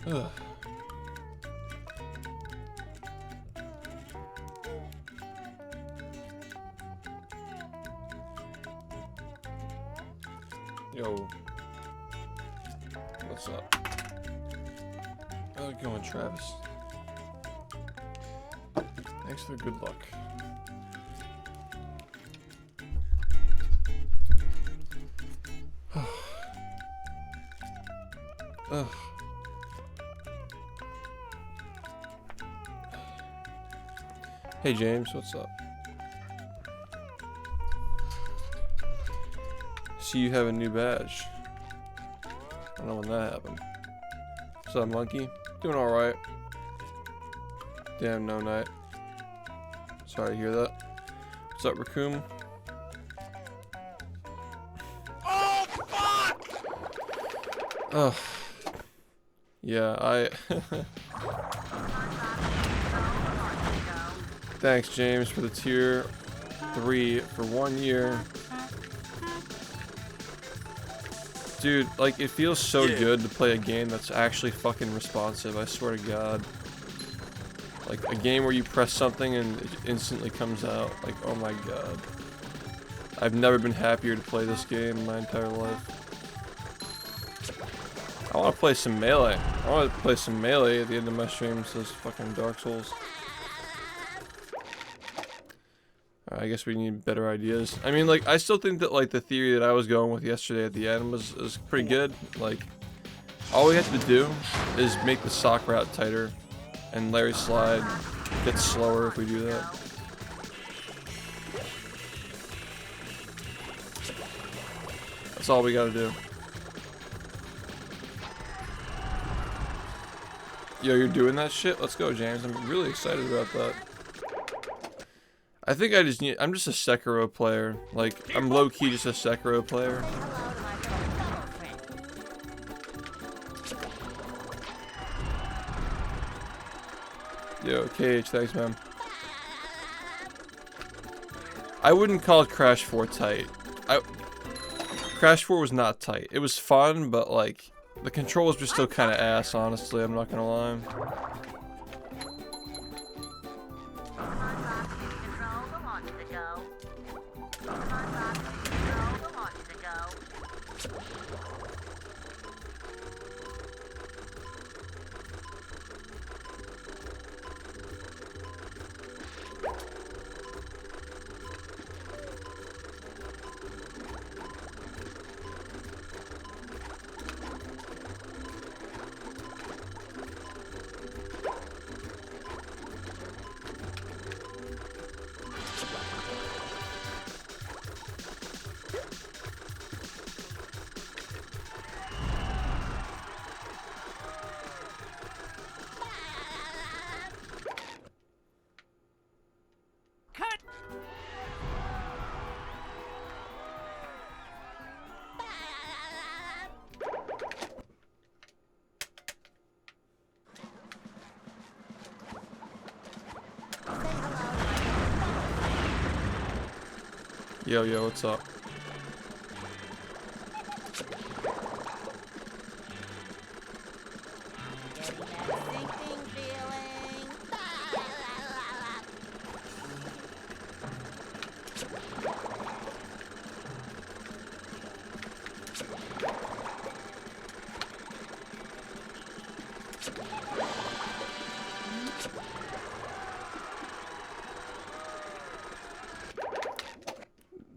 Ugh. Yo. What's up? How's it going, Travis? Thanks for the good luck. Ugh. Hey James, what's up? See, you have a new badge. I don't know when that happened. What's up, monkey? Doing alright. Damn, no night. Sorry to hear that. What's up, Raccoon? Oh, fuck! Ugh. Yeah, I... Thanks, James, for the tier 3 for 1 year. Dude, like, it feels so good to play a game that's actually fucking responsive, I swear to God. Like, a game where you press something and it instantly comes out. Like, oh my God. I've never been happier to play this game in my entire life. I want to play some Melee. I want to play some Melee at the end of my stream, says fucking Dark Souls. I guess we need better ideas. I mean, like, I still think that, like, the theory that I was going with yesterday at the end was pretty good. Like, all we have to do is make the sock route tighter, and Larry Slide gets slower if we do that. That's all we gotta do. Yo, you're doing that shit? Let's go, James. I'm really excited about that. I think I'm just a Sekiro player. Like, I'm low-key just a Sekiro player. Yo, KH, thanks, man. I wouldn't call Crash 4 tight. Crash 4 was not tight. It was fun, but, like, the controls were still kind of ass, honestly, I'm not gonna lie. Yo, yo, what's up?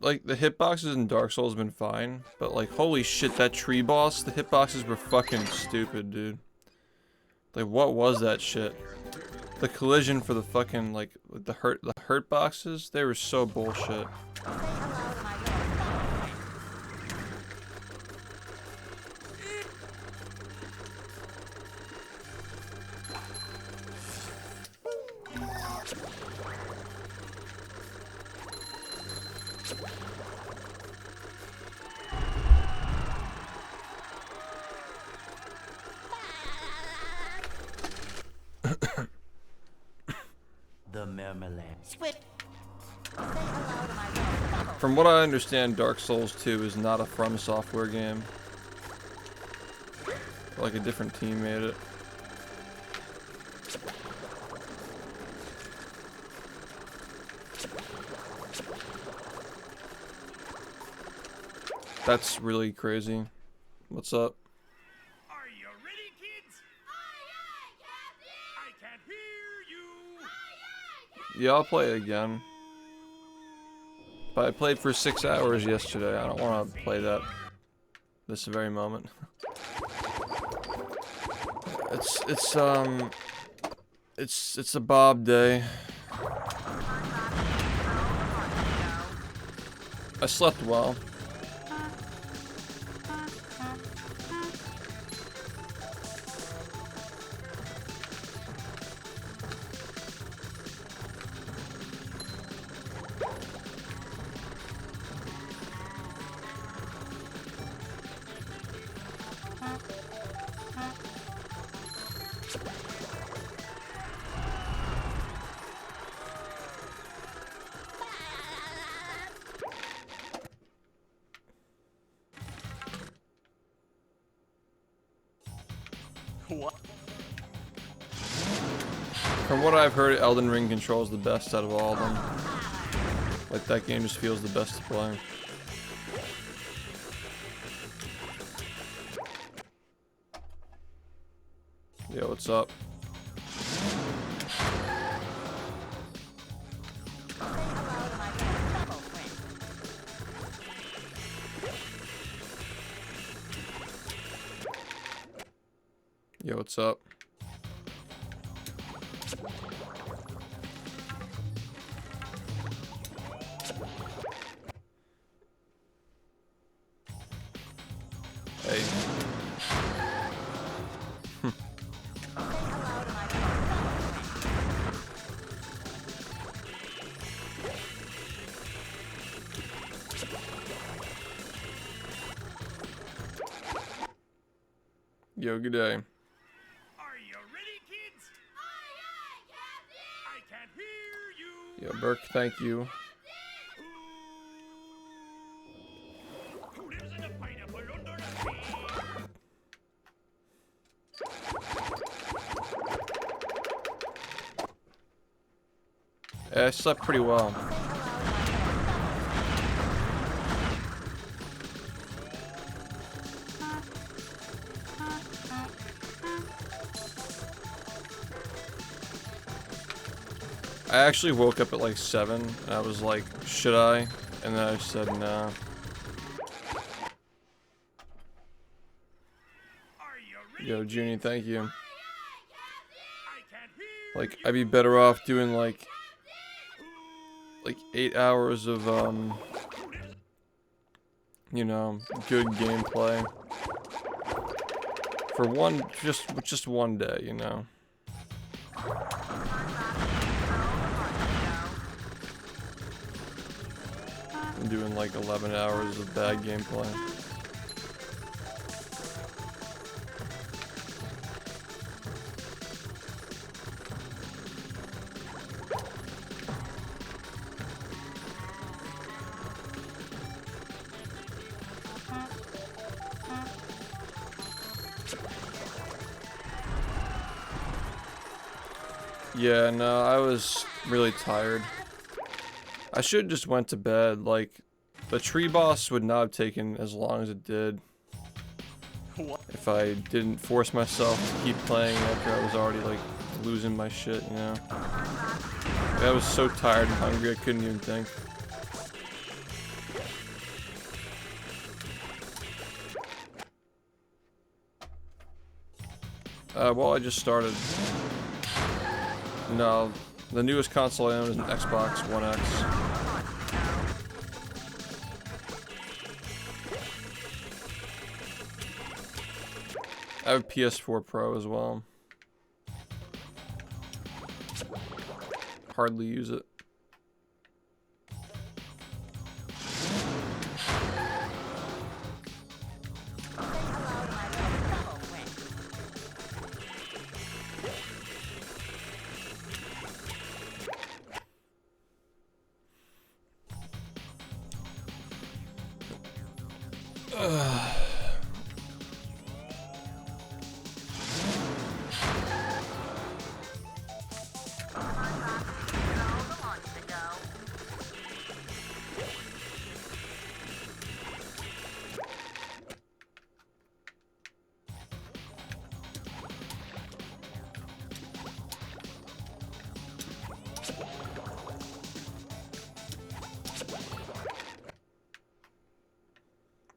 Like, the hitboxes in Dark Souls have been fine, but, like, holy shit, that tree boss, the hitboxes were fucking stupid, dude. Like, what was that shit? The collision for the fucking, like, the hurt boxes, they were so bullshit. From what I understand, Dark Souls 2 is not a From Software game. Like, a different team made it. That's really crazy. What's up? Are you ready, kids? I can't hear you. Yeah, I'll play it again. But I played for 6 hours yesterday. I don't want to play that this very moment. It's a Bob day. I slept well. What? From what I've heard, Elden Ring controls the best out of all of them. Like, that game just feels the best to play. Yeah, what's up? Yo, what's up? Hey. Yo, good day. Are you ready, kids? I can't hear you. Yo, Burke, thank you. Who lives in a pineapple under the tree? I slept pretty well. I actually woke up at like 7 and I was like, should I? And then I said nah. Are you ready? Yo, Junie, thank you. I can't hear Like, I'd be better off doing like 8 hours of you know, good gameplay for just one day, you know. I'm doing like 11 hours of bad gameplay. Yeah, no, I was really tired. I should have just went to bed. Like, the tree boss would not have taken as long as it did What? if I didn't force myself to keep playing after I was already like losing my shit, you know. Like, I was so tired and hungry I couldn't even think. Well, I just started. No, the newest console I own is an Xbox One X. I have a PS4 Pro as well. Hardly use it.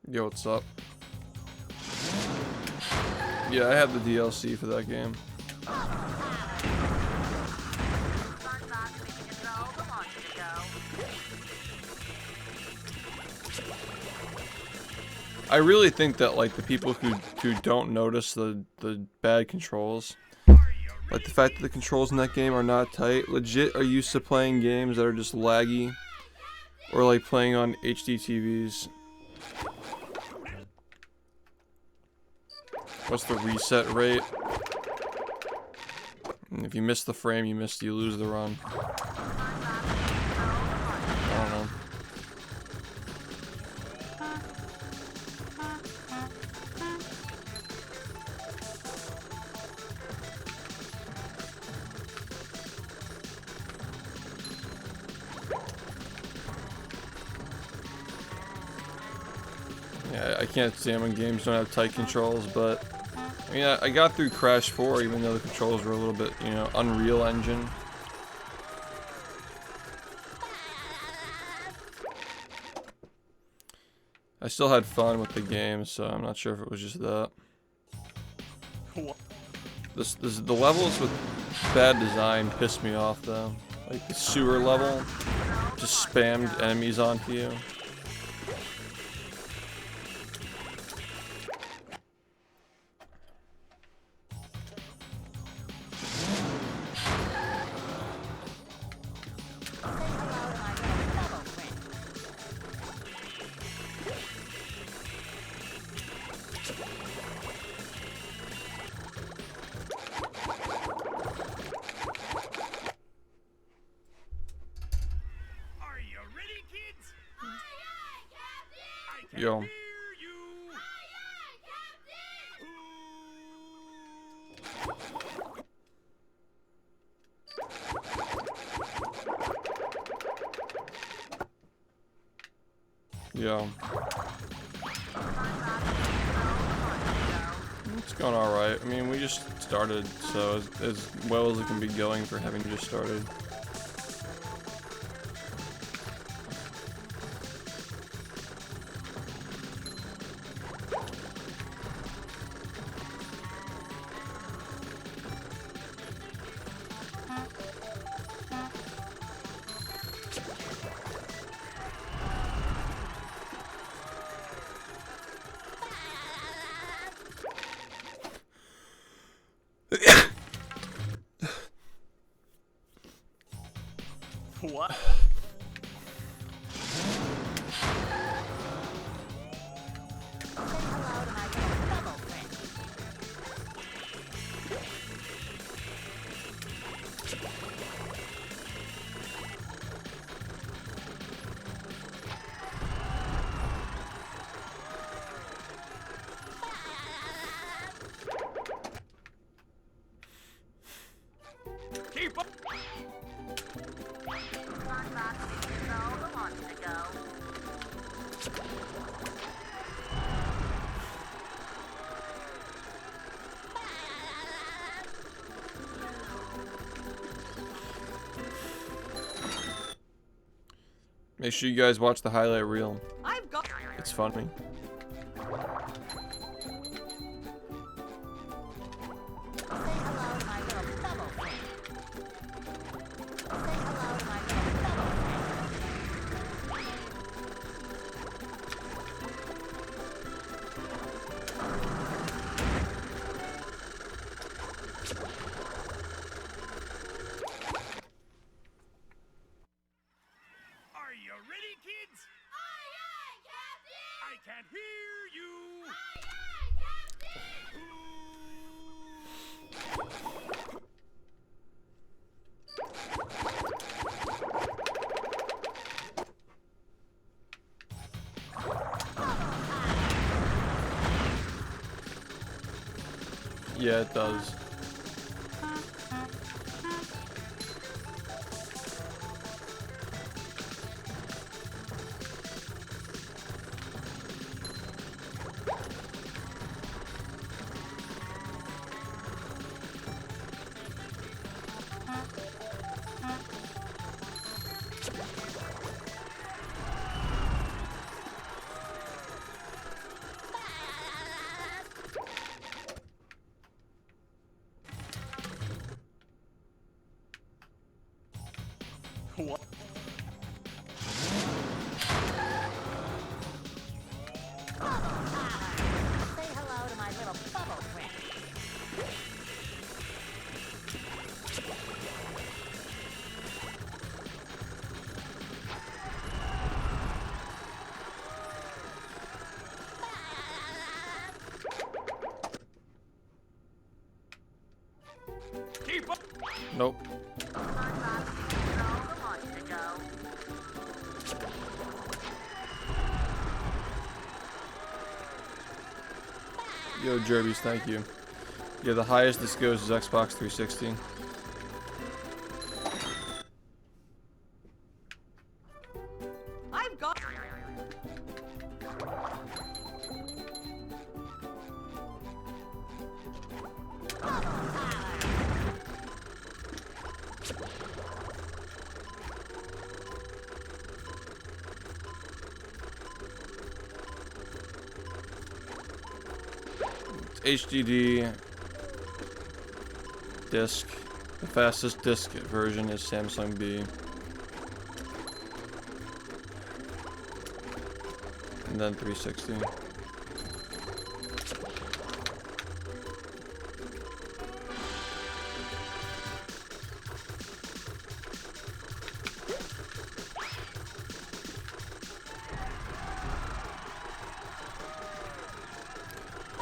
Yo, what's up? Yeah, I have the DLC for that game. I really think that like the people who don't notice the bad controls, like the fact that the controls in that game are not tight, legit are used to playing games that are just laggy, or like playing on HD TVs. What's the reset rate? And if you miss the frame, you lose the run. I don't know. Yeah, I can't stand when games don't have tight controls, but I mean, I got through Crash 4 even though the controls were a little bit, you know, Unreal Engine. I still had fun with the game, so I'm not sure if it was just that. The levels with bad design pissed me off though. Like the sewer level just spammed enemies onto you. Yo. Yo. It's going alright. I mean, we just started, so as well as it can be going for having just started. What? Keep up. Make sure you guys watch the highlight reel. I've got. It's funny. Are you ready, kids? Aye, aye, Captain! I can't hear you! Aye, Yeah, it does. What? Say hello to my little bubble friend. Keep up. Nope. Yo, Jerbies, thank you. Yeah, the highest this goes is Xbox 360. I've got. HDD disc. The fastest disc version is Samsung B. And then 360.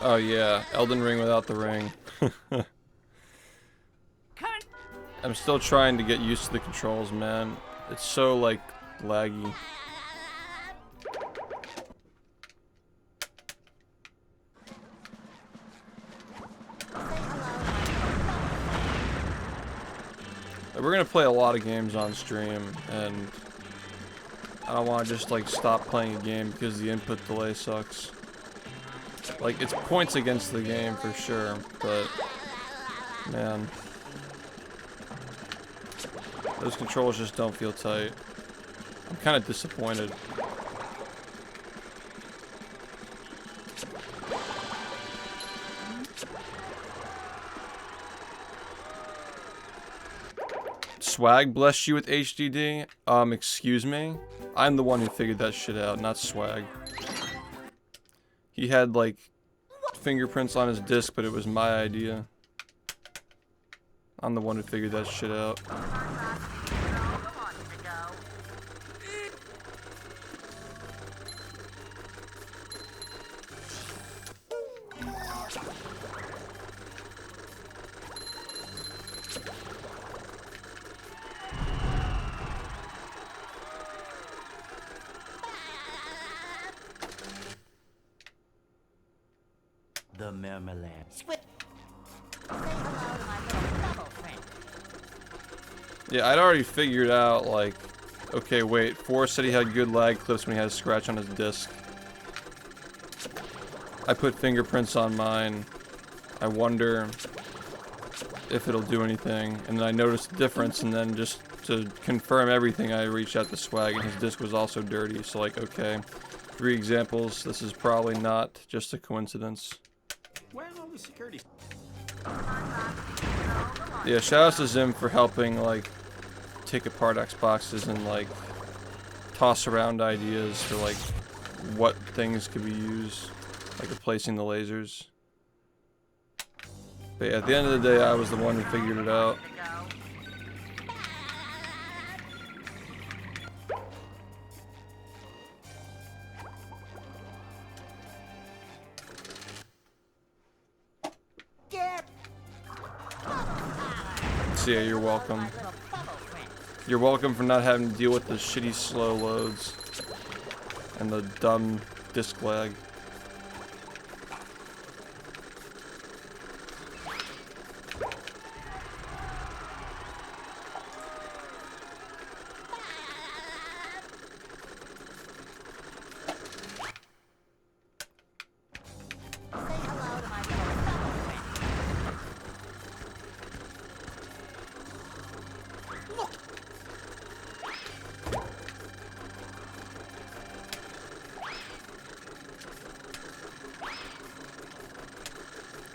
Oh yeah, Elden Ring without the ring. I'm still trying to get used to the controls, man. It's so, like, laggy. We're gonna play a lot of games on stream, and I don't want to just, like, stop playing a game because the input delay sucks. Like, it's points against the game for sure, but man, those controls just don't feel tight. I'm kind of disappointed. Swag blessed you with HDD? Excuse me? I'm the one who figured that shit out, not Swag. He had, like, fingerprints on his disc, but it was my idea. I'm the one who figured that shit out. The marmalade. Yeah, I'd already figured out, like, okay, wait, Forrest said he had good lag clips when he had a scratch on his disc. I put fingerprints on mine. I wonder if it'll do anything. And then I noticed the difference, and then just to confirm everything, I reached out to Swag, and his disc was also dirty. So, like, okay, 3 examples. This is probably not just a coincidence. Where's all the security? Yeah, shout out to Zim for helping, like, take apart Xboxes and, like, toss around ideas for, like, what things could be used, like replacing the lasers. But yeah, at the end of the day, I was the one who figured it out. So yeah, you're welcome. You're welcome for not having to deal with the shitty slow loads and the dumb disc lag.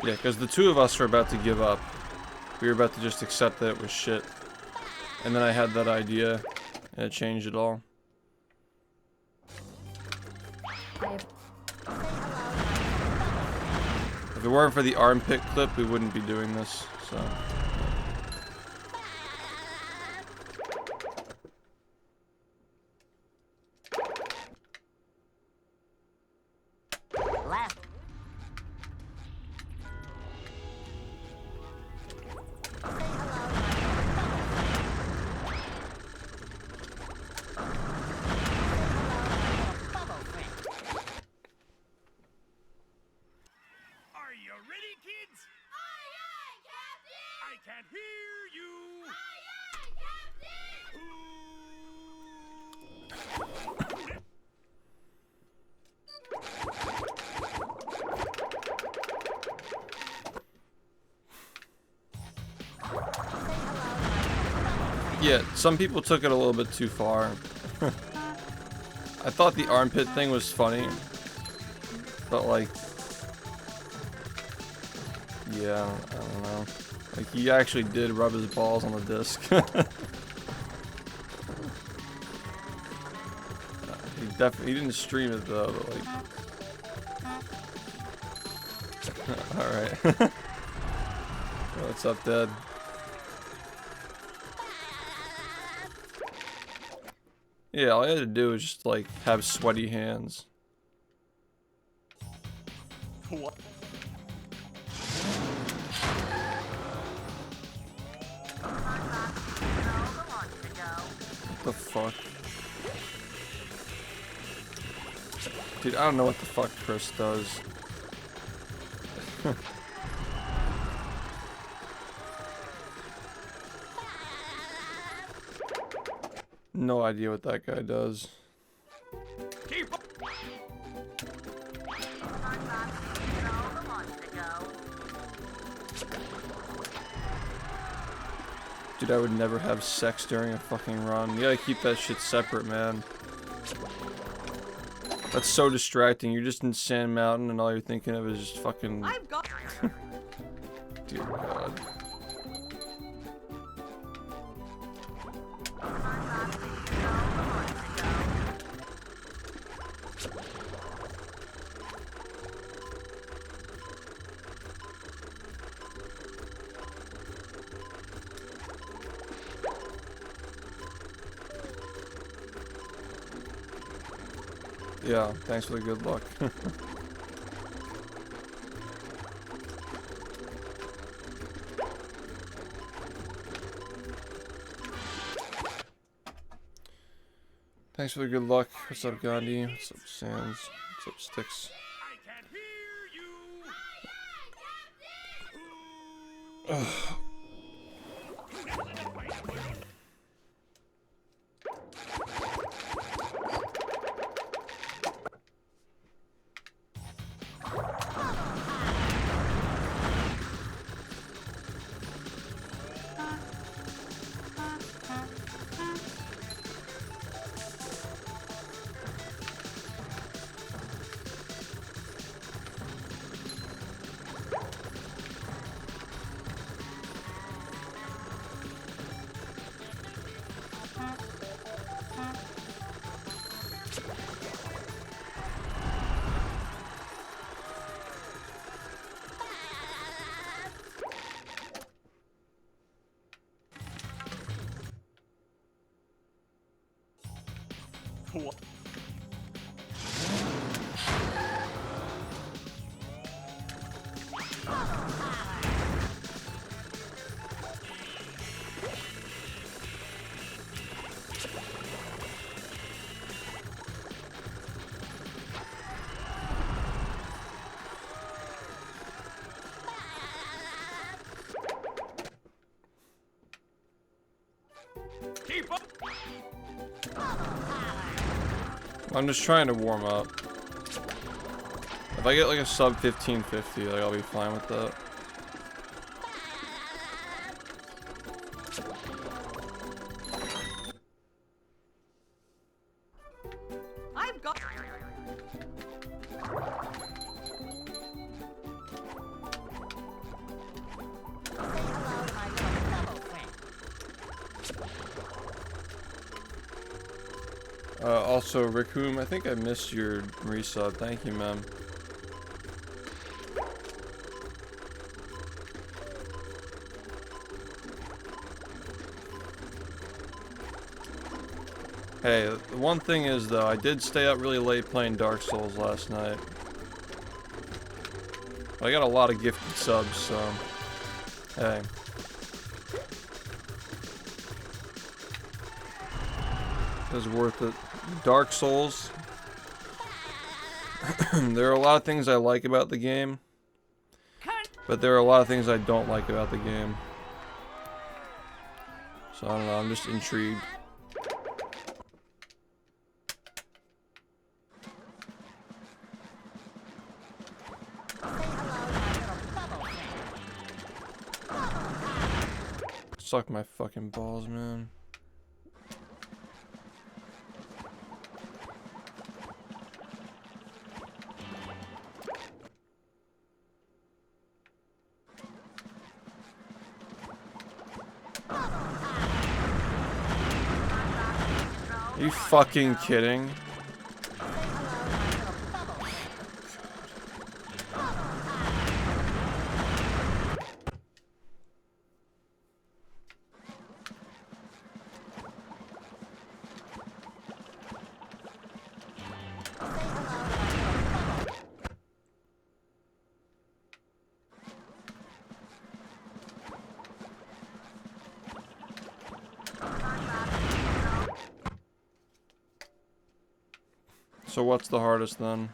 Yeah, because the two of us were about to give up. We were about to just accept that it was shit. And then I had that idea And it changed it all. If it weren't for the armpit clip, we wouldn't be doing this, so. Last. Are you ready, kids? Aye, aye, Captain! I can't hear you! Aye, aye, Captain! Yeah, some people took it a little bit too far. I thought the armpit thing was funny, but like, yeah, I don't know. Like, he actually did rub his balls on the disc. He didn't stream it though, but like. Alright. What's up, Dad? Yeah, all I had to do was just like have sweaty hands. What? What the fuck? Dude, I don't know what the fuck Chris does. No idea what that guy does. Keep up! Dude, I would never have sex during a fucking run. You gotta keep that shit separate, man. That's so distracting. You're just in Sand Mountain and all you're thinking of is just fucking... I've got. Dear God. Yeah, thanks for the good luck. Thanks for the good luck. What's up, Gandhi? What's up, Sands? What's up, Sticks? I can't hear you! Ugh. What? Keep up! I'm just trying to warm up. If I get like a sub 1550, like I'll be fine with that. I've got. Say hello to my little double friend. Also, Raccoon, I think I missed your resub. Thank you, man. Hey, the one thing is though, I did stay up really late playing Dark Souls last night. I got a lot of gifted subs, so hey. It was worth it. Dark Souls. There are a lot of things I like about the game, but there are a lot of things I don't like about the game. So I don't know, I'm just intrigued. Suck my fucking balls, man. Are you fucking kidding? So what's the hardest then?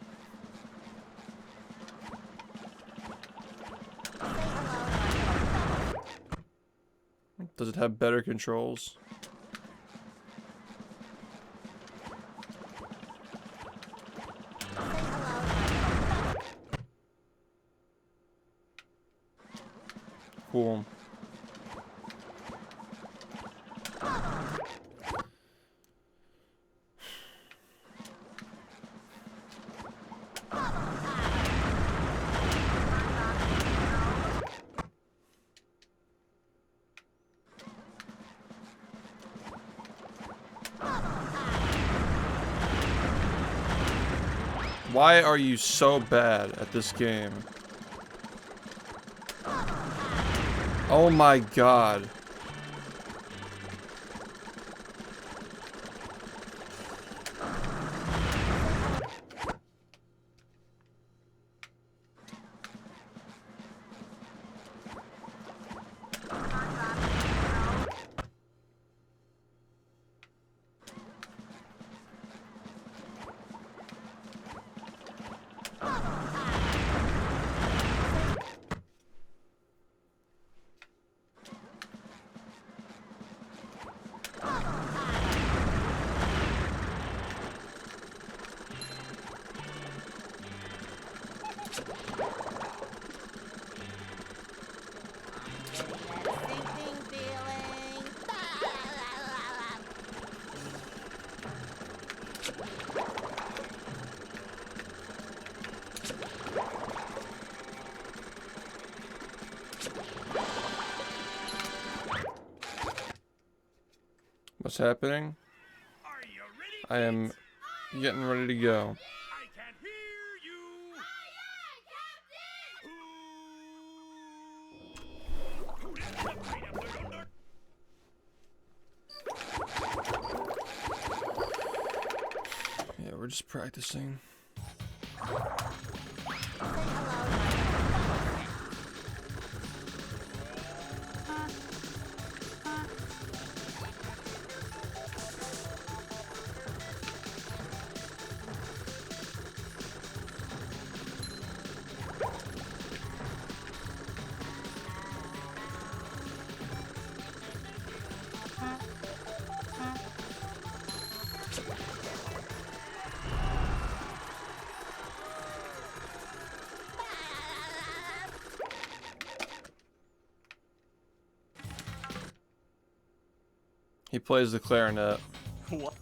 Does it have better controls? Cool. Why are you so bad at this game? Oh my god. What's happening? Are you ready? I am getting ready to go. I can hear you. Who is the pineapple under? Yeah, we're just practicing. He plays the clarinet. What?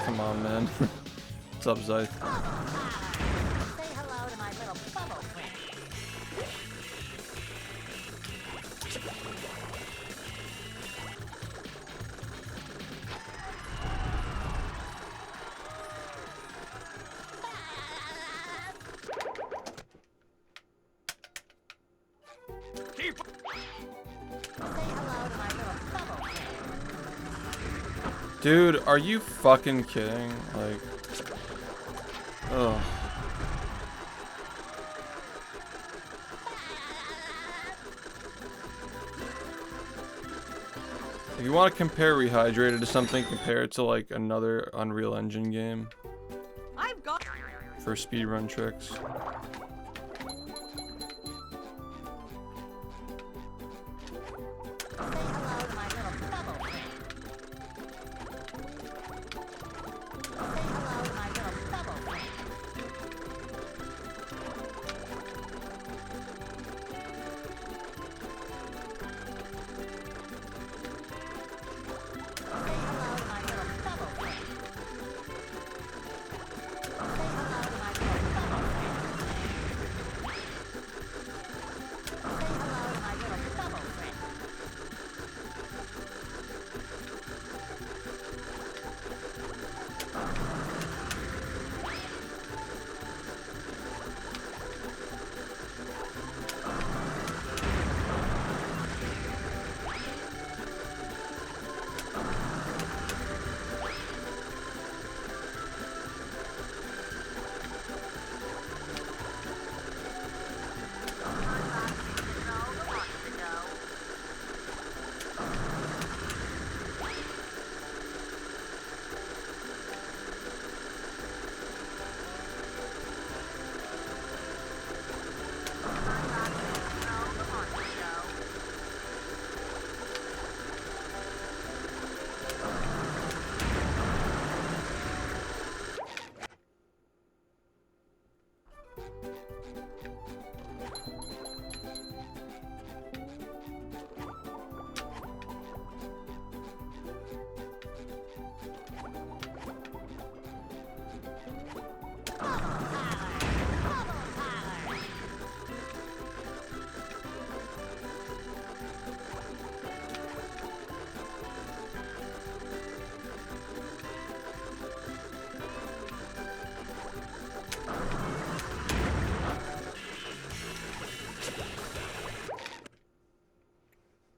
Come on, man. What's up, Zyth? Say hello to my little bubble friend. Dude, are you fucking kidding? Like, ugh. If you want to compare Rehydrated to something, compare it to like another Unreal Engine game I've got for speedrun tricks.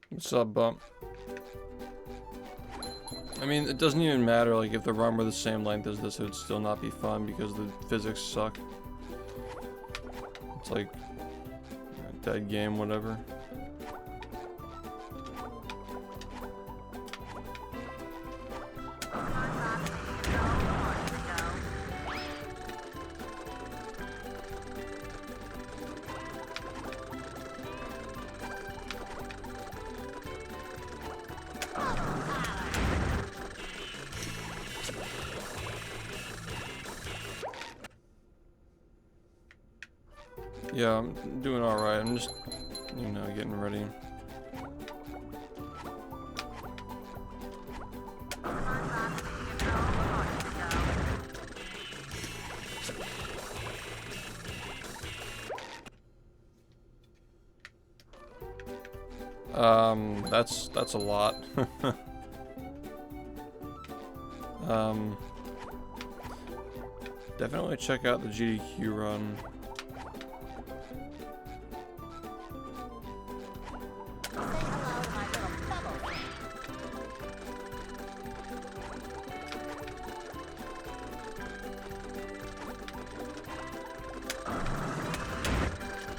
What's up, Bump? I mean, it doesn't even matter, like, if the run were the same length as this, it would still not be fun because the physics suck. It's like a dead game, whatever. Yeah, I'm doing alright. I'm just, you know, getting ready. That's a lot. Definitely check out the GDQ run.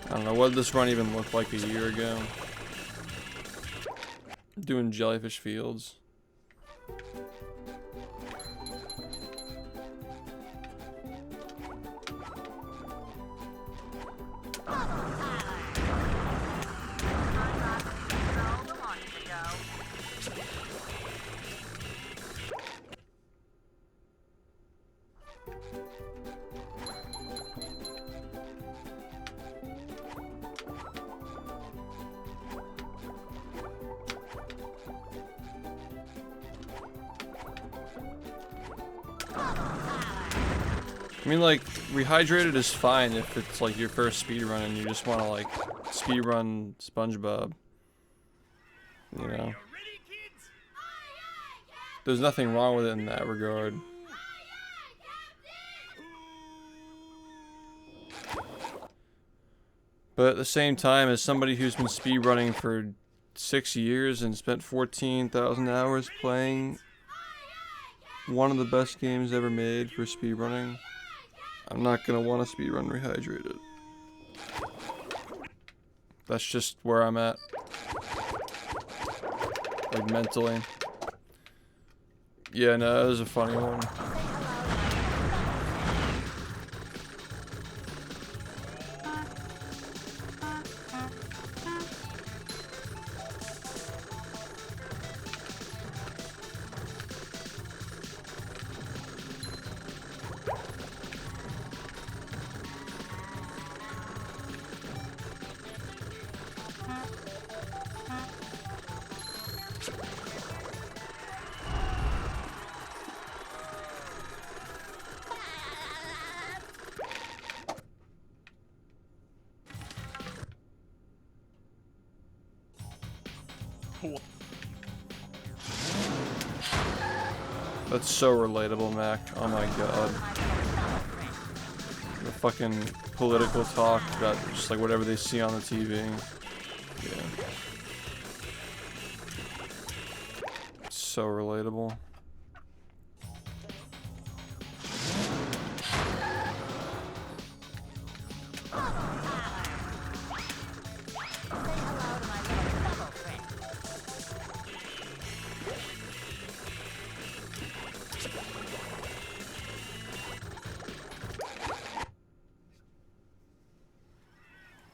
I don't know, what did this run even look like a year ago? Doing Jellyfish Fields. I mean, like, Rehydrated is fine if it's like your first speedrun and you just want to like speedrun SpongeBob. You know, there's nothing wrong with it in that regard. But at the same time, as somebody who's been speedrunning for 6 years and spent 14,000 hours playing one of the best games ever made for speedrunning, I'm not gonna want to speedrun Rehydrated. That's just where I'm at. Like mentally. Yeah, no, that was a funny one. That's so relatable, Mac. Oh my god. The fucking political talk about just like whatever they see on the TV. Yeah. It's so relatable.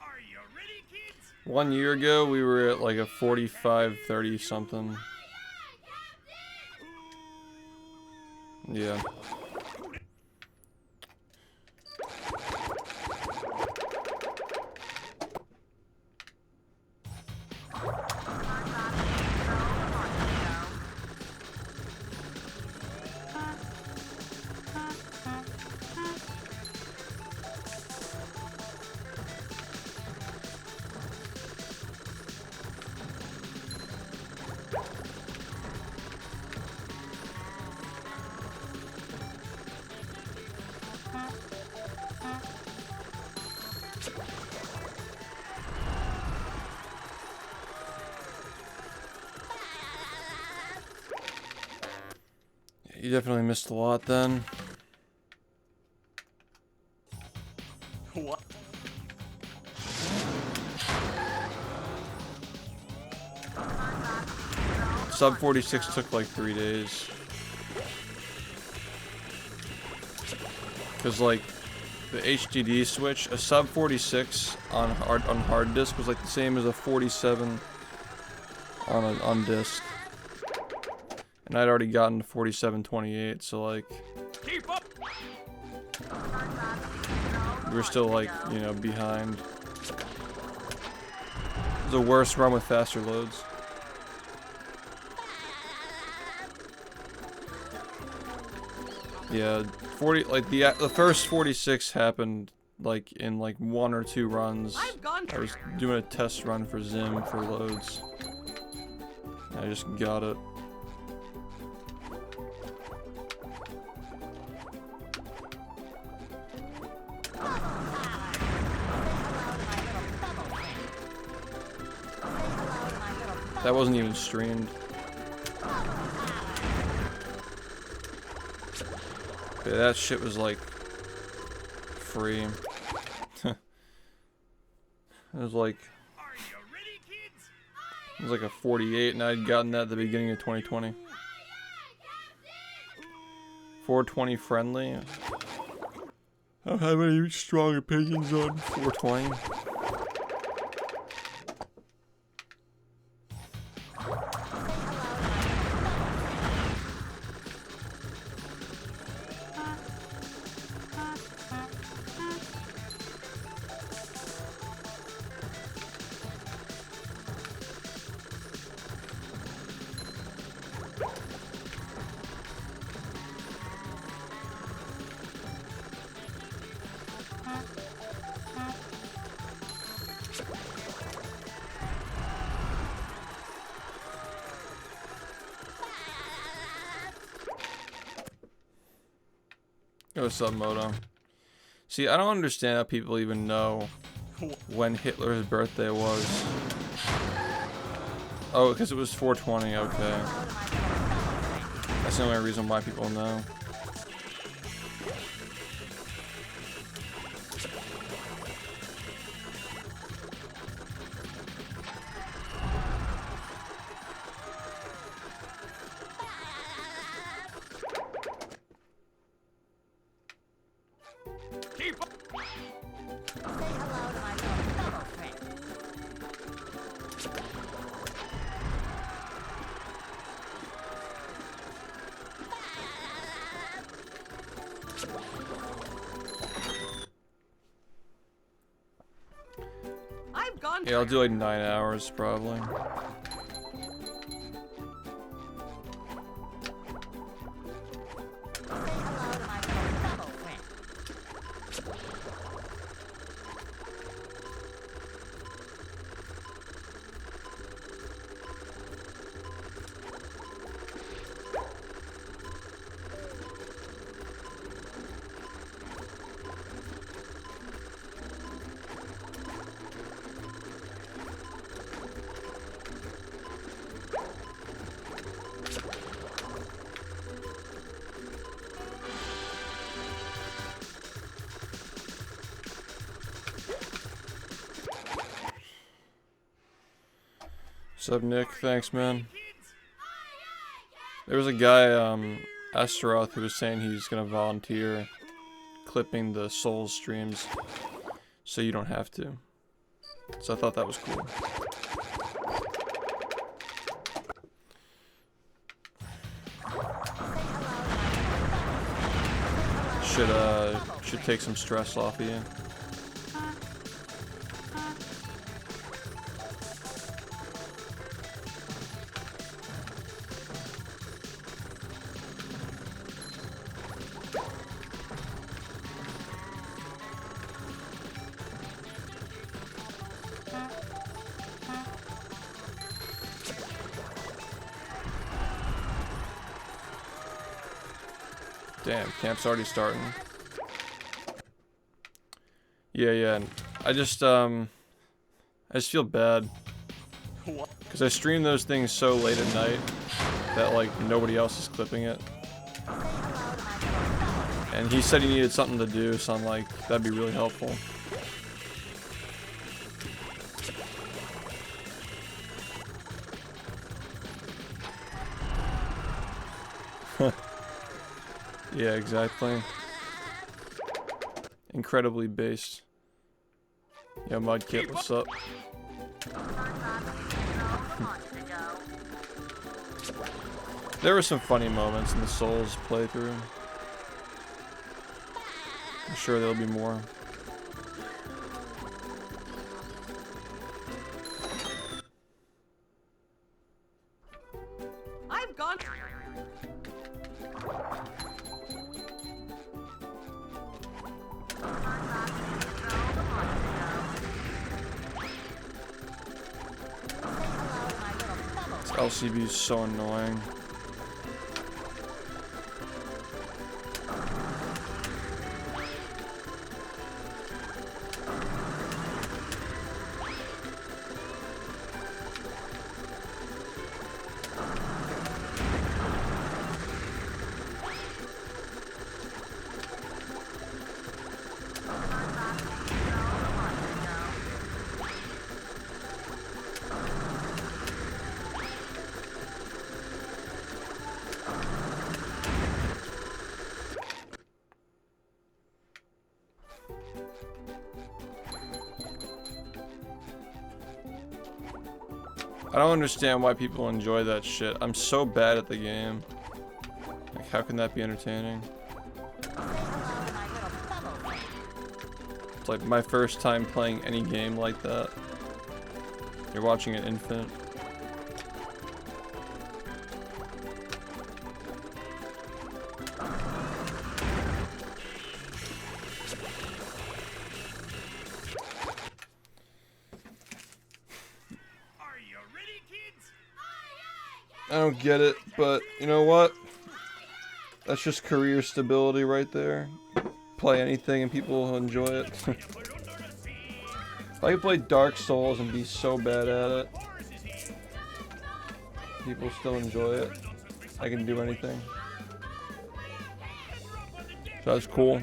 Are you ready, kids? 1 year ago, we were at like a 45, 30 something. Yeah. You definitely missed a lot then. What? Sub 46 took like 3 days. Cause like the HDD switch, a sub 46 on hard disk was like the same as a 47 on disk. And I'd already gotten to 4728, so like Keep up. we were still like, you know, behind. It was a worse run with faster loads. Yeah, 40 like the first 46 happened like in like 1 or 2 runs. I was doing a test run for Zim for loads. I just got it. That wasn't even streamed. Yeah, that shit was like free. It was like Are you ready, kids? it was like a 48, and I'd gotten that at the beginning of 2020. 420 friendly. I don't have any strong opinions on 420. What's up, Moto? See, I don't understand how people even know when Hitler's birthday was. Oh, because it was 420, okay. That's the only reason why people know. Keep up. Say hello to my little fellow friend. I've gone. Yeah, I'll do like 9 hours probably. Say hello to my little fellow friend. What's up, Nick? Thanks, man. There was a guy, Astaroth, who was saying he's gonna volunteer clipping the Souls streams so you don't have to. So I thought that was cool. Should take some stress off of you. Damn, camp's already starting. Yeah. I just feel bad. Because I stream those things so late at night that, like, nobody else is clipping it. And he said he needed something to do, so I'm like, that'd be really helpful. Yeah, exactly. Incredibly based. Yo, Mudkit, what's up? There were some funny moments in the Souls playthrough. I'm sure there'll be more. I've gone. This LCB is so annoying. I don't understand why people enjoy that shit. I'm so bad at the game. Like, how can that be entertaining? It's like my first time playing any game like that. You're watching it infinite. I don't get it, but you know what? That's just career stability right there. Play anything and people will enjoy it. If I could play Dark Souls and be so bad at it, people still enjoy it. I can do anything. So that's cool.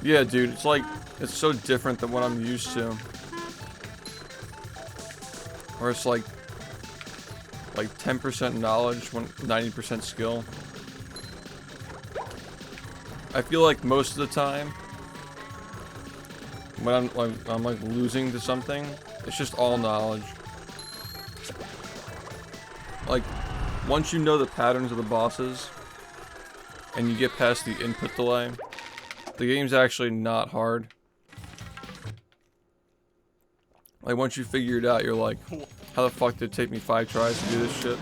Yeah, dude, it's like, it's so different than what I'm used to. Where it's like 10% knowledge, 90% skill. I feel like most of the time, when I'm like losing to something, it's just all knowledge. Like, once you know the patterns of the bosses, and you get past the input delay, the game's actually not hard. Like, once you figure it out, you're like, how the fuck did it take me 5 tries to do this shit?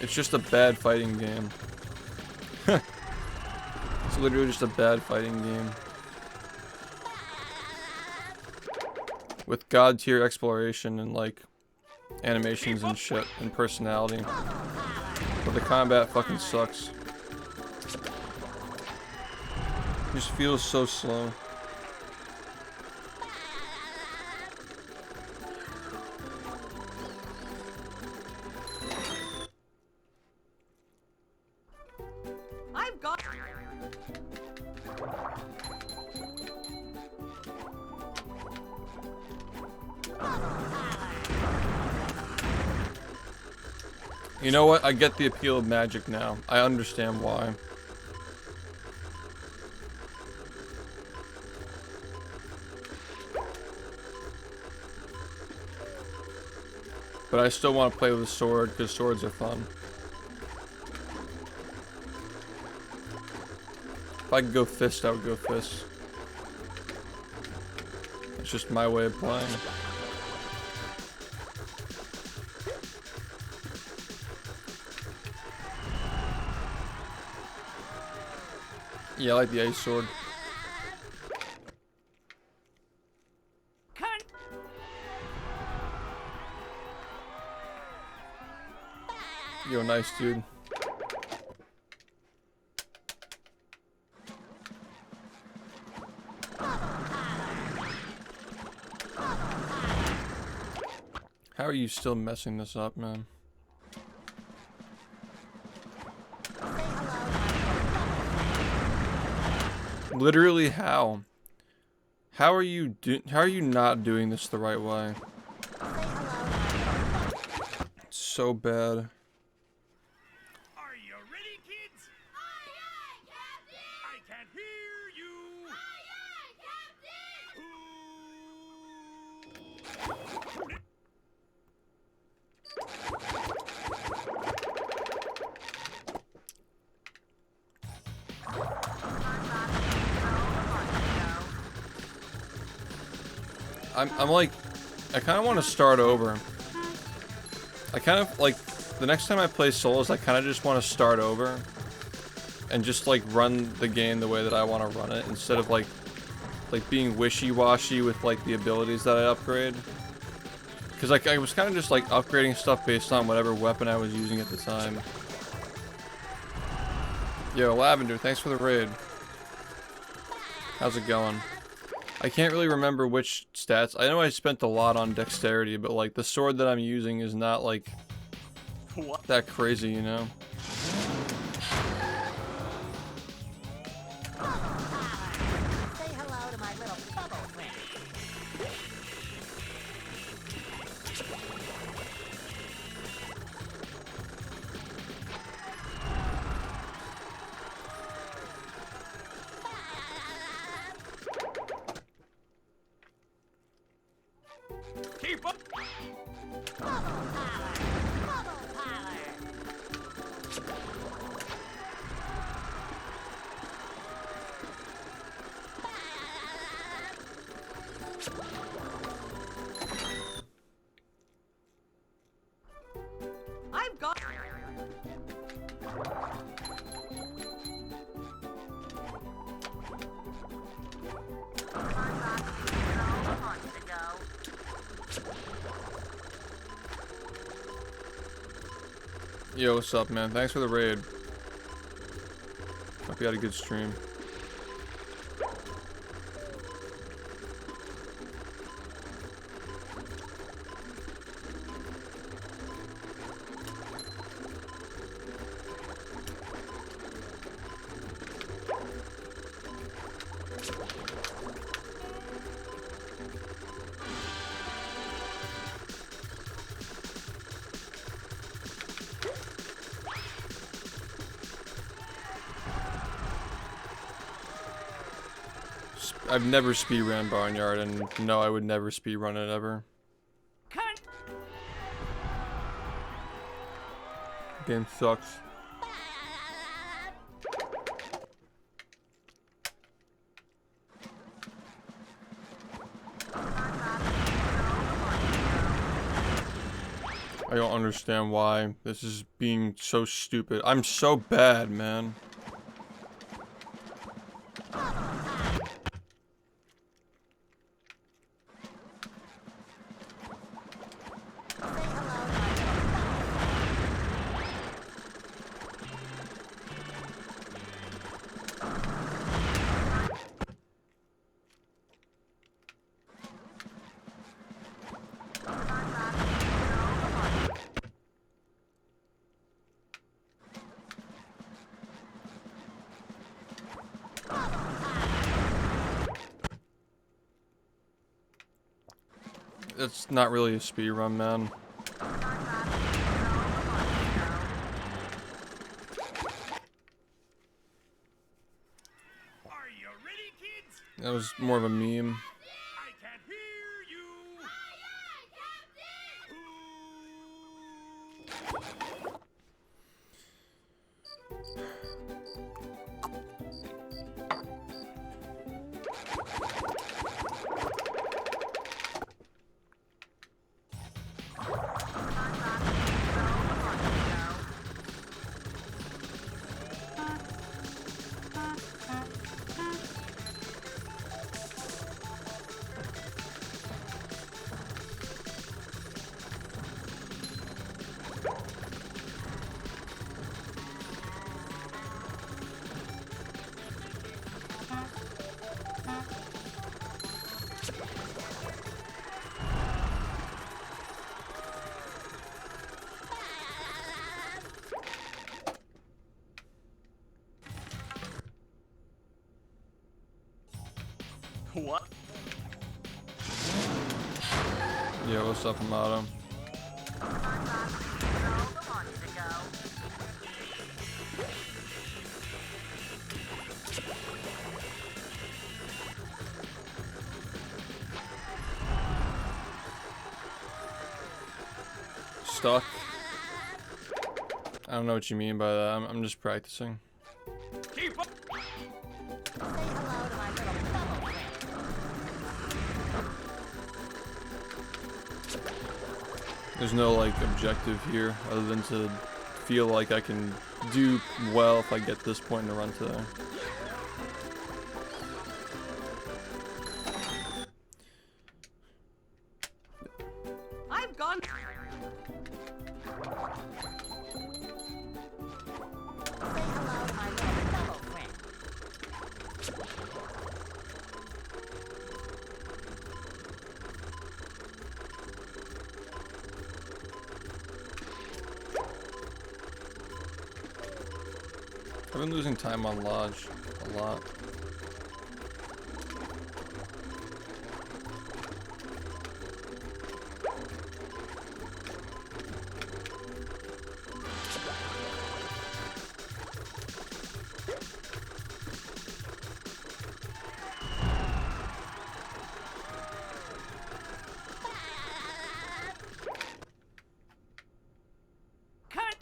It's just a bad fighting game. It's literally just a bad fighting game. With god tier exploration and like animations and shit and personality. But the combat fucking sucks. It just feels so slow. I've got. You know what? I get the appeal of magic now. I understand why. But I still want to play with a sword because swords are fun. If I could go fist, I would go fist. It's just my way of playing. Yeah, I like the ice sword. Yo, nice dude. How are you still messing this up, man? Literally how? How are you not doing this the right way? It's so bad. Are you ready, kids? Aye, aye, Captain! I can't hear you! Aye, aye, Captain! I'm like, I kind of want to start over. I kind of like, the next time I play Souls, I kind of just want to start over and just like run the game the way that I want to run it instead of like being wishy-washy with like the abilities that I upgrade. Because like I was kind of just like upgrading stuff based on whatever weapon I was using at the time. Yo, Lavender, thanks for the raid. How's it going? I can't really remember which stats. I know I spent a lot on dexterity, but like the sword that I'm using is not like that crazy, you know? Say hello to my little bubble friend. Keep up! Bubble parlor. I've got. Yo, what's up, man? Thanks for the raid. Hope you had a good stream. I've never speedrun Barnyard, and no, I would never speedrun it ever. Cut. Game sucks. I don't understand why this is being so stupid. I'm so bad, man. It's not really a speedrun, man. Are you ready, kids? That was more of a meme. I can't hear you. What? Yeah, what's up, Amato? Stuck? I don't know what you mean by that. I'm just practicing. Keep up. Say hello to my little fellow friend. There's no like objective here other than to feel like I can do well if I get this point in the run today. I've gone. Say hello to my little fellow friend. I've been losing time on Lodge a lot. Cut.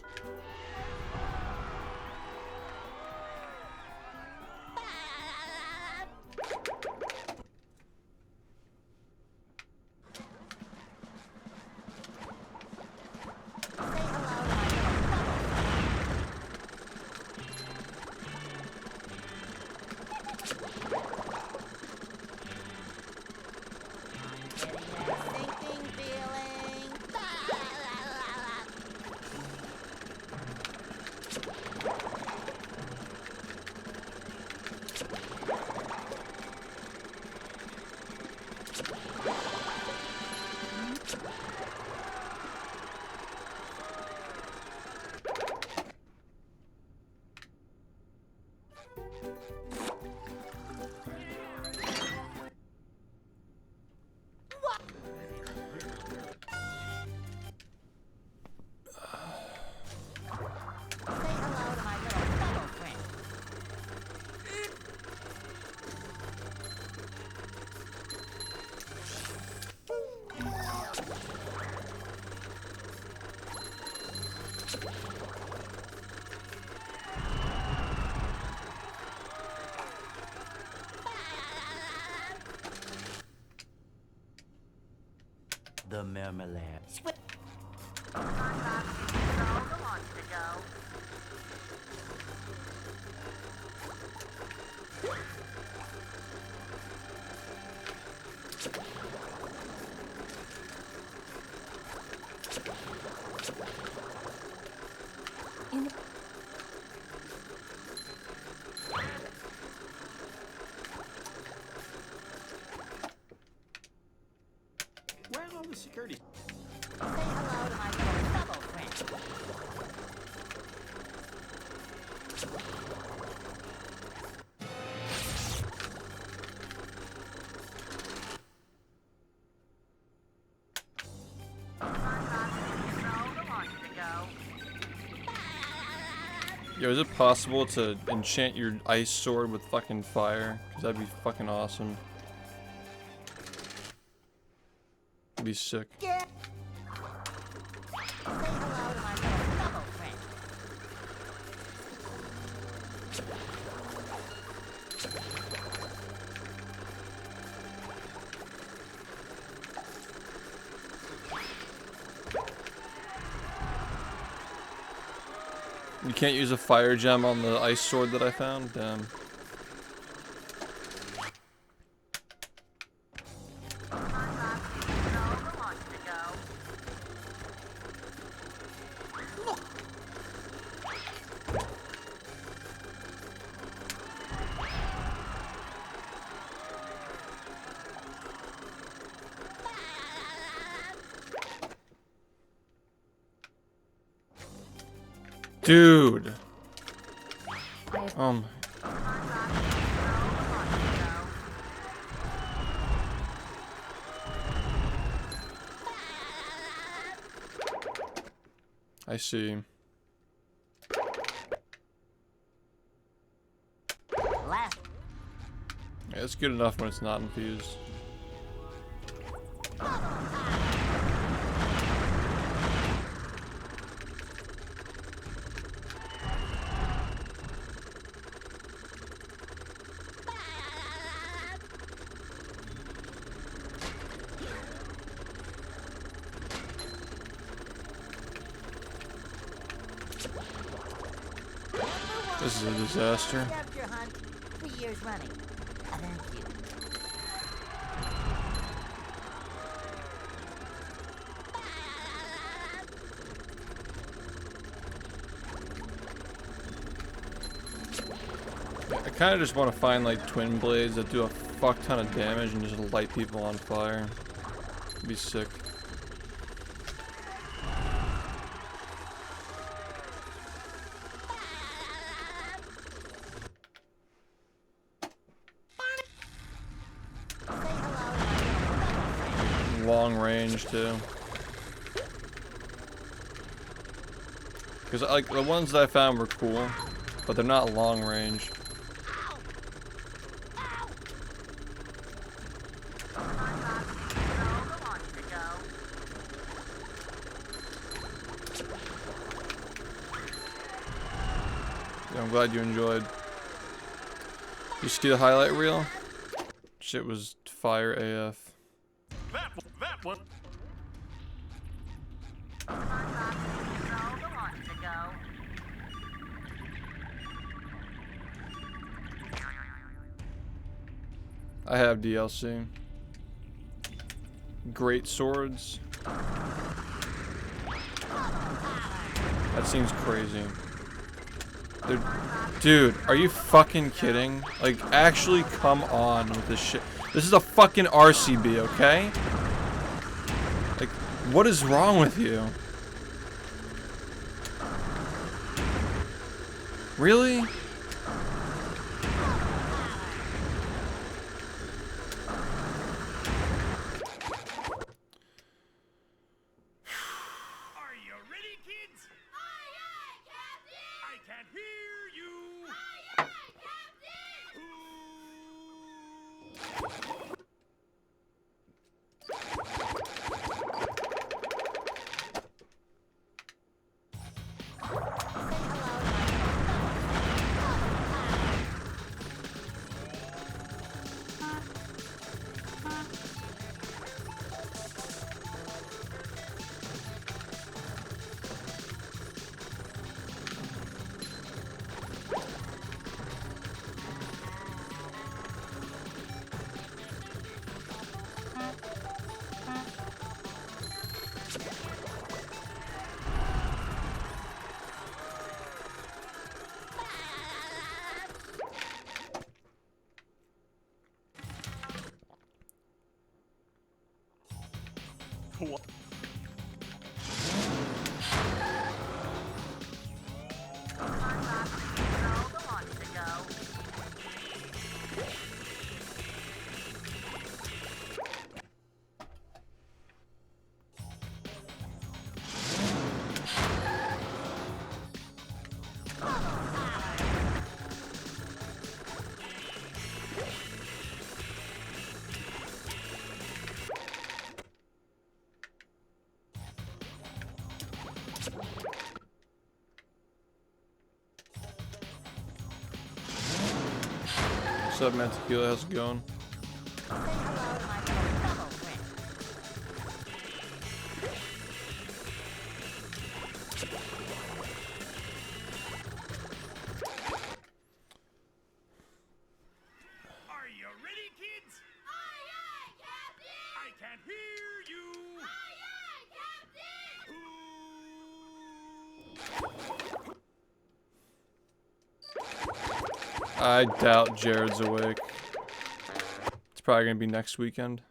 Marmalade. Where's all the security? Say hello to my little bubble friend. Yo, is it possible to enchant your ice sword with fucking fire? Cause that'd be fucking awesome. That'd be sick. Say hello to my little bubble friend. You can't use a fire gem on the ice sword that I found? Damn. Dude. I see. Last. Yeah, it's good enough when it's not infused. This is a disaster. Dubbed your hunt 3 years running. Thank you. I kind of just want to find like twin blades that do a fuck ton of damage and just light people on fire. It'd be sick. Long range too. Because like the ones that I found were cool, but they're not long range. Yeah, I'm glad you enjoyed. You see the highlight reel? Shit was fire AF. That one. I have DLC. Great swords. That seems crazy. Dude, are you fucking kidding? Like, actually come on with this shit. This is a fucking RCB, okay? Like, what is wrong with you? Really? Are you ready, kids? Aye, aye, Captain! I can't hear you! Aye, aye, Captain! What? What's up, man? Tequila, how's it going? Say hello to my little bubble friend. Are you ready, kids? Aye, aye, Captain! I can't hear you! Aye, aye, Captain! I doubt Jared's awake. It's probably gonna be next weekend.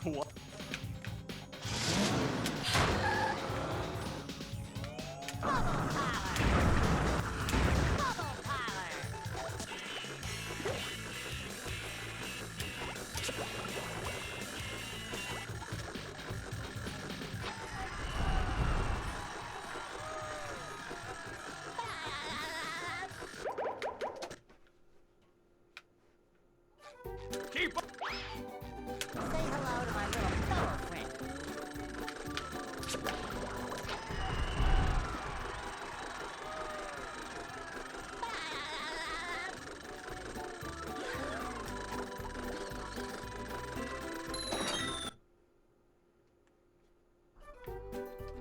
What? Keep up! Say hello to my little bubble friend.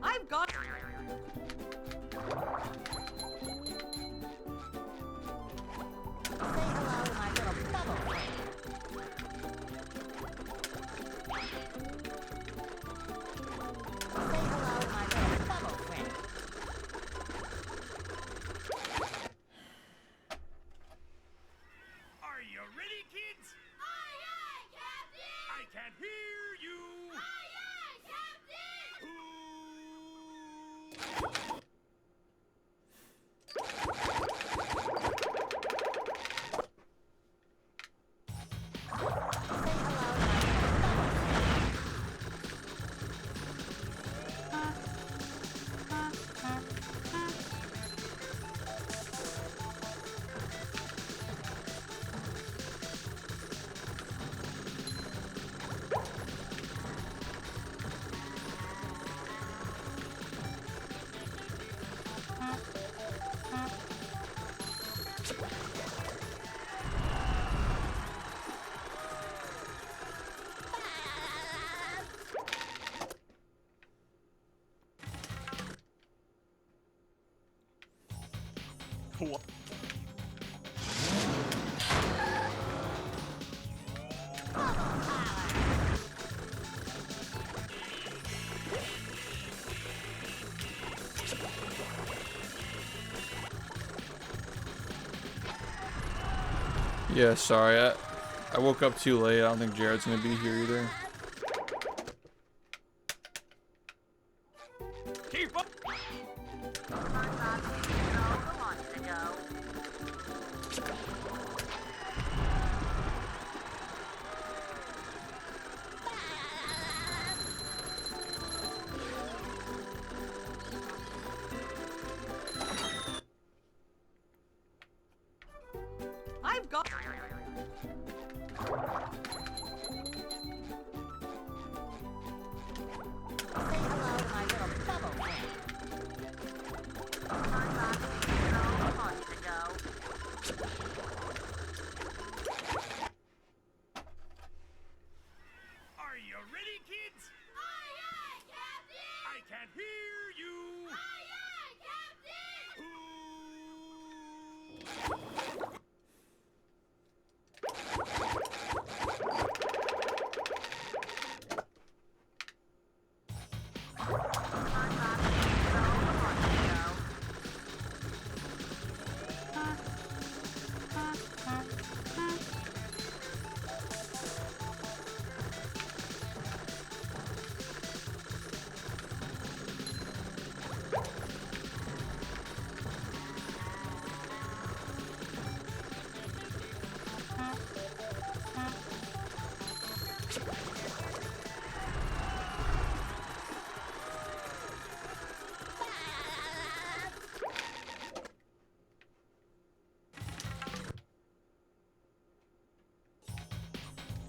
I've got. Say hello to my little bubble friend. Say hello to my little bubble friend. Are you ready, kids? Aye, aye, Captain! I can't hear you! Aye, aye, Captain! Say hello to my little bubble friend. What? Yeah, sorry. I woke up too late. I don't think Jared's gonna be here either. Keep up! I've got. Say hello to my little bubble friend.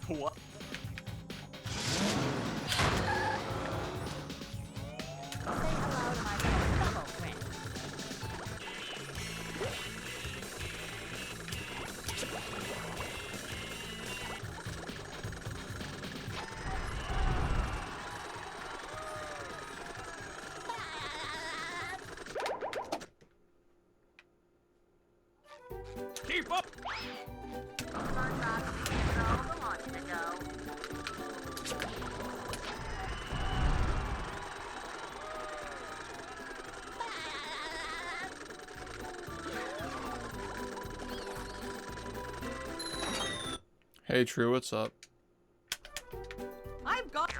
What? Say hello to my little fellow friend. Keep up! Hey, True, what's up? I've got.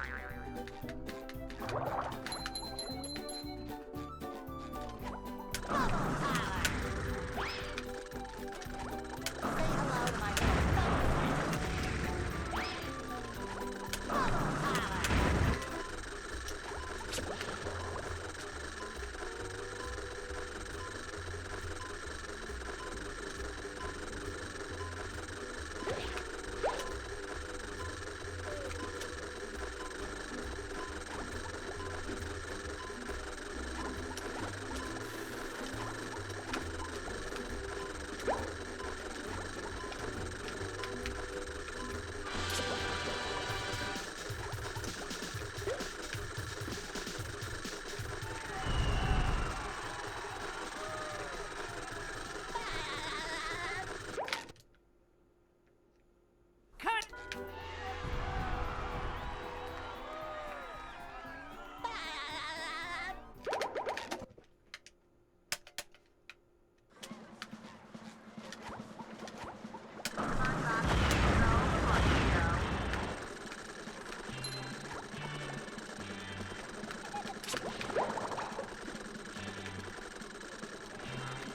Cut!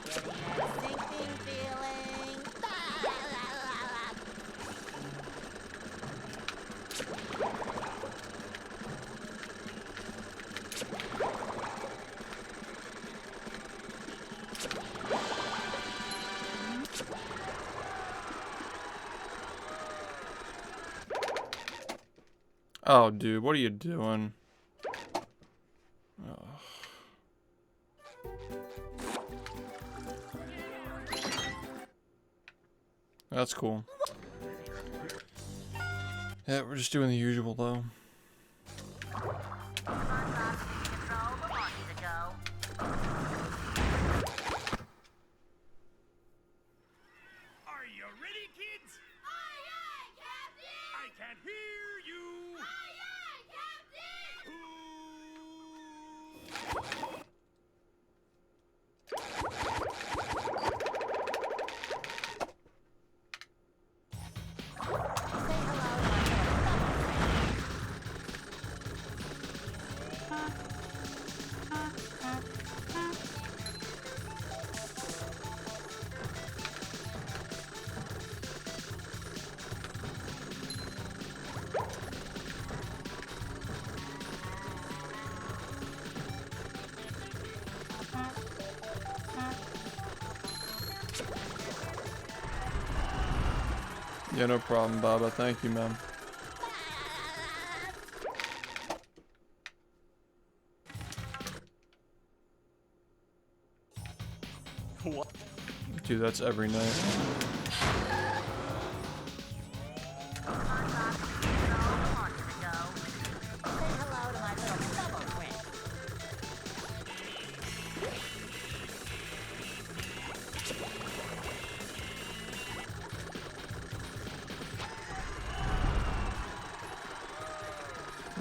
Getting that sinking feeling. Oh, dude, what are you doing? Oh. That's cool. Yeah, we're just doing the usual, though. Are you ready, kids? Aye, aye, Captain! I can't hear you! Aye, aye, Captain! Yeah, no problem, Baba. Thank you, man. What? Dude, that's every night. Say hello to my little fellow friend.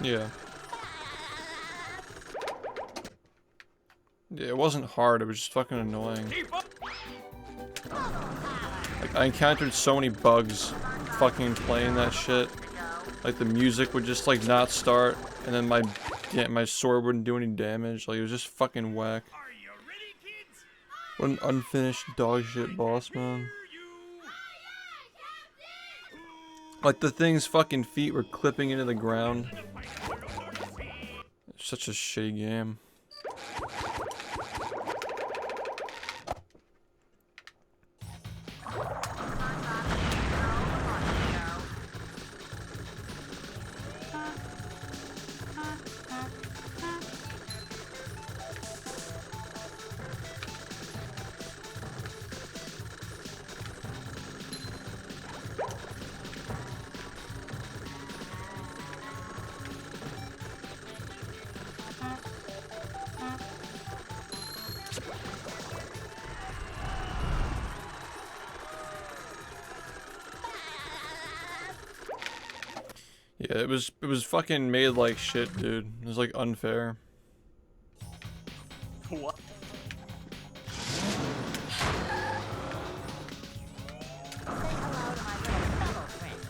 Yeah. Yeah, it wasn't hard, it was just fucking annoying. Keep up! Like, I encountered so many bugs fucking playing that shit. Like, the music would just, like, not start, and then my sword wouldn't do any damage. Like, it was just fucking whack. Are you ready, kids? What an unfinished dog shit boss, man. You! Like, the thing's fucking feet were clipping into the ground. It's such a shitty game. Yeah, it was fucking made like shit, dude. It was like unfair. What? Say hello to my little fellow friend.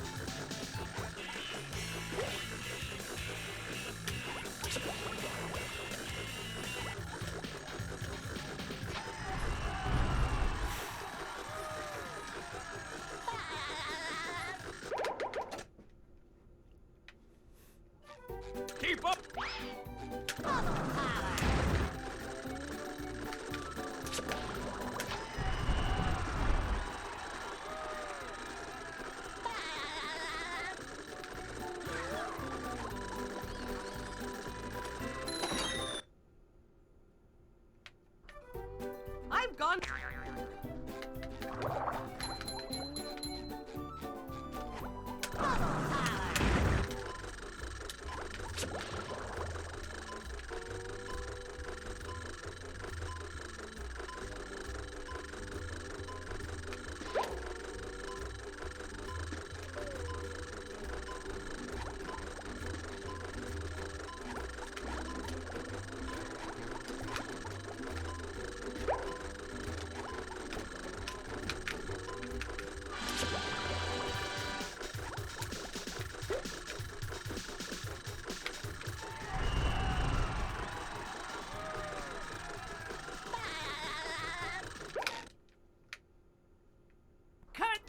Keep up! I've gone. Cut.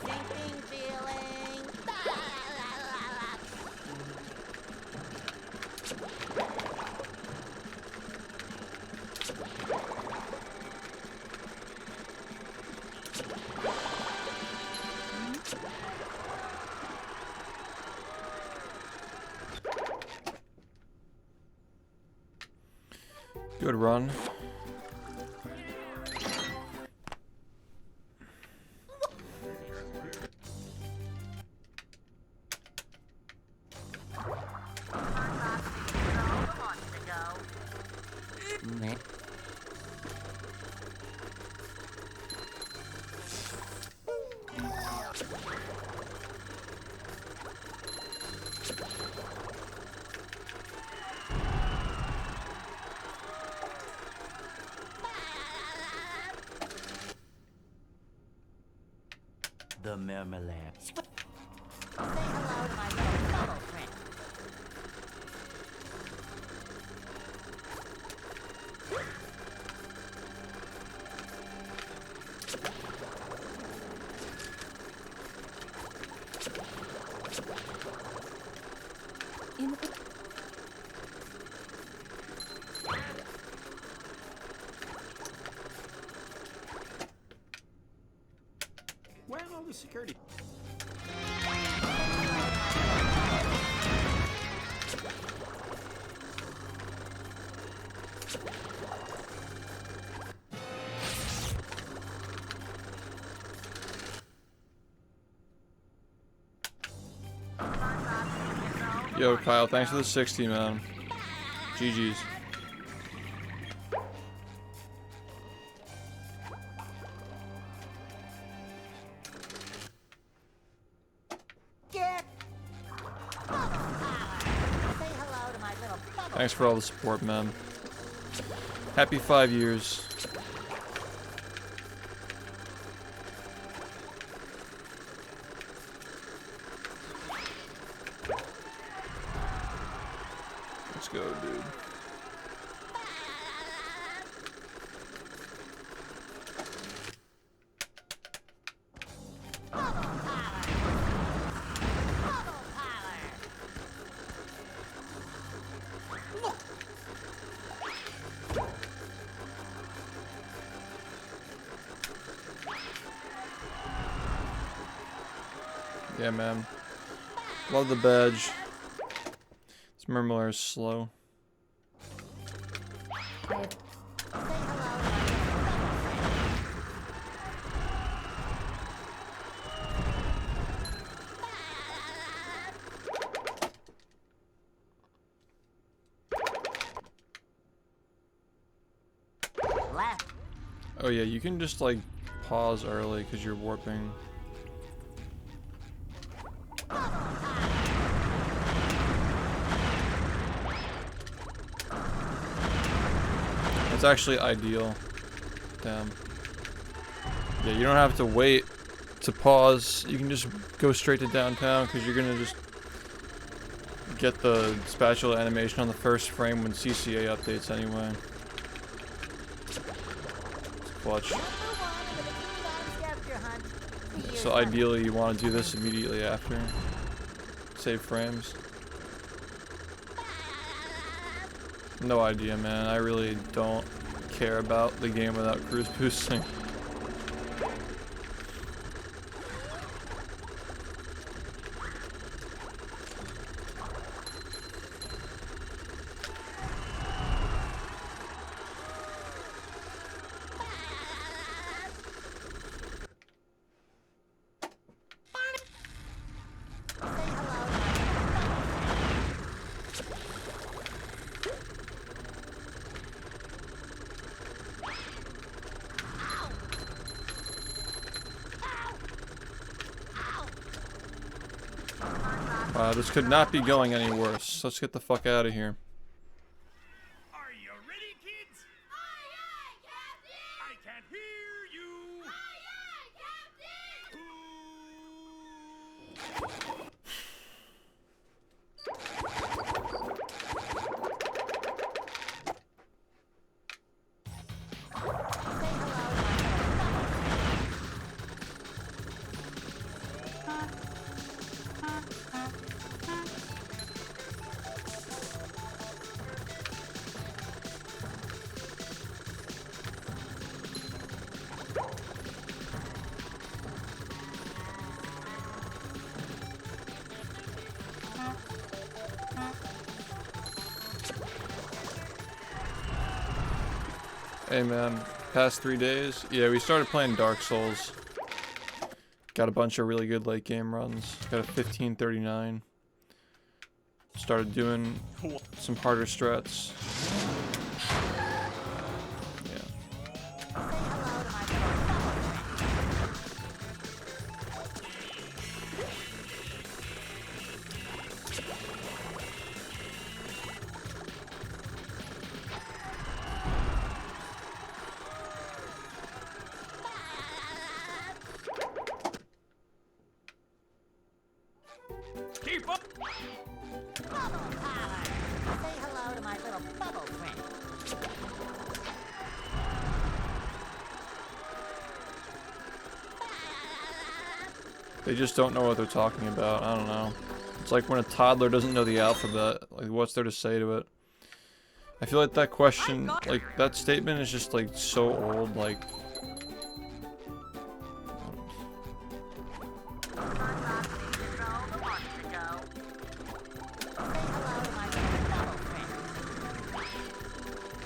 Sinking feeling. Good run. The marmalade. Say hello to my little fellow friend. Where are all the security? Yo, Kyle, thanks for the 60, man. GG's. Get. Say hello to my little fellow. Thanks for all the support, man. Happy 5 years. Let's go, dude. Yeah, man. Love the badge. This Murmler is slow. I left. Oh yeah, you can just like pause early because you're warping. That's actually ideal. Damn. Yeah, you don't have to wait to pause. You can just go straight to downtown because you're gonna just get the spatula animation on the first frame when CCA updates anyway. It's clutch. So ideally you want to do this immediately after. Save frames. No idea, man. I really don't care about the game without cruise boosting. Wow, this could not be going any worse. Let's get the fuck out of here. Are you ready, kids? Aye, aye, Captain! I can't hear you! Aye, aye, Captain! Hey man, past 3 days, yeah, we started playing Dark Souls. Got a bunch of really good late game runs. Got a 1539. Started doing some harder strats. Keep up! Bubble power. Say hello to my little bubble friend. They just don't know what they're talking about. I don't know. It's like when a toddler doesn't know the alphabet. Like, what's there to say to it? I feel like that question, like, that statement is just, like, so old, like...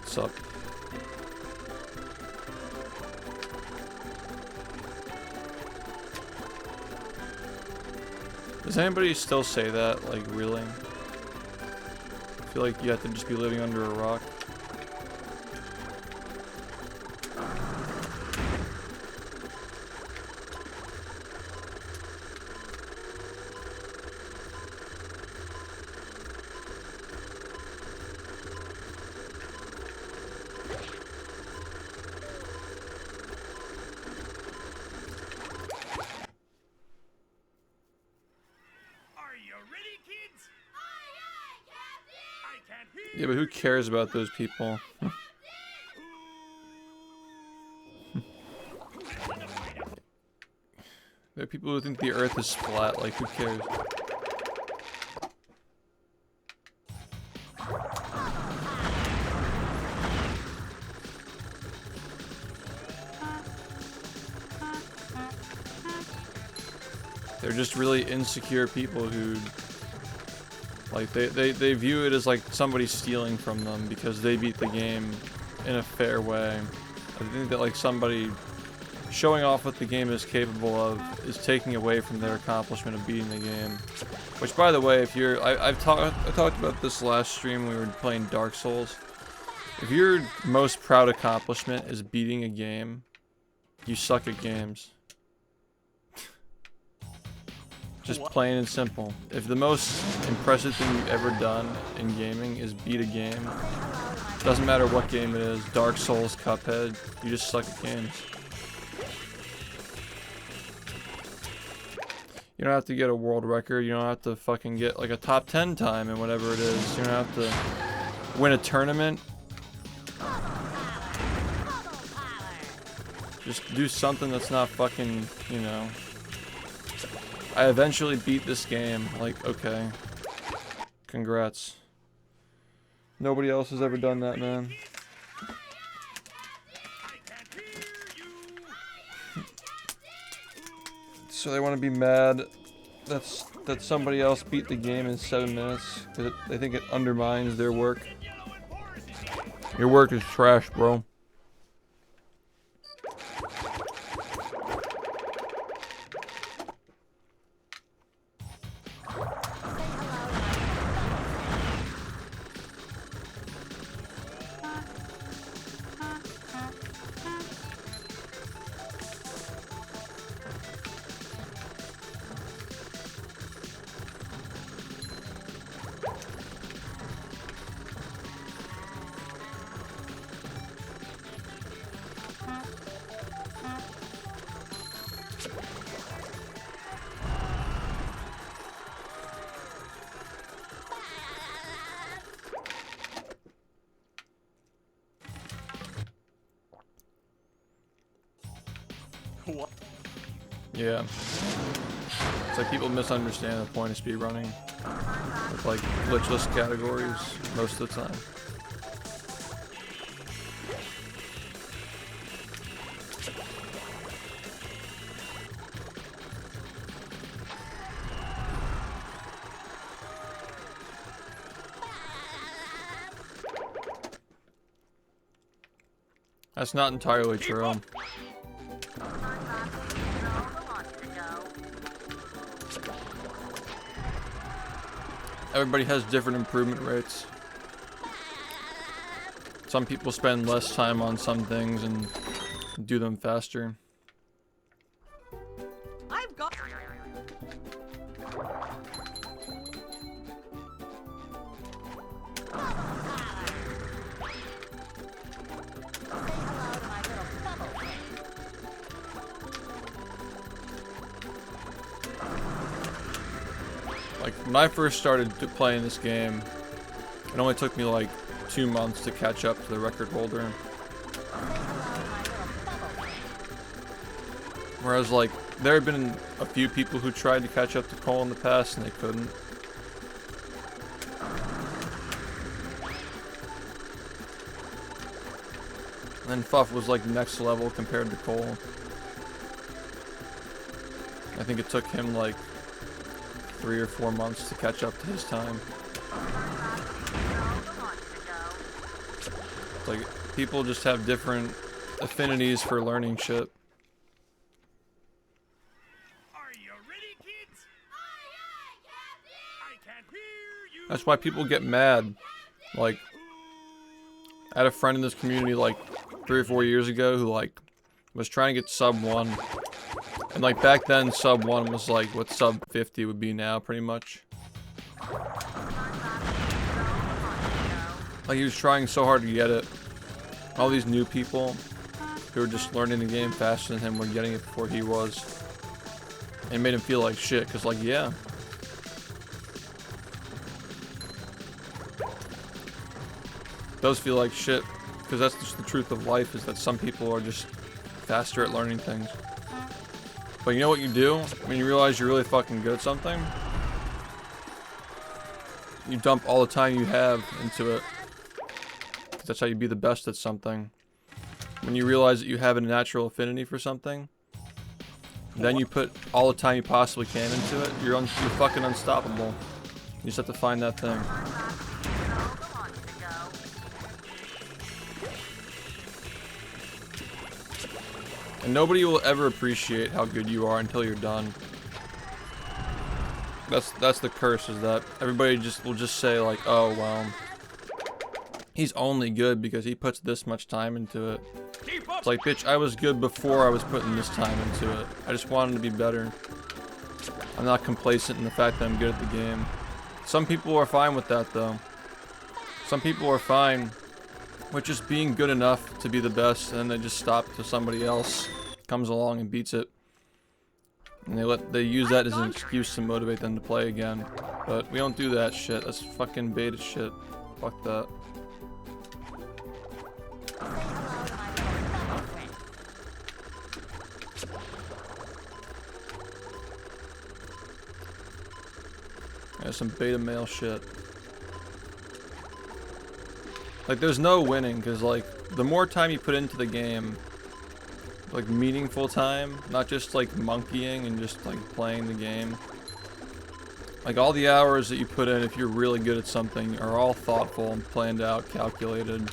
What's up? Does anybody still say that? Like, really? I feel like you have to just be living under a rock. Yeah, but who cares about those people? There are people who think the earth is flat, like who cares? They're just really insecure people who, like, they view it as like somebody stealing from them because they beat the game in a fair way. I think that like somebody showing off what the game is capable of is taking away from their accomplishment of beating the game. Which, by the way, if you're, I talked about this last stream when we were playing Dark Souls. If your most proud accomplishment is beating a game, you suck at games. Just plain and simple. If the most impressive thing you've ever done in gaming is beat a game, doesn't matter what game it is, Dark Souls, Cuphead, you just suck at games. You don't have to get a world record, you don't have to fucking get like a top 10 time in whatever it is, you don't have to win a tournament. Just do something that's not fucking, you know. I eventually beat this game. Like, okay. Congrats. Nobody else has ever done that, man. So they want to be mad that somebody else beat the game in 7 minutes because they think it undermines their work. Your work is trash, bro. What? Yeah. It's like people misunderstand the point of speedrunning with like glitchless categories most of the time. That's not entirely true. Everybody has different improvement rates. Some people spend less time on some things and do them faster. I've got. Like, when I first started playing this game, it only took me like 2 months to catch up to the record holder. Whereas, like, there have been a few people who tried to catch up to Cole in the past and they couldn't. And then Fuff was like next level compared to Cole. I think it took him like 3 or 4 months to catch up to his time. It's like, people just have different affinities for learning shit. Are you ready, kids? I can't hear you. That's why people get mad. Like, I had a friend in this community like 3 or 4 years ago who like was trying to get sub 1. And like back then sub 1 was like what sub 50 would be now, pretty much. Like, he was trying so hard to get it. All these new people who were just learning the game faster than him were getting it before he was. And it made him feel like shit, cause like, yeah. It does feel like shit, because that's just the truth of life, is that some people are just faster at learning things. But you know what you do when you realize you're really fucking good at something? You dump all the time you have into it. 'Cause that's how you be the best at something. When you realize that you have a natural affinity for something, then you put all the time you possibly can into it, you're fucking unstoppable. You just have to find that thing. And nobody will ever appreciate how good you are until you're done. That's the curse, is that everybody will just say like, oh well, He's only good because he puts this much time into it. Keep up. It's like, bitch, I was good before I was putting this time into it. I just wanted to be better. I'm not complacent in the fact that I'm good at the game. Some people are fine with that, though. Some people are fine with just being good enough to be the best, and then they just stop till somebody else comes along and beats it. And they use that as an excuse to motivate them to play again. But we don't do that shit. That's fucking beta shit. Fuck that. Say hello to my little fellow friend. Yeah, some beta male shit. Like, there's no winning, because, like, the more time you put into the game, like, meaningful time, not just, like, monkeying and just, like, playing the game. Like, all the hours that you put in, if you're really good at something, are all thoughtful and planned out, calculated.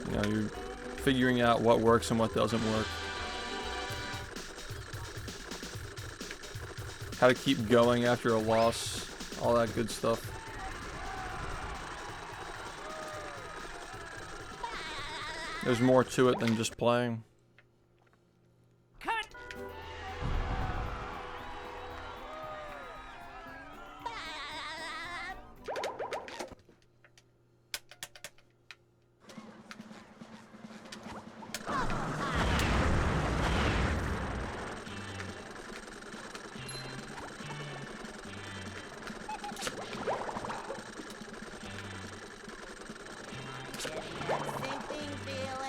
You know, you're figuring out what works and what doesn't work. How to keep going after a loss, all that good stuff. There's more to it than just playing. Cut! Sinking feeling.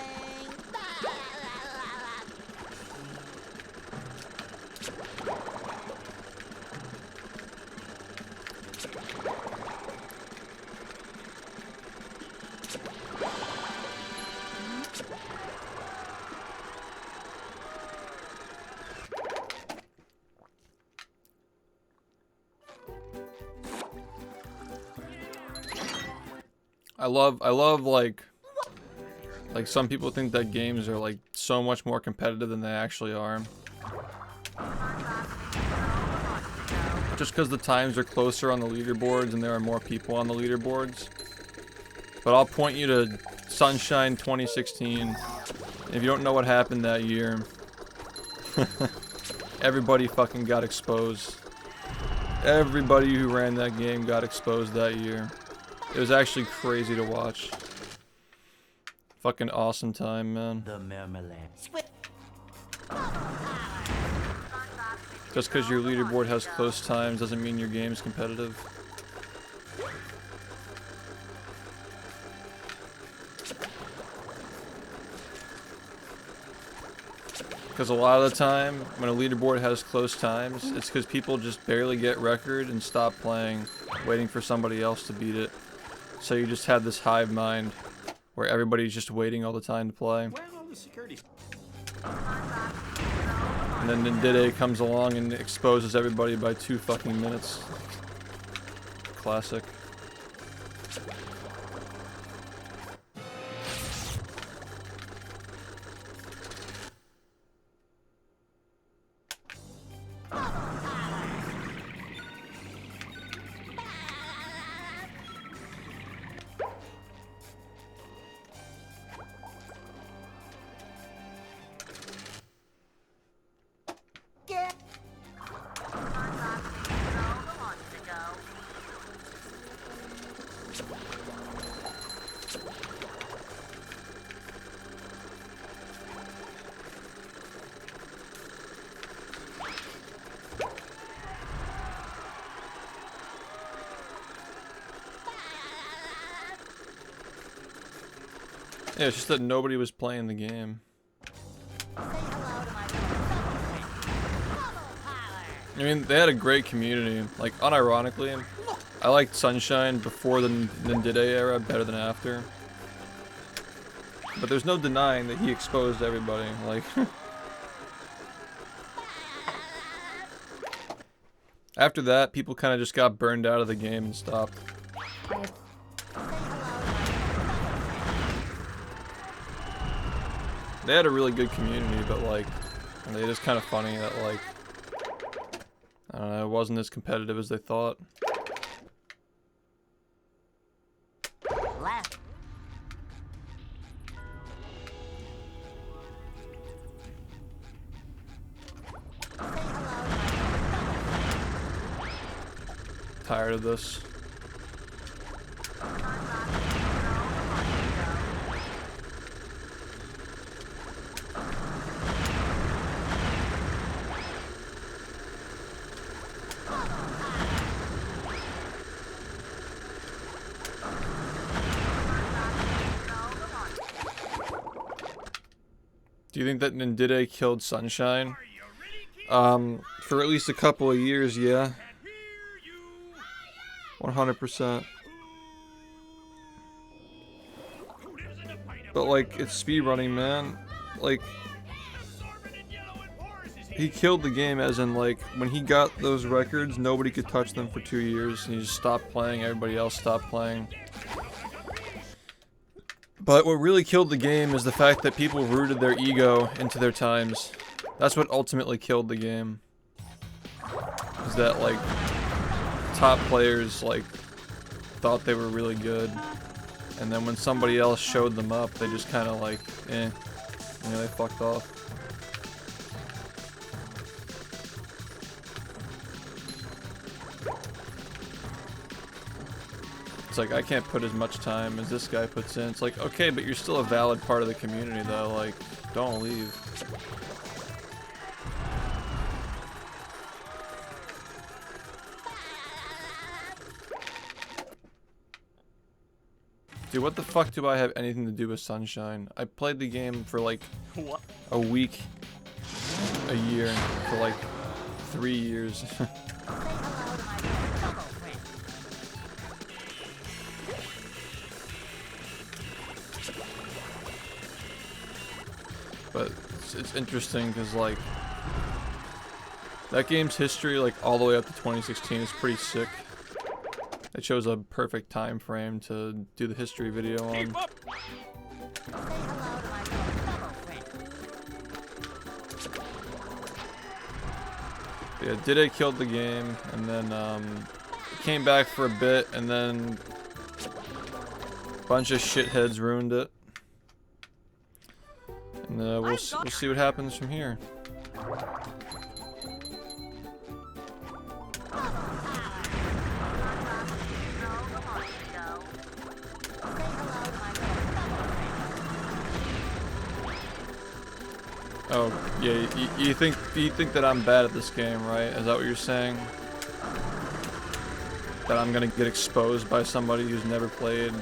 I love like some people think that games are like so much more competitive than they actually are. Just because the times are closer on the leaderboards and there are more people on the leaderboards. But I'll point you to Sunshine 2016. If you don't know what happened that year, everybody fucking got exposed. Everybody who ran that game got exposed that year. It was actually crazy to watch. Fucking awesome time, man. The marmalade. Just because your leaderboard has close times doesn't mean your game's competitive. Because a lot of the time, when a leaderboard has close times, it's because people just barely get record and stop playing, waiting for somebody else to beat it. So you just have this hive mind, where everybody's just waiting all the time to play. When all the security. And then Nindide comes along and exposes everybody by 2 fucking minutes. Classic. Yeah, it's just that nobody was playing the game. Say hello to my little fellow friend. Bubble Parlor. I mean, they had a great community. Like, unironically, I liked Sunshine before the Nindide era better than after. But there's no denying that he exposed everybody. Like, after that, people kind of just got burned out of the game and stopped. They had a really good community, but like, it is kind of funny that like, I don't know, it wasn't as competitive as they thought. Left. tired of this. Do you think that Nindide killed Sunshine? For at least a couple of years, yeah. 100%. But like, it's speedrunning, man. Like, he killed the game as in like, when he got those records, nobody could touch them for 2 years. And he just stopped playing, everybody else stopped playing. But what really killed the game is the fact that people rooted their ego into their times. That's what ultimately killed the game. Is that like top players like thought they were really good, and then when somebody else showed them up, they just kind of like, you know, they fucked off. It's like, I can't put as much time as this guy puts in. It's like, okay, but you're still a valid part of the community though, like, don't leave. Dude, what the fuck do I have anything to do with Sunshine? I played the game for like a week, a year, for like 3 years. But it's interesting because like that game's history, like all the way up to 2016, is pretty sick. It shows a perfect time frame to do the history video on. Yeah, Diddy killed the game, and then came back for a bit, and then a bunch of shitheads ruined it. And we'll see what happens from here. Oh, yeah, you think that I'm bad at this game, right? Is that what you're saying? That I'm gonna get exposed by somebody who's never played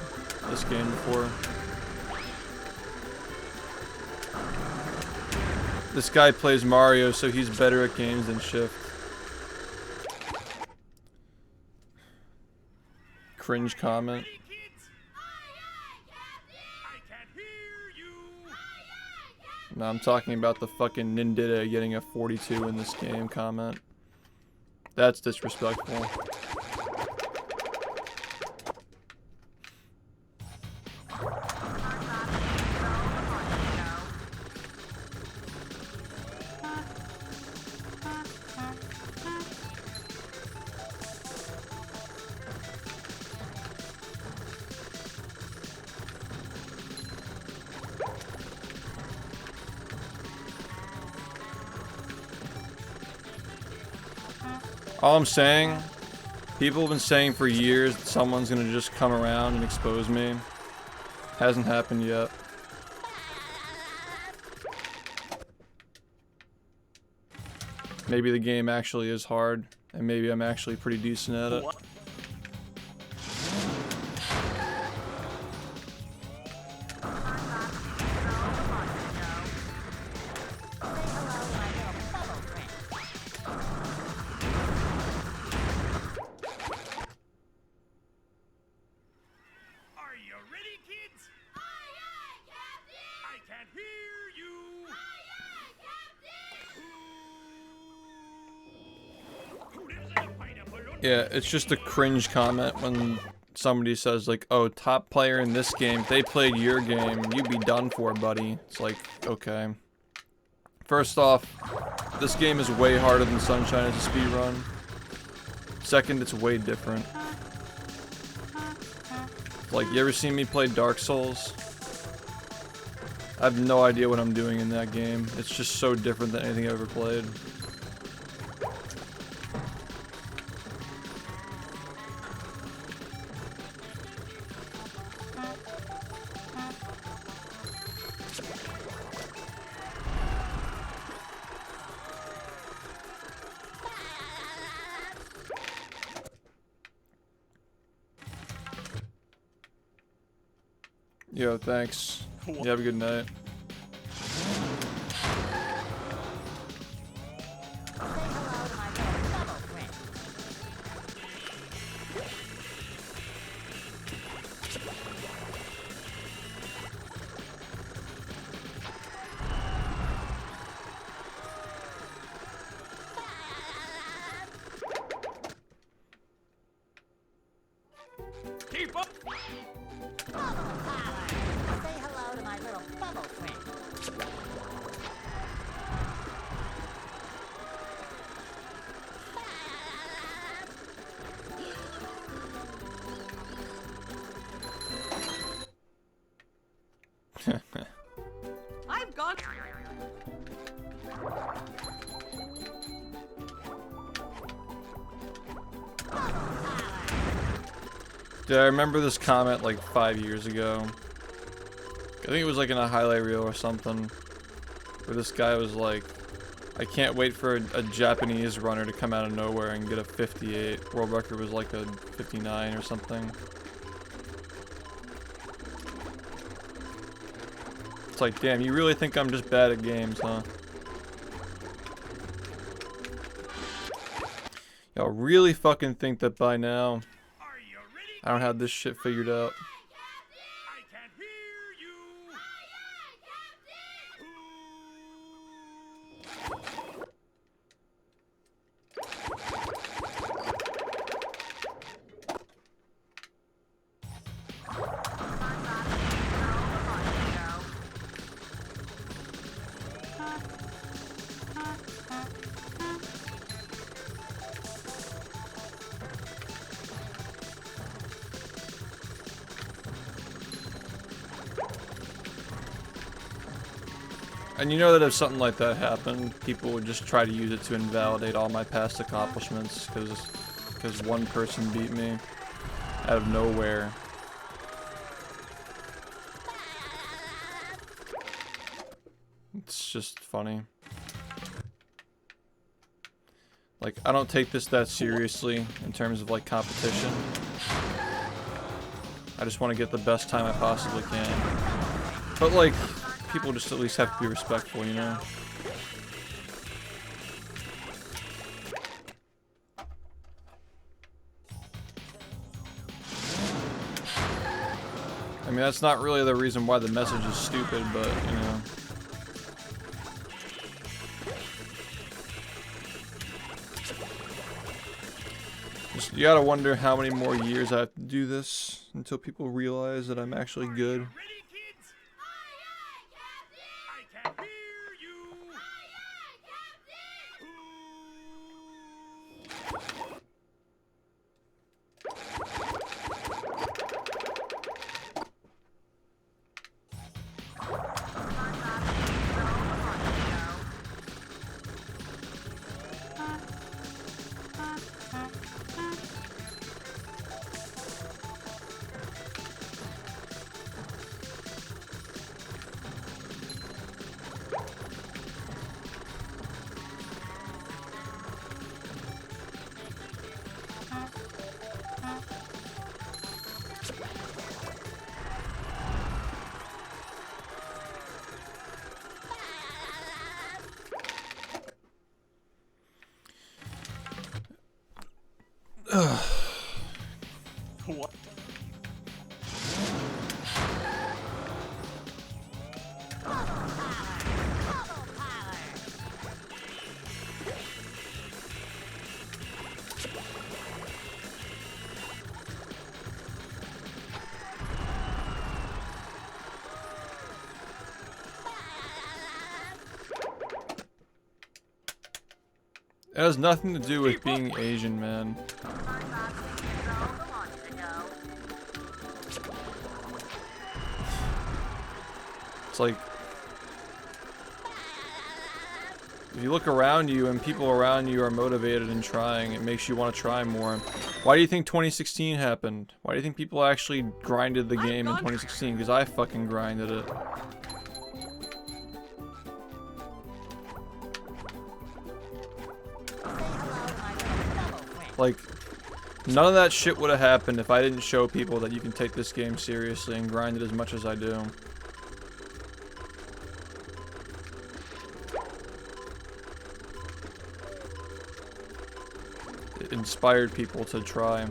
this game before? This guy plays Mario, so he's better at games than SHiFT. Cringe comment. No, I'm talking about the fucking Nindida getting a 42 in this game comment. That's disrespectful. All I'm saying, people have been saying for years that someone's gonna just come around and expose me. Hasn't happened yet. Maybe the game actually is hard, and maybe I'm actually pretty decent at it. Yeah, it's just a cringe comment when somebody says like, oh, top player in this game, if they played your game, you'd be done for, buddy. It's like, okay. First off, this game is way harder than Sunshine as a speedrun. Second, it's way different. Like, you ever seen me play Dark Souls? I have no idea what I'm doing in that game. It's just so different than anything I've ever played. Yo, thanks. You have a good night. Keep up. Say hello to my little bubble friend. I've gone. Dude, I remember this comment like 5 years ago. I think it was like in a highlight reel or something, where this guy was like, I can't wait for a Japanese runner to come out of nowhere and get a 58. World record was like a 59 or something. It's like, damn, you really think I'm just bad at games, huh? Y'all really fucking think that by now Are you ready? I don't have this shit figured out. I can't hear you. And you know that if something like that happened, people would just try to use it to invalidate all my past accomplishments because one person beat me out of nowhere. It's just funny. Like, I don't take this that seriously in terms of like competition. I just want to get the best time I possibly can. But like, people just at least have to be respectful, you know? I mean, that's not really the reason why the message is stupid, but, you know. Just, you gotta wonder how many more years I have to do this until people realize that I'm actually good. Ready, kids? I can't hear you. What? It has nothing to do with being Asian, man. It's like, if you look around you and people around you are motivated and trying, it makes you want to try more. Why do you think 2016 happened? Why do you think people actually grinded the game in 2016? Because I fucking grinded it. Like, None of that shit would have happened if I didn't show people that you can take this game seriously and grind it as much as I do. It inspired people to try.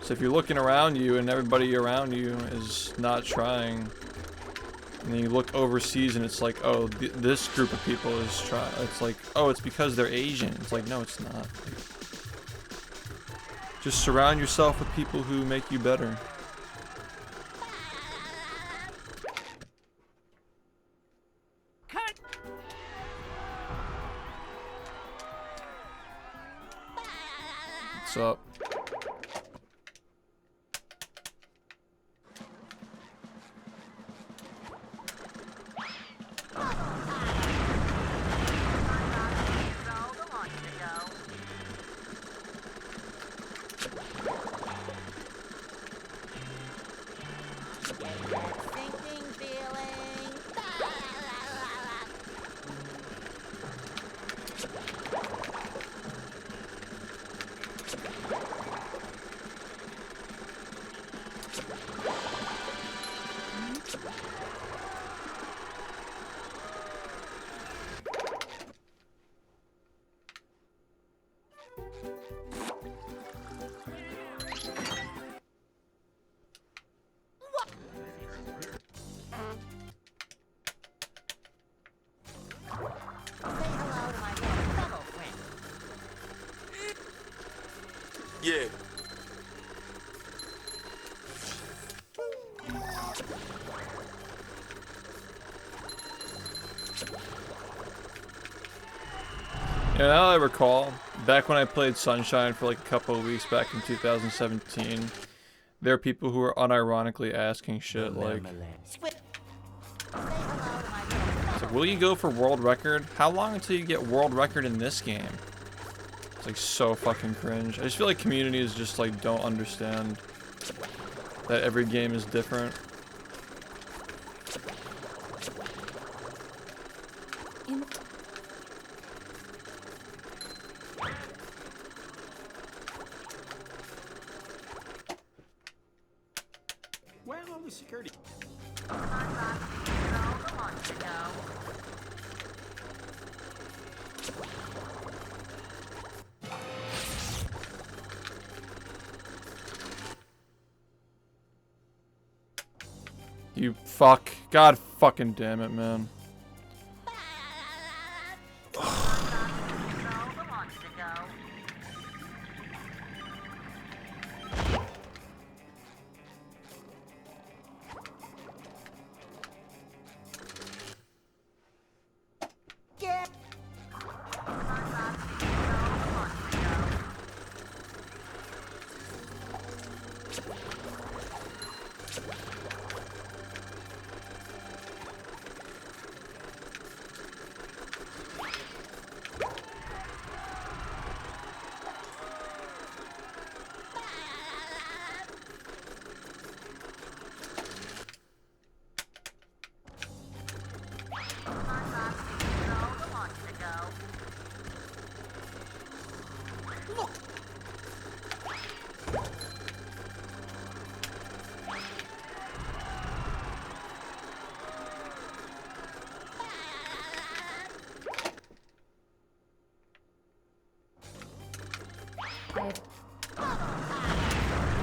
So if you're looking around you and everybody around you is not trying, and then you look overseas and it's like, oh, this group of people is trying. It's like, oh, it's because they're Asian. It's like, no, it's not. Just surround yourself with people who make you better. Cut. What's up? Sinking feeling. Say hello to my little fellow friend. Yeah. Yeah, now I recall, back when I played Sunshine for like a couple of weeks back in 2017, there are people who are unironically asking shit like, Squid. Say hello to my little it's like, will you go for world record? How long until you get world record in this game? It's like so fucking cringe. I just feel like communities just like don't understand that every game is different. Where are all the security? You fuck. God fucking damn it, man. Get.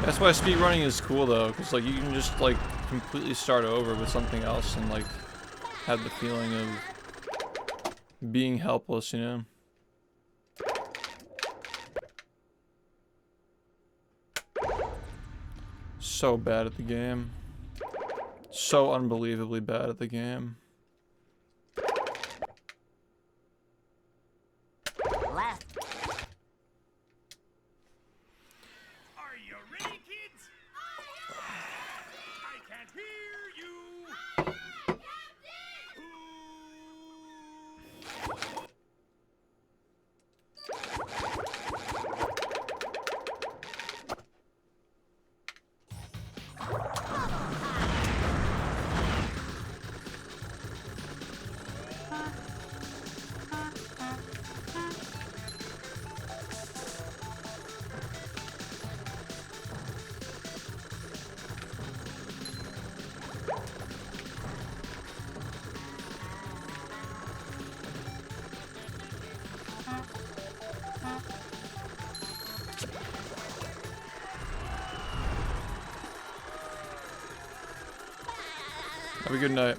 That's why speedrunning is cool though, because like you can just like completely start over with something else and like have the feeling of being helpless, you know? So bad at the game. So unbelievably bad at the game. Last. Are you ready, kids? I can't hear you. Have a good night.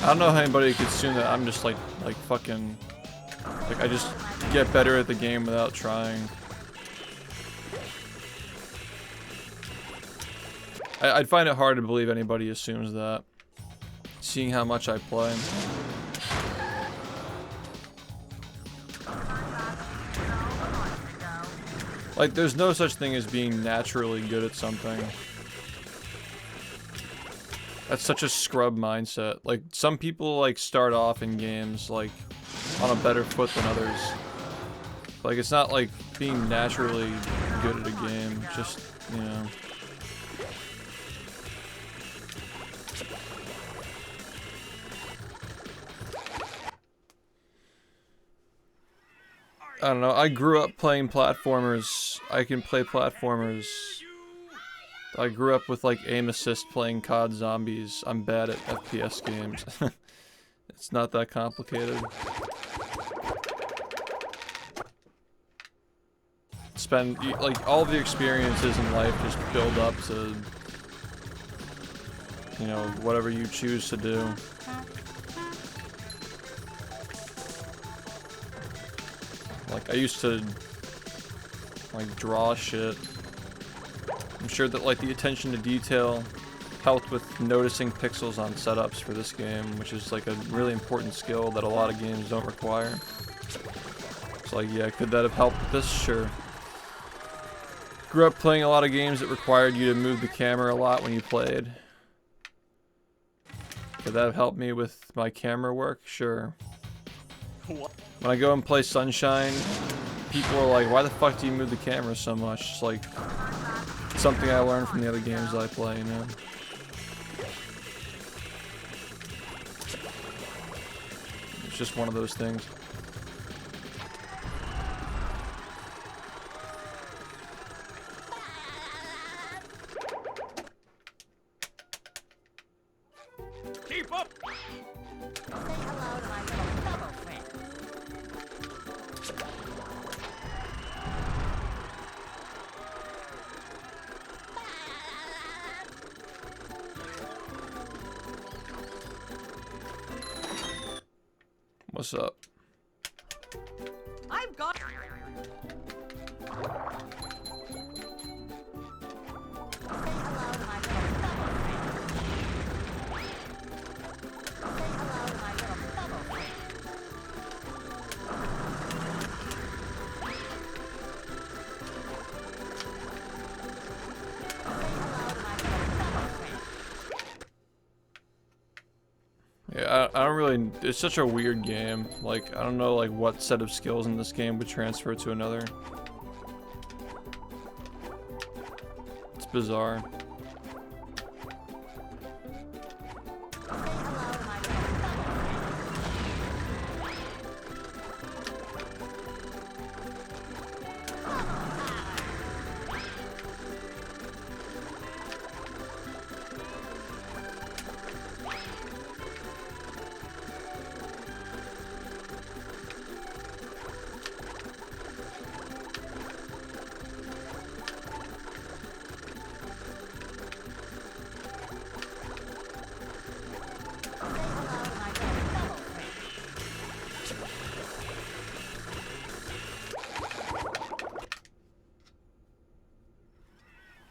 I don't know how anybody could assume that I'm just like fucking, like I just get better at the game without trying. I'd find it hard to believe anybody assumes that, seeing how much I play. Like, there's no such thing as being naturally good at something. That's such a scrub mindset. Like, some people, like, start off in games, like, on a better foot than others. Like, it's not like being naturally good at a game, just, you know. I don't know, I grew up playing platformers. I can play platformers. I grew up with like aim assist playing COD Zombies. I'm bad at FPS games. It's not that complicated. Spend, like, all the experiences in life just build up to, you know, whatever you choose to do. Like, I used to, like, draw shit. I'm sure that, like, the attention to detail helped with noticing pixels on setups for this game, which is, like, a really important skill that a lot of games don't require. It's like, yeah, could that have helped with this? Sure. Grew up playing a lot of games that required you to move the camera a lot when you played. Could that have helped me with my camera work? Sure. When I go and play Sunshine, people are like, why the fuck do you move the camera so much? It's like, it's something I learned from the other games that I play, you know? It's just one of those things. Keep up! Say hello to my little fellow friend. What's up? I've got. Say hello to my little fellow friend. Say hello to my little fellow friend. Yeah, I don't really, it's such a weird game. Like, I don't know, like, what set of skills in this game would transfer to another. It's bizarre.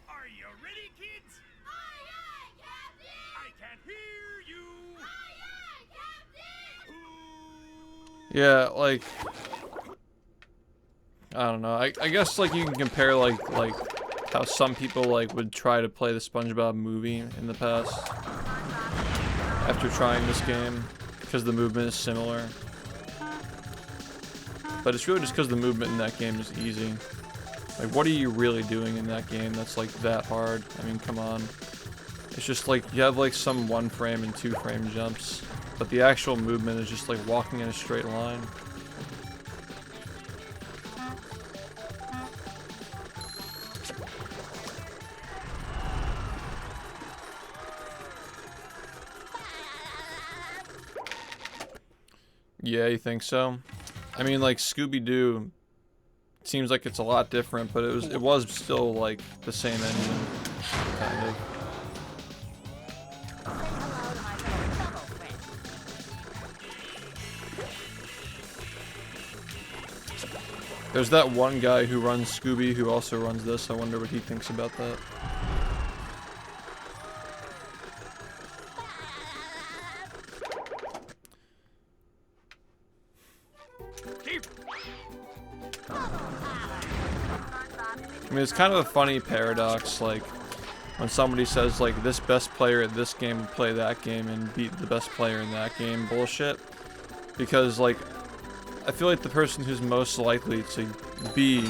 Are you ready, kids? Aye, aye, Captain! I can't hear you! Aye, aye, Captain! Yeah, like, I don't know. I guess, like, you can compare, like how some people, like, would try to play the SpongeBob movie in the past after trying this game, because the movement is similar. But it's really just because the movement in that game is easy. Like, what are you really doing in that game that's, like, that hard? I mean, come on. It's just, like, you have, like, some 1-frame and 2-frame jumps, but the actual movement is just, like, walking in a straight line. Yeah, you think so? I mean, like, Scooby-Doo seems like it's a lot different, but it was still like the same engine, kind of. Say hello to my little fellow friend. There's that one guy who runs Scooby who also runs this. I wonder what he thinks about that. I mean, it's kind of a funny paradox, like, when somebody says, like, this best player at this game will play that game and beat the best player in that game bullshit. Because, like, I feel like the person who's most likely to be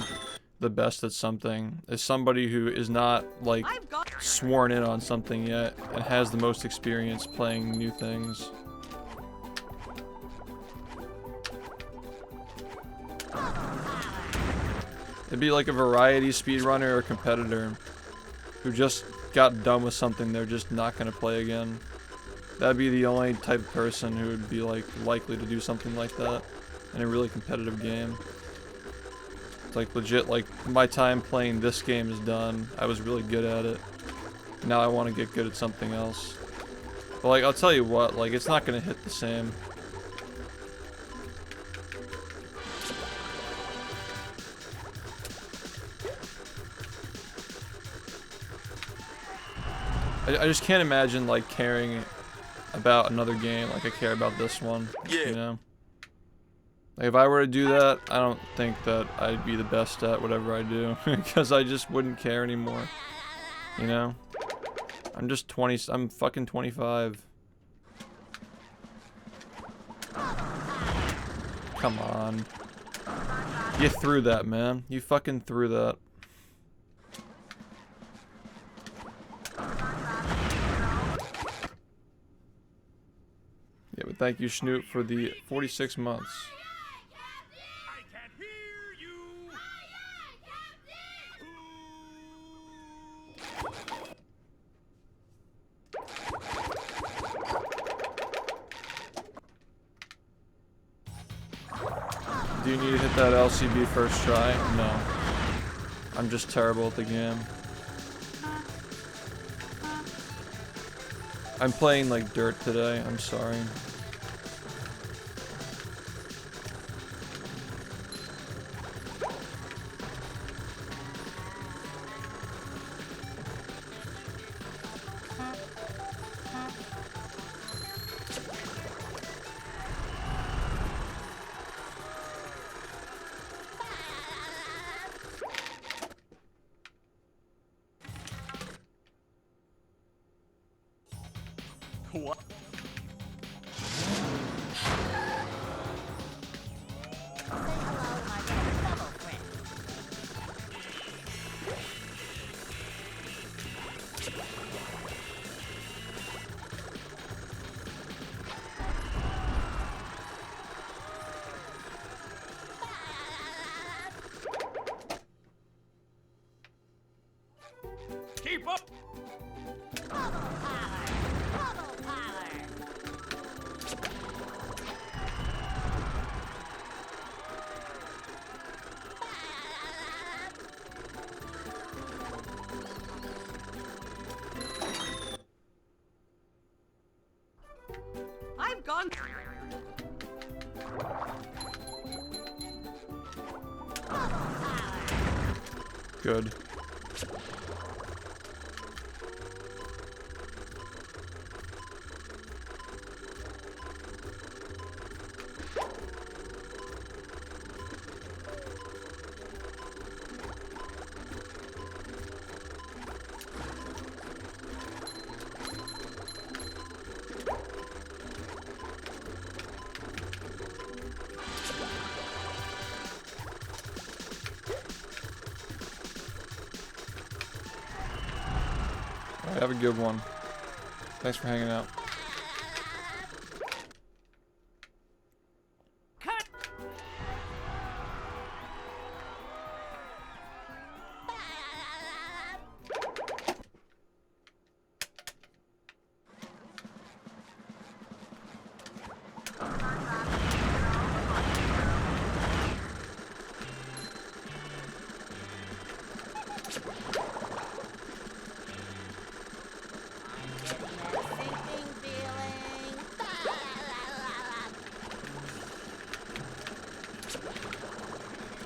the best at something is somebody who is not, like, sworn in on something yet and has the most experience playing new things. It'd be like a variety speedrunner or competitor who just got done with something they're just not gonna play again. That'd be the only type of person who would be like likely to do something like that in a really competitive game. It's like legit, like my time playing this game is done. I was really good at it. Now I want to get good at something else. But like, I'll tell you what, like it's not gonna hit the same. I just can't imagine like caring about another game like I care about this one. Yeah. You know? Like if I were to do that, I don't think that I'd be the best at whatever I do because I just wouldn't care anymore. You know? I'm just 20, I'm fucking 25. Come on. You threw that, man. You fucking threw that. Yeah, but thank you, Snoop, for the 46 months. I can't hear you. Do you need to hit that LCB first try? No. I'm just terrible at the game. I'm playing like dirt today, I'm sorry. What? Say hello to my little fellow friend. Keep up! Bubble parlor. Bubble parlor. I've gone. Good. Alright, have a good one. Thanks for hanging out. Cut.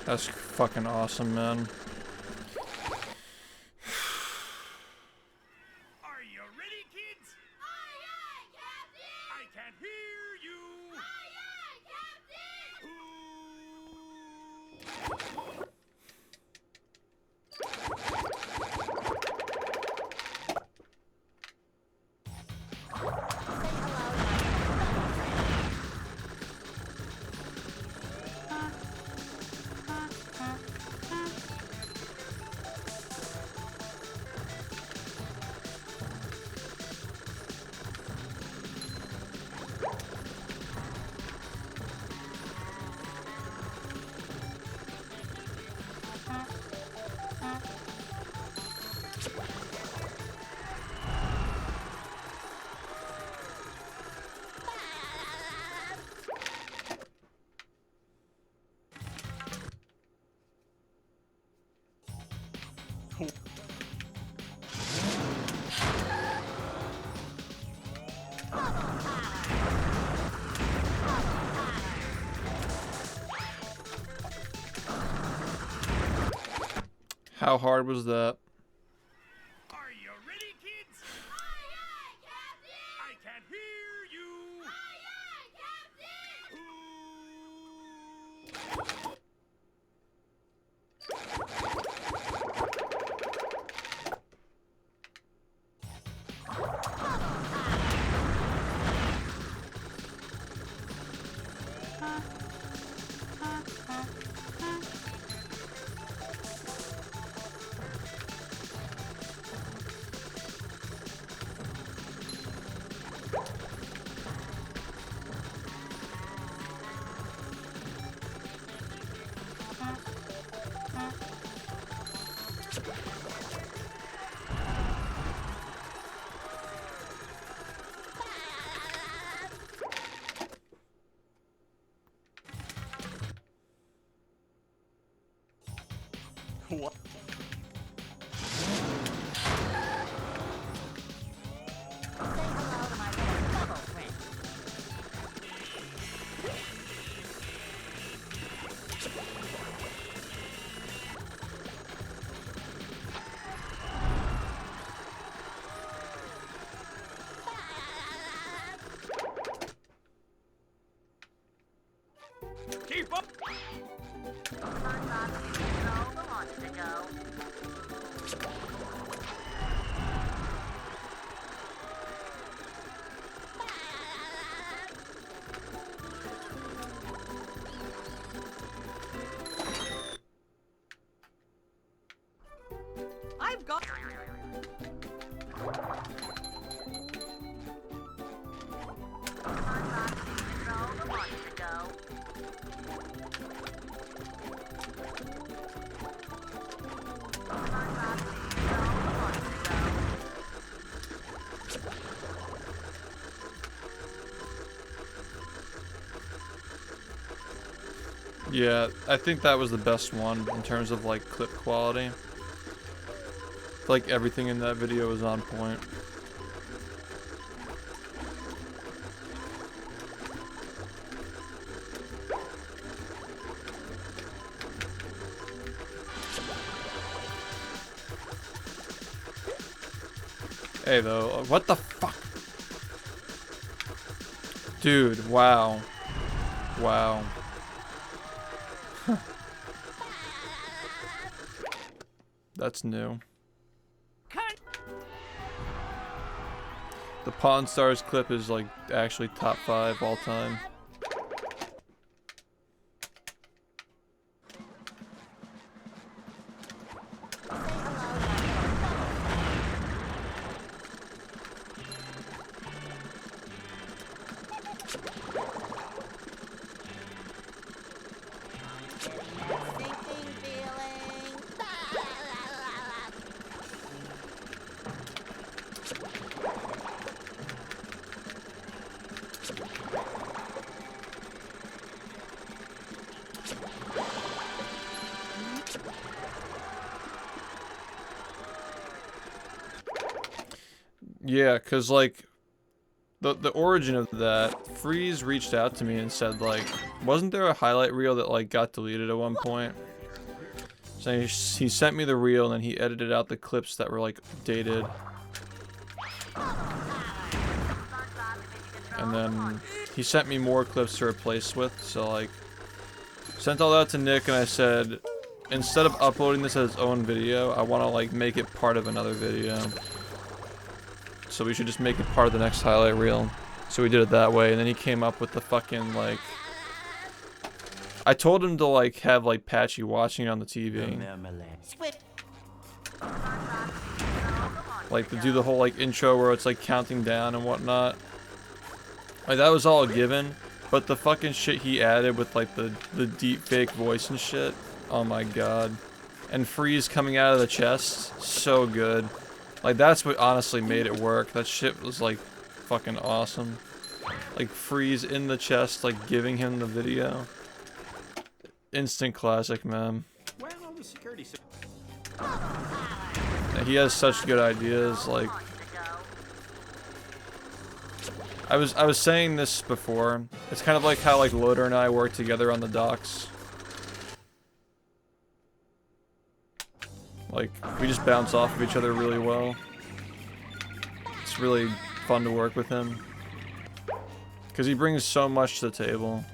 That's fucking awesome, man. Are you ready, kids? Aye, aye, Captain! I can't hear you! Aye, aye, Captain! How hard was that? Are you ready, kids? Aye, aye, Captain! I can't hear you! Aye, aye, Captain! What? Say hello to my little bubble friend. Keep up! Turns off the control the launch to go. I've got. Turns off the control the launch to go. Turns off the control the launch to go. Yeah, I think that was the best one in terms of like clip quality. Like everything in that video was on point. Hey though, what the fuck? Dude, wow. Wow. That's new. Cut. The Pawn Stars clip is like actually top 5 all time. Sinking feeling. Yeah, cause like the origin of that, Freeze reached out to me and said like, wasn't there a highlight reel that like got deleted at one point? So he sent me the reel and then he edited out the clips that were like dated. And then he sent me more clips to replace with, so like sent all that to Nick and I said, instead of uploading this as its own video, I want to like make it part of another video. So we should just make it part of the next highlight reel. So we did it that way, and then he came up with the fucking like, I told him to like have like Patchy watching it on the TV. Like to do the whole like intro where it's like counting down and whatnot. Like that was all given, but the fucking shit he added with like the deep fake voice and shit, oh my god. And Freeze coming out of the chest, so good. Like that's what honestly made it work. That shit was like fucking awesome. Like Freeze in the chest, like giving him the video. Instant classic, man. Well, the security. And he has such good ideas, like I was saying this before. It's kind of like how like Loader and I work together on the docks. Like we just bounce off of each other really well. It's really fun to work with him because he brings so much to the table.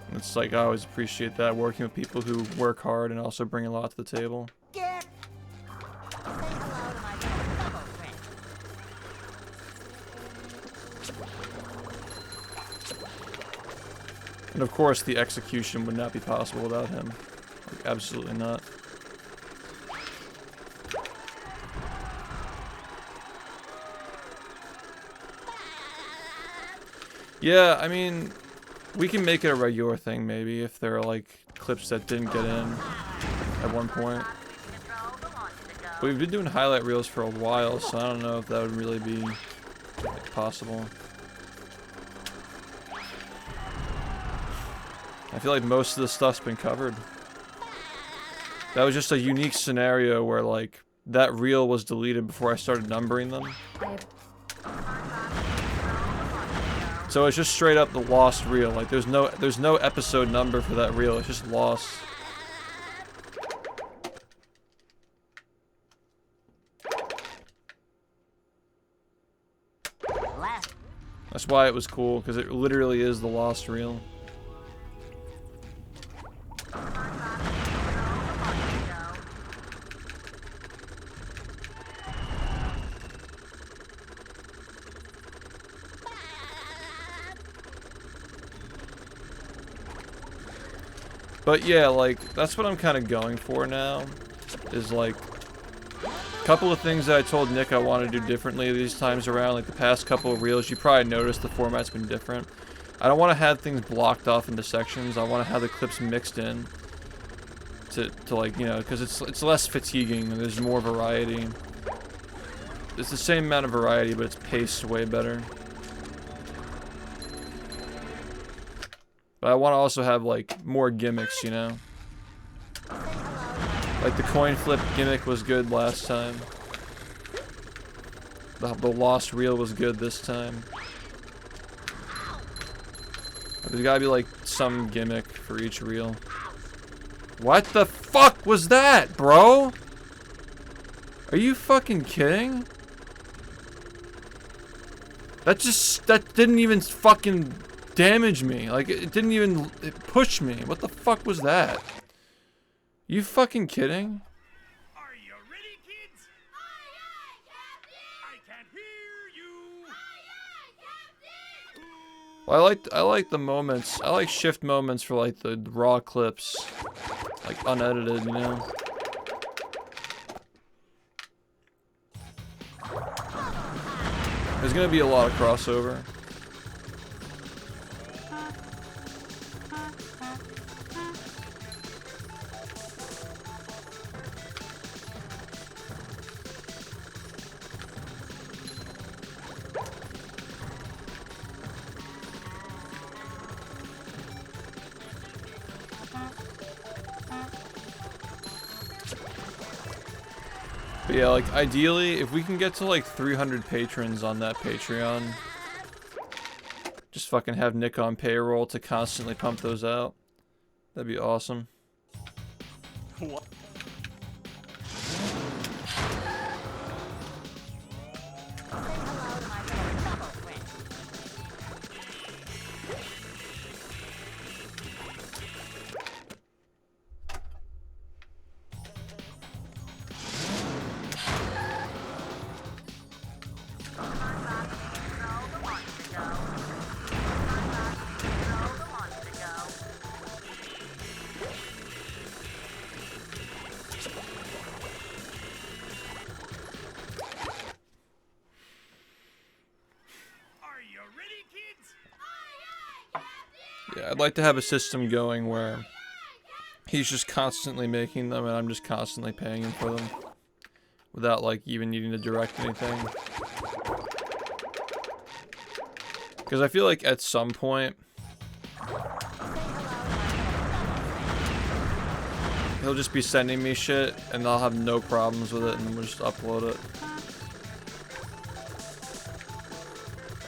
And it's like I always appreciate that, working with people who work hard and also bring a lot to the table. And of course, the execution would not be possible without him. Like, absolutely not. Yeah, I mean, we can make it a regular thing maybe if there are like clips that didn't get in at one point. But we've been doing highlight reels for a while, so I don't know if that would really be like, possible. I feel like most of the stuff's been covered. That was just a unique scenario where like that reel was deleted before I started numbering them. So it's just straight up the lost reel. Like there's no episode number for that reel. It's just lost. That's why it was cool, because it literally is the lost reel. But yeah, like, that's what I'm kind of going for now, is like, a couple of things that I told Nick I want to do differently these times around, like the past couple of reels. You probably noticed the format's been different. I don't want to have things blocked off into sections. I want to have the clips mixed in to like, you know, because it's less fatiguing and there's more variety. It's the same amount of variety, but it's paced way better. But I want to also have, like, more gimmicks, you know? Like, the coin flip gimmick was good last time. The lost reel was good this time. There's gotta be, like, some gimmick for each reel. What the fuck was that, bro? Are you fucking kidding? That didn't even fucking damage me. Like, it didn't even push me. What the fuck was that? You fucking kidding? Are you ready, kids? Aye, aye, Captain! I can't hear you! Aye, aye, Captain! Well, I like the moments. I like SHiFT moments for like the raw clips. Like unedited, you know? There's gonna be a lot of crossover. But yeah, like, ideally, if we can get to, like, 300 patrons on that Patreon, just fucking have Nick on payroll to constantly pump those out. That'd be awesome. What? Yeah, I'd like to have a system going where he's just constantly making them and I'm just constantly paying him for them without like even needing to direct anything. Because I feel like at some point he'll just be sending me shit and I'll have no problems with it and we'll just upload it.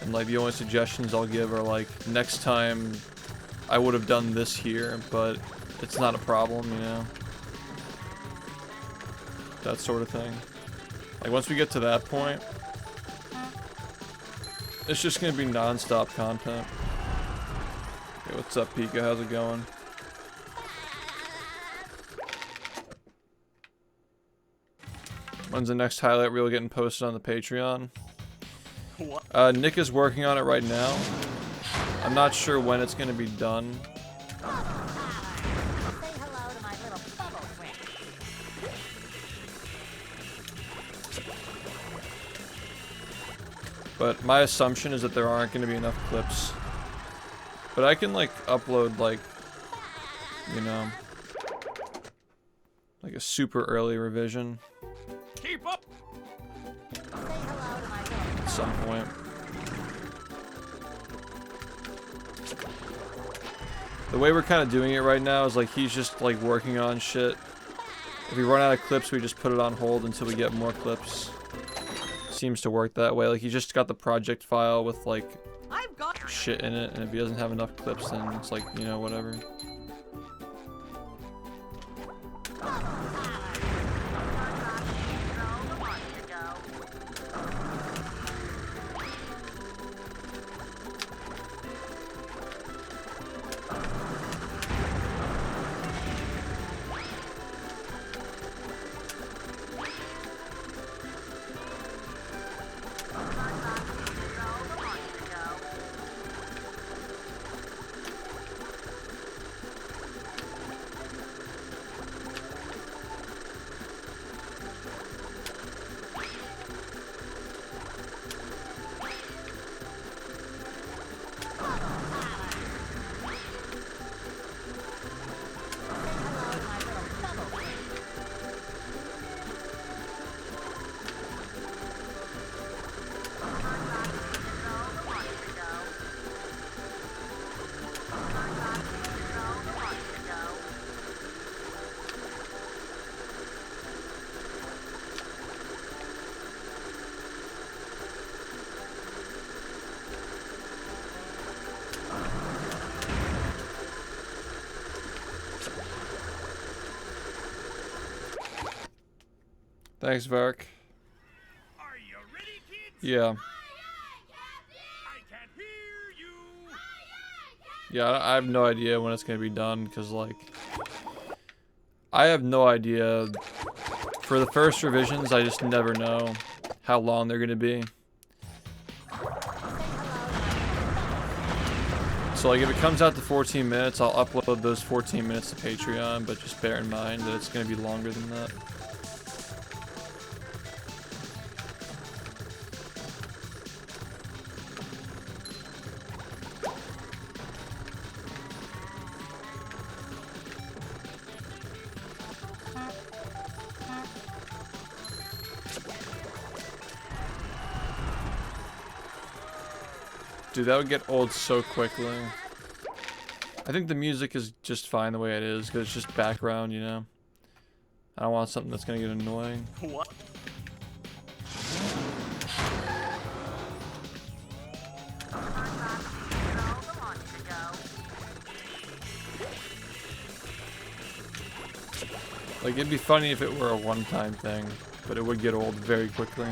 And like the only suggestions I'll give are like, next time I would have done this here, but it's not a problem, you know? That sort of thing. Like once we get to that point, it's just gonna be non-stop content. Hey, what's up, Pika? How's it going? When's the next highlight reel getting posted on the Patreon? What? Nick is working on it right now. I'm not sure when it's gonna be done. But my assumption is that there aren't gonna be enough clips. But I can like upload like, you know, like a super early revision Keep up. at some point. The way we're kind of doing it right now is like he's just like working on shit. If we run out of clips, we just put it on hold until we get more clips. Seems to work that way. Like he just got the project file with like I've got shit in it, and if he doesn't have enough clips, then it's like, you know, whatever. Thanks, Vark. Are you ready, kids? Yeah. I can't hear you. Yeah, I have no idea when it's gonna be done, because, like, I have no idea. For the first revisions, I just never know how long they're gonna be. So, like, if it comes out to 14 minutes, I'll upload those 14 minutes to Patreon, but just bear in mind that it's gonna be longer than that. Dude, that would get old so quickly. I think the music is just fine the way it is, because it's just background, you know? I don't want something that's gonna get annoying. What? Like, it'd be funny if it were a one-time thing, but it would get old very quickly.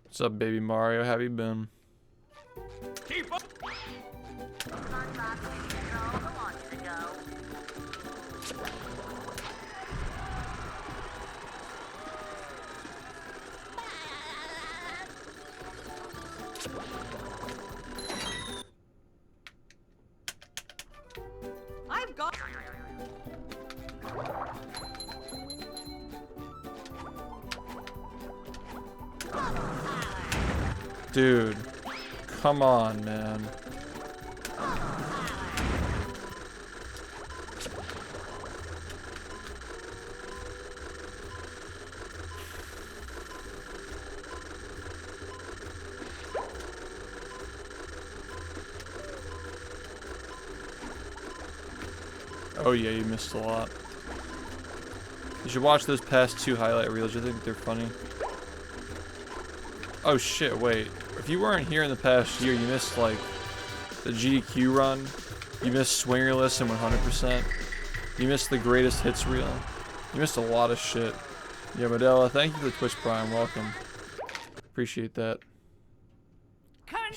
What's up, baby Mario? How have you been? Keep up. SpongeBob taking control of the launch to go. I've got. Dude, come on, man. Oh yeah, you missed a lot. You should watch those past 2 highlight reels. I think they're funny. Oh shit, wait. If you weren't here in the past year, you missed like the GDQ run. You missed Swingerless and 100%. You missed the greatest hits reel. You missed a lot of shit. Yeah, Modella, thank you for the Twitch Prime. Welcome. Appreciate that.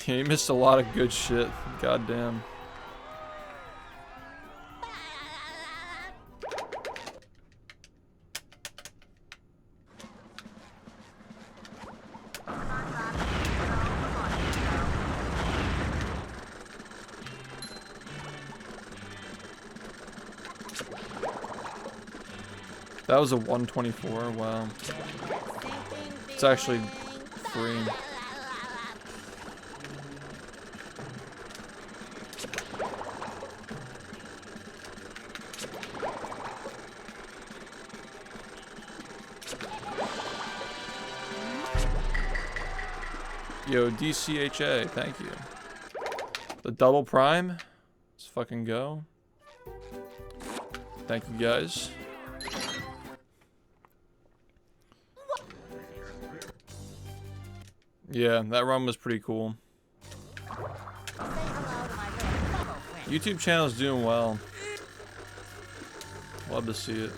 Yeah, you missed a lot of good shit. Goddamn. That was a 124, wow. It's actually free. Yo, DCHA, thank you. The double prime? Let's fucking go. Thank you guys. Yeah, that run was pretty cool. YouTube channel's doing well. Love to see it.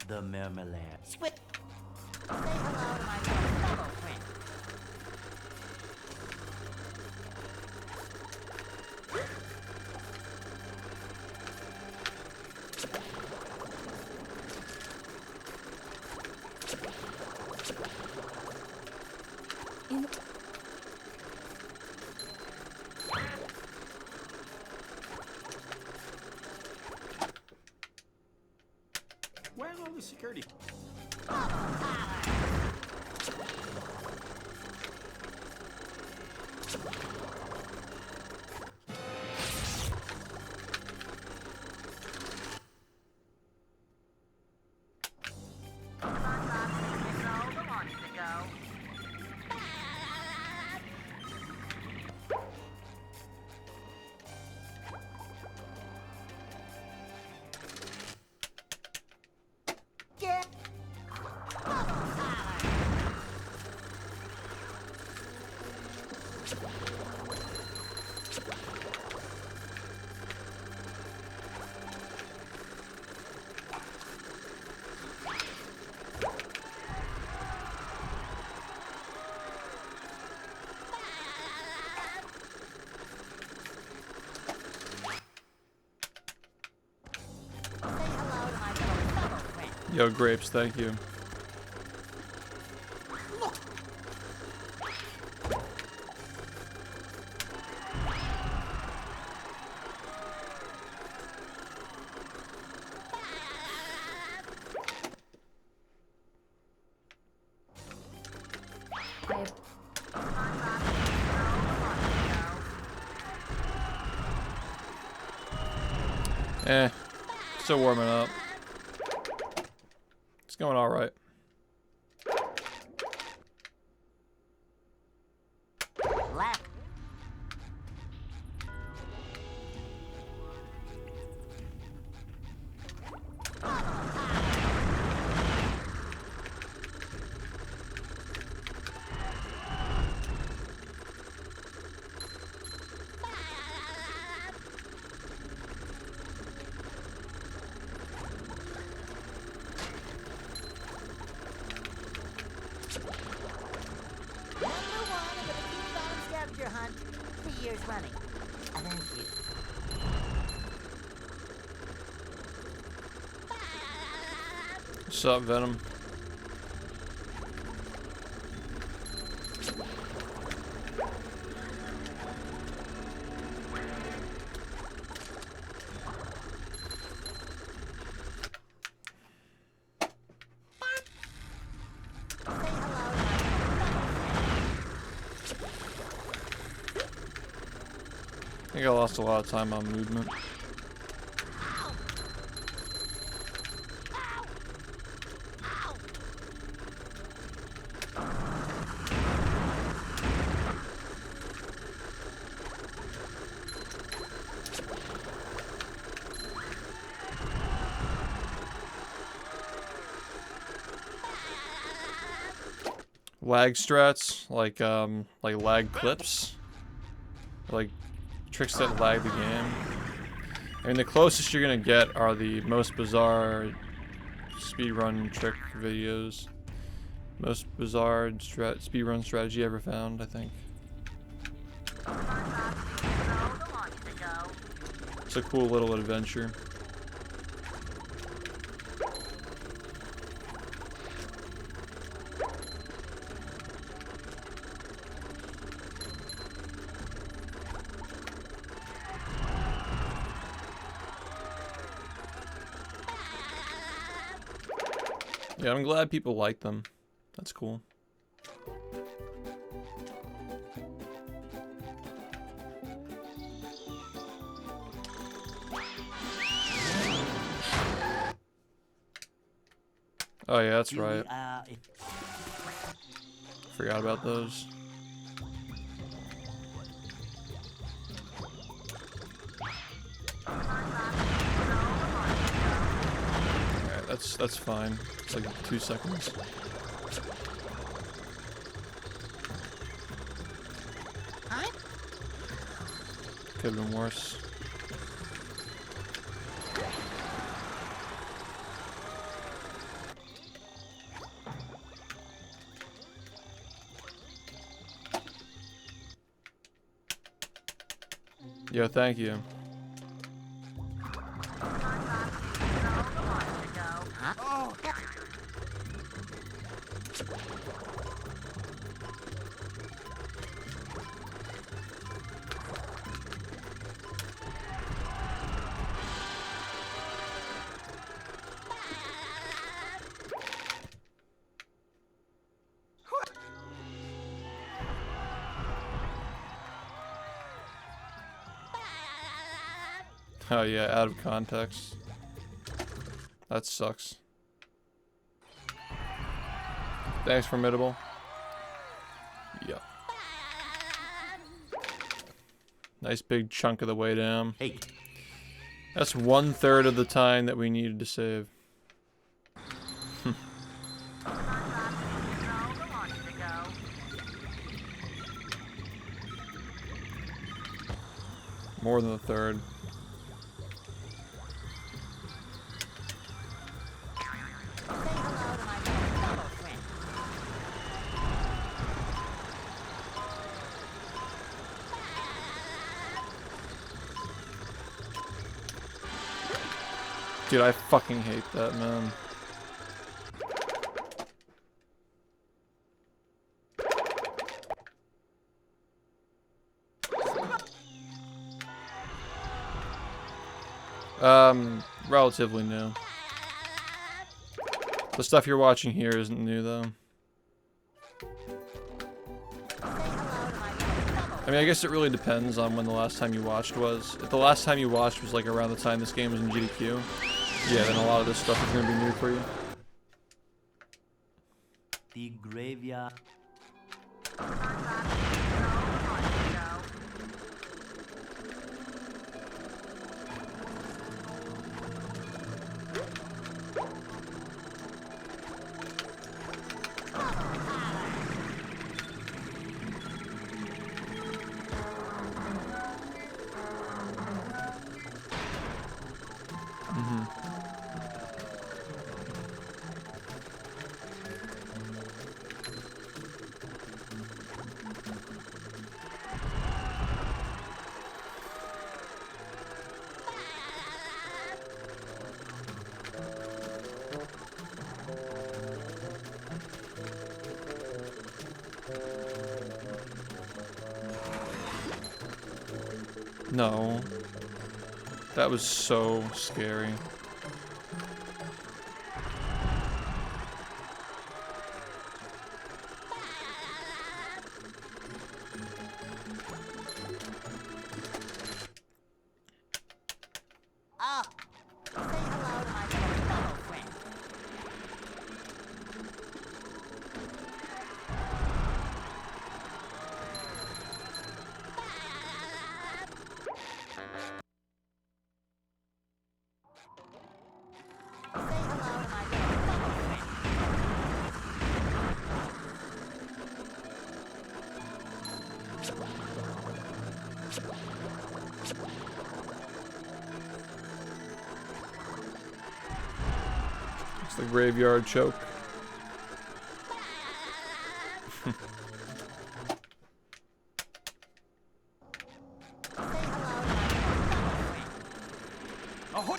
The marmalade. Say hello to my fellow friend. Where's all the security? SpongeBob taking control of the launch to go. Get. Say hello to my fellow friend. Yo, Grapes, thank you. Still warming up. It's going all right. Last month, 2 years running. Thank you. What's up, Venom? I think I lost a lot of time on movement. Lag strats, like lag clips, like tricks that lag the game. I mean, the closest you're gonna get are the most bizarre speedrun trick videos. Most bizarre speedrun strategy ever found, I think. It's a cool little adventure. Yeah, I'm glad people like them. That's cool. Oh yeah, that's right. Forgot about those. Alright, that's fine. It's like 2 seconds. Could have been worse. Yo, thank you. Oh yeah, out of context. That sucks. Thanks, Formidable. Yep. Nice big chunk of the way down. Hey. That's 1/3 of the time that we needed to save. More than a third. Dude, I fucking hate that, man. Relatively new. The stuff you're watching here isn't new, though. I mean, I guess it really depends on when the last time you watched was. If the last time you watched was like around the time this game was in GDQ, yeah, then a lot of this stuff is gonna be new for you. The graveyard. No. That was so scary. Oh, say hello to my little fellow friend. Say hello to my little fellow friend. It's the graveyard choke. Ahoy!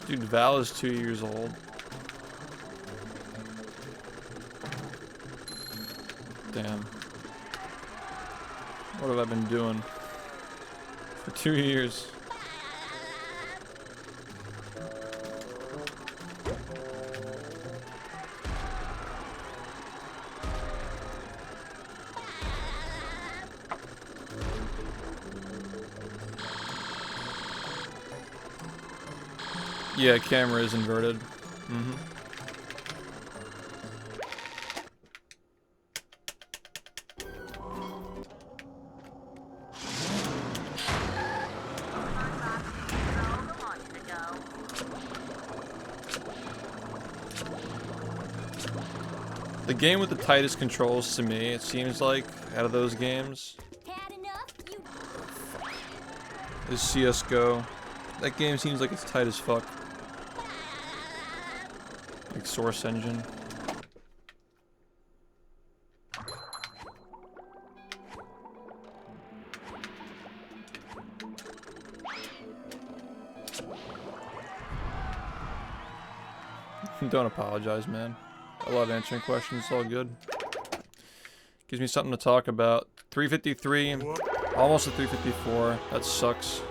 Dude, Val is 2 years old. Damn. What have I been doing for 2 years? Yeah, camera is inverted. Mm-hmm. The game with the tightest controls to me, it seems like, out of those games, is CSGO. That game seems like it's tight as fuck. Like Source Engine. Don't apologize, man. I love answering questions, it's all good. Gives me something to talk about. 353, almost at 354. That sucks.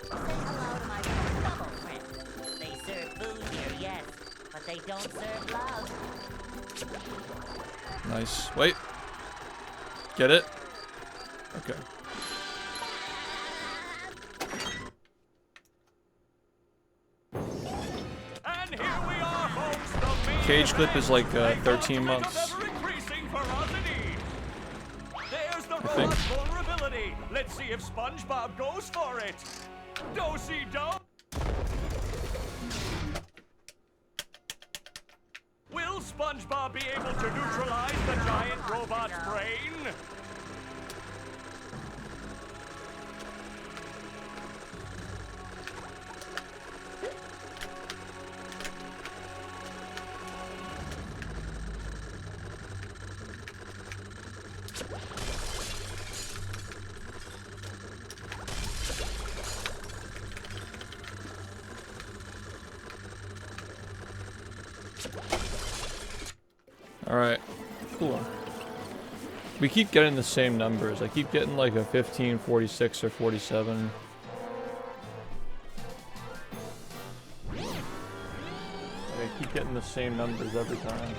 Hello to my little fellow friend. They serve food here, yes, but they don't serve love. Nice. Wait. Get it? Okay. And here we are, folks. The main Cage clip event. is like They 13 got months. ever-increasing ferocity. There's the think. robot's vulnerability. Let's see if SpongeBob goes for it. Do-si-do. Will SpongeBob be able to neutralize the giant robot's brain? Alright. Cool. We keep getting the same numbers. I keep getting like a 15, 46, or 47. Like I keep getting the same numbers every time.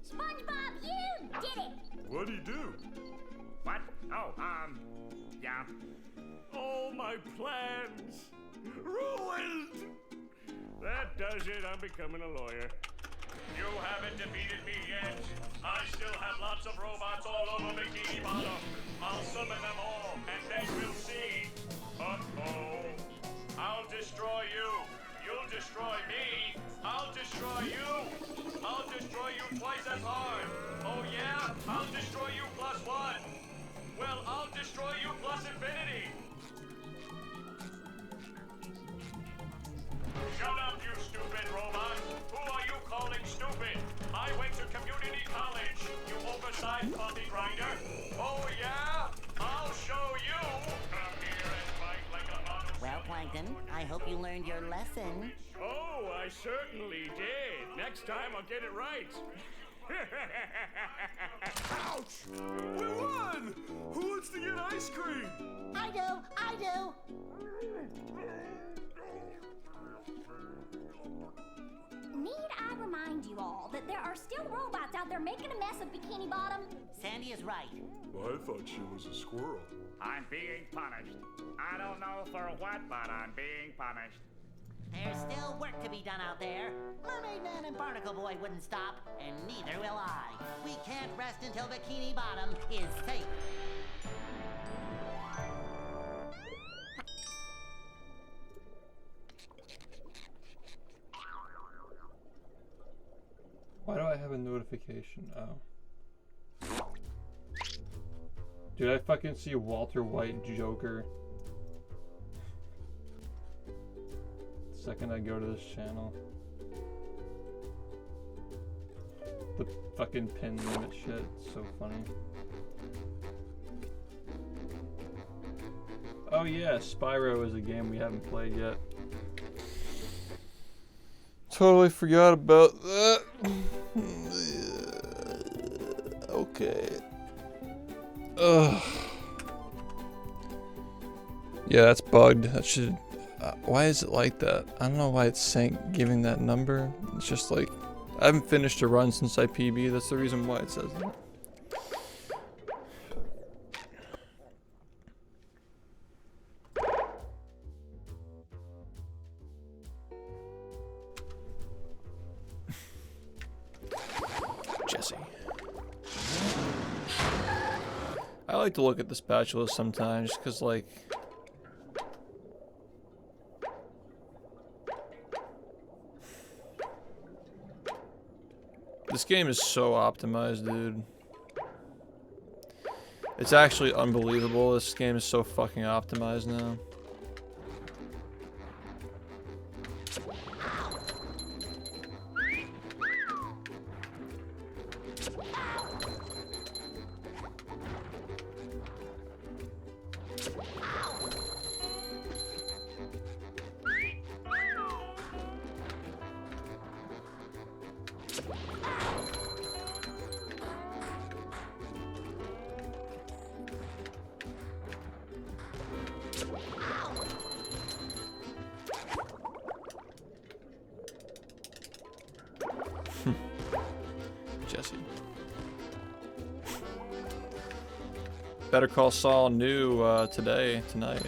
SpongeBob, you did it! What'd he do? What? Oh, yeah. All my plans ruined. That does it. I'm becoming a lawyer. You haven't defeated me yet. I still have lots lots of robots all over Bikini Bottom. I'll summon them all, and then we'll see. Uh-oh. I'll destroy you. You'll destroy me. I'll destroy you. I'll destroy you twice as hard. Oh yeah? I'll destroy you plus one. Well, I'll destroy you plus infinity. Shut up, you stupid robot. Who are you calling stupid? I went to community college, you oversized coffee grinder. Oh yeah? I'll show you. Come here and fight like a hot. Well, Plankton, I hope you learned your lesson. Oh, I certainly did. Next time I'll get it right. Ouch! We won! Who wants to get ice cream? I do, I do. Need I remind you all that there are still robots out there making a mess of Bikini Bottom? Sandy is right. I thought she was a squirrel. I'm being punished. I don't know for what, but I'm being punished. There's still work to be done out there. Mermaid Man and Barnacle Boy wouldn't stop, and neither will I. We can't rest until Bikini Bottom is safe. Why do I have a notification? Oh. Dude, I fucking see Walter White Joker. The second I go to this channel. The fucking pin limit shit, it's so funny. Oh yeah, Spyro is a game we haven't played yet. Totally forgot about that. Okay. Ugh. Yeah, that's bugged. That should. Why is it like that? I don't know why it's giving that number. It's just like I haven't finished a run since I PB. That's the reason why it says that. Jesse. I like to look at the spatulas sometimes because, like, this game is so optimized, dude. It's actually unbelievable. This game is so fucking optimized now. Jesse. Better Call Saul new tonight.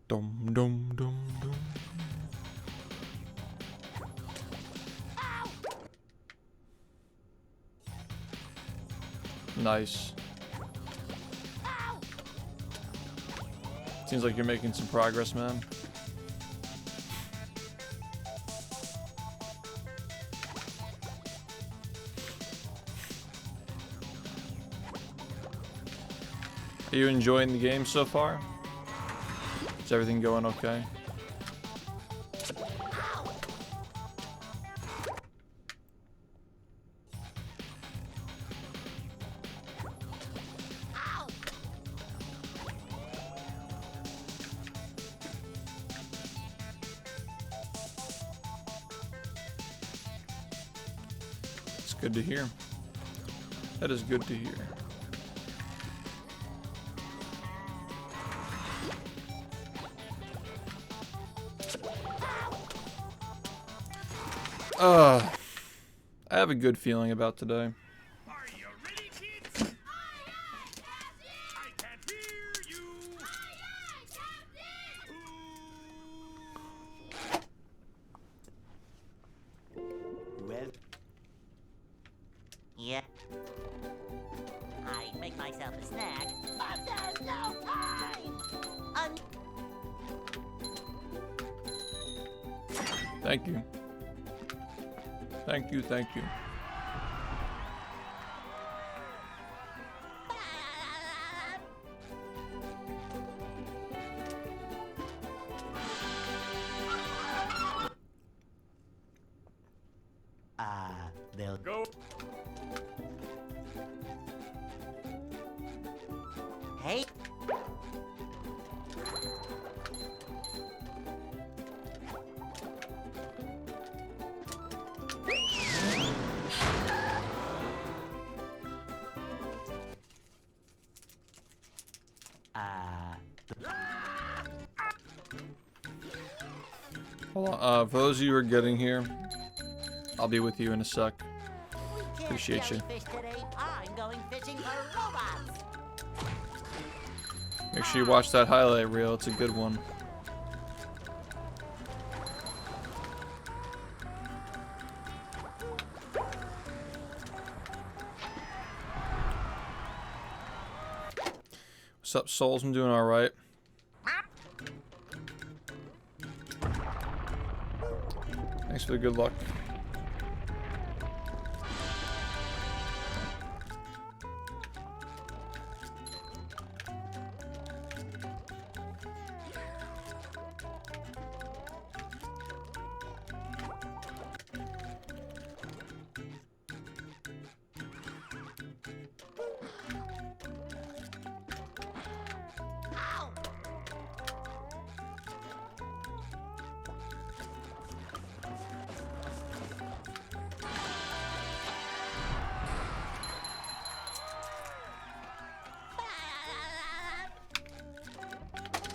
Dum dum dum dum. Nice. Seems like you're making some progress, man. Are you enjoying the game so far? Is everything going okay? It's good to hear. That is good to hear. I have a good feeling about today. yourself a snack, but there's no time! Thank you. Thank you, thank you. They'll Go. Hey. Hold on, for those of you who are getting here, I'll be with you in a sec. Appreciate you. Fish today. I'm going fishing for robots. Make sure you watch that highlight reel, it's a good one. What's up, Souls? I'm doing alright. Thanks for the good luck.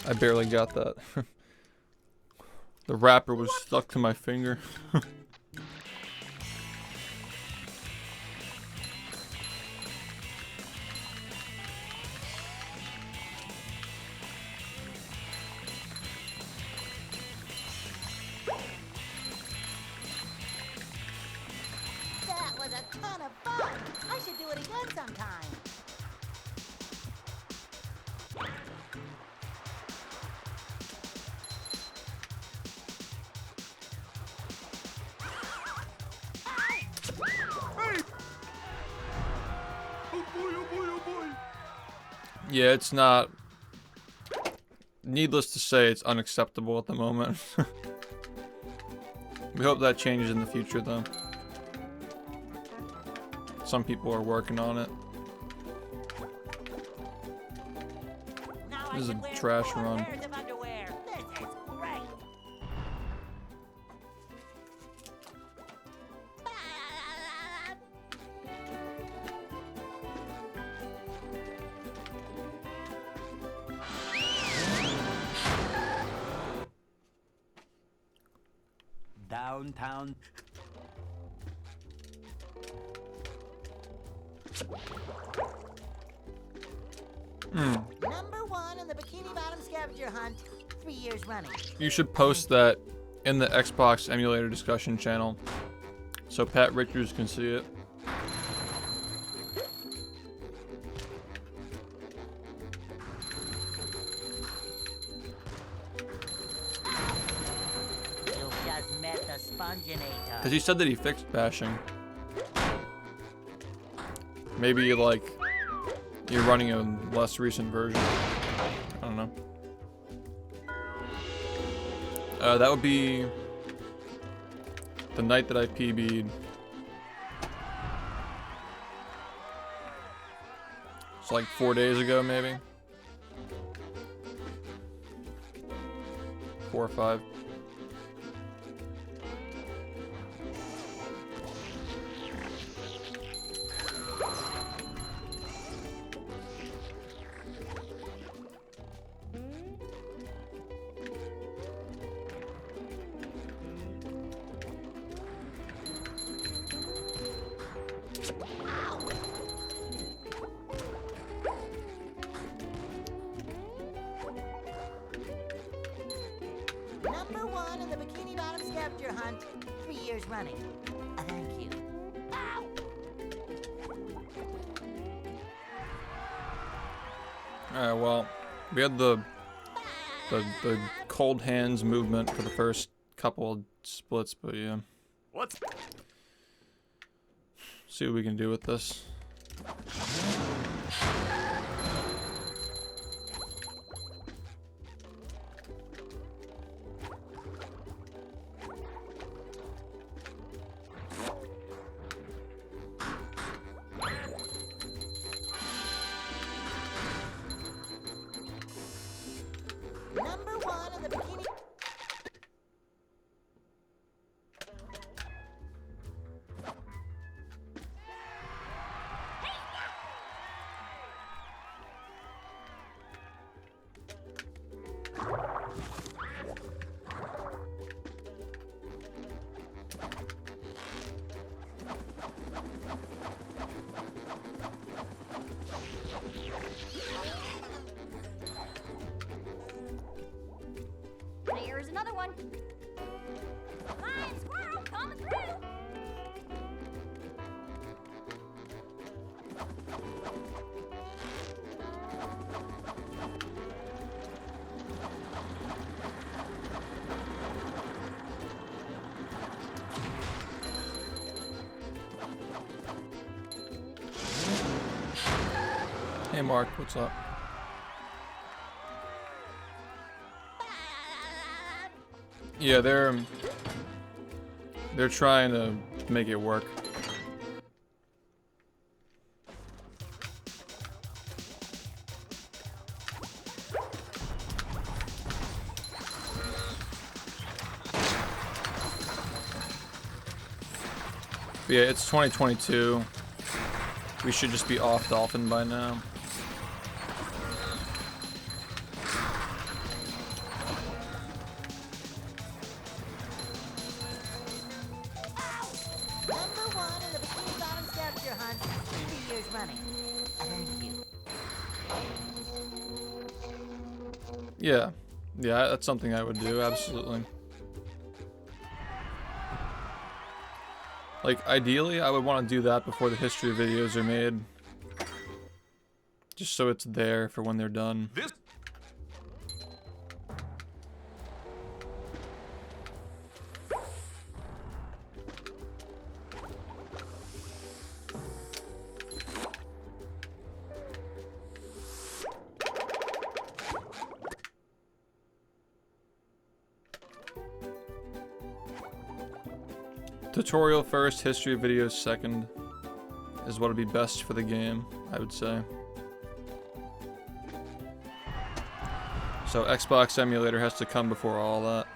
I barely got that. The wrapper was stuck to my finger. That was a ton of fun. I should do it again sometime. Yeah, it's not. Needless to say, it's unacceptable at the moment. We hope that changes in the future, though. Some people are working on it. Now This is I a can wear trash 4 run. pairs of underwear. This is great. downtown. Number 1 in the Bikini Bottom scavenger hunt, 3 years running. You should post that in the Xbox emulator discussion channel so Pat Richards can see it. You've just met the Sponginator. Because he said that he fixed bashing. Maybe like you're running a less recent version. I don't know. That would be the night that I PB'd. It's like 4 days ago, maybe. 4 or 5. Number 1 in the Bikini Bottom scavenger hunt, 3 years running. Thank you. Ow! Alright, well, we had the cold hands movement for the first couple of splits, but yeah. What's See what we can do with this. Number one of the bikini. There's another one. Flying squirrel coming through. Hey Mark, what's up? Yeah, they're trying to make it work. But yeah, it's 2022. We should just be off Dolphin by now. Number one in the Bikini Bottom scavenger hunt 2 years running. Thank you. Yeah, that's something I would do, absolutely. Like, ideally, I would want to do that before the history videos are made. Just so it's there for when they're done. this? Tutorial first, history videos second is what would be best for the game, I would say. So Xbox emulator has to come before all that.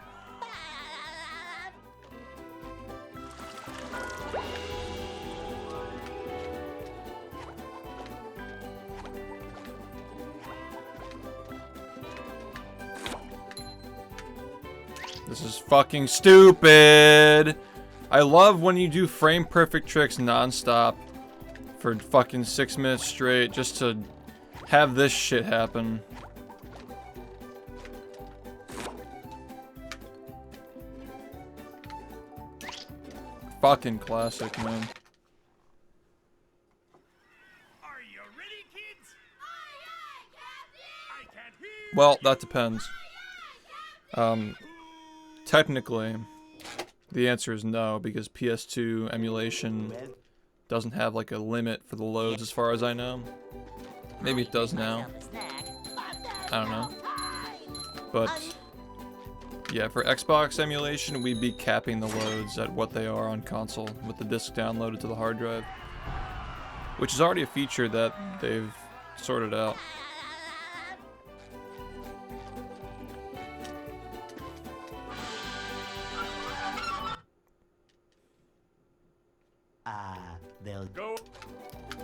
This is fucking stupid! I love when you do frame perfect tricks non-stop for fucking 6 minutes straight just to have this shit happen. Fucking classic, man. Are you ready, kids? I can't hear. Well, that depends. Technically, the answer is no, because PS2 emulation doesn't have like a limit for the loads as far as I know. Maybe it does now. I don't know. But yeah, for Xbox emulation, we'd be capping the loads at what they are on console with the disc downloaded to the hard drive. Which is already a feature that they've sorted out. They'll Go.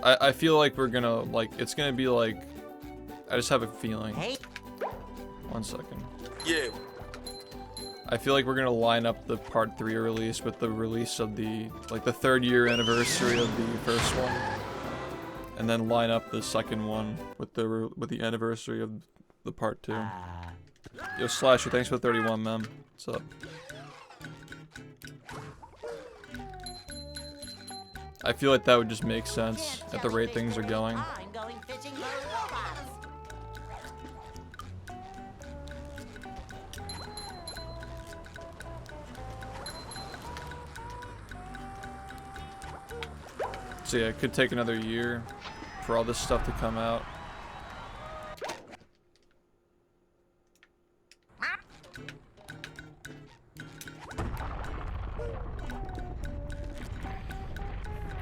I feel like we're gonna, like, it's gonna be like, I just have a feeling. Hey, 1 second. Yeah. I feel like we're gonna line up the part 3 release with the release of the, like, the 3rd year anniversary of the first one. And then line up the second one with the anniversary of the part 2. Yo, Slasher, thanks for the 31, man. What's up? I feel like that would just make sense at the rate things are going. I'm going fishing for robots. So yeah, it could take another year for all this stuff to come out.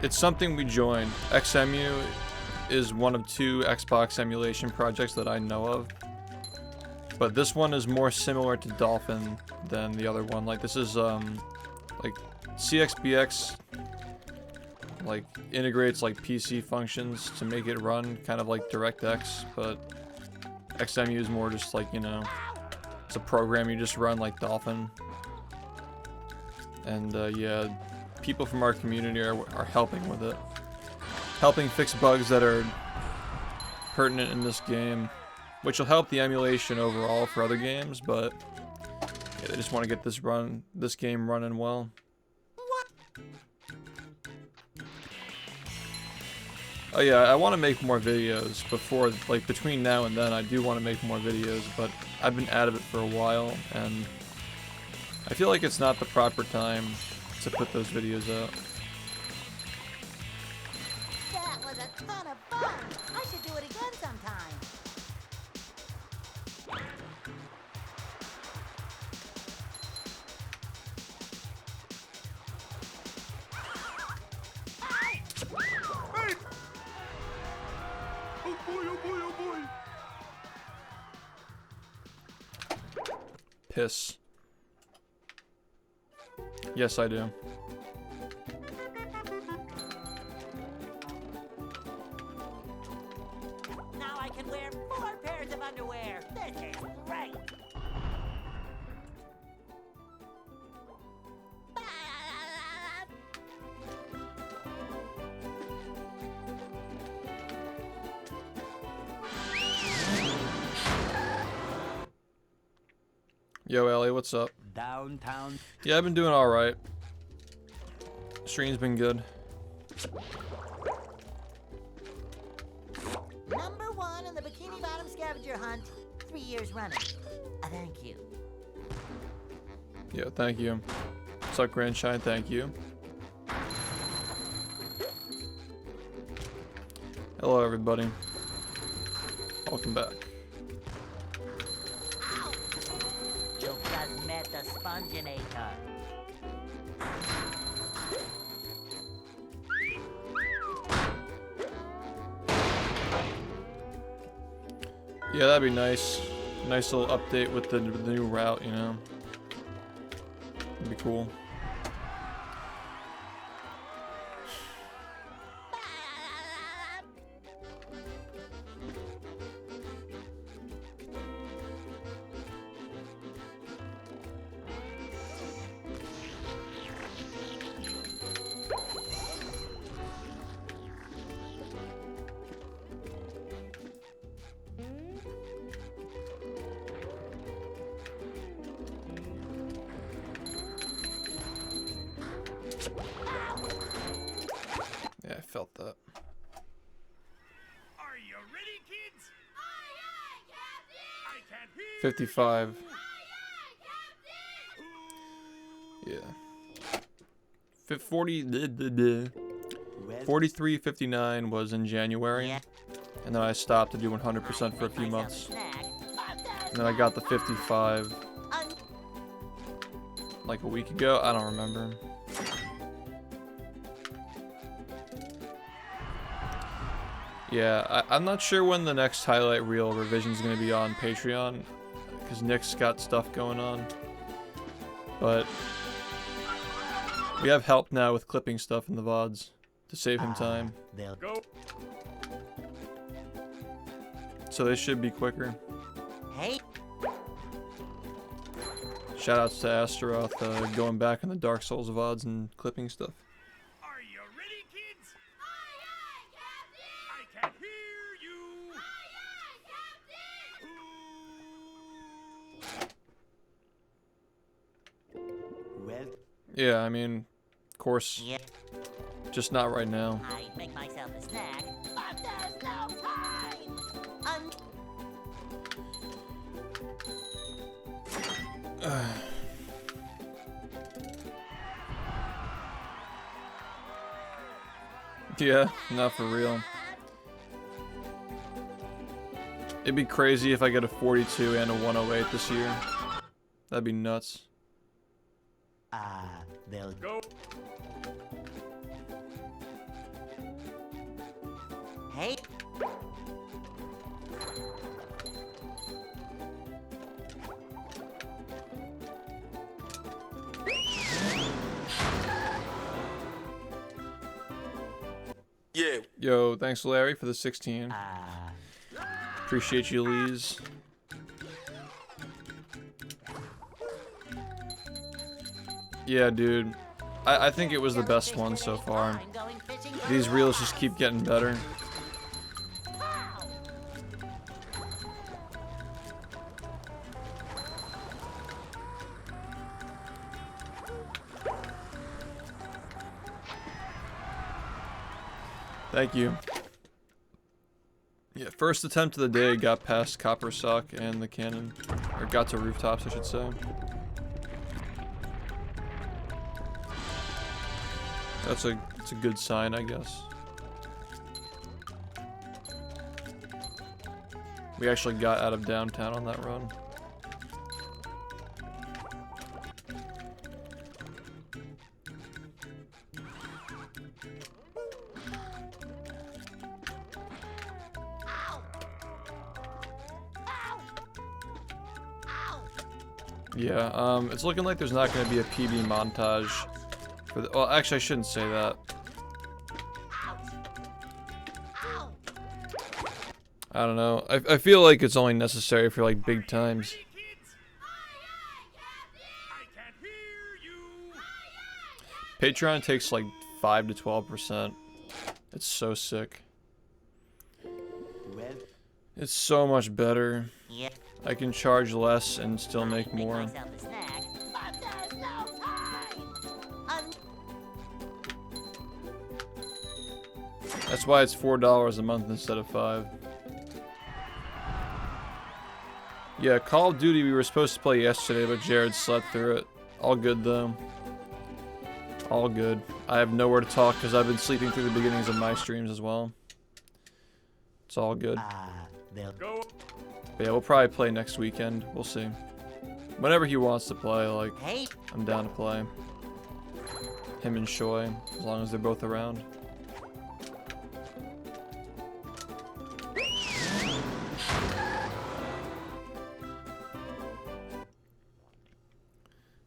It's something we joined. XEMU is one of 2 Xbox emulation projects that I know of. But this one is more similar to Dolphin than the other one. Like this is like CXBX like integrates like PC functions to make it run kind of like DirectX, but XEMU is more just like, you know, it's a program you just run like Dolphin. And yeah, people from our community are helping with it. Helping fix bugs that are pertinent in this game, which will help the emulation overall for other games, but yeah, they just want to get this game running well. Oh yeah, I want to make more videos before, like between now and then I do want to make more videos, but I've been out of it for a while, and I feel like it's not the proper time to put those videos out. That was a ton of fun. I should do it again sometime. Hey! Oh boy, oh boy, oh boy. Piss. Yes, I do. Now I can wear 4 pairs of underwear. This is great. Yo, Ellie, what's up? Downtown. Yeah, I've been doing alright. Stream's been good. Number 1 in the Bikini Bottom scavenger hunt, 3 years running. Thank you. Yeah, thank you. What's up, Grandshine? Thank you. Hello, everybody. Welcome back. You just met the Sponginator. Yeah, that'd be nice. Nice little update with the new route, you know. That'd be cool. Yeah, I felt that. Are you ready, kids? I can't hear 55. Yeah. 43.59 was in January, Yeah. and then I stopped to do 100% for a few months. And then I got the 55 like a week ago. I don't remember. Yeah, I'm not sure when the next highlight reel revision is going to be on Patreon, because Nick's got stuff going on. But we have help now with clipping stuff in the VODs to save him time. They'll go. So they should be quicker. Hey, Shoutouts to Astaroth going back in the Dark Souls VODs and clipping stuff. Are you ready, kids? I can't hear you. well. Yeah, I mean, of course, yeah, just not right now. I'd make myself a snack, but there's no time. Yeah, not for real. It'd be crazy if I get a 42 and a 108 this year. That'd be nuts. They'll Go. Hey. Yeah. Yo, thanks Larry for the 16. Appreciate you, Lees. Yeah, dude. I think it was the best one so far. These reels just keep getting better. Thank you. Yeah, first attempt of the day, got past Copper Sock and the cannon. Or got to rooftops, I should say. That's a good sign, I guess. We actually got out of downtown on that run. Yeah, it's looking like there's not going to be a PB montage. For the, well, actually, I shouldn't say that. I don't know. I feel like it's only necessary for like big times. Patreon takes like 5 to 12%. It's so sick. It's so much better. Yeah. I can charge less and still make more. Myself a snack, but there's no time. That's why it's $4 a month instead of 5. Yeah, Call of Duty we were supposed to play yesterday, but Jared slept through it. All good though. All good. I have nowhere to talk because I've been sleeping through the beginnings of my streams as well. It's all good. Go. But yeah, we'll probably play next weekend. We'll see. Whenever he wants to play, like, Hey. I'm down to play. Him and Shoy, as long as they're both around.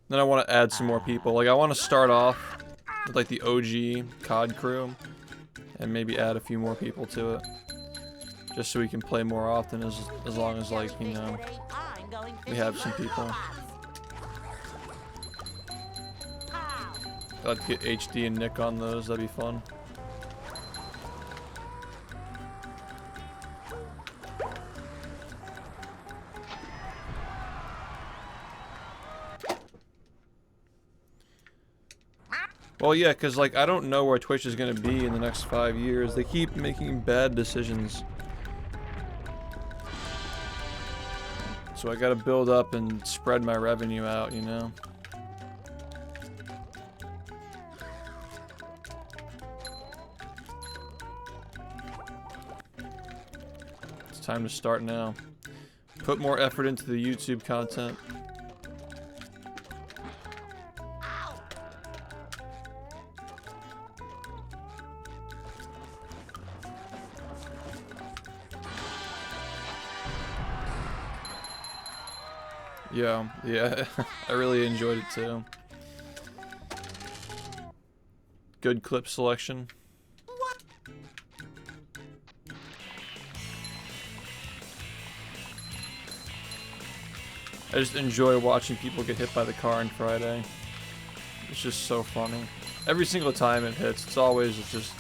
Then I want to add some more people. Like, I want to start off with, like, the OG COD crew. And maybe add a few more people to it. Just so we can play more often, as long as, like, you know, we have some people. I'd like to get HD and Nick on those, that'd be fun. Well, yeah, because, like, I don't know where Twitch is going to be in the next 5 years. They keep making bad decisions. So I gotta build up and spread my revenue out, you know? It's time to start now. Put more effort into the YouTube content. Yeah, I really enjoyed it too. Good clip selection. I just enjoy watching people get hit by the car on Friday. It's just so funny. Every single time it hits, it's always just...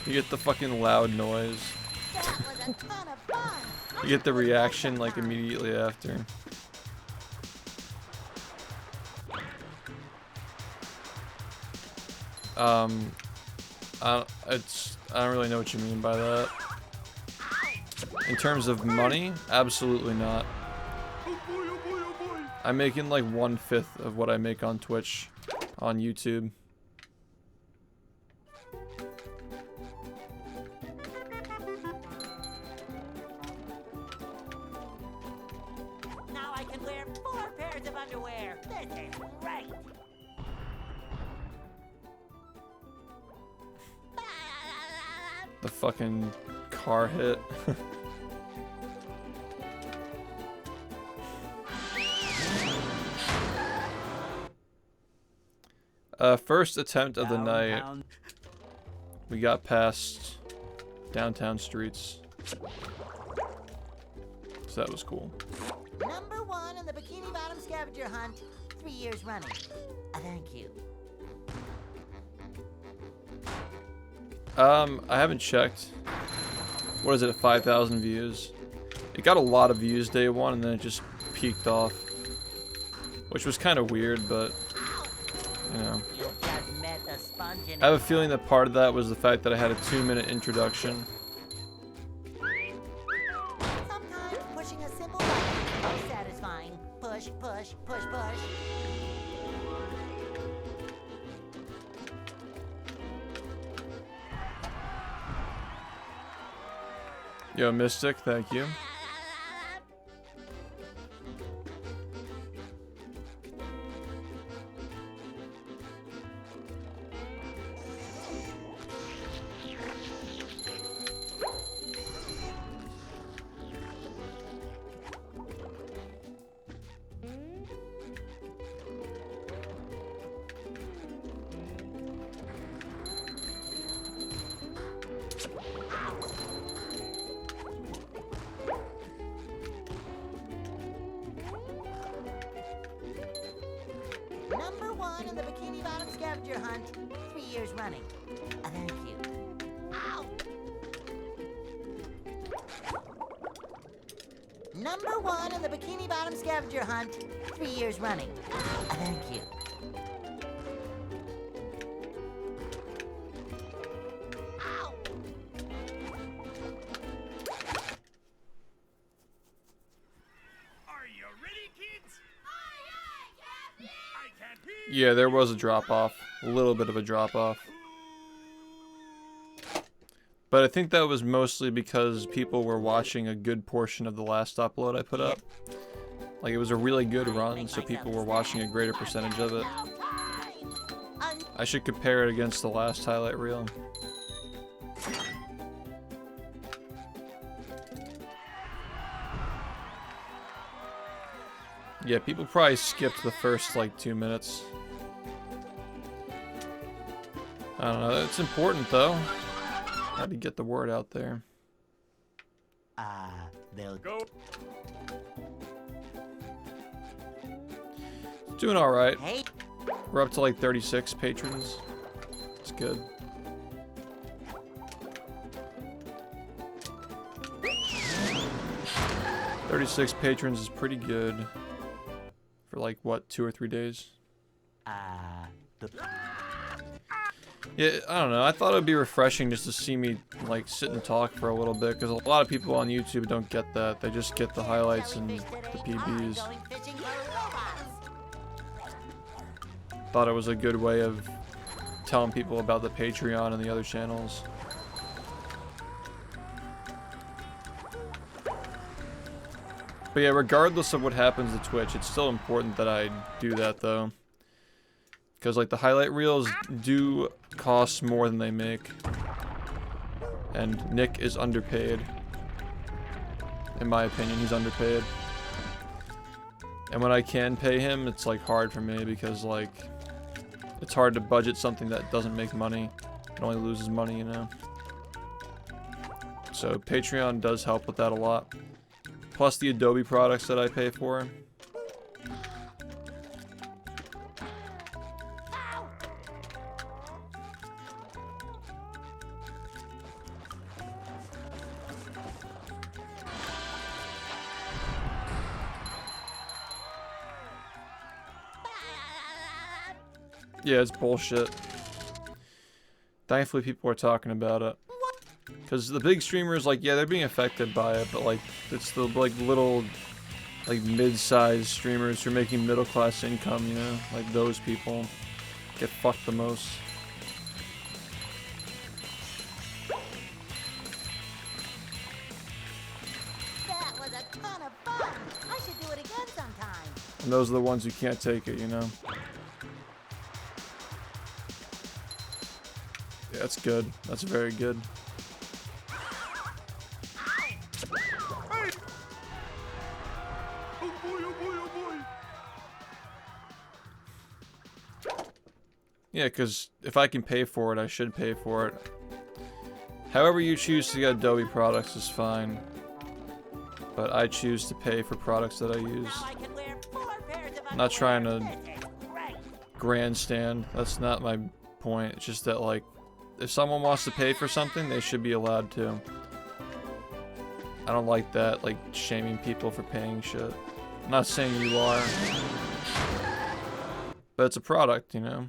You get the fucking loud noise. That was a ton of fun. You get the reaction like immediately after. I don't really know what you mean by that. In terms of money, absolutely not. I'm making like 1/5 of what I make on Twitch, on YouTube. kinds of underwear. This is great. The fucking car hit. First attempt of the night. Downtown. We got past downtown streets. So that was cool. Number 1 in the Bikini Bottom scavenger hunt, 3 years running. Thank you. I haven't checked. What is it, 5,000 views? It got a lot of views day one and then it just peaked off. Which was kind of weird, but, you know. You just met the sponge in I have a feeling that part of that was the fact that I had a 2-minute introduction. Sometimes pushing a simple button is satisfying. Push, push, push, push. Yo, Mystic, thank you. Number 1 in the Bikini Bottom scavenger hunt, 3 years running. Thank you. Ow! Number 1 in the Bikini Bottom scavenger hunt, 3 years running. Thank you. Ow! Are you ready, kids? I can't hear. Yeah, there was a drop off. A little bit of a drop off. But I think that was mostly because people were watching a good portion of the last upload I put up. Like, it was a really good run, so people were watching a greater percentage of it. I should compare it against the last highlight reel. Yeah, people probably skipped the first, like, 2 minutes. I don't know, it's important, though. How to get the word out there. They'll Go. Doing alright. Hey, We're up to like 36 patrons. It's good. $36 patrons is pretty good. For like, what, 2 or 3 days? Yeah, I don't know. I thought it would be refreshing just to see me, like, sit and talk for a little bit, because a lot of people on YouTube don't get that. They just get the highlights and the PBs. going fishing for robots. Thought it was a good way of telling people about the Patreon and the other channels. But yeah, regardless of what happens to Twitch, it's still important that I do that, though. Because, like, the highlight reels do cost more than they make. And Nick is underpaid. In my opinion, he's underpaid. And when I can pay him, it's, like, hard for me because, like, it's hard to budget something that doesn't make money. It only loses money, you know? So Patreon does help with that a lot. Plus the Adobe products that I pay for. Yeah, it's bullshit. Thankfully, people are talking about it. Because the big streamers, like, yeah, they're being affected by it, but, like, it's the, like, little, like, mid-sized streamers who are making middle-class income, you know? Like, those people get fucked the most. That was a ton of fun. I should do it again sometime. And those are the ones who can't take it, you know? Yeah, that's good. That's very good. Oh boy, oh boy, oh boy. Yeah, because if I can pay for it, I should pay for it. However you choose to get Adobe products is fine. But I choose to pay for products that I use. Now I can wear 4 pairs of I'm not trying to underwear. This is great. grandstand. That's not my point. It's just that, like, if someone wants to pay for something, they should be allowed to. I don't like that, like, shaming people for paying shit. I'm not saying you are. But it's a product, you know?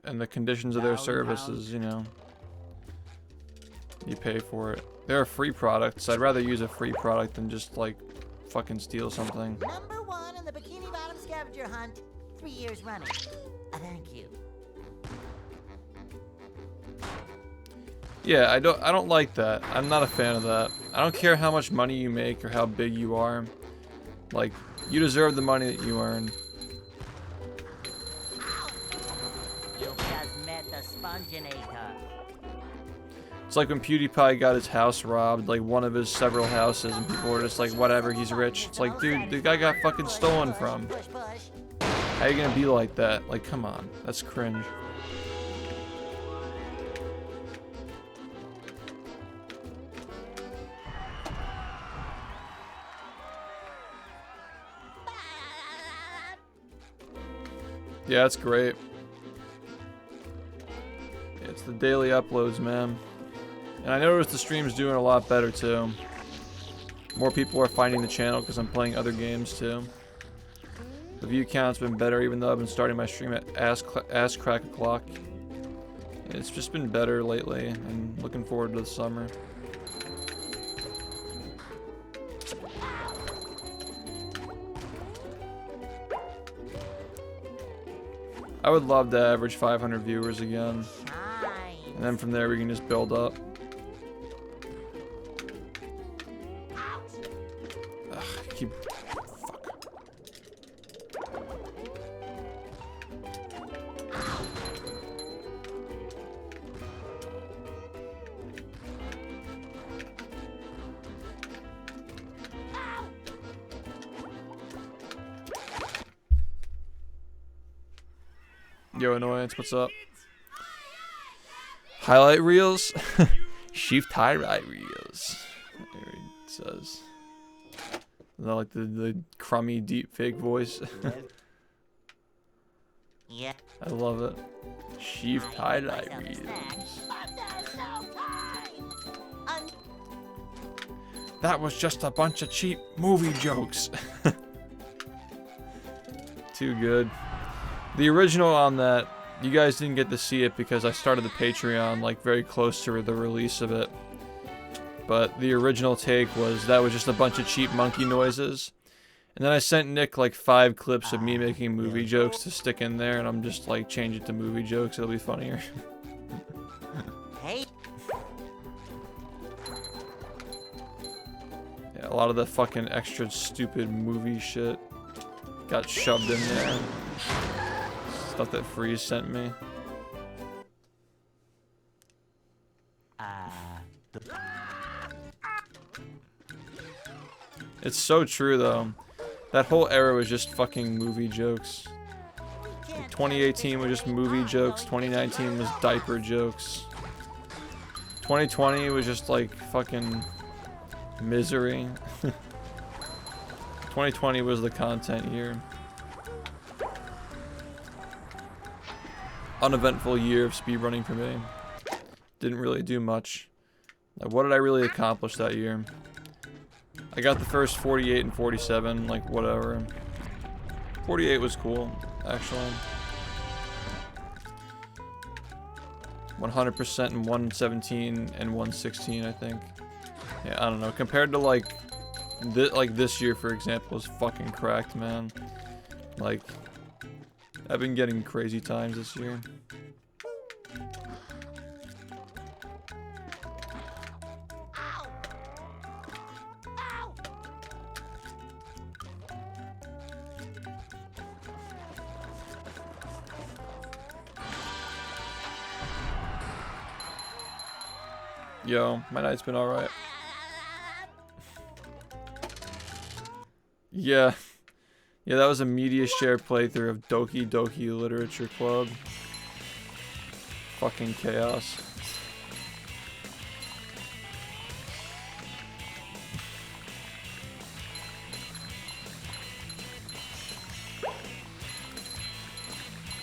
And the conditions of their services, you know? You pay for it. They're free products. I'd rather use a free product than just, like, fucking steal something. Number 1 in the Bikini Bottom scavenger hunt, 3 years running. Thank you. Yeah, I don't like that. I'm not a fan of that. I don't care how much money you make or how big you are. Like, you deserve the money that you earn. You've just met the Sponginator. It's like when PewDiePie got his house robbed, like one of his several houses, and people were just like, whatever, he's rich. It's like, dude, the guy got fucking stolen from. Push, push. How you gonna be like that? Like, come on. That's cringe. Yeah, that's great. It's the daily uploads, man. And I noticed the stream's doing a lot better, too. More people are finding the channel because I'm playing other games, too. The view count's been better, even though I've been starting my stream at ass crack o'clock. It's just been better lately, and looking forward to the summer. I would love to average 500 viewers again. Shine. And then from there we can just build up. Ugh, keep... Fuck. Yo, Annoyance, what's up? Highlight reels? SHiFT highlight reels. There it says. Is that like the crummy deep fake voice? Yeah. I love it. SHiFT highlight Myself a snack, reels. but there's no time. That was just a bunch of cheap movie jokes. Too good. The original on that, you guys didn't get to see it because I started the Patreon like very close to the release of it. But the original take was that was just a bunch of cheap monkey noises. And then I sent Nick like 5 clips of me making movie jokes to stick in there, and I'm just like, change it to movie jokes, it'll be funnier. Hey. Yeah, a lot of the fucking extra stupid movie shit got shoved in there. Stuff that Freeze sent me. It's so true though. That whole era was just fucking movie jokes. Like 2018 was just movie jokes. 2019 was diaper jokes. 2020 was just like fucking misery. 2020 was the content year. Uneventful year of speedrunning for me. Didn't really do much. Like, what did I really accomplish that year? I got the first 48 and 47, like whatever. 48 was cool, actually. 100% and 117 and 116, I think. Yeah, I don't know. Compared to like this year, for example, is fucking cracked, man. Like, I've been getting crazy times this year. Yo, my night's been alright. Yeah. Yeah, that was a media share playthrough of Doki Doki Literature Club. Fucking chaos.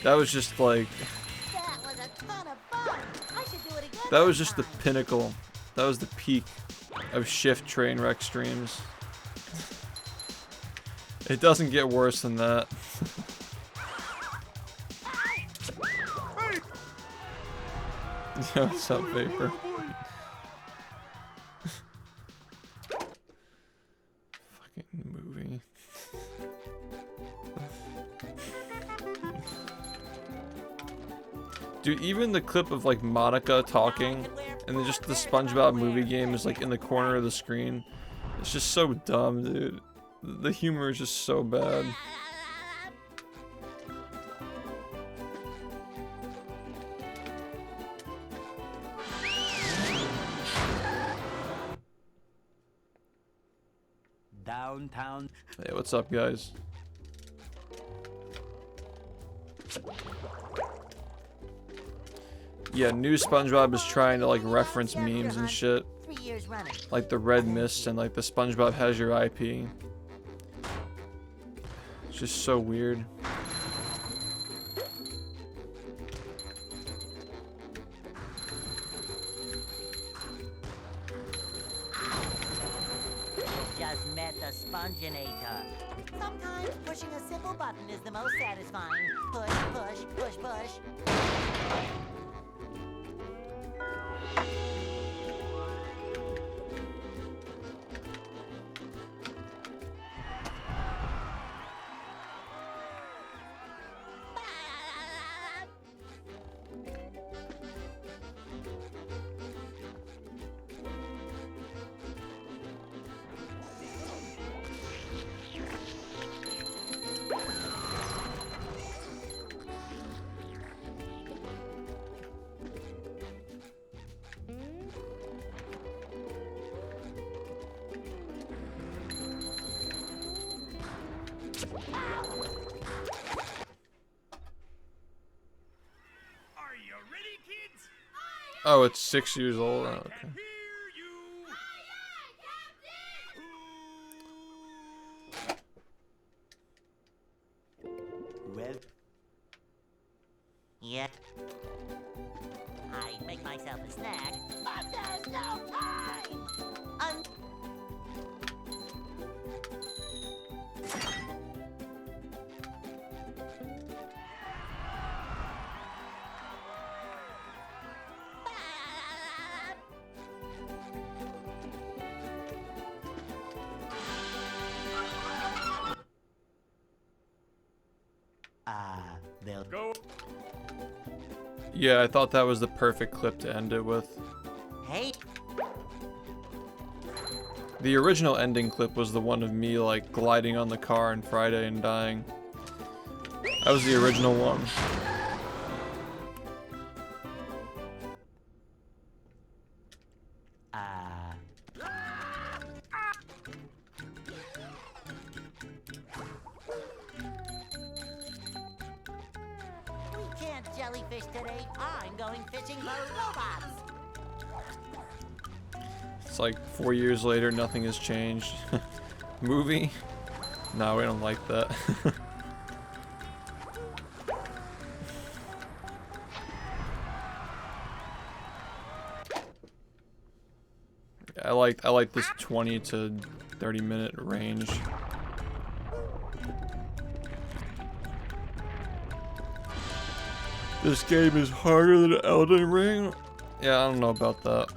That was just like... That was a ton of fun. I should do it again. That was just the next time. pinnacle. That was the peak of SHiFT train wreck streams. It doesn't get worse than that. Yo, what's up, Vapor? Fucking movie. Dude, even the clip of like Monica talking and then just the SpongeBob movie game is like in the corner of the screen. It's just so dumb, dude. The humor is just so bad. Downtown. Hey, what's up, guys? Yeah, new SpongeBob is trying to like reference memes and shit. 3 years running. Like the red mist and like the SpongeBob has your IP. It's just so weird. Just met the Sponginator. Sometimes pushing a simple button is the most satisfying. Push, push, push, push. Are you ready, kids? Oh, it's 6 years old. Oh, okay. Hear you. Well, Yeah. I make myself a snack, but there's no time. they'll Go. Yeah, I thought that was the perfect clip to end it with. Hey, The original ending clip was the one of me like gliding on the car on Friday and dying. That was the original one. we can't jellyfish today. I'm going fishing for robots. It's like 4 years later, nothing has changed. Movie? No, we don't like that. I like this 20 to 30 minute range. This game is harder than Elden Ring? Yeah, I don't know about that.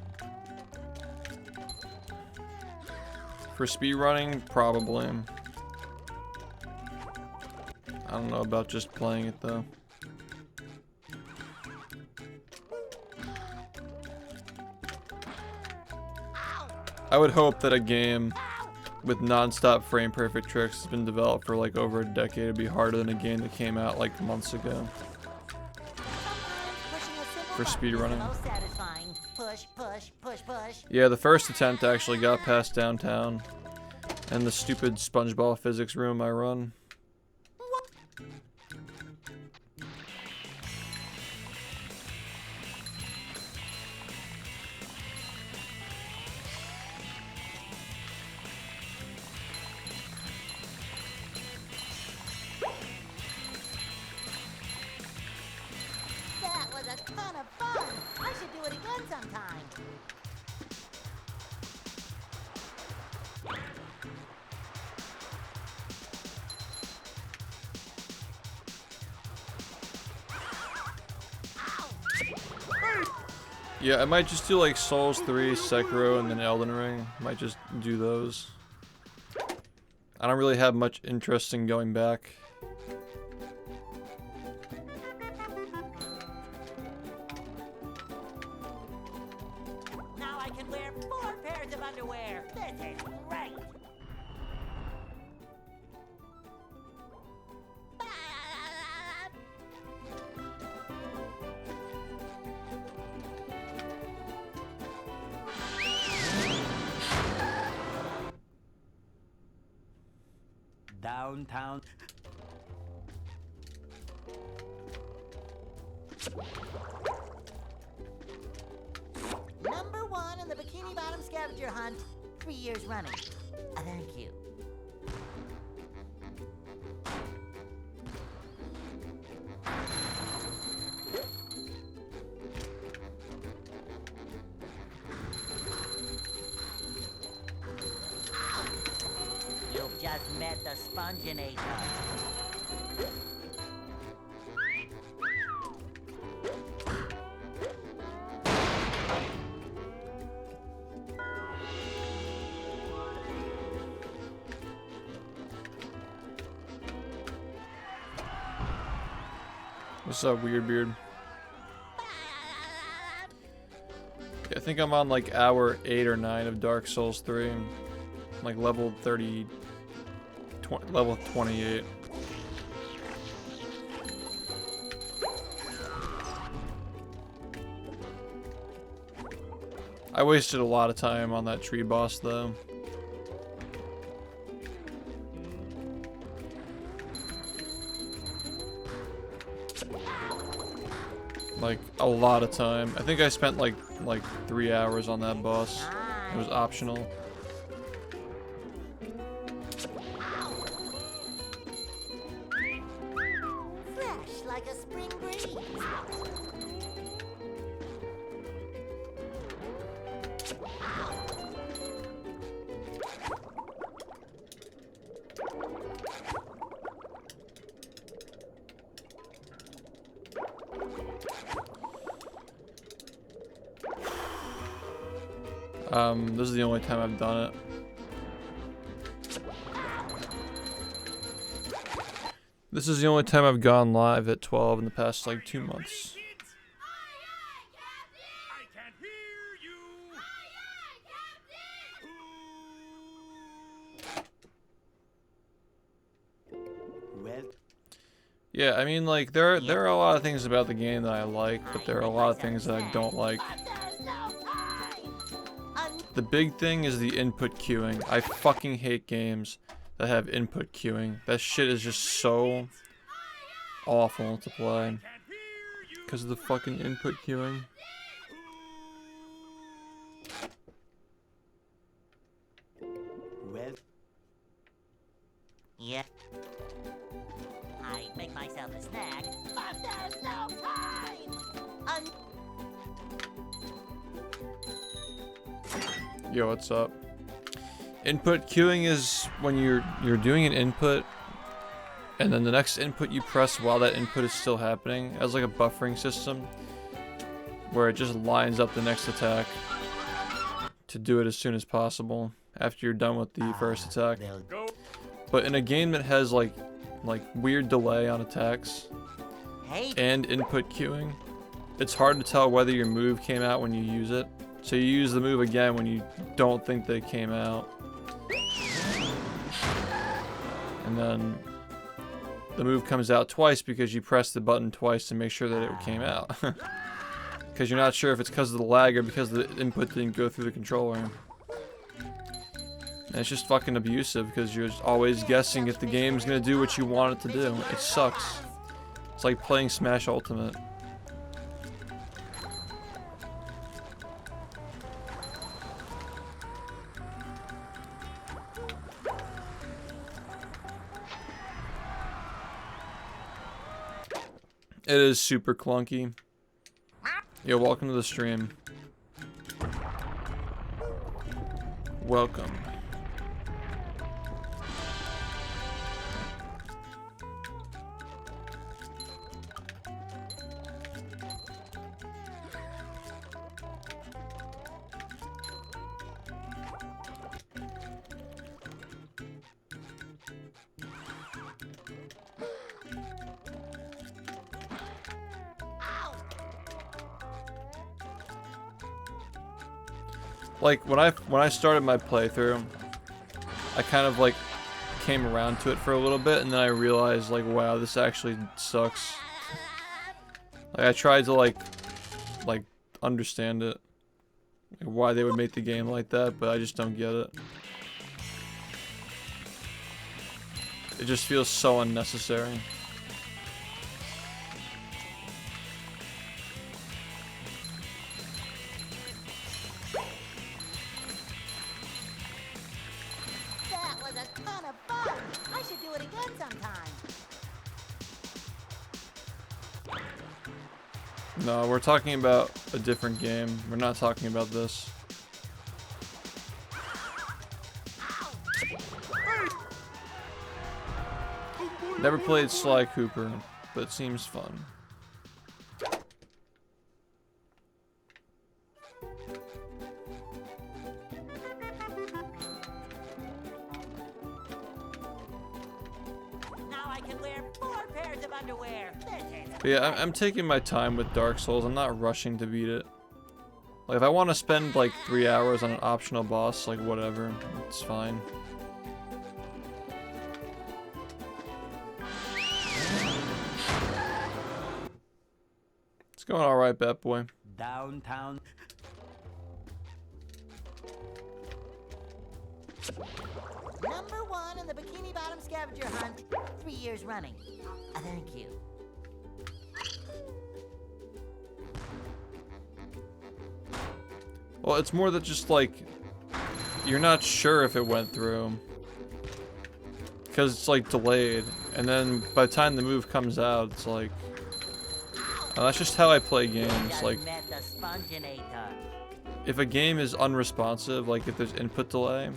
For speedrunning, probably. I don't know about just playing it though. I would hope that a game with non-stop frame perfect tricks has been developed for like over a decade. It'd be harder than a game that came out like months ago. for It's the speedrunning. most satisfying. Push, push, push, push. Yeah, the first attempt actually got past downtown. And the stupid SpongeBob physics room I run. That was a ton of fun. I should do it again sometime. Yeah, I might just do like Souls 3, Sekiro, and then Elden Ring. Might just do those. I don't really have much interest in going back. Now I can wear 4 pairs of underwear. This is great. Downtown. Number 1 in the Bikini Bottom scavenger hunt. 3 years running. Thank you. You've just met the Sponginator. What's up, Weird Beard? Yeah, I think I'm on like hour 8 or 9 of Dark Souls 3. I'm like level 30, level 28. I wasted a lot of time on that tree boss though. Like a lot of time. I think I spent like 3 hours on that boss. It was optional. Fresh like a spring breeze. This is the only time I've done it. This is the only time I've gone live at 12 in the past like 2 months. I can't hear you. Well, Yeah, I mean like there are a lot of things about the game that I like, but there are a lot of things that I don't like. There's no time. The big thing is the input queuing. I fucking hate games that have input queuing. That shit is just so awful to play because of the fucking input queuing. well, Yeah. I'd make myself a snack, but there's no time. Yo, what's up? Input queuing is when you're doing an input and then the next input you press while that input is still happening. It has like a buffering system where it just lines up the next attack to do it as soon as possible after you're done with the first attack. they'll But in a game that has like weird delay on attacks Hey, and input queuing, it's hard to tell whether your move came out when you use it. So you use the move again when you don't think they came out. And then the move comes out twice because you pressed the button twice to make sure that it came out. Because because you're not sure if it's because of the lag or because the input didn't go through the controller. And it's just fucking abusive because you're just always guessing if the game's gonna do what you want it to do. It sucks. It's like playing Smash Ultimate. It is super clunky. Yo, welcome to the stream. Welcome. Like when I started my playthrough, I kind of like came around to it for a little bit, and then I realized like, wow, this actually sucks. Like I tried to like understand it, like, why they would make the game like that, but I just don't get it. It just feels so unnecessary. No, we're talking about a different game. We're not talking about this. Never played Sly Cooper, but it seems fun. Now I can wear 4 pairs of underwear. But yeah, I'm taking my time with Dark Souls. I'm not rushing to beat it. Like, if I want to spend like 3 hours on an optional boss, like whatever, it's fine. It's going alright, Bat Boy. Downtown. Number 1 in the Bikini Bottom scavenger hunt, 3 years running. Thank you. Well, it's more that just like you're not sure if it went through because it's like delayed, and then by the time the move comes out, it's like that's just how I play games. Like, if a game is unresponsive, like if there's input delay,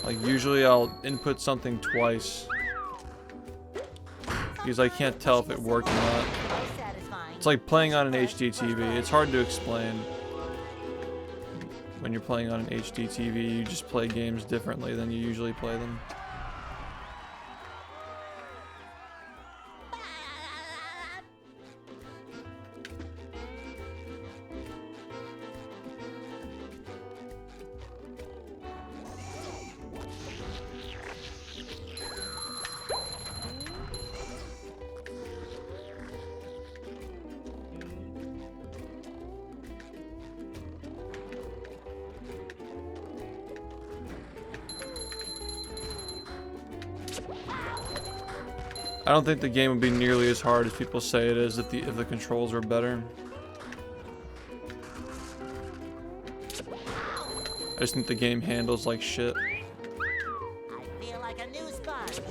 like usually I'll input something twice because I can't tell if it worked or not. It's like playing on an HD TV. It's hard to explain. When you're playing on an HD TV, you just play games differently than you usually play them. I don't think the game would be nearly as hard as people say it is if the controls were better. I just think the game handles like shit. I feel like a new sponge.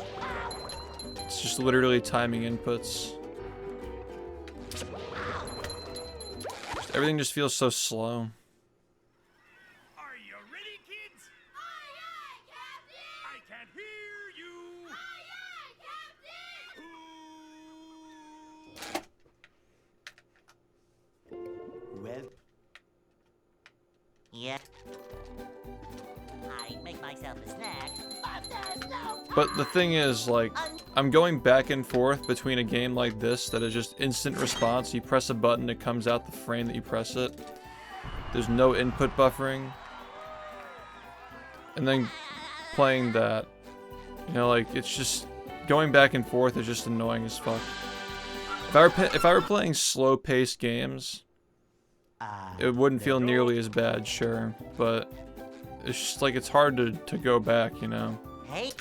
It's just literally timing inputs. Everything just feels so slow. Are you ready, kids? Aye, aye, Captain! I can't hear you! Aye, aye, Captain! Well, Yeah. I'd make myself a snack, but there's no But the thing is, like, I'm going back and forth between a game like this that is just instant response. You press a button, it comes out the frame that you press it. There's no input buffering. And then playing that. You know, like, it's just... Going back and forth is just annoying as fuck. If I were playing slow-paced games, it wouldn't feel nearly as bad, sure, but it's just like it's hard to go back, you know. Hey.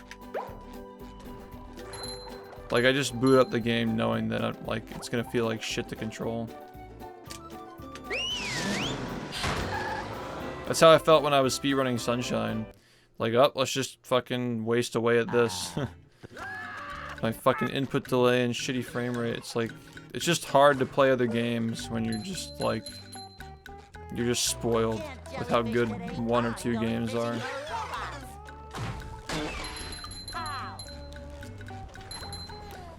Like I just boot up the game knowing that it's gonna feel like shit to control. That's how I felt when I was speedrunning Sunshine. Like, oh, let's just fucking waste away at this. My fucking input delay and shitty frame rate. It's like, it's just hard to play other games when you're just like, you're just spoiled with how good one or two games are.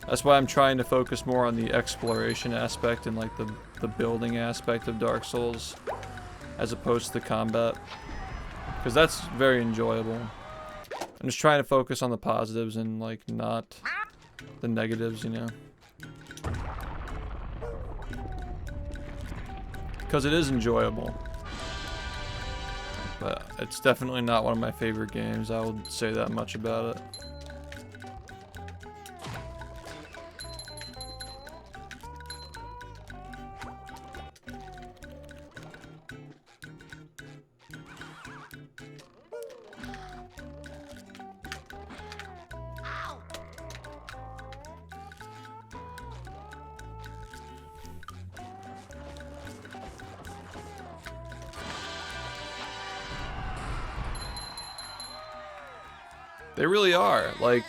That's why I'm trying to focus more on the exploration aspect and like the building aspect of Dark Souls, as opposed to the combat, because that's very enjoyable. I'm just trying to focus on the positives and like not the negatives, you know, because it is enjoyable, but it's definitely not one of my favorite games. I will say that much about it. They really are. Like,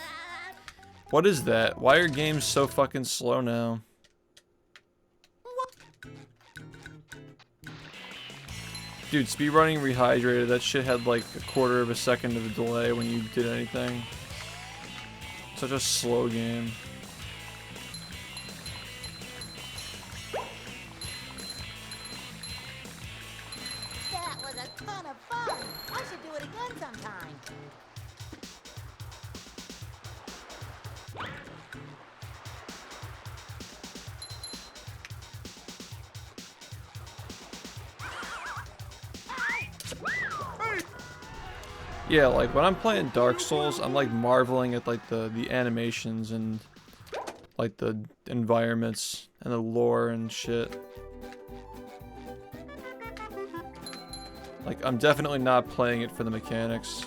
what is that? Why are games so fucking slow now? Dude, speedrunning Rehydrated, that shit had like a quarter of a second of a delay when you did anything. Such a slow game. That was a ton of fun. I should do it again sometime. Yeah, like when I'm playing Dark Souls, I'm like marveling at like the animations and like the environments and the lore and shit. Like I'm definitely not playing it for the mechanics.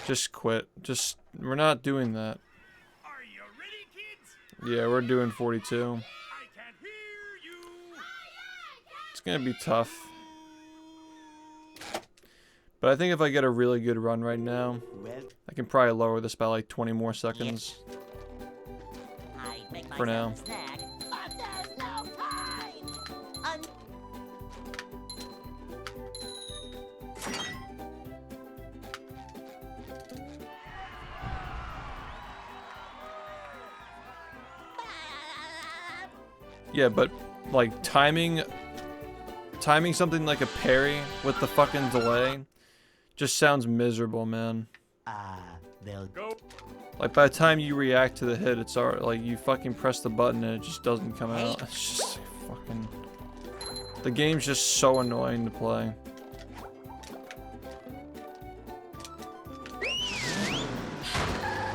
Just quit. Just, we're not doing that. Are you ready, kids? Yeah, we're doing 42. I can't hear you. It's gonna be tough. But I think if I get a really good run right now, I can probably lower this by like 20 more seconds. For now. Snack, but there's no time. Yeah, but like timing something like a parry with the fucking delay just sounds miserable, man. They'll Go. Like by the time you react to the hit, it's already like you fucking press the button and it just doesn't come out. It's just fucking, the game's just so annoying to play.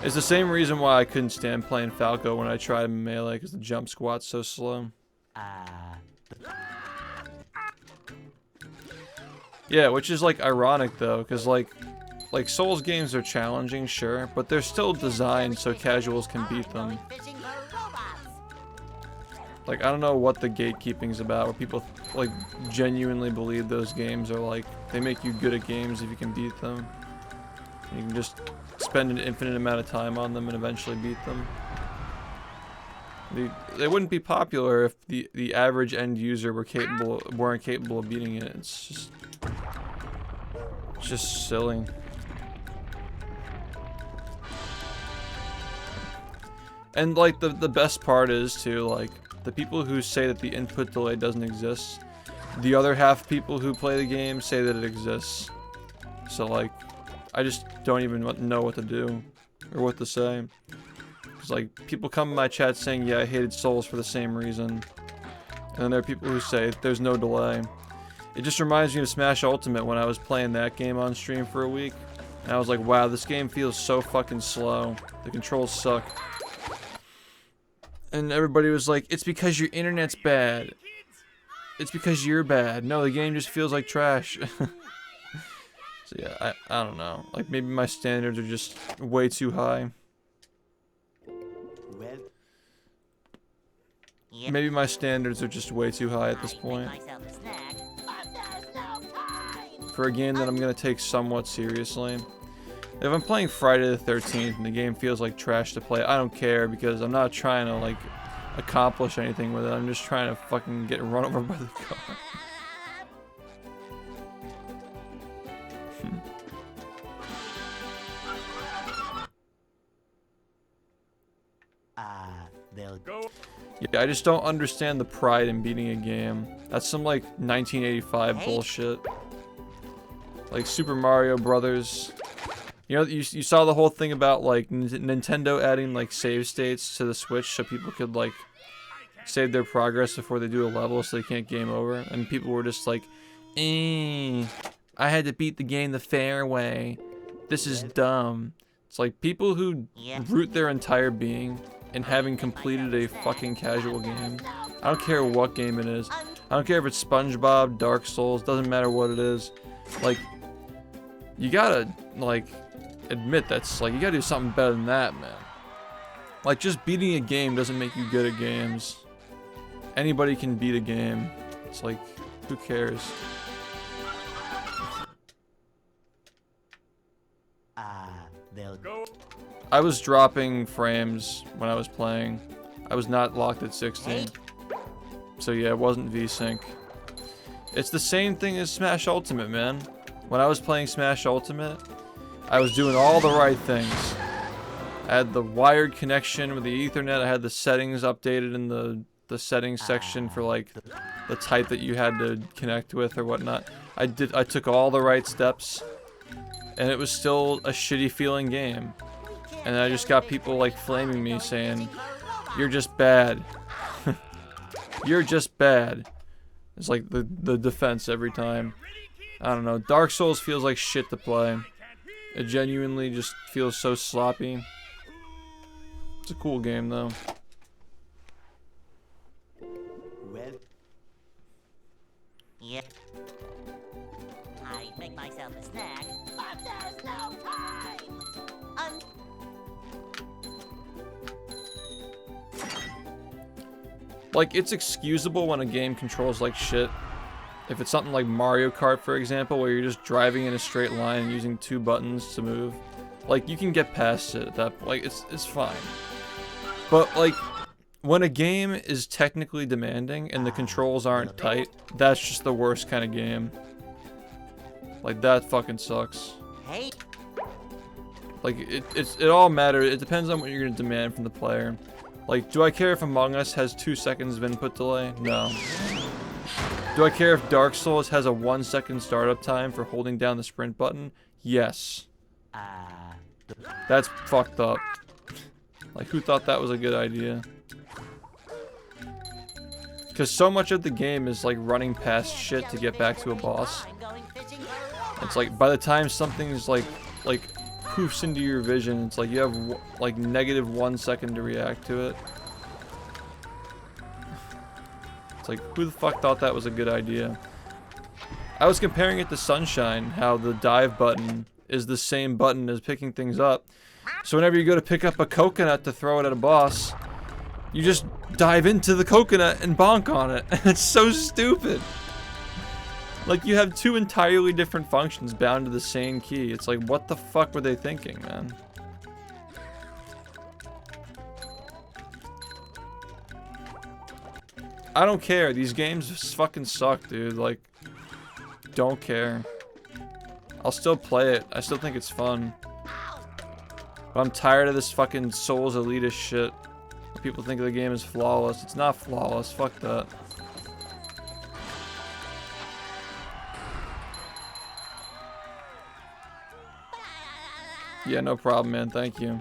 It's the same reason why I couldn't stand playing Falco when I tried Melee, because the jump squat's so slow. Yeah, which is like ironic though, because like Souls games are challenging, sure, but they're still designed so casuals can beat them. Like I don't know what the gatekeeping's about, where people like genuinely believe those games are like, they make you good at games if you can beat them. You can just spend an infinite amount of time on them and eventually beat them. They wouldn't be popular if the average end user weren't capable of beating it. It's just silly. And like the best part is too, like the people who say that the input delay doesn't exist, the other half people who play the game say that it exists. So like, I just don't even know what to do or what to say. Cause like people come in my chat saying, yeah, I hated Souls for the same reason, and then there are people who say there's no delay. It just reminds me of Smash Ultimate when I was playing that game on stream for a week, and I was like, wow, this game feels so fucking slow. The controls suck. And everybody was like, it's because your internet's bad. It's because you're bad. No, the game just feels like trash. So yeah, I don't know. Like maybe my standards are just way too high. Well, Maybe my standards are just way too high at this point. For a game that I'm gonna take somewhat seriously. If I'm playing Friday the 13th and the game feels like trash to play, I don't care because I'm not trying to like accomplish anything with it. I'm just trying to fucking get run over by the car. they'll Go. Yeah, I just don't understand the pride in beating a game. That's some like 1985 bullshit. Like Super Mario Brothers. You know, you saw the whole thing about like Nintendo adding like save states to the Switch so people could like save their progress before they do a level so they can't game over. And people were just like, I had to beat the game the fair way. This is dumb. It's like people who root their entire being in having completed a fucking casual game. I don't care what game it is. I don't care if it's SpongeBob, Dark Souls, doesn't matter what it is. Like, you gotta, like, admit that's, like, you gotta do something better than that, man. Like, just beating a game doesn't make you good at games. Anybody can beat a game. It's like, who cares? they'll Go. I was dropping frames when I was playing. I was not locked at 16. So yeah, it wasn't VSync. It's the same thing as Smash Ultimate, man. When I was playing Smash Ultimate, I was doing all the right things. I had the wired connection with the Ethernet. I had the settings updated in the settings section for like the type that you had to connect with or whatnot. I took all the right steps, and it was still a shitty feeling game. And I just got people like flaming me saying, "You're just bad." You're just bad. It's like the defense every time. I don't know. Dark Souls feels like shit to play. It genuinely just feels so sloppy. It's a cool game though. well, Yep. I make myself a snack, but there's no time. Like, it's excusable when a game controls like shit. If it's something like Mario Kart, for example, where you're just driving in a straight line and using 2 buttons to move. Like, you can get past it at that point. Like, it's fine. But, like, when a game is technically demanding and the controls aren't tight, that's just the worst kind of game. Like, that fucking sucks. Hey, Like, it all matters. It depends on what you're going to demand from the player. Like, do I care if Among Us has 2 seconds of input delay? No. Do I care if Dark Souls has a 1-second startup time for holding down the sprint button? Yes. That's fucked up. Like, who thought that was a good idea? Because so much of the game is, like, running past shit to get back to a boss. I'm going fishing for It's like, by the time something's, like poofs into your vision, it's like you have, like, negative 1 second to react to it. It's like, who the fuck thought that was a good idea? I was comparing it to Sunshine, how the dive button is the same button as picking things up. So whenever you go to pick up a coconut to throw it at a boss, you just dive into the coconut and bonk on it. It's so stupid. Like, you have 2 entirely different functions bound to the same key. It's like, what the fuck were they thinking, man? I don't care. These games just fucking suck, dude. Like, don't care. I'll still play it. I still think it's fun. But I'm tired of this fucking Souls elitist shit. People think the game is flawless. It's not flawless. Fuck that. Yeah, no problem, man. Thank you.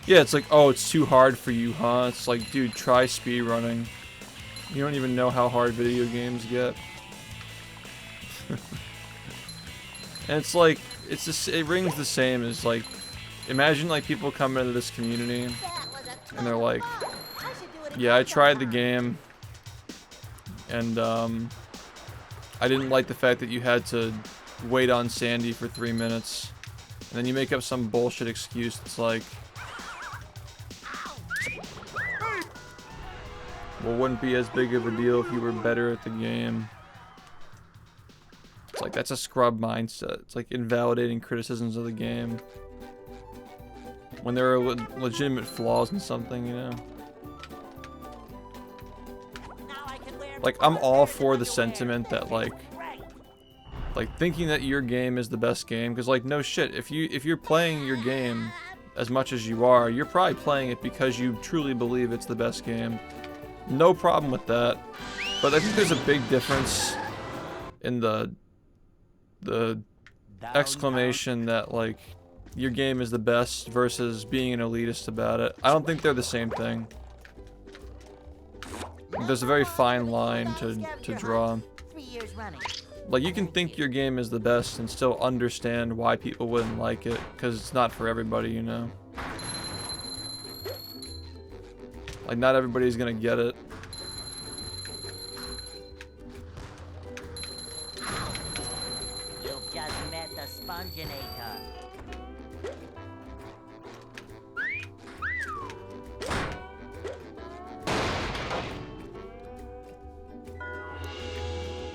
Yeah, it's like, oh, it's too hard for you, huh? It's like, dude, try speedrunning. You don't even know how hard video games get. And it's like, it's just, it rings the same as like, imagine like people come into this community and they're like, yeah, I tried the game and I didn't like the fact that you had to wait on Sandy for 3 minutes. And then you make up some bullshit excuse that's like, well, it wouldn't be as big of a deal if you were better at the game. It's like, that's a scrub mindset. It's like invalidating criticisms of the game when there are legitimate flaws in something, you know? Like, I'm all for the sentiment that like thinking that your game is the best game, because like, no shit, if you're playing your game as much as you are, you're probably playing it because you truly believe it's the best game. No problem with that. But I think there's a big difference in the exclamation that like your game is the best versus being an elitist about it. I don't think they're the same thing. There's a very fine line to draw. Like, you can think your game is the best and still understand why people wouldn't like it, because it's not for everybody, you know? Like, not everybody's gonna get it. You've just met the Sponginator.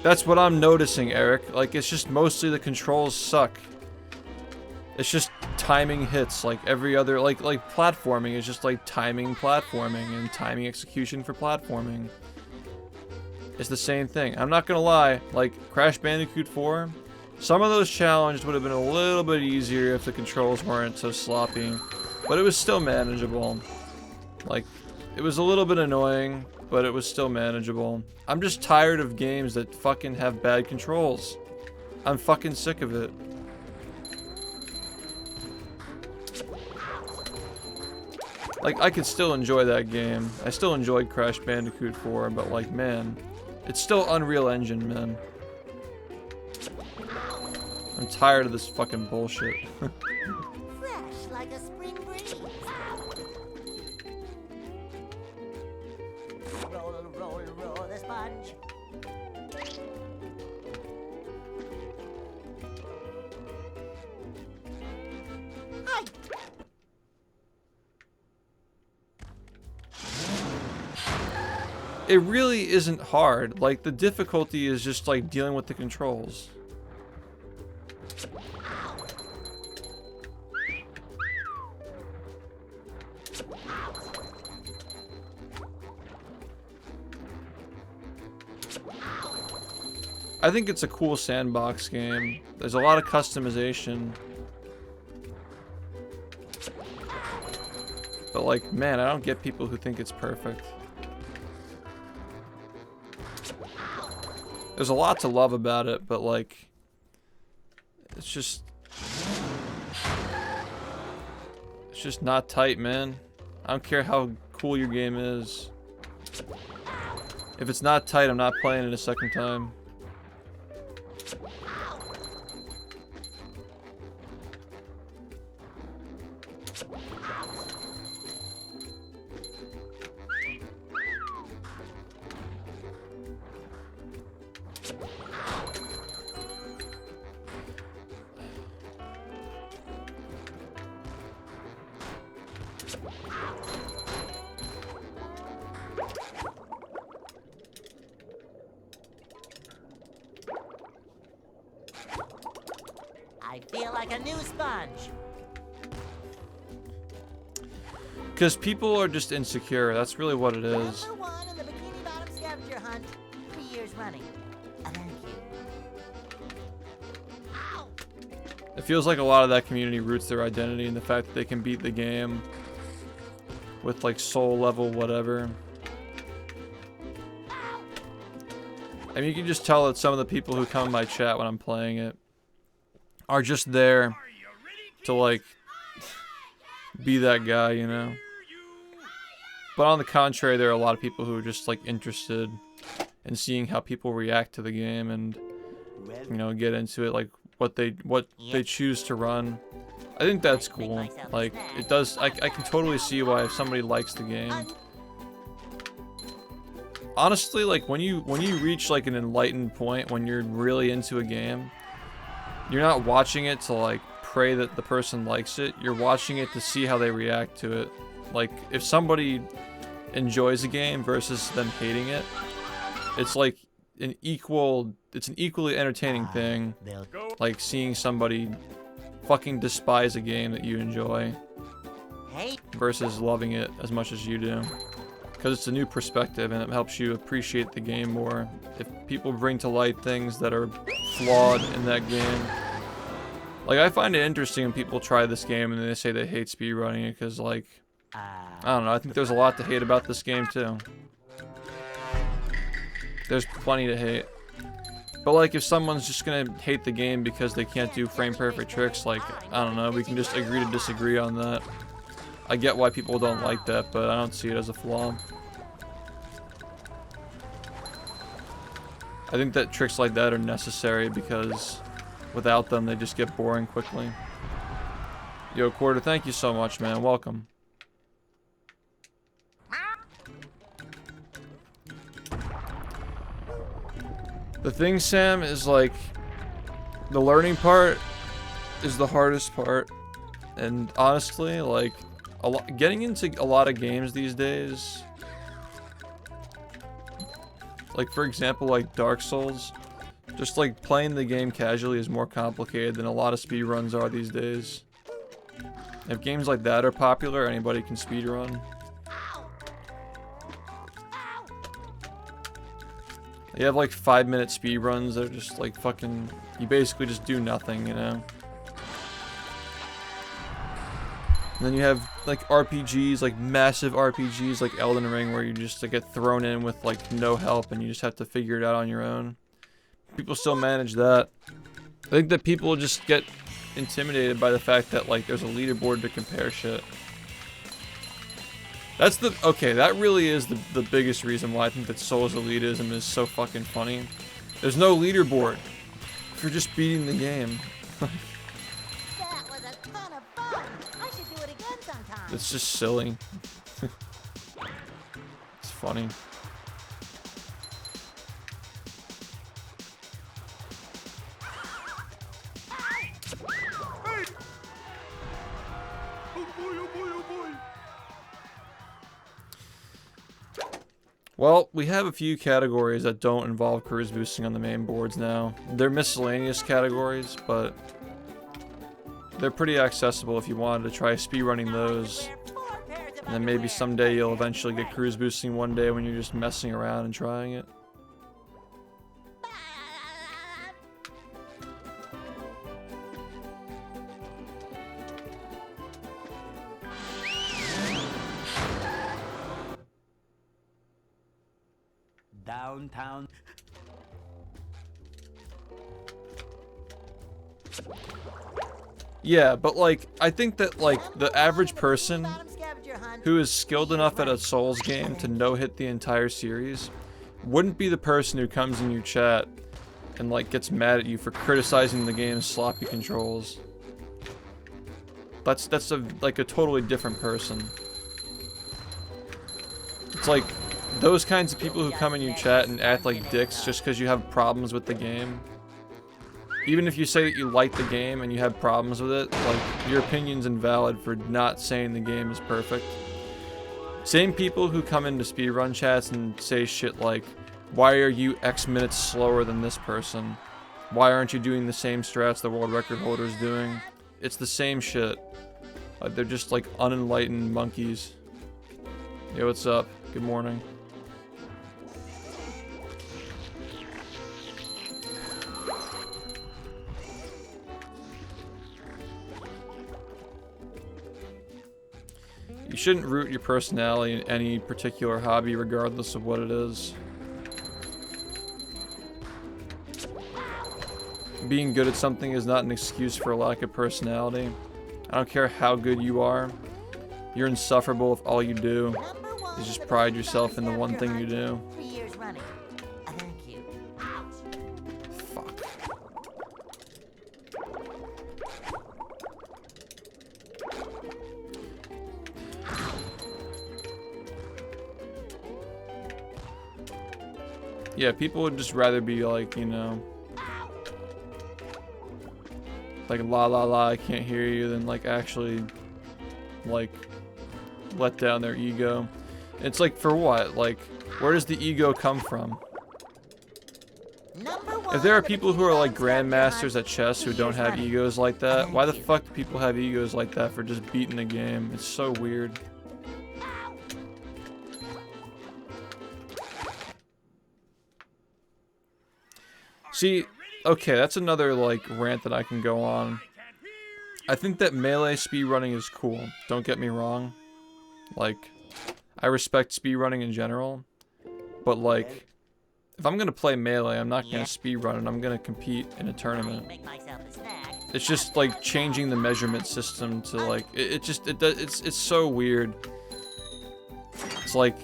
That's what I'm noticing, Eric. Like, it's just mostly the controls suck. It's just timing hits, like every other, like platforming is just like timing platforming and timing execution for platforming. It's the same thing. I'm not gonna lie, like Crash Bandicoot 4, some of those challenges would have been a little bit easier if the controls weren't so sloppy, but it was still manageable. Like, it was a little bit annoying, but it was still manageable. I'm just tired of games that fucking have bad controls. I'm fucking sick of it. Like, I could still enjoy that game. I still enjoyed Crash Bandicoot 4, but like, man, it's still Unreal Engine, man. I'm tired of this fucking bullshit. Fresh like a spring breeze. Roll, roll, roll the sponge. Hi. It really isn't hard. Like, the difficulty is just like dealing with the controls. I think it's a cool sandbox game. There's a lot of customization. But like, man, I don't get people who think it's perfect. There's a lot to love about it, but like, it's just not tight, man. I don't care how cool your game is. If it's not tight, I'm not playing it a second time. I feel like a new sponge. Because people are just insecure. That's really what it is. Number one in the Bikini Bottom scavenger hunt, 3 years running. Thank you. Ow! It feels like a lot of that community roots their identity in the fact that they can beat the game with like soul level whatever. I mean, you can just tell that some of the people who come in my chat when I'm playing it are just there to like be that guy, you know? But on the contrary, there are a lot of people who are just like interested in seeing how people react to the game and, you know, get into it. Like, what they choose to run. I think that's cool. Like, it does. I can totally see why if somebody likes the game. Honestly, like when you reach like an enlightened point, when you're really into a game, you're not watching it to like pray that the person likes it. You're watching it to see how they react to it. Like if somebody enjoys a game versus them hating it, it's like an equally entertaining thing. Like seeing somebody fucking despise a game that you enjoy versus loving it as much as you do. Because it's a new perspective and it helps you appreciate the game more. If people bring to light things that are flawed in that game. Like, I find it interesting when people try this game and they say they hate speedrunning it because, like, I don't know, I think there's a lot to hate about this game too. There's plenty to hate. But, like, if someone's just gonna hate the game because they can't do frame-perfect tricks, like, I don't know, we can just agree to disagree on that. I get why people don't like that, but I don't see it as a flaw. I think that tricks like that are necessary because without them, they just get boring quickly. Yo, Quarter, thank you so much, man. Welcome. The thing, Sam, is like the learning part is the hardest part. And honestly, like getting into a lot of games these days, like for example, like Dark Souls, just like playing the game casually is more complicated than a lot of speedruns are these days. If games like that are popular, anybody can speedrun. You have like 5-minute speedruns that are just like fucking, you basically just do nothing, you know? And then you have like RPGs, like massive RPGs like Elden Ring, where you just like, get thrown in with like no help and you just have to figure it out on your own. People still manage that. I think that people just get intimidated by the fact that like there's a leaderboard to compare shit. That's the, okay, that really is the biggest reason why I think that Souls elitism is so fucking funny. There's no leaderboard for just beating the game. That was a ton of fun. I should do it again sometime. It's just silly. It's funny. Well, we have a few categories that don't involve cruise boosting on the main boards now. They're miscellaneous categories, but they're pretty accessible if you wanted to try speedrunning those. And then maybe someday you'll eventually get cruise boosting one day when you're just messing around and trying it. Downtown. Yeah, but like, I think that like the average person who is skilled enough at a Souls game to no-hit the entire series wouldn't be the person who comes in your chat and like gets mad at you for criticizing the game's sloppy controls. That's like a totally different person. It's like those kinds of people who come in your chat and act like dicks just because you have problems with the game. Even if you say that you like the game and you have problems with it, like, your opinion's invalid for not saying the game is perfect. Same people who come into speedrun chats and say shit like, why are you X minutes slower than this person? Why aren't you doing the same strats the world record holder's doing? It's the same shit. Like, they're just like unenlightened monkeys. Yo, what's up? Good morning. You shouldn't root your personality in any particular hobby, regardless of what it is. Being good at something is not an excuse for a lack of personality. I don't care how good you are. You're insufferable if all you do is just pride yourself in the one thing you do. 3 years running. Thank you. Fuck. yeah, people would just rather be like, you know, like la la la, I can't hear you, than like actually like let down their ego. It's like, for what? Like, where does the ego come from? If there are people who are like grandmasters at chess who don't have egos like that, why the fuck do people have egos like that for just beating the game? It's so weird. See, okay, that's another like rant that I can go on. I think that melee speedrunning is cool. Don't get me wrong. Like, I respect speedrunning in general, but like, if I'm gonna play melee, I'm not gonna speedrun and I'm gonna compete in a tournament. It's just like changing the measurement system to like, it's so weird. It's like,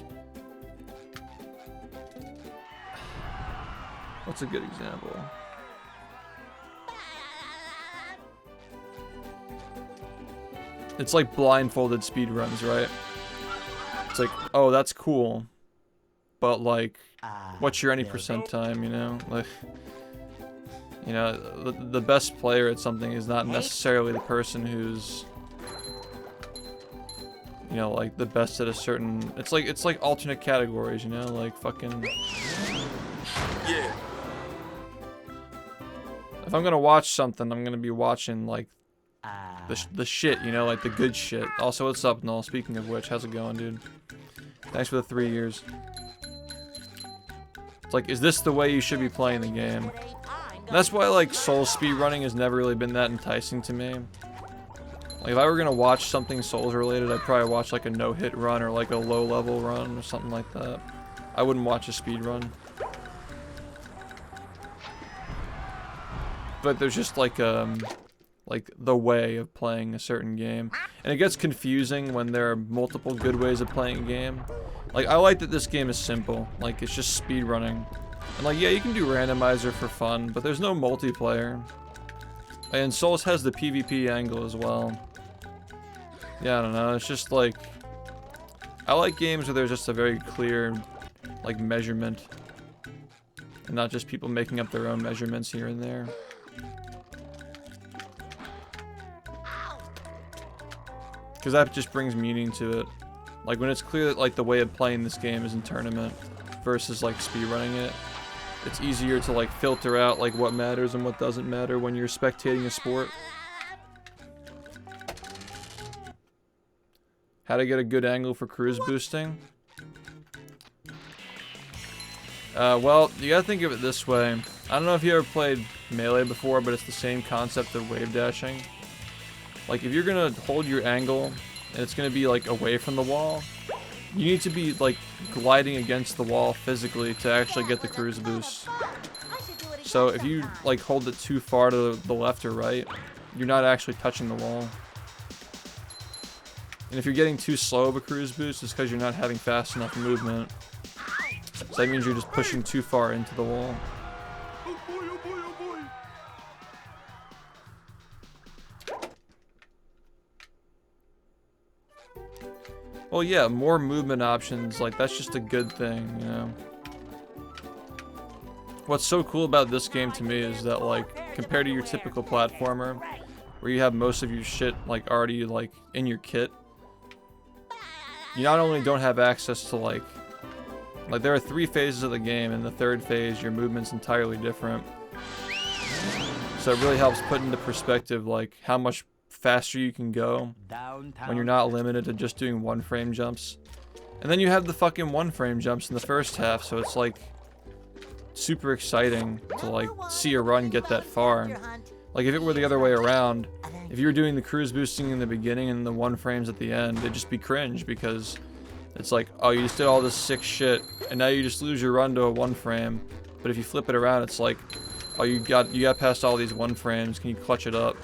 what's a good example? It's like blindfolded speedruns, right? It's like, oh, that's cool, but like, what's your any percent time, you know? Like, you know, the best player at something is not necessarily the person who's, you know, like the best at a certain, it's like alternate categories, you know, like fucking. Yeah. If I'm gonna watch something, I'm gonna be watching like the shit, you know, like the good shit. Also, what's up, Null? Speaking of which, how's it going, dude? Thanks for the 3 years. It's like, is this the way you should be playing the game? And that's why like Souls speedrunning has never really been that enticing to me. Like, if I were gonna watch something Souls related, I'd probably watch like a no-hit run or like a low-level run or something like that. I wouldn't watch a speedrun. But there's just like the way of playing a certain game, and it gets confusing when there are multiple good ways of playing a game. Like, I like that this game is simple, like it's just speedrunning, and like, yeah, you can do randomizer for fun, but there's no multiplayer. And Souls has the PvP angle as well. Yeah, I don't know, it's just like, I like games where there's just a very clear like measurement, and not just people making up their own measurements here and there. Because that just brings meaning to it. Like, when it's clear that like the way of playing this game is in tournament versus like speedrunning it, it's easier to like filter out like what matters and what doesn't matter when you're spectating a sport. How to get a good angle for cruise boosting? Well, you gotta think of it this way. I don't know if you ever played Melee before, but it's the same concept of wave dashing. Like, if you're gonna hold your angle, and it's gonna be, like, away from the wall, you need to be, like, gliding against the wall physically to actually get the cruise boost. So, if you, like, hold it too far to the left or right, you're not actually touching the wall. And if you're getting too slow of a cruise boost, it's because you're not having fast enough movement. So that means you're just pushing too far into the wall. Oh boy, oh boy, oh boy. Well, yeah, more movement options, like, that's just a good thing, you know? What's so cool about this game to me is that, like, compared to your typical platformer, where you have most of your shit, like, already, like, in your kit, you not only don't have access to, like, there are 3 phases of the game, and the 3rd phase, your movement's entirely different. So it really helps put into perspective, like, how much faster you can go when you're not limited to just doing 1-frame jumps. And then you have the fucking 1-frame jumps in the first half, so it's like super exciting to like see a run get that far. Like, if it were the other way around, if you were doing the cruise boosting in the beginning and the 1-frames at the end, it'd just be cringe, because it's like, oh, you just did all this sick shit and now you just lose your run to a 1-frame. But if you flip it around, it's like, oh, you got past all these 1-frames, can you clutch it up?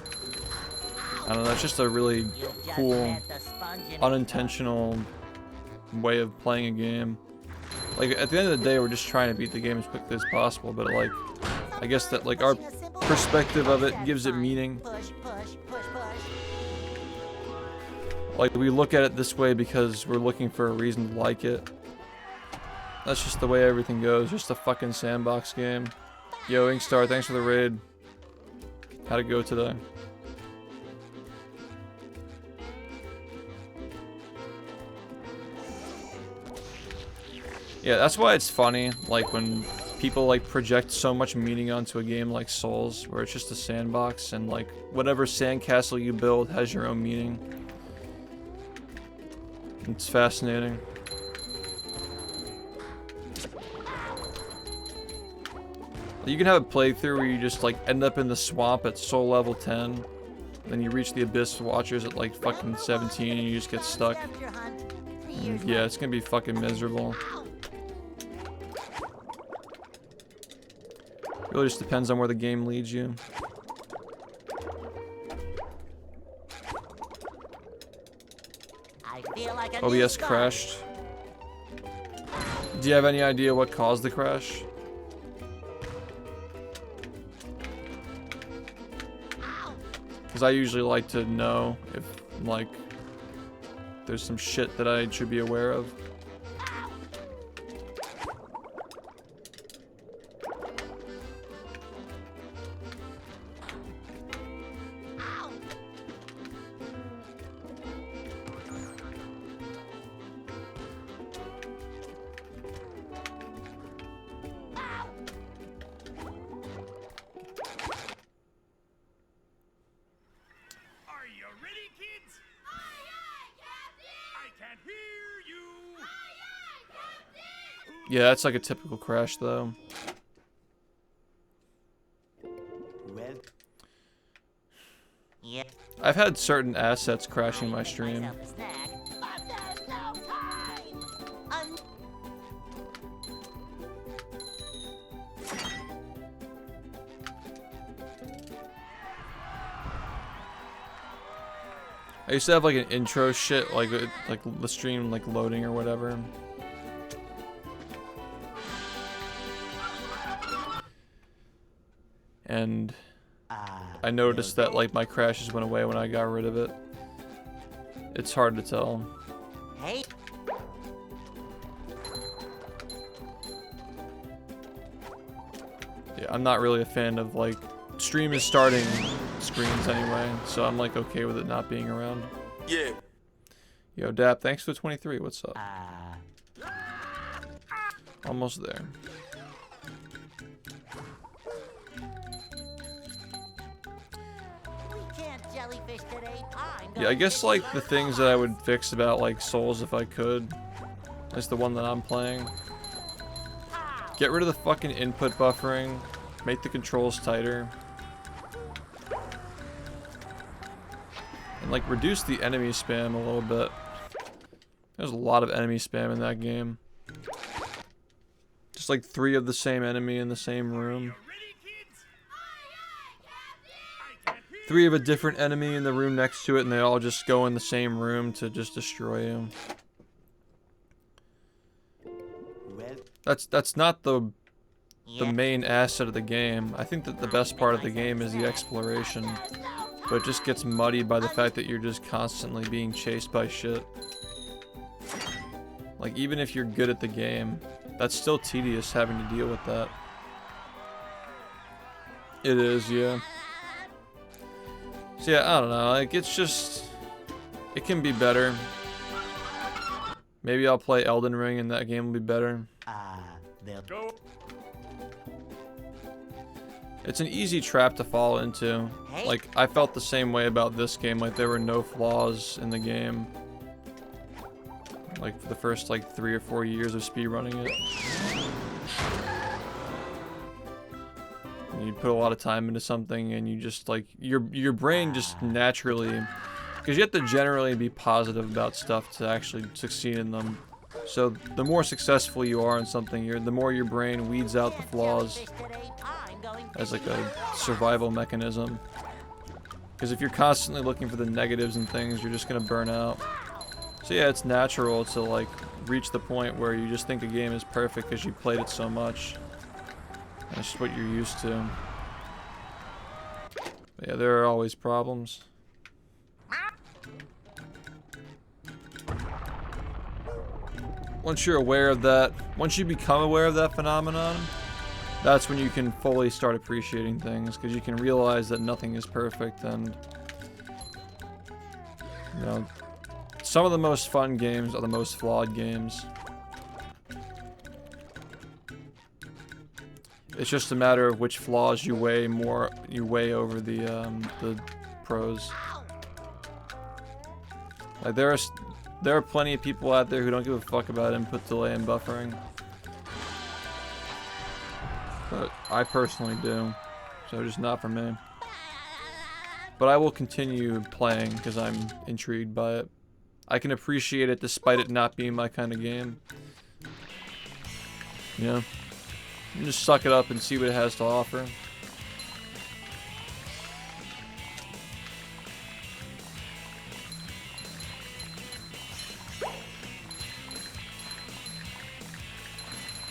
I don't know, it's just a really cool, unintentional way of playing a game. Like, at the end of the day, we're just trying to beat the game as quickly as possible, but like, I guess that like our perspective of it gives it meaning. Like, we look at it this way because we're looking for a reason to like it. That's just the way everything goes. Just a fucking sandbox game. Yo, Inkstar, thanks for the raid. How'd it go today? Yeah, that's why it's funny, like, when people, like, project so much meaning onto a game like Souls, where it's just a sandbox, and, like, whatever sandcastle you build has your own meaning. It's fascinating. You can have a playthrough where you just, like, end up in the swamp at soul level 10, then you reach the Abyss Watchers at, like, fucking 17, and you just get stuck. Yeah, it's gonna be fucking miserable. Really just depends on where the game leads you. I feel like a OBS crashed. Do you have any idea what caused the crash? Because I usually like to know if, like, there's some shit that I should be aware of. Yeah, that's like a typical crash, though. Well, Yeah. I've had certain assets crashing my stream. Myself a snack, but there's no time. I used to have like an intro shit, like the stream like loading or whatever. And I noticed that like my crashes went away when I got rid of it. It's hard to tell. Hey. Yeah, I'm not really a fan of like stream is starting screens anyway, so I'm like okay with it not being around. Yeah. Yo, Dap, thanks for the 23. What's up? Almost there. We can't jellyfish today. Yeah, I guess like the things that I would fix about like Souls if I could is the one that I'm playing. Get rid of the fucking input buffering, make the controls tighter, and like reduce the enemy spam a little bit. There's a lot of enemy spam in that game. Just like 3 of the same enemy in the same room. 3 of a different enemy in the room next to it, and they all just go in the same room to just destroy you. That's not the main asset of the game. I think that the best part of the game is the exploration, but it just gets muddied by the fact that you're just constantly being chased by shit. Like, even if you're good at the game, that's still tedious having to deal with that. It is, yeah. So yeah, I don't know, like, it's just, it can be better. Maybe I'll play Elden Ring and that game will be better. Go. It's an easy trap to fall into. Like, I felt the same way about this game, like there were no flaws in the game. Like, for the first, like, 3 or 4 years of speedrunning it. You put a lot of time into something and you just, like, your brain just naturally... Because you have to generally be positive about stuff to actually succeed in them. So, the more successful you are in something, the more your brain weeds out the flaws as, like, a survival mechanism. Because if you're constantly looking for the negatives and things, you're just gonna burn out. So yeah, it's natural to like reach the point where you just think a game is perfect because you played it so much. That's just what you're used to. But yeah, there are always problems. once you're aware of that, once you become aware of that phenomenon, that's when you can fully start appreciating things, because you can realize that nothing is perfect, and you know, some of the most fun games are the most flawed games. It's just a matter of which flaws you weigh over the pros. Like there are plenty of people out there who don't give a fuck about input delay and buffering. But I personally do, so just not for me. But I will continue playing because I'm intrigued by it. I can appreciate it despite it not being my kind of game. Yeah. Just suck it up and see what it has to offer.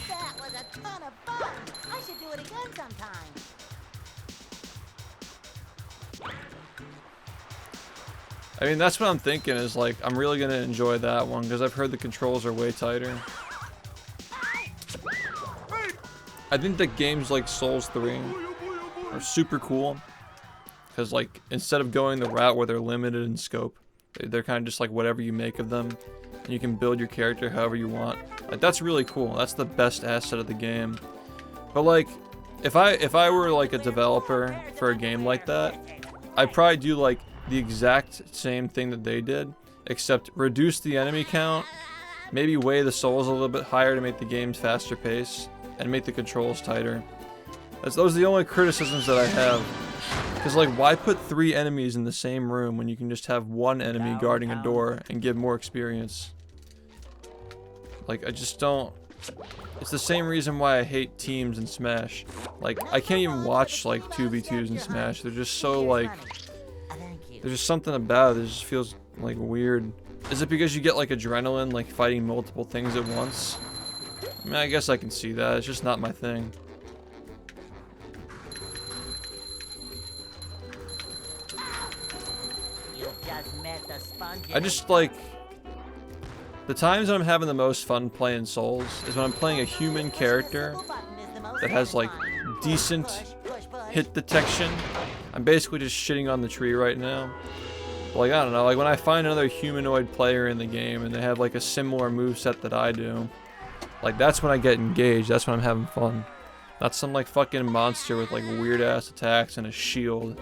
That was a ton of fun. I should do it again sometime. I mean, that's what I'm thinking is like, I'm really gonna enjoy that one because I've heard the controls are way tighter. I think that games like Souls 3 are super cool because like instead of going the route where they're limited in scope, they're kind of just like whatever you make of them, and you can build your character however you want. Like that's really cool. That's the best asset of the game. But like if I were like a developer for a game like that, I'd probably do like the exact same thing that they did, except reduce the enemy count, maybe weigh the souls a little bit higher to make the game faster pace, and make the controls tighter. Those are the only criticisms that I have. Because like, why put 3 enemies in the same room when you can just have 1 enemy guarding a door and give more experience? Like, I just don't... It's the same reason why I hate teams in Smash. Like, I can't even watch like 2v2s in Smash. They're just so like... There's just something about it that just feels like weird. Is it because you get like adrenaline, like fighting multiple things at once? I mean, I guess I can see that. It's just not my thing. I just like... The times I'm having the most fun playing Souls is when I'm playing a human character that has like decent hit detection. I'm basically just shitting on the tree right now. But, like, I don't know, like when I find another humanoid player in the game and they have like a similar moveset that I do, like that's when I get engaged, that's when I'm having fun. Not some like fucking monster with like weird ass attacks and a shield.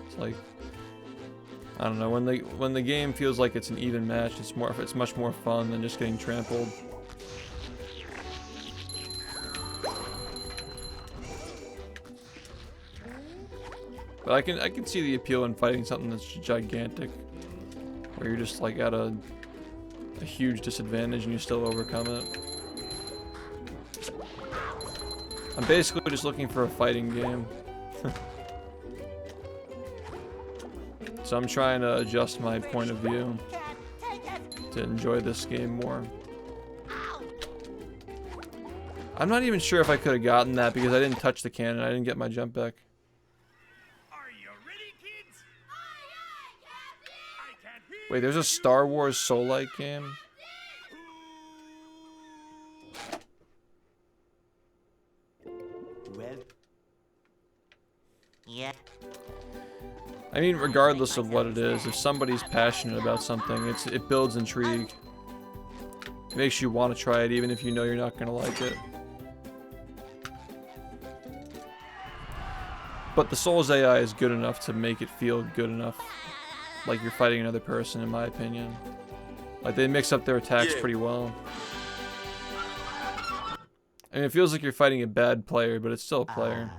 It's like, I don't know, when the game feels like it's an even match, it's much more fun than just getting trampled. But I can see the appeal in fighting something that's gigantic, where you're just like at a huge disadvantage and you still overcome it. I'm basically just looking for a fighting game. So I'm trying to adjust my point of view to enjoy this game more. I'm not even sure if I could have gotten that because I didn't touch the cannon. I didn't get my jump back. Are you ready, kids? I can't hear. Wait, there's a Star Wars Soul-like game? Well, Yeah. I mean, regardless of what it is, if somebody's passionate about something, it builds intrigue. It makes you want to try it even if you know you're not going to like it. But the Souls AI is good enough to make it feel good enough, like you're fighting another person, in my opinion. Like, they mix up their attacks pretty well. I mean, it feels like you're fighting a bad player, but it's still a player.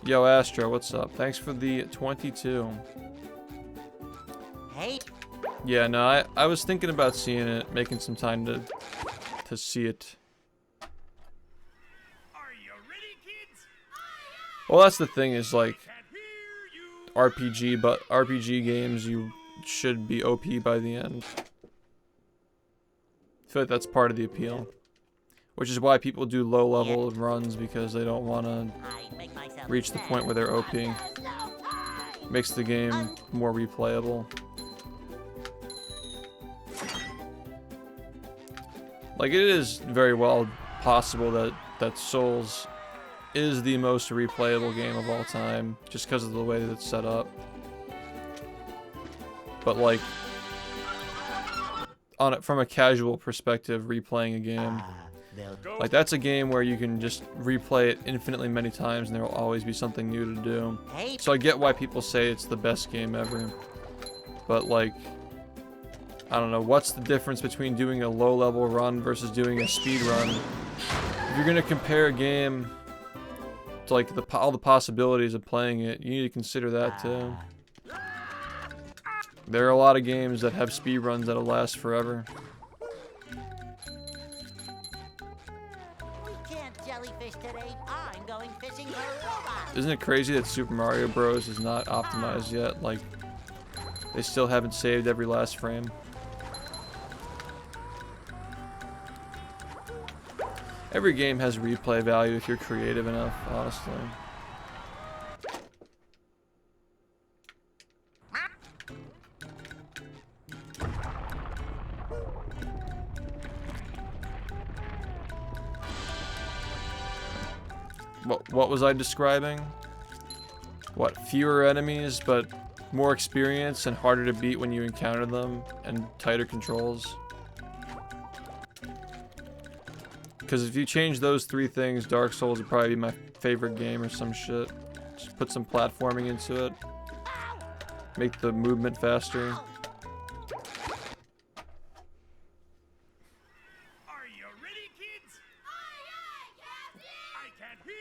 Yo, Astro, what's up? Thanks for the 22. Hey. Yeah, no, I was thinking about seeing it, making some time to see it. Are you ready, kids? Well, that's the thing is like Can't hear you. RPG games, you should be OP by the end. I feel like that's part of the appeal. Which is why people do low level runs, because they don't want to reach the point where they're OP. Makes the game more replayable. Like, it is very well possible that Souls is the most replayable game of all time, just because of the way that it's set up. But like, from a casual perspective, replaying a game, like that's a game where you can just replay it infinitely many times and there will always be something new to do. So I get why people say it's the best game ever. But like, I don't know, what's the difference between doing a low-level run versus doing a speed run? If you're gonna compare a game to like all the possibilities of playing it, you need to consider that too. There are a lot of games that have speed runs that'll last forever. We can't jellyfish today. I'm going fishing for robots. Isn't it crazy that Super Mario Bros. Is not optimized yet? Like, they still haven't saved every last frame. Every game has replay value if you're creative enough, honestly. What was I describing? What, fewer enemies, but more experience and harder to beat when you encounter them, and tighter controls? Because if you change those three things, Dark Souls would probably be my favorite game or some shit. Just put some platforming into it. Make the movement faster. Are you ready, kids? I can't hear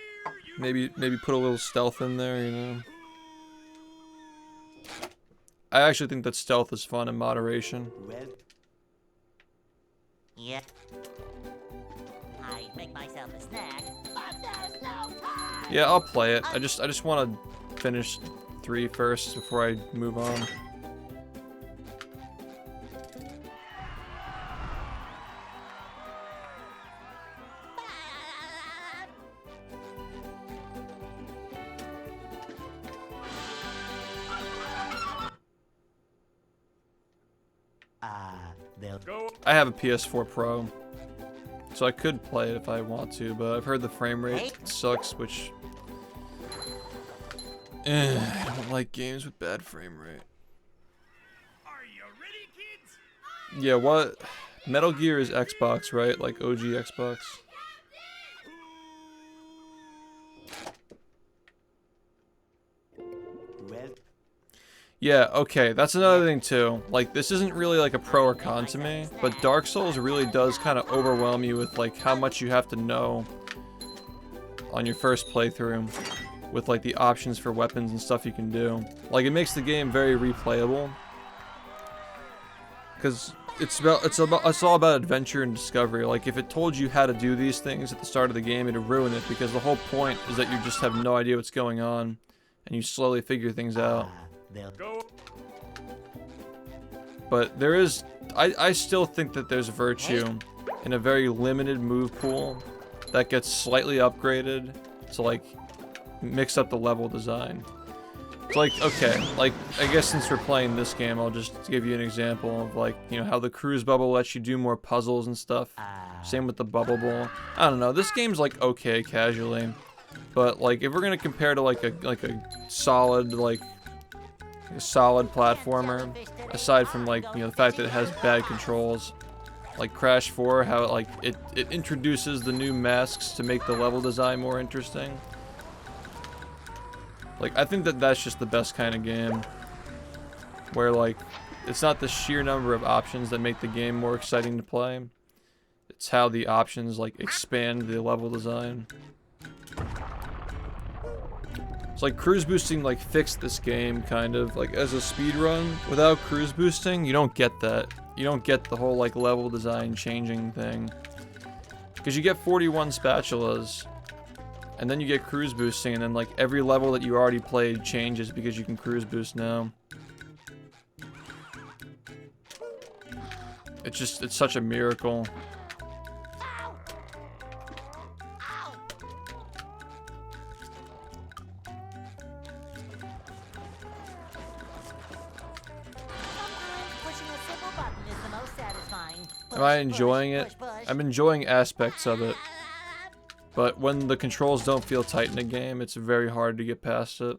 you. Maybe put a little stealth in there, you know? I actually think that stealth is fun in moderation. Yeah. I'd make myself a snack, but there's no time. Yeah, I'll play it. I just want to finish 3 first before I move on. I have a PS4 Pro, so I could play it if I want to, but I've heard the frame rate sucks, which... I don't like games with bad frame rate. Are you ready, kids? Yeah, what? Metal Gear is Xbox, right? Like OG Xbox? Yeah, okay, that's another thing too. Like, this isn't really like a pro or con to me, but Dark Souls really does kind of overwhelm you with like how much you have to know on your first playthrough with like the options for weapons and stuff you can do. Like, it makes the game very replayable because it's all about adventure and discovery. Like, if it told you how to do these things at the start of the game, it'd ruin it, because the whole point is that you just have no idea what's going on and you slowly figure things out. But there is, I still think that there's virtue in a very limited move pool that gets slightly upgraded to like mix up the level design. It's like, okay, like, I guess since we're playing this game, I'll just give you an example of like, you know, how the cruise bubble lets you do more puzzles and stuff. Same with the bubble bowl. I don't know, this game's like okay casually, but like if we're gonna compare to like a solid platformer, aside from like, you know, the fact that it has bad controls, like Crash 4, how like it introduces the new masks to make the level design more interesting. Like, I think that that's just the best kind of game, where like it's not the sheer number of options that make the game more exciting to play, it's how the options like expand the level design. It's like cruise boosting like fixed this game kind of like as a speed run. Without cruise boosting, you don't get that. You don't get the whole like level design changing thing, because you get 41 spatulas and then you get cruise boosting, and then like every level that you already played changes because you can cruise boost now. It's such a miracle. Am I enjoying it? I'm enjoying aspects of it. But when the controls don't feel tight in a game, it's very hard to get past it.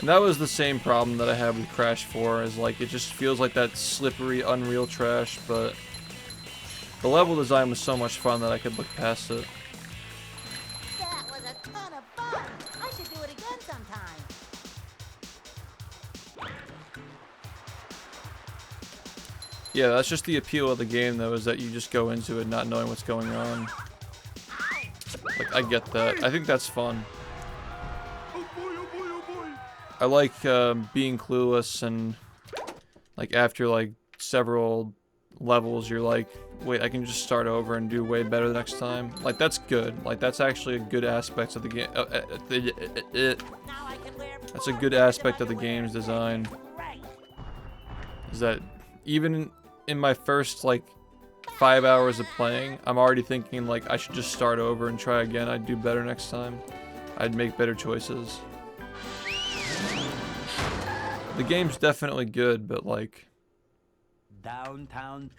And that was the same problem that I had with Crash 4, is like, it just feels like that slippery Unreal trash, but the level design was so much fun that I could look past it. That was a ton of fun. I should do it again sometime. Yeah, that's just the appeal of the game, though, is that you just go into it not knowing what's going on. Like, I get that. I think that's fun. Oh boy, oh boy, oh boy. I like being clueless, and like after like several levels you're like, wait, I can just start over and do way better the next time. Like, that's good. Like, that's actually a good aspect of the game. That's a good aspect of the game's design. Is that even in my first like 5 hours of playing, I'm already thinking like I should just start over and try again. I'd do better next time. I'd make better choices. The game's definitely good, but like, Downtown.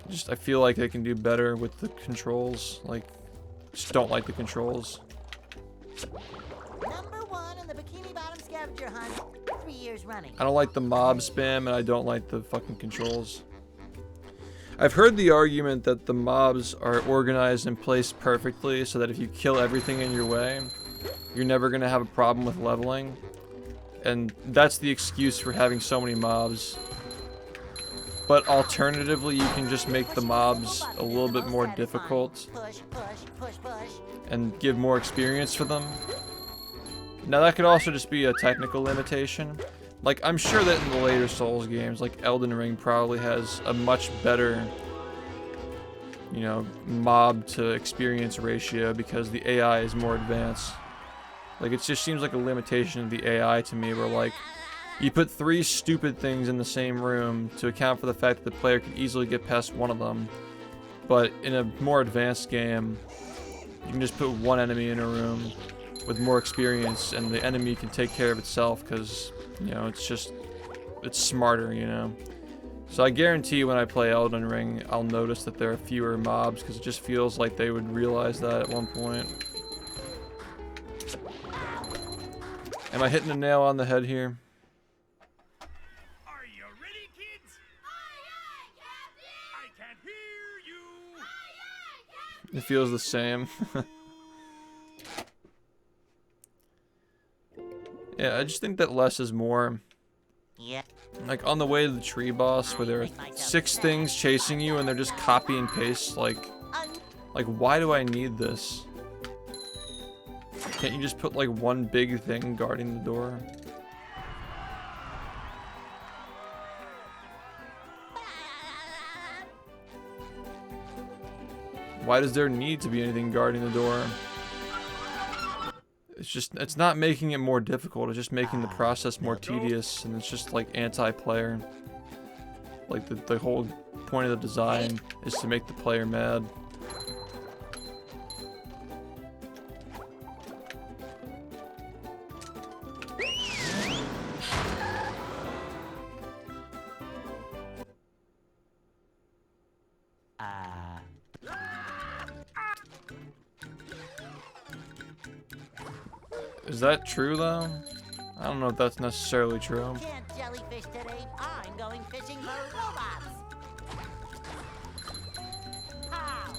just I feel like they can do better with the controls. Like, just don't like the controls. Number 1 in the Bikini Bottom scavenger hunt, 3 years running. I don't like the mob spam, and I don't like the fucking controls. I've heard the argument that the mobs are organized and placed perfectly so that if you kill everything in your way, you're never gonna have a problem with leveling. And that's the excuse for having so many mobs. But alternatively, you can just make the mobs a little bit more difficult Push, push, push, push. and give more experience for them. Now that could also just be a technical limitation. Like, I'm sure that in the later Souls games, like Elden Ring probably has a much better, you know, mob to experience ratio because the AI is more advanced. Like, it just seems like a limitation of the AI to me, where like, you put 3 stupid things in the same room to account for the fact that the player can easily get past one of them. But in a more advanced game, you can just put 1 enemy in a room with more experience, and the enemy can take care of itself because, you know, it's smarter, you know. So I guarantee when I play Elden Ring, I'll notice that there are fewer mobs because it just feels like they would realize that at one point. Am I hitting the nail on the head here? Are you ready, kids? I can't hear you. It feels the same. Yeah, I just think that less is more. Yeah. Like, on the way to the tree boss, where there are 6 things chasing you and they're just copy and paste, like, why do I need this? Can't you just put, like, 1 big thing guarding the door? Why does there need to be anything guarding the door? It's not making it more difficult, it's just making the process more tedious, and it's just like anti-player. Like, the whole point of the design is to make the player mad. Is that true, though? I don't know if that's necessarily true. Can't jellyfish today. I'm going fishing for robots. How?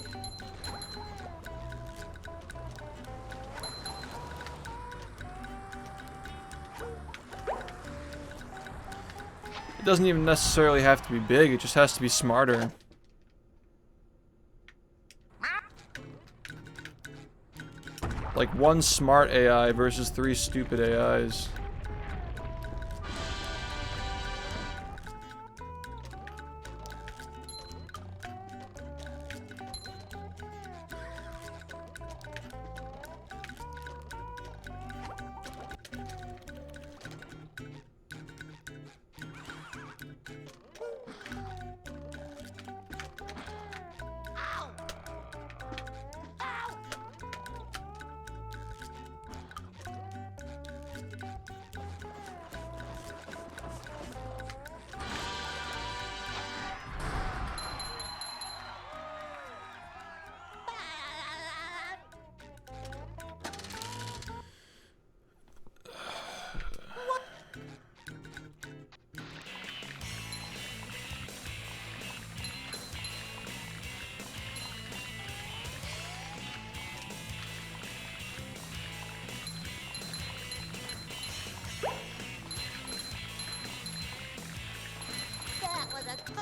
It doesn't even necessarily have to be big, it just has to be smarter. Like 1 smart AI versus 3 stupid AIs.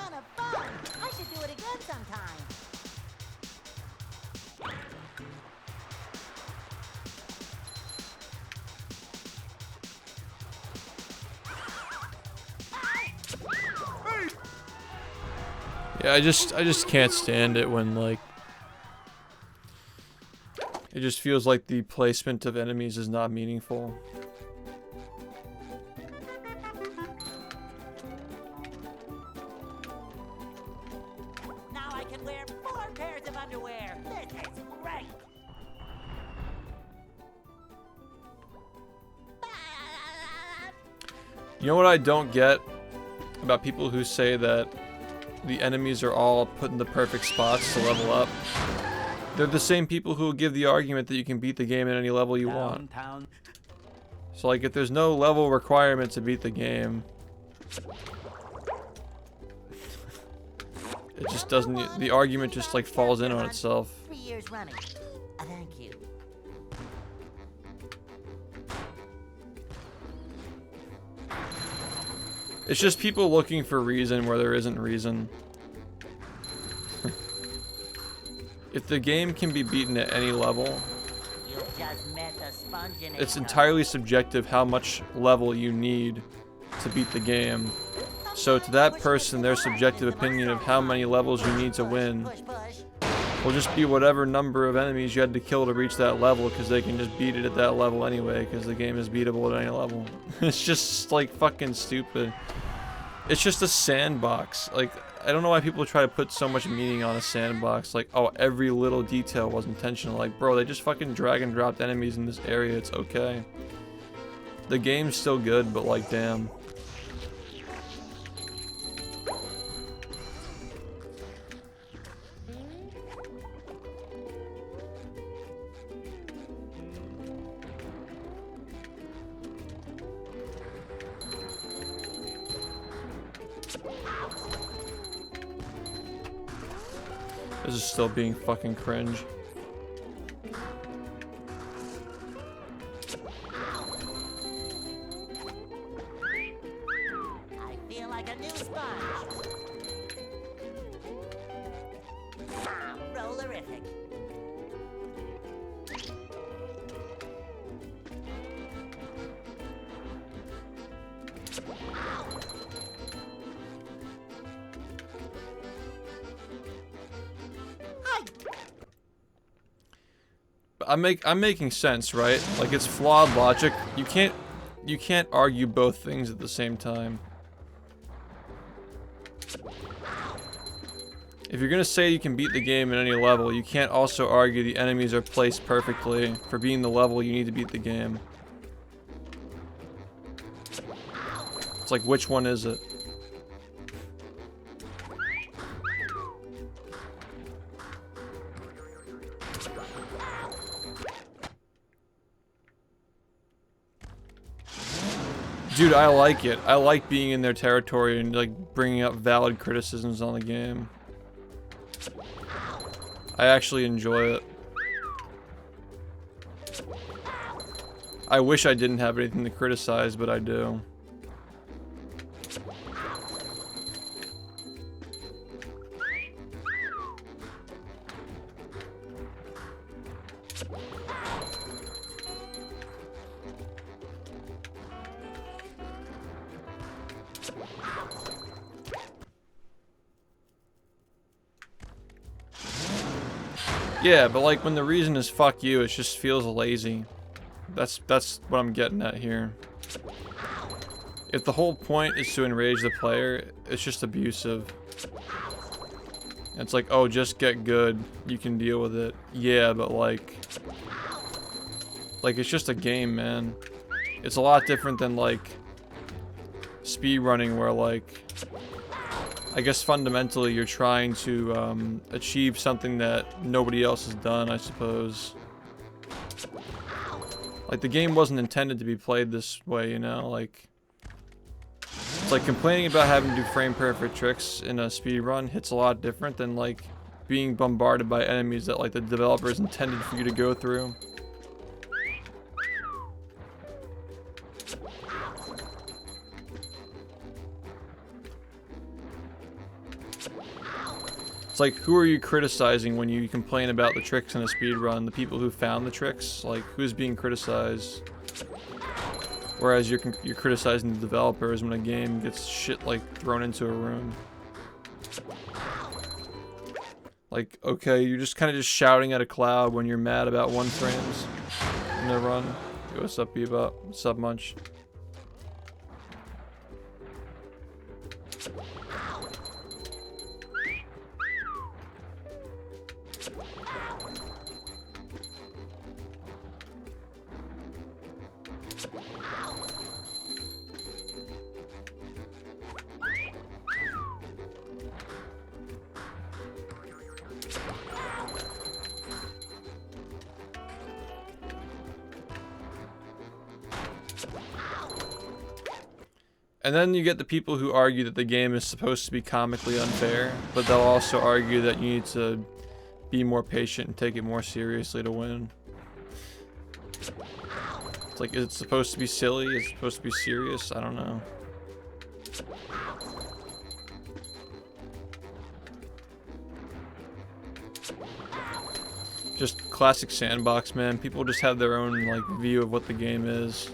ton of fun. I should do it again sometime. Yeah, I just can't stand it when, like, it just feels like the placement of enemies is not meaningful. Now I can wear 4 pairs of underwear. This is great. You know what I don't get about people who say that the enemies are all put in the perfect spots to level up? They're the same people who will give the argument that you can beat the game at any level you want. Downtown. So, like, if there's no level requirement to beat the game, it just doesn't, the argument just, like, falls in on itself. 3 years running. Thank you. It's just people looking for reason where there isn't reason. If the game can be beaten at any level, You just met the sponge it's entirely subjective how much level you need to beat the game. So to that person, their subjective opinion of how many levels you need to win Push, push. will just be whatever number of enemies you had to kill to reach that level, because they can just beat it at that level anyway, because the game is beatable at any level. It's just, like, fucking stupid. It's just a sandbox. Like, I don't know why people try to put so much meaning on a sandbox. Like, oh, every little detail was intentional. Like, bro, they just fucking drag and dropped enemies in this area. It's okay. The game's still good, but, like, damn. This is still being fucking cringe. I feel like a new sponge. Rollerific. I'm making sense, right? Like, it's flawed logic. You can't argue both things at the same time. If you're gonna say you can beat the game at any level, you can't also argue the enemies are placed perfectly for being the level you need to beat the game. It's like, which one is it? Dude, I like it. I like being in their territory and, like, bringing up valid criticisms on the game. I actually enjoy it. I wish I didn't have anything to criticize, but I do. Yeah, but, like, when the reason is fuck you, it just feels lazy. That's what I'm getting at here. If the whole point is to enrage the player, it's just abusive. It's like, oh, just get good, you can deal with it. Yeah, but, like, it's just a game, man. It's a lot different than, like, speedrunning, where, like, I guess fundamentally you're trying to achieve something that nobody else has done, I suppose. Like, the game wasn't intended to be played this way, you know? Like, it's like complaining about having to do frame perfect tricks in a speedrun hits a lot different than, like, being bombarded by enemies that, like, the developers intended for you to go through. It's like, who are you criticizing when you complain about the tricks in a speedrun? The people who found the tricks? Like, who's being criticized? Whereas you're criticizing the developers when a game gets shit like thrown into a room. Like, okay, you're just kind of just shouting at a cloud when you're mad about 1 frames in the run. Yo, what's up, Bebop? What's up, Munch? And then you get the people who argue that the game is supposed to be comically unfair, but they'll also argue that you need to be more patient and take it more seriously to win. It's like, is it supposed to be silly? Is it supposed to be serious? I don't know. Just classic sandbox, man. People just have their own like view of what the game is.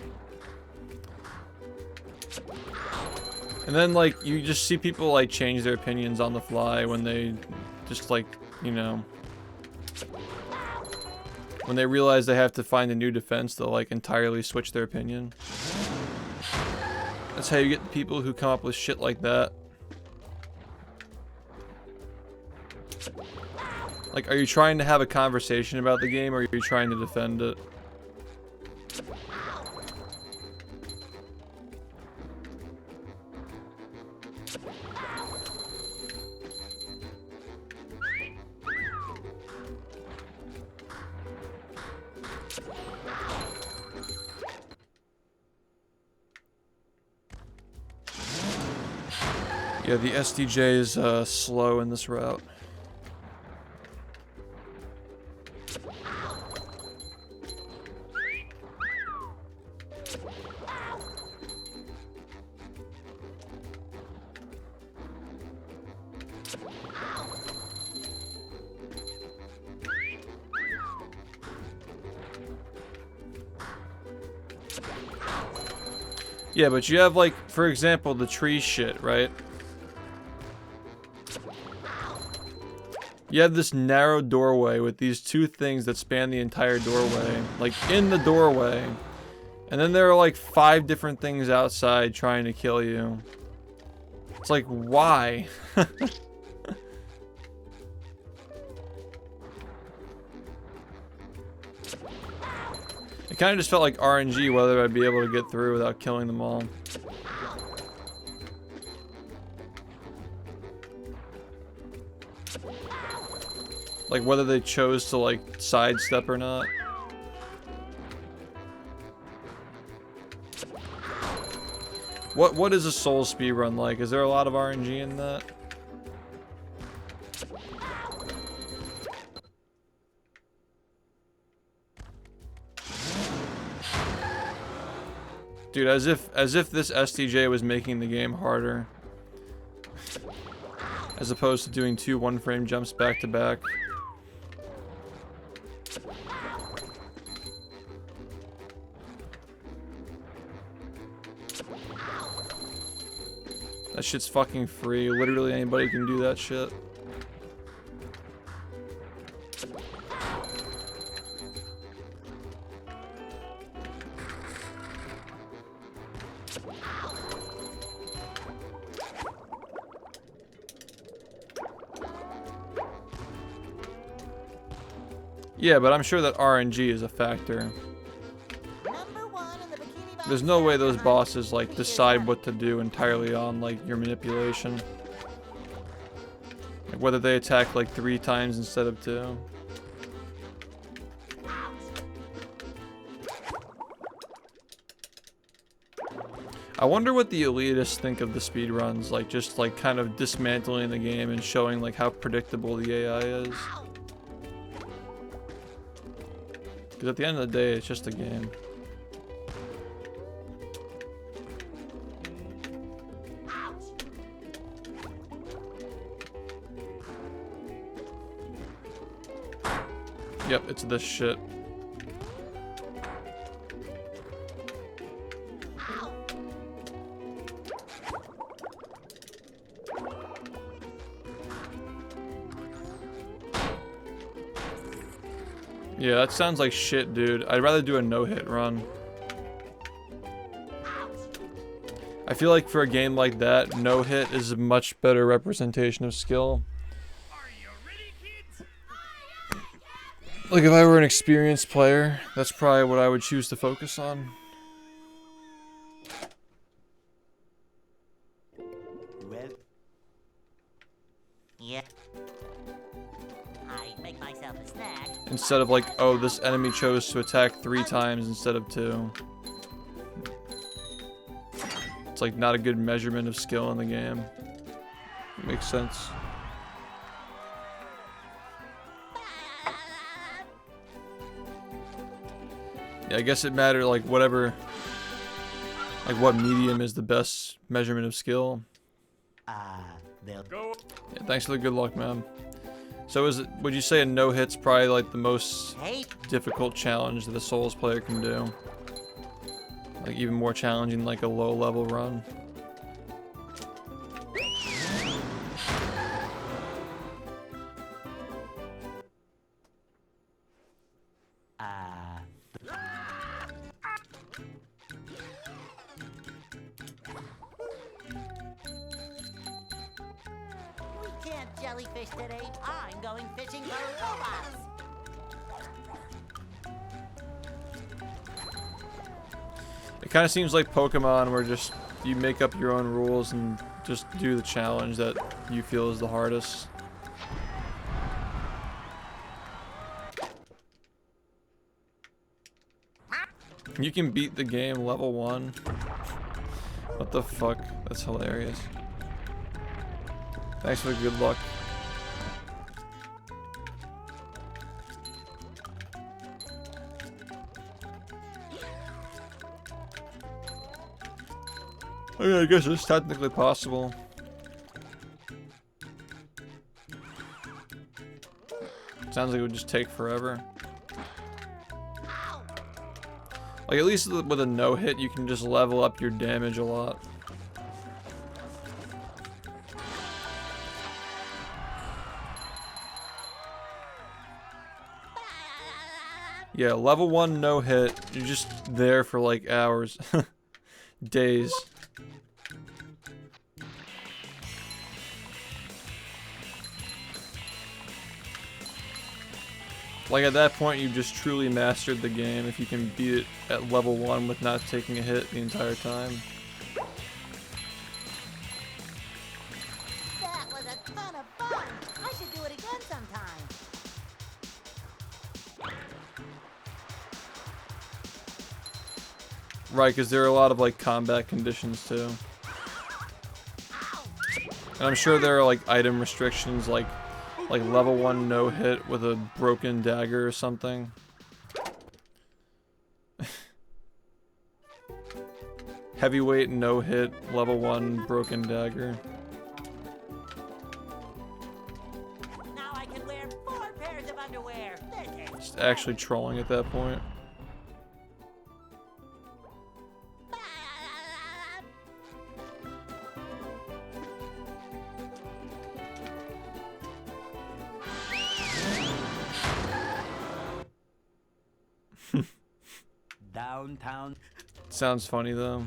And then, like, you just see people, like, change their opinions on the fly when they just, like, you know, when they realize they have to find a new defense, they'll, like, entirely switch their opinion. That's how you get the people who come up with shit like that. Like, are you trying to have a conversation about the game, or are you trying to defend it? Yeah, the SDJ is slow in this route. Yeah, but you have, like, for example, the tree shit, right? You have this narrow doorway with these 2 things that span the entire doorway, like in the doorway. And then there are like 5 different things outside trying to kill you. It's like, why? It kind of just felt like RNG whether I'd be able to get through without killing them all. Like whether they chose to like sidestep or not. What is a Soul speedrun like? Is there a lot of RNG in that? Dude, as if this STJ was making the game harder. As opposed to doing 2 1-frame jumps back to back. That shit's fucking free. Literally anybody can do that shit. Yeah, but I'm sure that RNG is a factor. There's no way those bosses like decide what to do entirely on like your manipulation. Like whether they attack like 3 times instead of 2. I wonder what the elitists think of the speedruns, like just like kind of dismantling the game and showing like how predictable the AI is. Because at the end of the day, it's just a game. Yep, it's this shit. Yeah, that sounds like shit, dude. I'd rather do a no-hit run. I feel like for a game like that, no-hit is a much better representation of skill. Like, if I were an experienced player, that's probably what I would choose to focus on. Well, Yeah. I make myself a snack. Instead of like, oh, this enemy chose to attack 3 times instead of 2. It's like not a good measurement of skill in the game. Makes sense. Yeah, I guess it mattered like whatever, like what medium is the best measurement of skill. they'll Go. Yeah, thanks for the good luck, man. So is it, would you say a no-hit's probably like the most Hey, difficult challenge that a Souls player can do? Like even more challenging than like a low-level run? we can't jellyfish today. I'm going fishing for robots. It kind of seems like Pokemon where just you make up your own rules and just do the challenge that you feel is the hardest. You can beat the game level 1. What the fuck? That's hilarious. Thanks for the good luck. Oh yeah, I guess it's technically possible. Sounds like it would just take forever. Like at least with a no-hit, you can just level up your damage a lot. Yeah, level 1 no-hit, you're just there for like hours. Days. Like at that point, you've just truly mastered the game if you can beat it at level 1 with not taking a hit the entire time. That was a ton of fun. I should do it again sometime. Right, because there are a lot of like combat conditions too. And I'm sure there are like item restrictions like level 1 no hit with a broken dagger or something. Heavyweight no hit, level 1 broken dagger. Now I can wear 4 pairs of underwear. Just actually trolling at that point. downtown. Sounds funny though.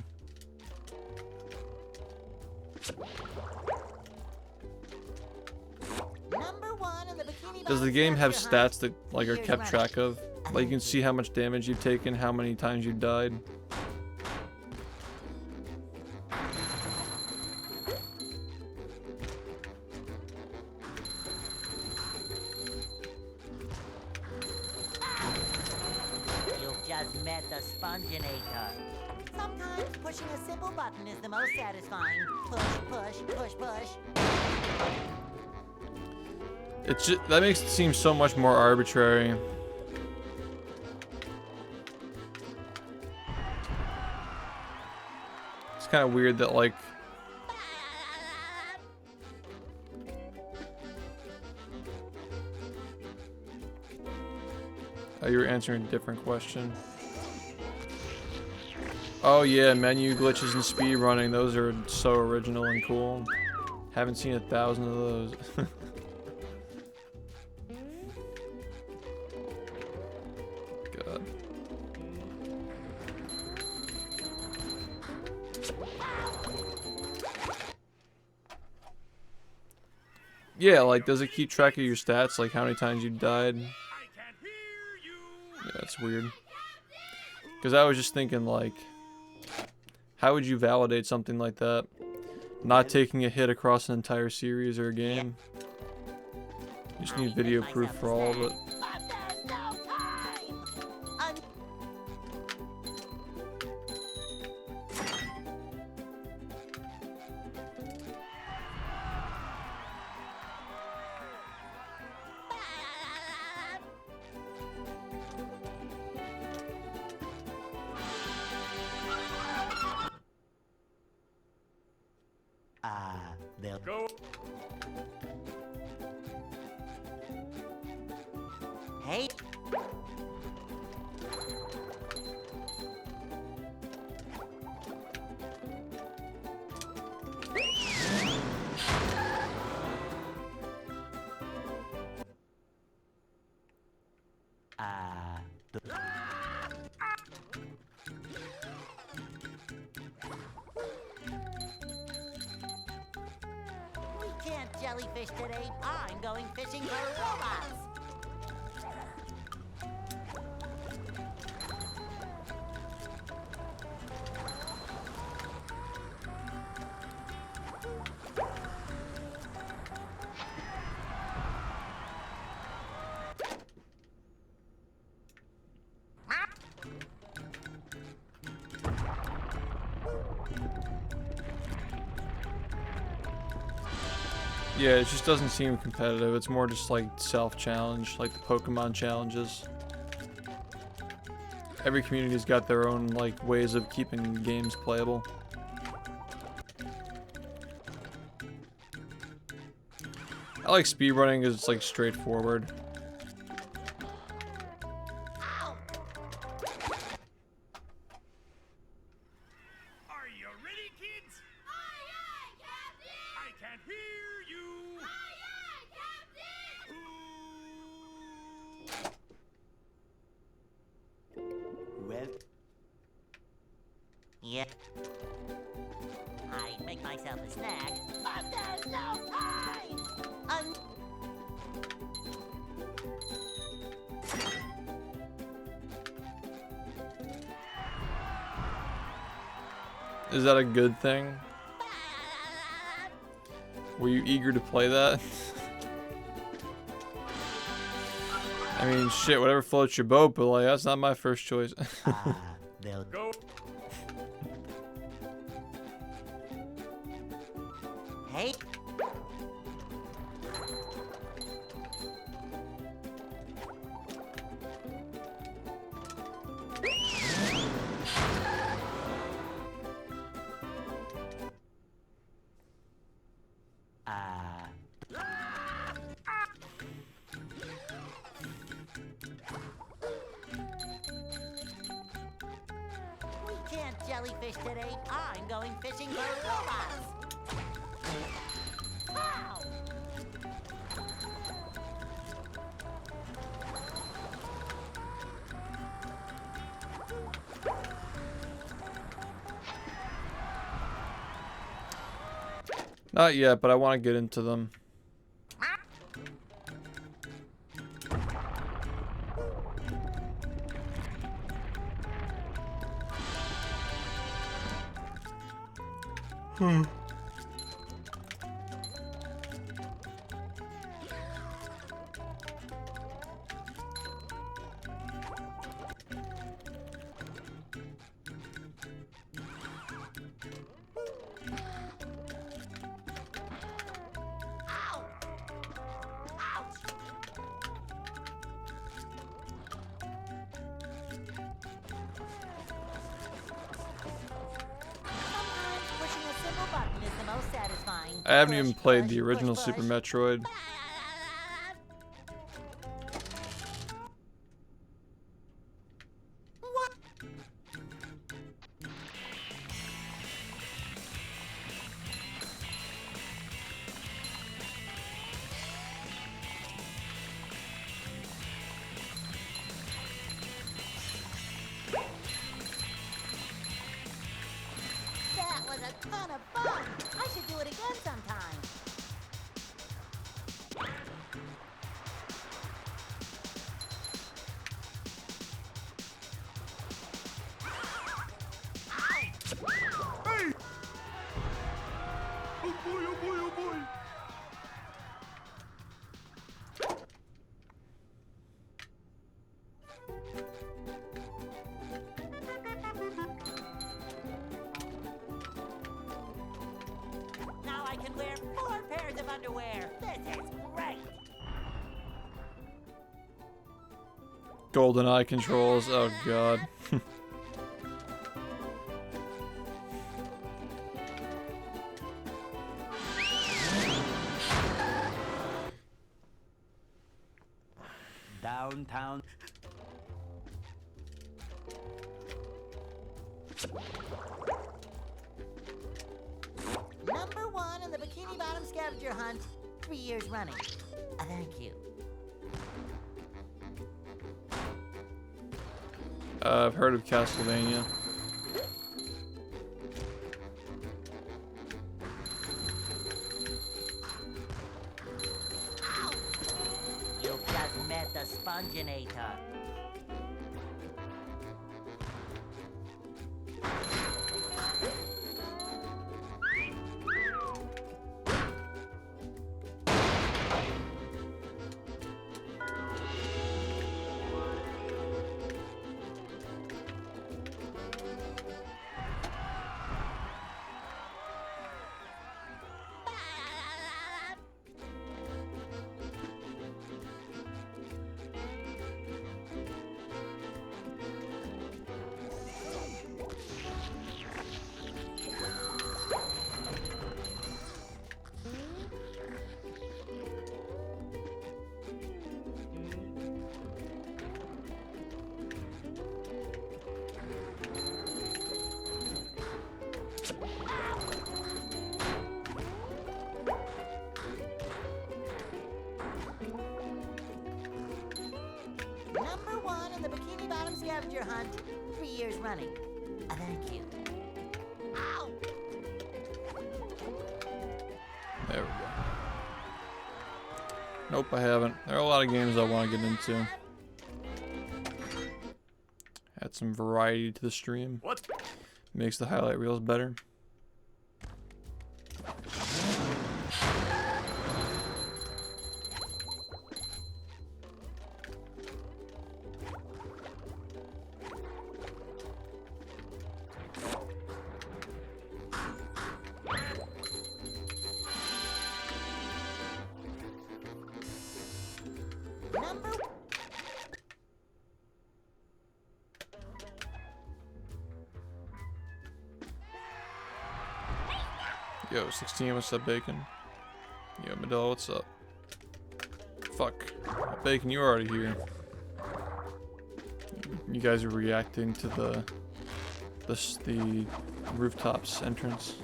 #1 in the Bikini Does the Bottom game have scavenger hunt. stats that like are kept track of? Like you can see how much damage you've taken, how many times you've died. You've just met the Sponginator. Sometimes pushing a simple button is the most satisfying. Push, push, push, push. It's just, that makes it seem so much more arbitrary. It's kind of weird that like Oh, you were answering a different question. Oh yeah, menu glitches and speed running. Those are so original and cool. Haven't seen 1,000 of those. God. Yeah, like, does it keep track of your stats? Like, how many times you died? Yeah, that's weird. Because I was just thinking, like, how would you validate something like that? Not taking a hit across an entire series or a game. You just need video proof for all of it. They'll Go. Hey. We can't jellyfish today. I'm going fishing for robots. Yeah, it just doesn't seem competitive. It's more just like self-challenge, like the Pokemon challenges. Every community's got their own like ways of keeping games playable. I like speedrunning because it's like straightforward. Are you ready, kids? Aye, aye, Captain! I can't hear you! Aye, aye, Captain! well. Yeah. I'd make myself a snack, but there's no time! Is that a good thing? Were you eager to play that? I mean, shit, whatever floats your boat, but like, that's not my first choice. They'll Go. Hey. We can't jellyfish today. I'm going fishing for robots. Wow! Not yet, but I want to get into them. Pushing a simple button is the most satisfying. I haven't even Push, played push, the original push, Super push. Metroid. a ton of fun. I should do it again sometime. Hey! Oh boy, oh boy, oh boy! Now I can wear 4 pairs of underwear. This is great. Golden eye controls. Oh god. Downtown. Number 1 in the Bikini Bottom scavenger hunt, 3 years running. Thank you. I've heard of Castlevania. You just met the Sponginator. Number 1 in the Bikini Bottom scavenger hunt, 3 years running. Thank you. Ow! There we go. Nope, I haven't. There are a lot of games I want to get into. Add some variety to the stream. What? Makes the highlight reels better. Number Yo, 16, what's up, Bacon? Yo, Medell, what's up? Fuck. Bacon, you were already here. You guys are reacting to the rooftops entrance.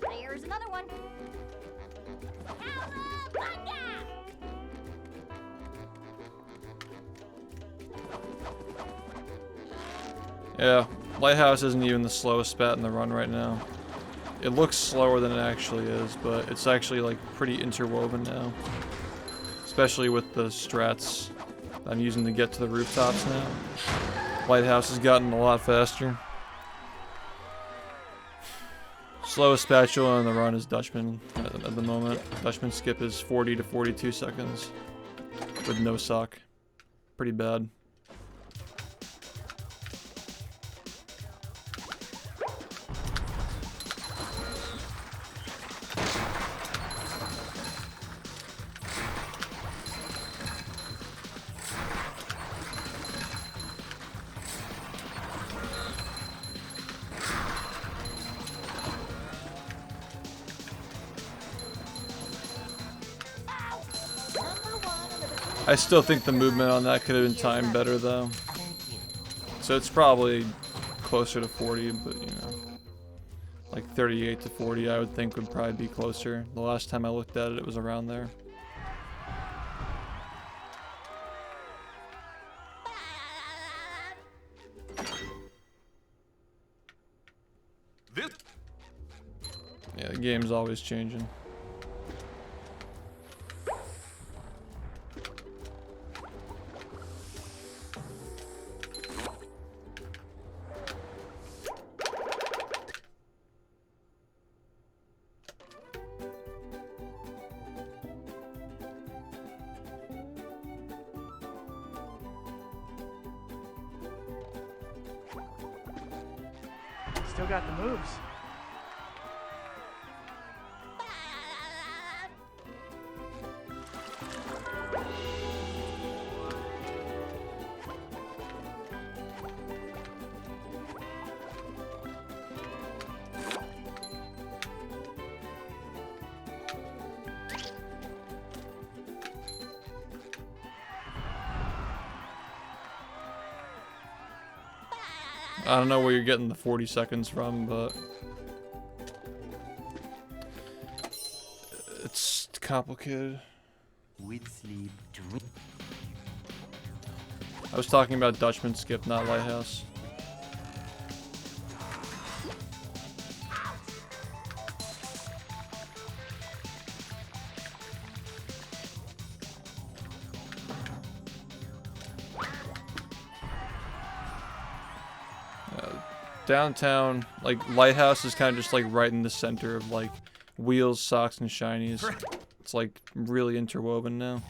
There's another one. Cowabunga! Yeah, Lighthouse isn't even the slowest spat in the run right now. It looks slower than it actually is, but it's actually like pretty interwoven now. Especially with the strats I'm using to get to the rooftops now. Lighthouse has gotten a lot faster. Slowest spatula in the run is Dutchman at the moment. Dutchman skip is 40 to 42 seconds with no sock. Pretty bad. I still think the movement on that could have been timed better though. So it's probably closer to 40, but you know, like 38 to 40 I would think would probably be closer. The last time I looked at it, it was around there. game's always changing. Still got the moves. I don't know where you're getting the 40 seconds from, but it's complicated. With sleep, drink. I was talking about Dutchman Skip, not Lighthouse. Downtown, like, Lighthouse is kind of just like right in the center of like Wheels, Socks, and Shinies. It's like really interwoven now.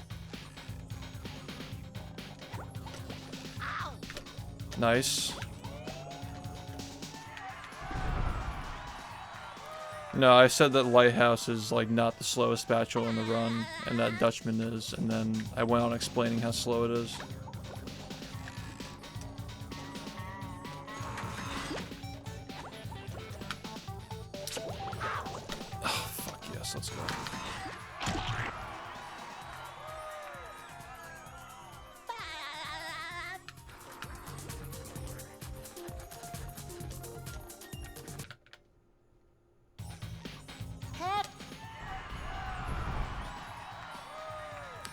Nice. No, I said that Lighthouse is like not the slowest spatula in the run, and that Dutchman is, and then I went on explaining how slow it is. Let's go.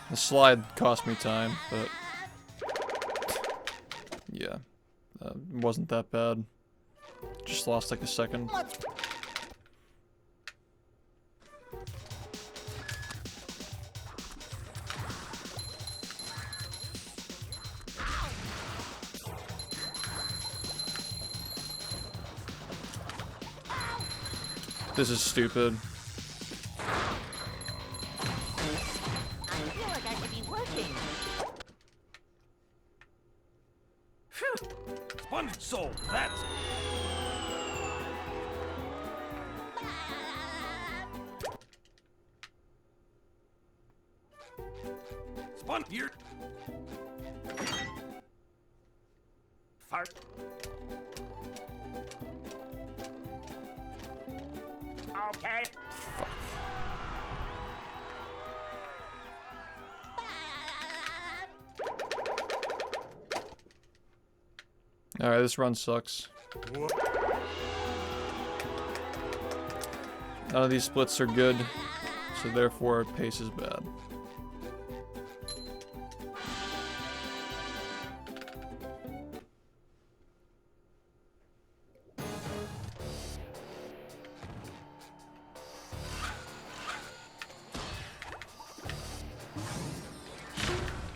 The slide cost me time, but yeah, wasn't that bad. Just lost like a second. This is stupid. I feel like I should be working. One soul, that's... Spun here. Fart. Okay. Alright, this run sucks. None of these splits are good, so therefore pace is bad.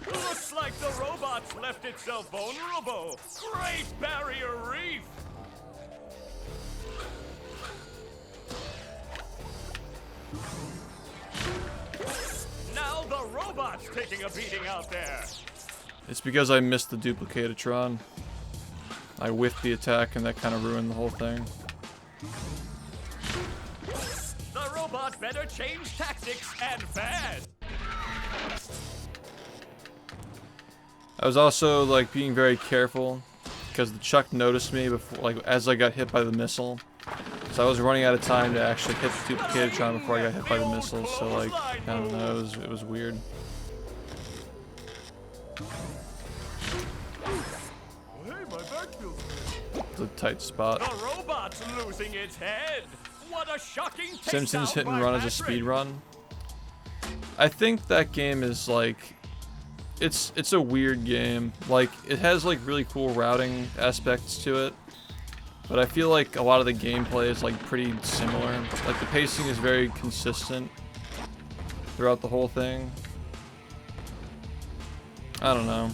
Looks like the robot's left itself vulnerable. Great Barrier Reef! Now the robot's taking a beating out there. It's because I missed the Duplicatotron. I whiffed the attack and that kind of ruined the whole thing. The robot better change tactics and fast. I was also like being very careful because the Chuck noticed me before, like as I got hit by the missile. So I was running out of time to actually hit the Duplicatotron before I got hit by the missile. So like, I don't know, it was weird. Hey, my back feels good. It's a tight spot. The robot's losing its head. What a shocking Simpsons takedown Hit and by Run as a Patrick. speed run. I think that game is like, it's a weird game. Like it has like really cool routing aspects to it, but I feel like a lot of the gameplay is like pretty similar. Like the pacing is very consistent throughout the whole thing. I don't know.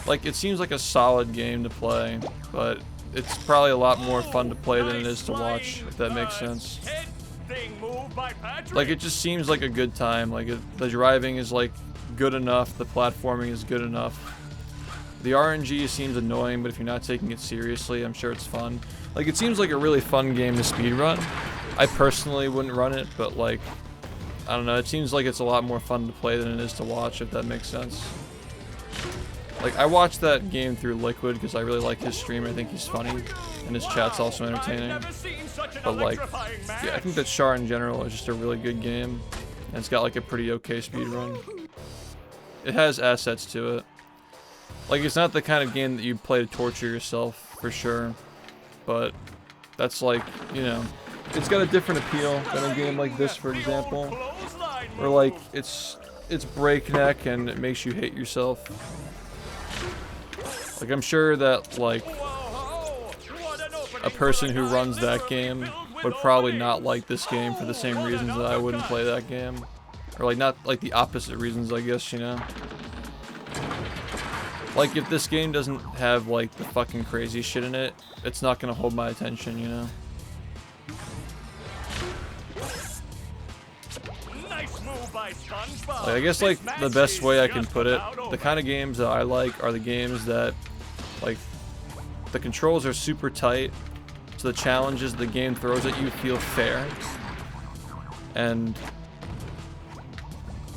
Like it seems like a solid game to play, but it's probably a lot more fun to play than it is to watch, if that makes sense. Like it just seems like a good time. Like the driving is like good enough, the platforming is good enough. The RNG seems annoying, but if you're not taking it seriously, I'm sure it's fun. Like it seems like a really fun game to speedrun. I personally wouldn't run it, but like, I don't know, it seems like it's a lot more fun to play than it is to watch, if that makes sense. Like I watched that game through Liquid because I really like his stream. I think he's funny, and his chat's also entertaining. But like, yeah, I think that Char in general is just a really good game, and it's got like a pretty okay speedrun. It has assets to it. Like it's not the kind of game that you play to torture yourself, for sure. But that's like, you know, it's got a different appeal than a game like this, for example. Where like, it's breakneck and it makes you hate yourself. Like I'm sure that like a person who runs that game would probably not like this game for the same reasons that I wouldn't play that game. Or like not like the opposite reasons, I guess, you know. Like if this game doesn't have like the fucking crazy shit in it, it's not gonna hold my attention, you know. Like, I guess like the best way I can put it, the kind of games that I like are the games that like the controls are super tight, so the challenges the game throws at you feel fair. And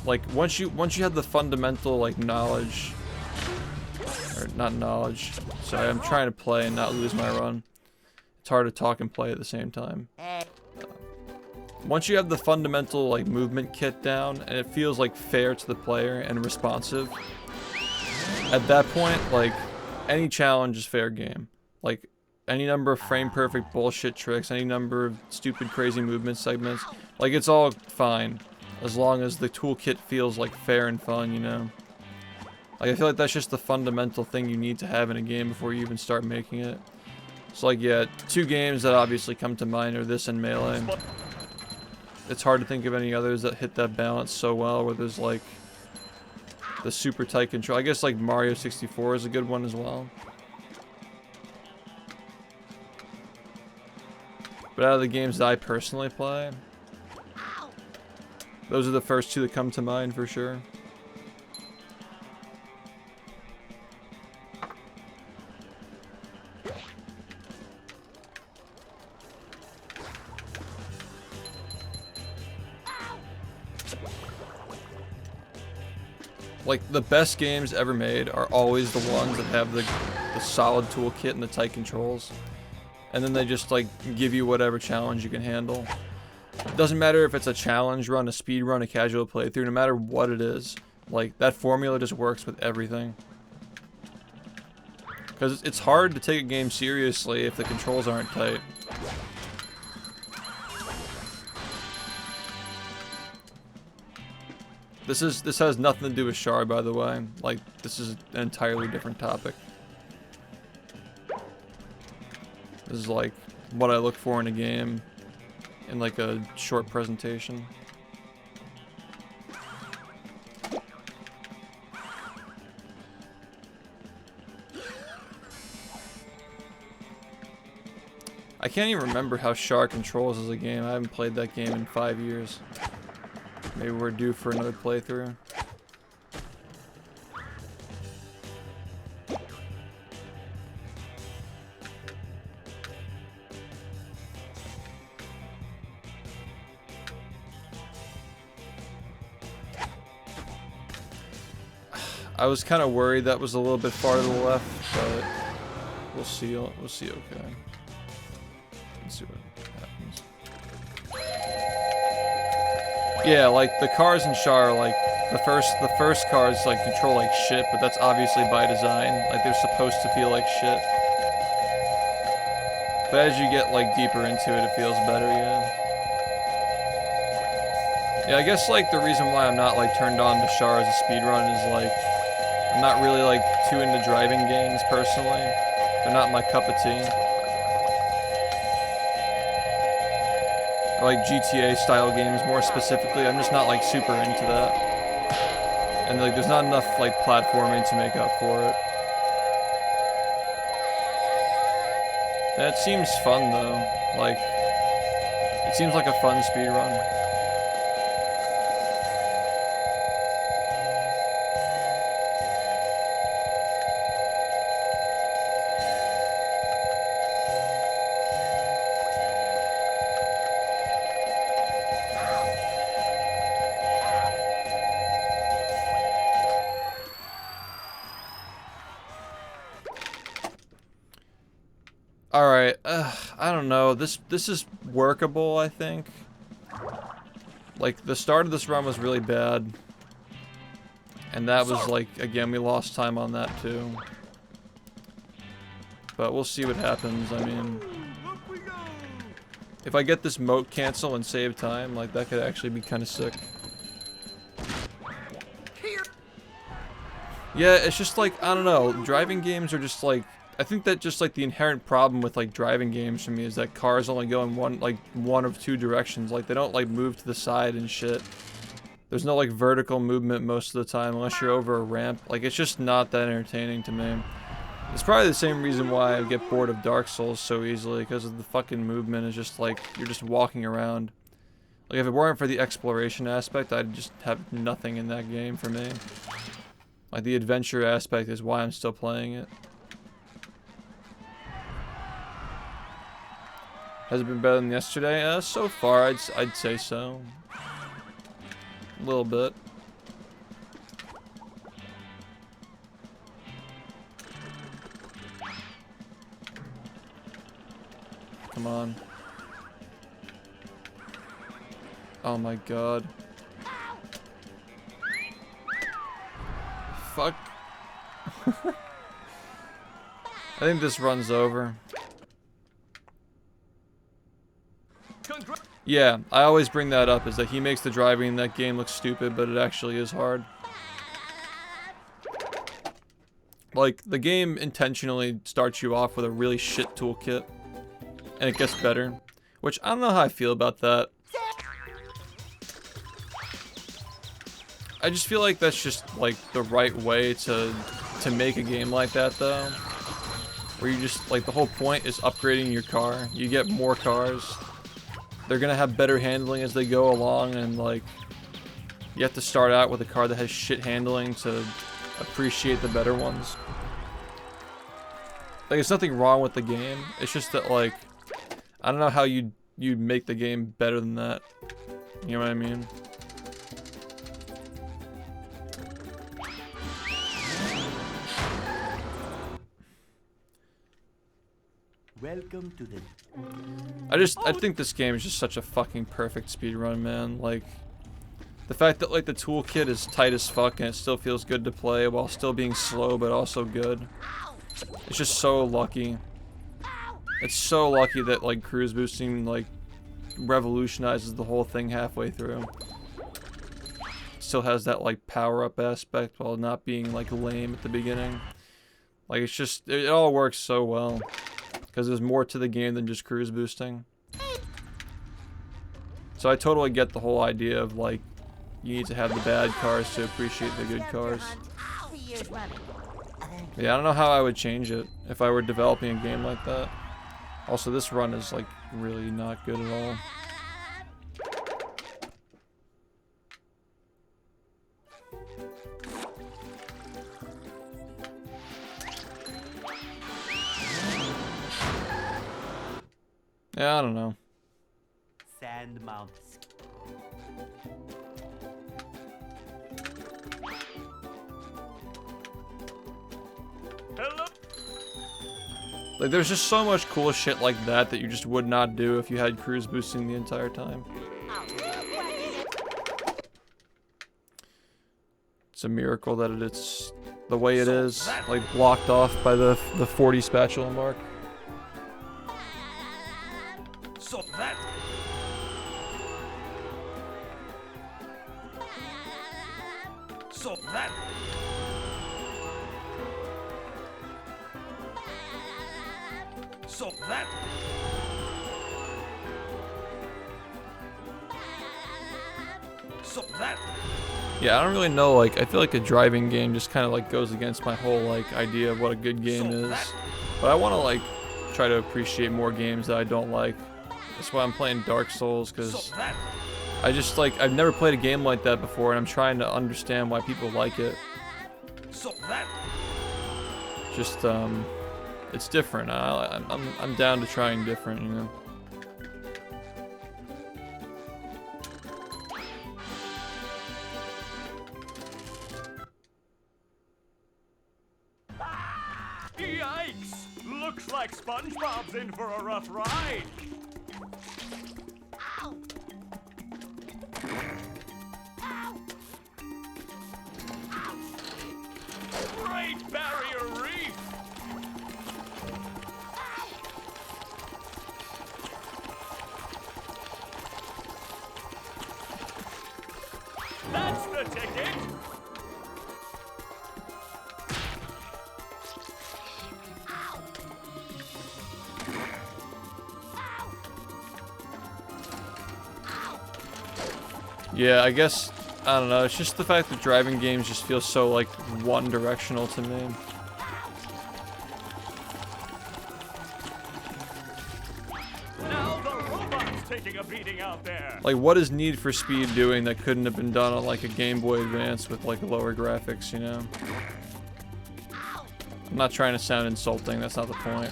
like once you have the fundamental like knowledge, or not knowledge, sorry, I'm trying to play and not lose my run. It's hard to talk and play at the same time. Once you have the fundamental like movement kit down and it feels like fair to the player and responsive, at that point like any challenge is fair game. Like any number of frame perfect bullshit tricks, any number of stupid crazy movement segments, like it's all fine as long as the toolkit feels like fair and fun, you know. Like I feel like that's just the fundamental thing you need to have in a game before you even start making it. So like yeah, two games that obviously come to mind are this and Melee. It's hard to think of any others that hit that balance so well, where there's like the super tight control. I guess like Mario 64 is a good one as well. But out of the games that I personally play, those are the first two that come to mind for sure. Like, the best games ever made are always the ones that have the solid toolkit and the tight controls. And then they just, like, give you whatever challenge you can handle. It doesn't matter if it's a challenge run, a speed run, a casual playthrough, no matter what it is. Like, that formula just works with everything. Because it's hard to take a game seriously if the controls aren't tight. This has nothing to do with Char, by the way. Like, this is an entirely different topic. This is like what I look for in a game in like a short presentation. I can't even remember how Char controls as a game. I haven't played that game in 5 years. Maybe we're due for another playthrough. I was kind of worried that was a little bit far to the left, but we'll see. We'll see. Okay. Let's see what happens. Yeah, like the cars in Char, like the first cars like control like shit, but that's obviously by design. Like they're supposed to feel like shit. But as you get like deeper into it, it feels better. Yeah. Yeah, I guess like the reason why I'm not like turned on to Char as a speedrun is like I'm not really like too into driving games personally. They're not my cup of tea. or like GTA style games more specifically. I'm just not like super into that. And like there's not enough like platforming to make up for it. That seems fun though. Like it seems like a fun speedrun. Alright, I don't know. This is workable, I think. Like, the start of this run was really bad. And that was like, again, we lost time on that too. But we'll see what happens. I mean, if I get this moat cancel and save time, like, that could actually be kind of sick. Yeah, it's just like, I don't know. Driving games are just like, I think that just like the inherent problem with like driving games for me is that cars only go in one of two directions. Like they don't like move to the side and shit. There's no like vertical movement most of the time unless you're over a ramp. Like it's just not that entertaining to me. It's probably the same reason why I get bored of Dark Souls so easily, because of the fucking movement is just like, you're just walking around. Like if it weren't for the exploration aspect, I'd just have nothing in that game for me. Like the adventure aspect is why I'm still playing it. Has it been better than yesterday? So far, I'd say so. A little bit. Come on. Oh my god. Fuck. I think this run's over. Yeah, I always bring that up, is that he makes the driving in that game look stupid, but it actually is hard. Like, the game intentionally starts you off with a really shit toolkit, and it gets better. Which, I don't know how I feel about that. I just feel like that's just, like, the right way to make a game like that, though. Where you just, like, the whole point is upgrading your car. You get more cars. They're gonna have better handling as they go along, and like, you have to start out with a car that has shit handling to appreciate the better ones. Like, there's nothing wrong with the game. It's just that, like, I don't know how you'd make the game better than that. You know what I mean? Welcome to the... I think this game is just such a fucking perfect speedrun, man. Like, the fact that, like, the toolkit is tight as fuck and it still feels good to play while still being slow but also good. It's just so lucky. It's so lucky that, like, cruise boosting, like, revolutionizes the whole thing halfway through. It still has that, like, power-up aspect while not being, like, lame at the beginning. Like, it's just, it all works so well. Because there's more to the game than just cruise boosting. So I totally get the whole idea of, like, you need to have the bad cars to appreciate the good cars. Yeah, I don't know how I would change it if I were developing a game like that. Also, this run is, like, really not good at all. Yeah, I don't know. Sand Mount. Hello? Like, there's just so much cool shit like that that you just would not do if you had cruise boosting the entire time. It's a miracle that it's the way it is, like, blocked off by the 40 spatula mark. So that... So that... So that... Yeah, I don't really know, like, I feel like a driving game just kind of, like, goes against my whole, like, idea of what a good game is. But I want to, like, try to appreciate more games that I don't like. That's why I'm playing Dark Souls, because I just, like, I've never played a game like that before, and I'm trying to understand why people like it. Just, it's different. I'm down to trying different, you know? Yikes! Looks like SpongeBob's in for a rough ride. Ow! Ow! Great Barrier Reef! That's the ticket! Yeah, I guess, I don't know, it's just the fact that driving games just feel so, like, one-directional to me. Now the robot's taking a beating out there. Like, what is Need for Speed doing that couldn't have been done on, like, a Game Boy Advance with, like, lower graphics, you know? I'm not trying to sound insulting, that's not the point.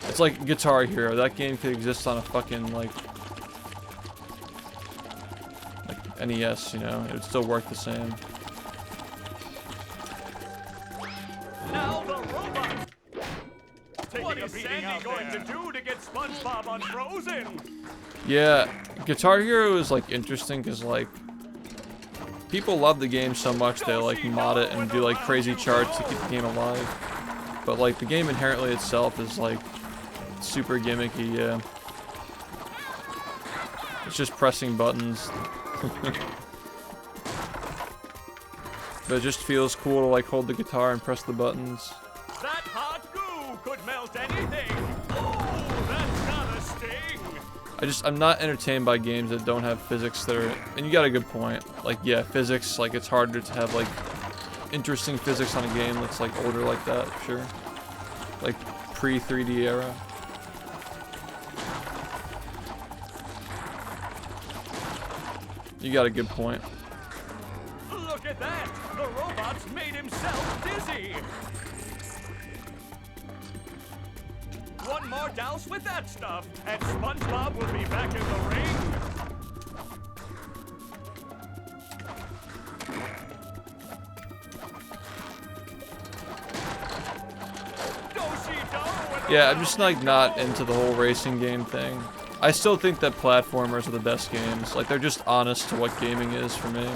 It's like Guitar Hero, that game could exist on a fucking, like NES, you know? It would still work the same. Now the robot. What is Sandy going to do to get SpongeBob unfrozen? Yeah, Guitar Hero is, like, interesting because, like, people love the game so much they, like, mod it and do, like, crazy charts to keep the game alive. But, like, the game inherently itself is, like, super gimmicky, yeah. It's just pressing buttons. But it just feels cool to, like, hold the guitar and press the buttons. That hot goo could melt anything. Oh, that's gotta sting. I'm not entertained by games that don't have physics that are, and you got a good point. Like, yeah, physics, like, it's harder to have, like, interesting physics on a game that's, like, older like that, sure. Like, pre-3D era. You got a good point. Look at that! The robot's made himself dizzy! One more douse with that stuff, and SpongeBob will be back in the ring! Yeah, I'm just, like, not into the whole racing game thing. I still think that platformers are the best games. Like, they're just honest to what gaming is for me.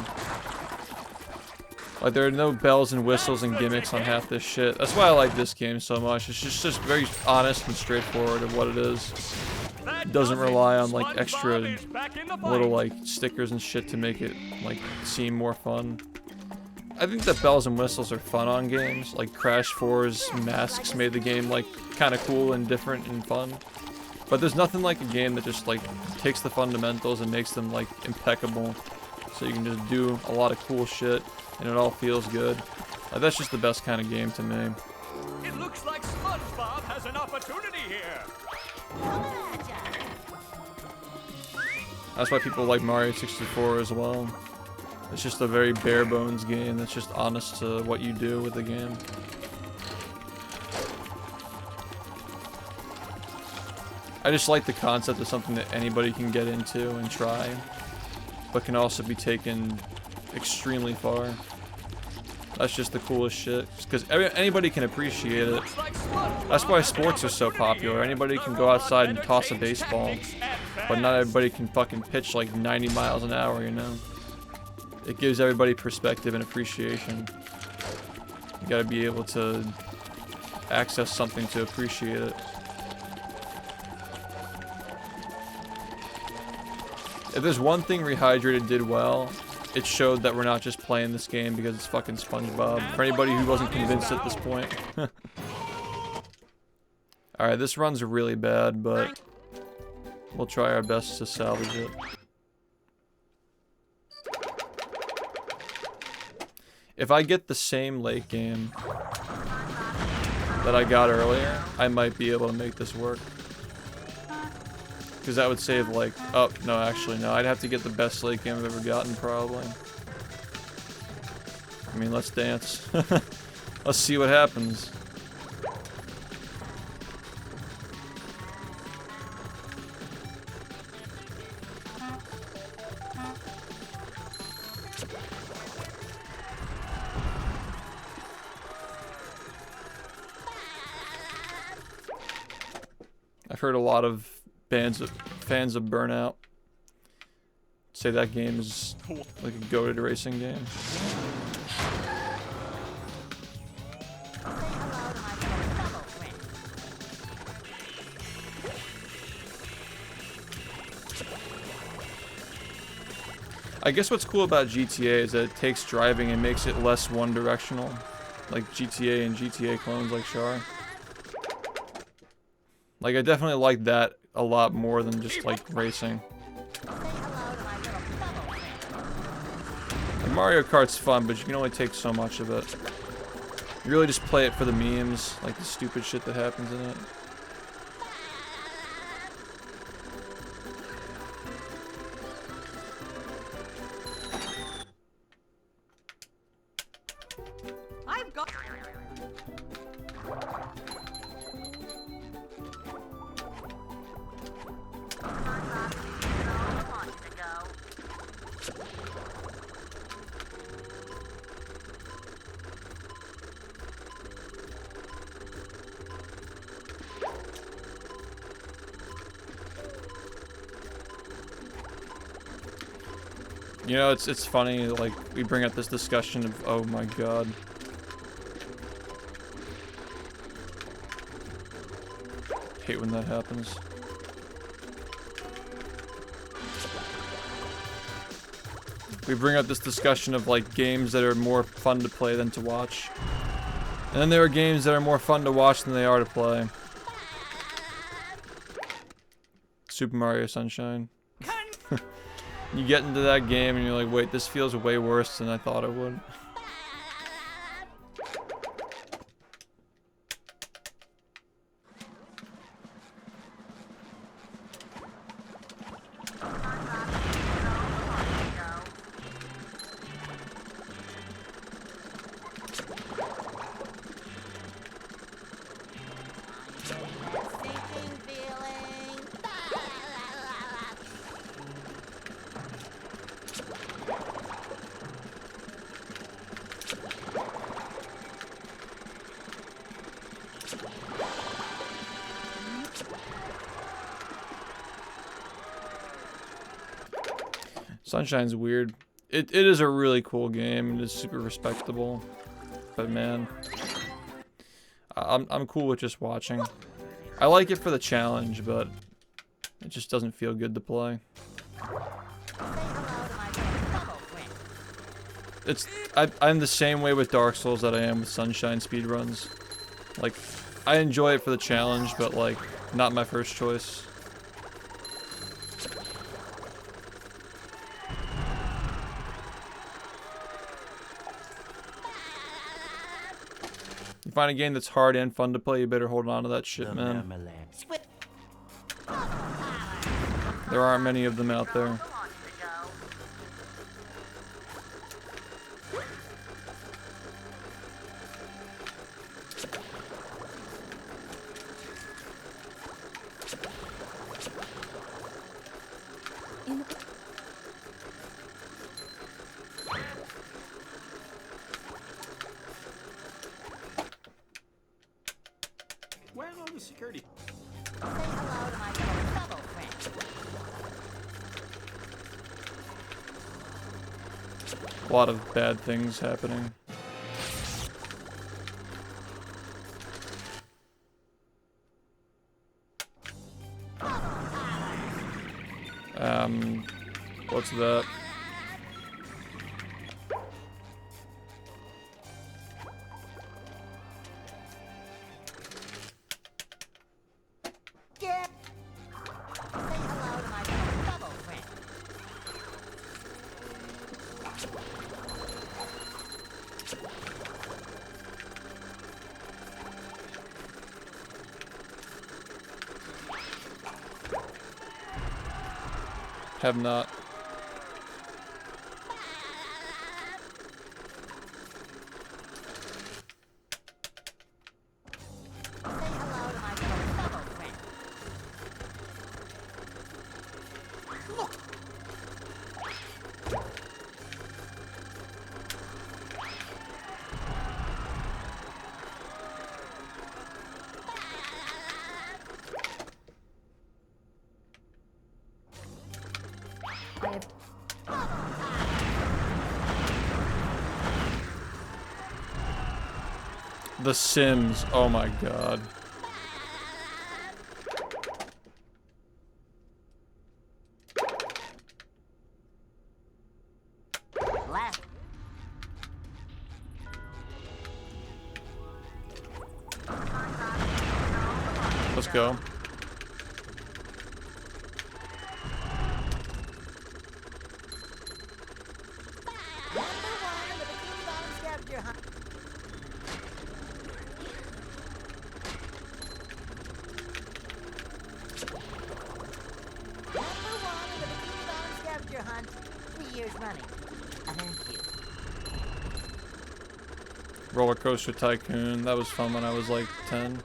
Like, there are no bells and whistles and gimmicks on half this shit. That's why I like this game so much. It's just very honest and straightforward of what it is. It doesn't rely on, like, extra little, like, stickers and shit to make it, like, seem more fun. I think that bells and whistles are fun on games. Like, Crash 4's masks made the game, like, kind of cool and different and fun. But there's nothing like a game that just, like, takes the fundamentals and makes them, like, impeccable. So you can just do a lot of cool shit, and it all feels good. Like, that's just the best kind of game to me. It looks like SpongeBob has an opportunity here. That's why people like Mario 64 as well. It's just a very bare bones game that's just honest to what you do with the game. I just like the concept of something that anybody can get into and try, but can also be taken extremely far. That's just the coolest shit, because anybody can appreciate it. That's why sports are so popular. Anybody can go outside and toss a baseball, but not everybody can fucking pitch like 90 miles an hour, you know? It gives everybody perspective and appreciation. You gotta be able to access something to appreciate it. If there's one thing Rehydrated did well, it showed that we're not just playing this game because it's fucking SpongeBob. For anybody who wasn't convinced at this point. Alright, this run's really bad, but we'll try our best to salvage it. If I get the same late game that I got earlier, I might be able to make this work. Because that would save like, oh, no, actually, no. I'd have to get the best late game I've ever gotten, probably. I mean, let's dance. Let's see what happens. I've heard a lot of fans of Burnout say that game is like a goated racing game. I guess what's cool about GTA is that it takes driving and makes it less one-directional, like GTA and GTA clones like Char. Like, I definitely like that a lot more than just, like, racing. And Mario Kart's fun, but you can only take so much of it. You really just play it for the memes, like the stupid shit that happens in it. I've got. You know, it's funny, like, we bring up this discussion of, oh my god. Hate when that happens. We bring up this discussion of, like, games that are more fun to play than to watch. And then there are games that are more fun to watch than they are to play. Super Mario Sunshine. You get into that game and you're like, wait, this feels way worse than I thought it would. Sunshine's weird. It is a really cool game and it's super respectable. But man, I'm cool with just watching. I like it for the challenge, but it just doesn't feel good to play. I'm the same way with Dark Souls that I am with Sunshine speedruns. Like, I enjoy it for the challenge, but like, not my first choice. You find a game that's hard and fun to play, you better hold on to that shit, man. There aren't many of them out there. Where are all the security? A lot of bad things happening. What's that? Have not. Say hello to my little bubble friend. I have The Sims. Oh my god. Left. Let's go. Number one, the Bikini Bottom scavenger hunt. Number one in the Bikini Bottom scavenger hunt. 3 years running. Thank you. Roller Coaster Tycoon. That was fun when I was like 10.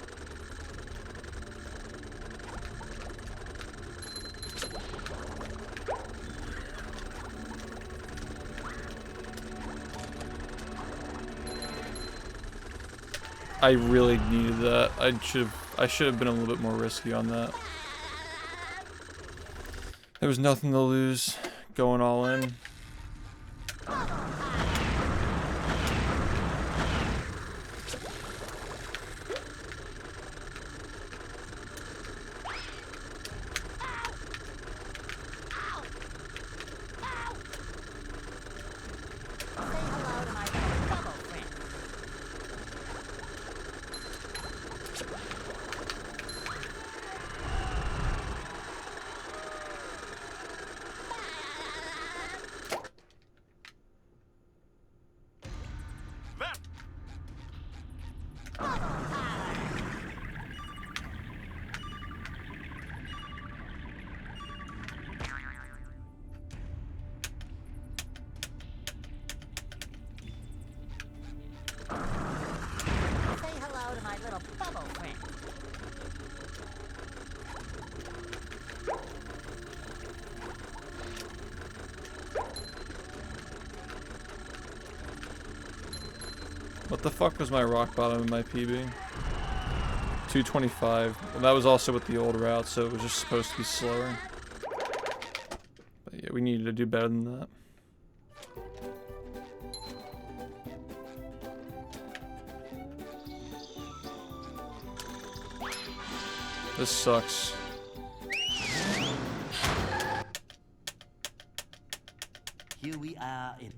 I really needed that. I should have been a little bit more risky on that. There was nothing to lose going all in. Say hello to my little bubble friend. That Say hello to my little bubble friend. What the fuck was my rock bottom in my PB? 225. Well, that was also with the old route, so it was just supposed to be slower. But yeah, we needed to do better than that. This sucks. Here we are in.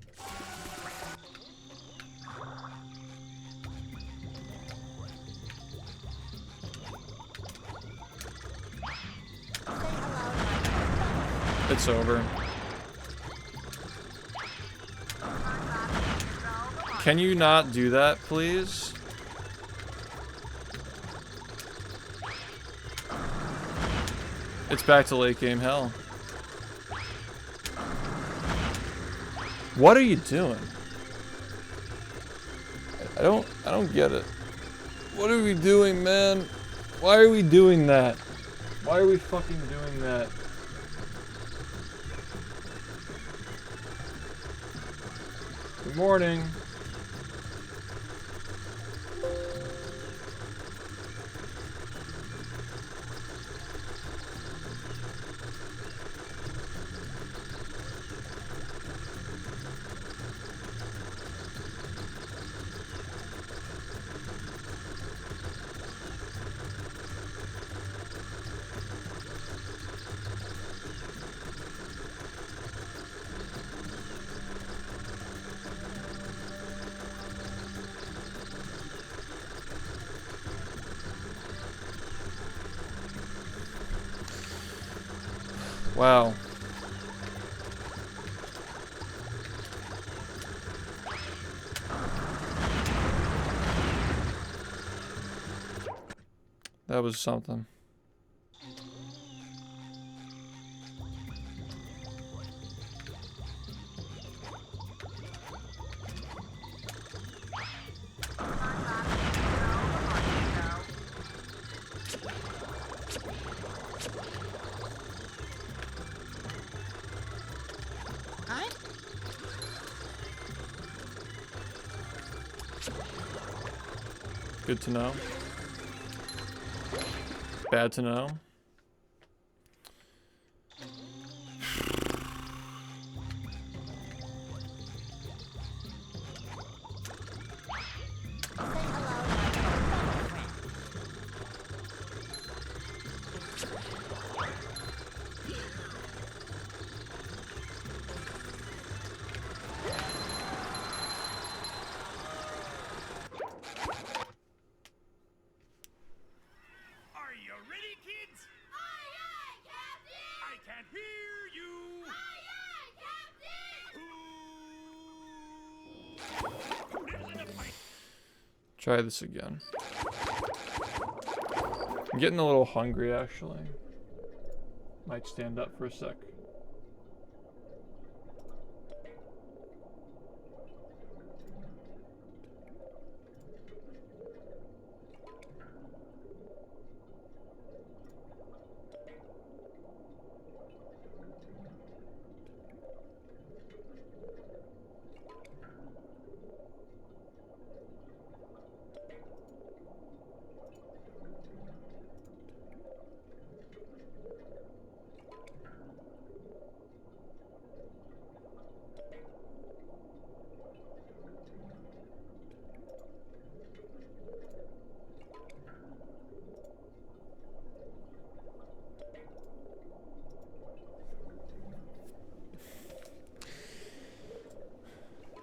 It's over. Can you not do that, please? It's back to late game hell. What are you doing? I don't get it. What are we doing, man? Why are we doing that? Why are we fucking doing that? Good morning. Wow. That was something. Good to know. Bad to know. Are you ready, kids? Aye, aye, Captain! I can't hear you! Aye, aye, Captain! Who lives in a pipe? Try this again. I'm getting a little hungry, actually. Might stand up for a sec.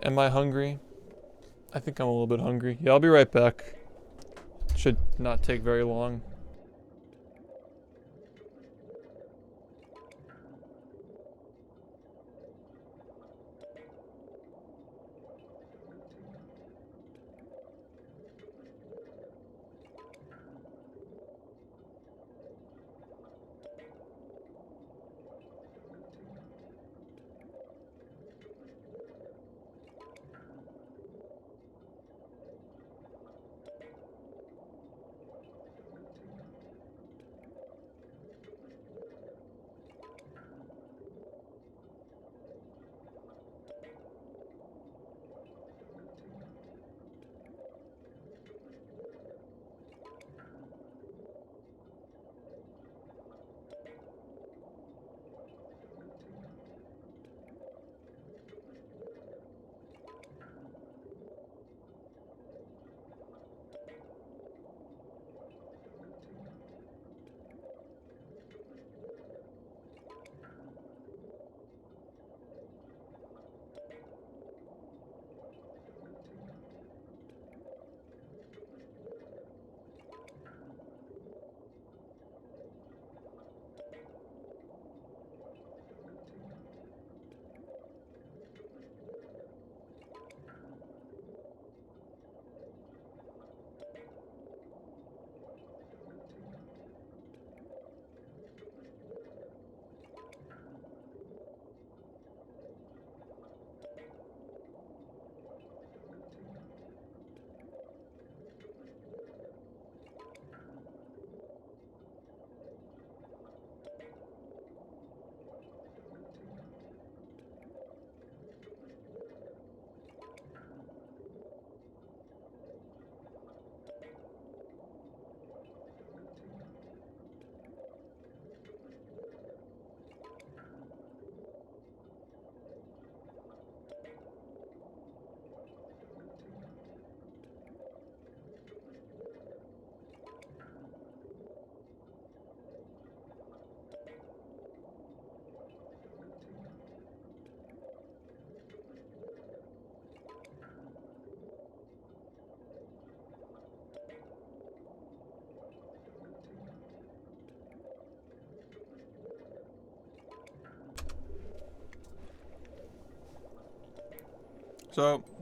Am I hungry? I think I'm a little bit hungry. Yeah, I'll be right back. Should not take very long.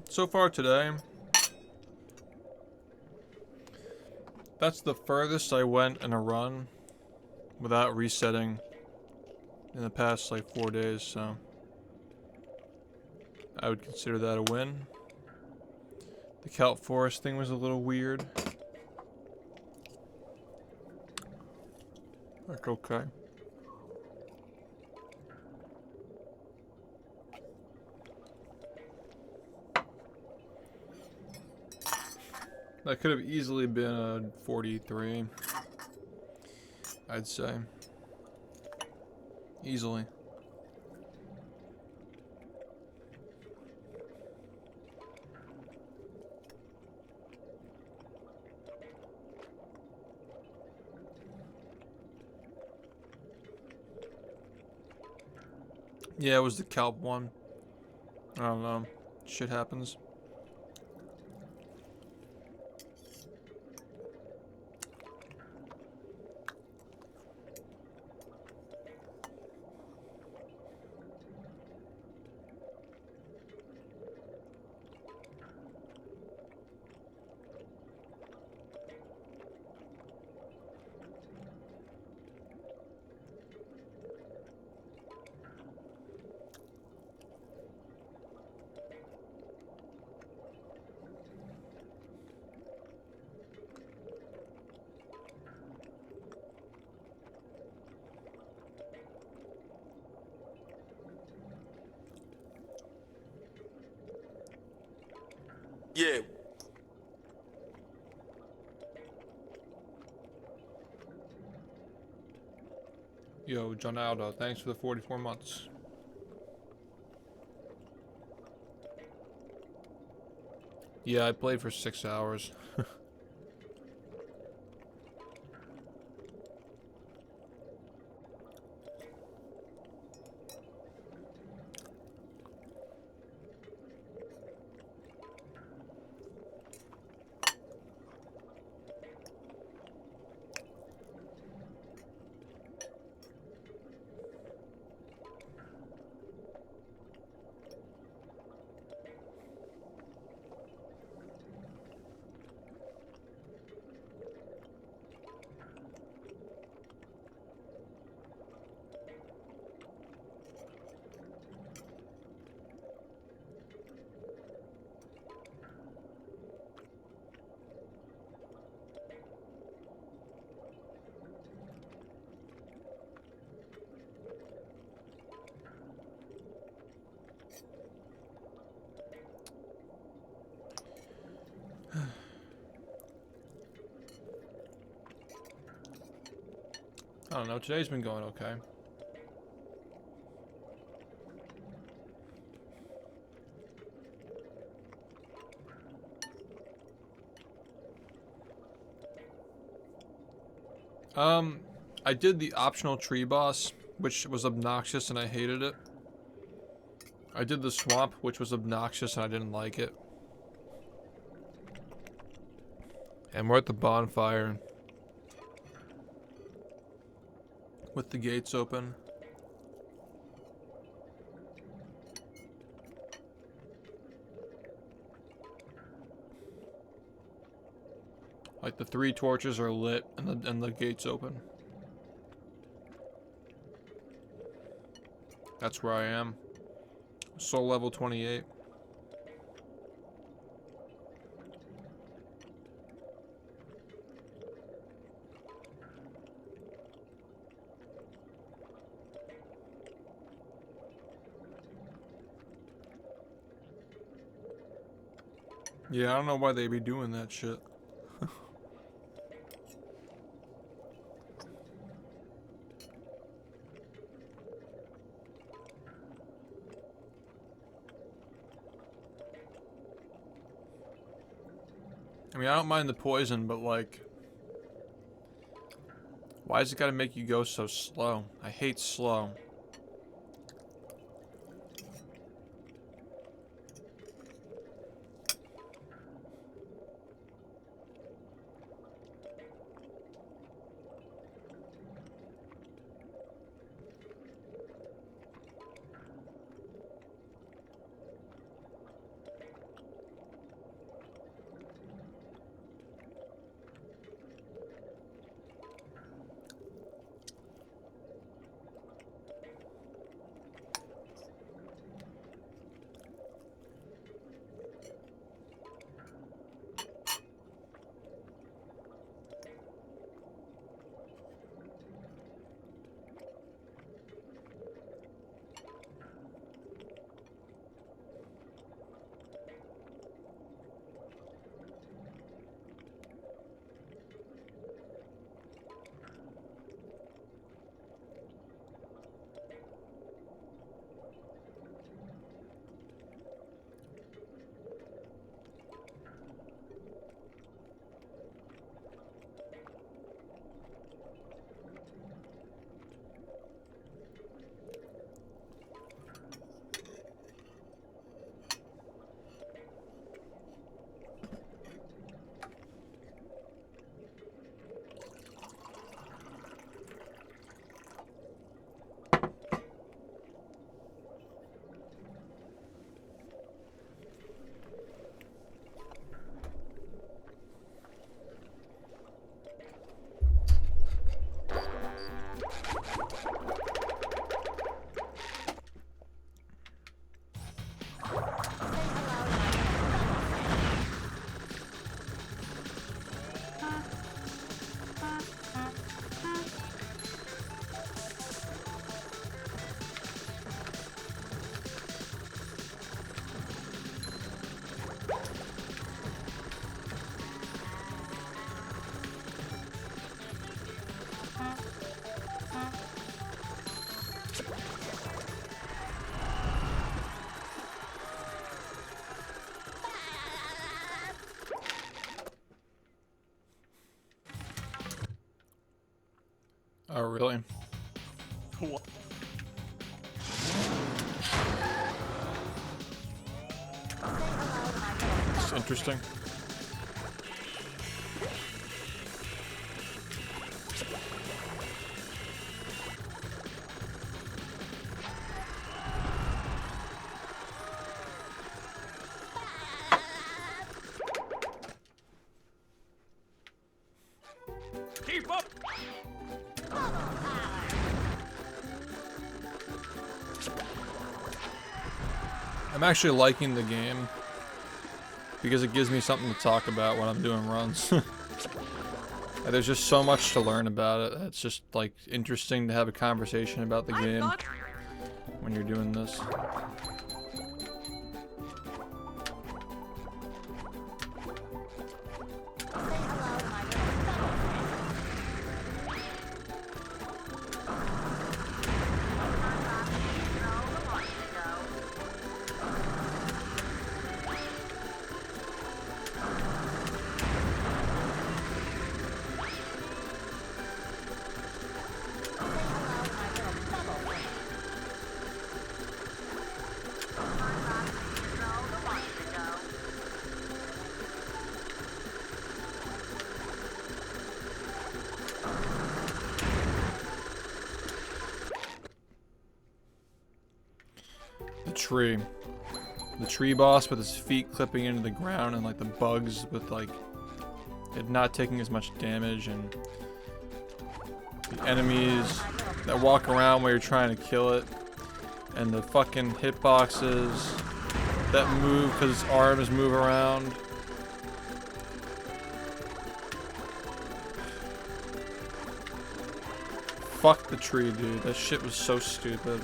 So far today, that's the furthest I went in a run without resetting in the past like 4 days, so I would consider that a win. The Kelp Forest thing was a little weird. Like, okay. That could have easily been a 43. I'd say. Easily. Yeah, it was the kelp one. I don't know. Shit happens. Yeah. Yo, John Aldo, thanks for the 44 months. Yeah, I played for 6 hours. I don't know, today's been going okay. I did the optional tree boss, which was obnoxious and I hated it. I did the swamp, which was obnoxious and I didn't like it. And we're at the bonfire. With the gates open. Like the 3 torches are lit and the gates open. That's where I am. Soul level 28. Yeah, I don't know why they be doing that shit. I mean, I don't mind the poison, but like... Why does it gotta make you go so slow? I hate slow. Oh, really? What? It's interesting. Keep up! I'm actually liking the game because it gives me something to talk about when I'm doing runs. And there's just so much to learn about it. It's just like interesting to have a conversation about the game when you're doing this. The tree boss with his feet clipping into the ground, and like the bugs with like it not taking as much damage, and the enemies that walk around while you're trying to kill it, and the fucking hitboxes that move because its arms move around. Fuck the tree, dude. That shit was so stupid.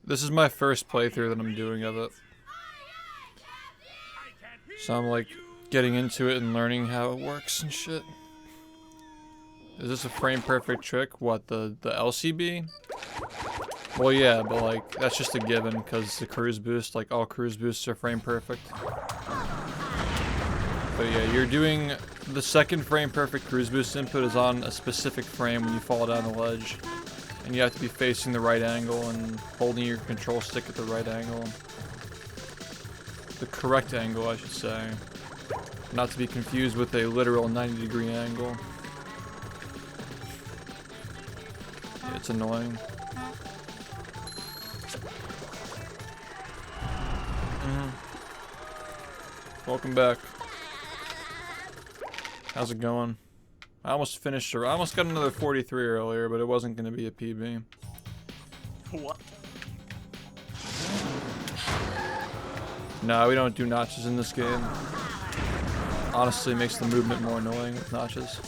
This is my first playthrough that I'm doing of it. So I'm like getting into it and learning how it works and shit. Is this a frame perfect trick? What, the LCB? Well, yeah, but like that's just a given because the cruise boost, like all cruise boosts are frame perfect. But yeah, you're doing the second frame perfect cruise boost input is on a specific frame when you fall down the ledge. And you have to be facing the right angle and holding your control stick at the right angle. The correct angle, I should say. Not to be confused with a literal 90-degree angle. It's annoying. Welcome back. How's it going? I almost finished her. I almost got another 43 earlier, but it wasn't going to be a PB. What? No, we don't do notches in this game. Honestly, it makes the movement more annoying with notches.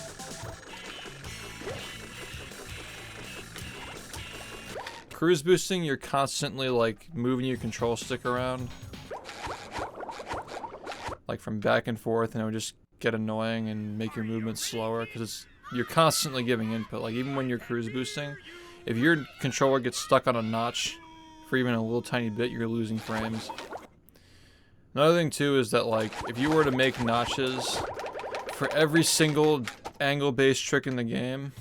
Cruise boosting, you're constantly like moving your control stick around. Like from back and forth, and it would just get annoying and make your movement slower because you're constantly giving input. Like even when you're cruise boosting, if your controller gets stuck on a notch for even a little tiny bit, you're losing frames. Another thing too is that like if you were to make notches for every single angle-based trick in the game,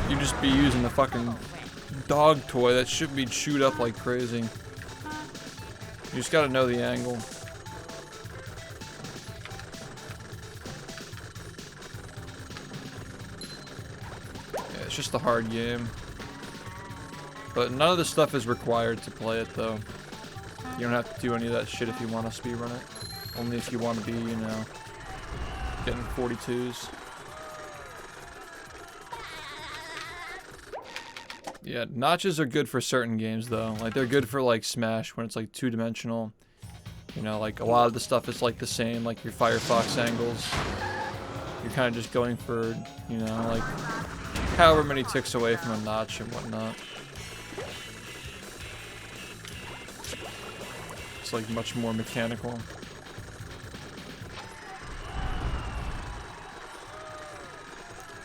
you'd just be using a fucking dog toy that should be chewed up like crazy. You just gotta know the angle. It's just a hard game. But none of this stuff is required to play it, though. You don't have to do any of that shit if you want to speedrun it. Only if you want to be, you know, getting 42s. Yeah, notches are good for certain games though. Like they're good for like Smash when it's like two-dimensional. You know, like a lot of the stuff is like the same, like your Firefox angles. You're kind of just going for, you know, like however many ticks away from a notch and whatnot. It's like much more mechanical.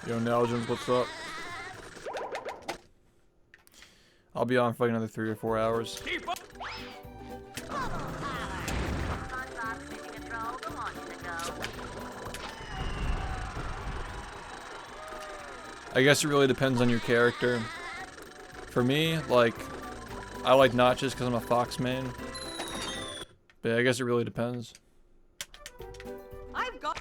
Yo, Nalgins, what's up? I'll be on for like another 3 or 4 hours. I guess it really depends on your character. For me, like, I like notches because I'm a Fox main. But I guess it really depends. I've got.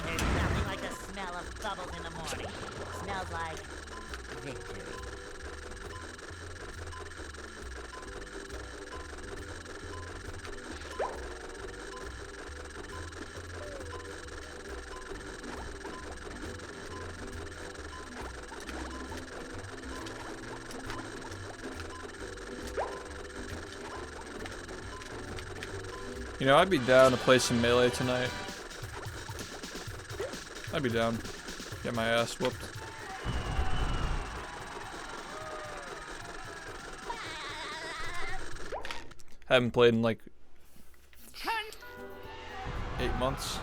There's nothing like the smell of bubbles in the morning. Smells like victory. You know, I'd be down to play some Melee tonight. I'd be down. Get my ass whooped. Haven't played in like 8 months.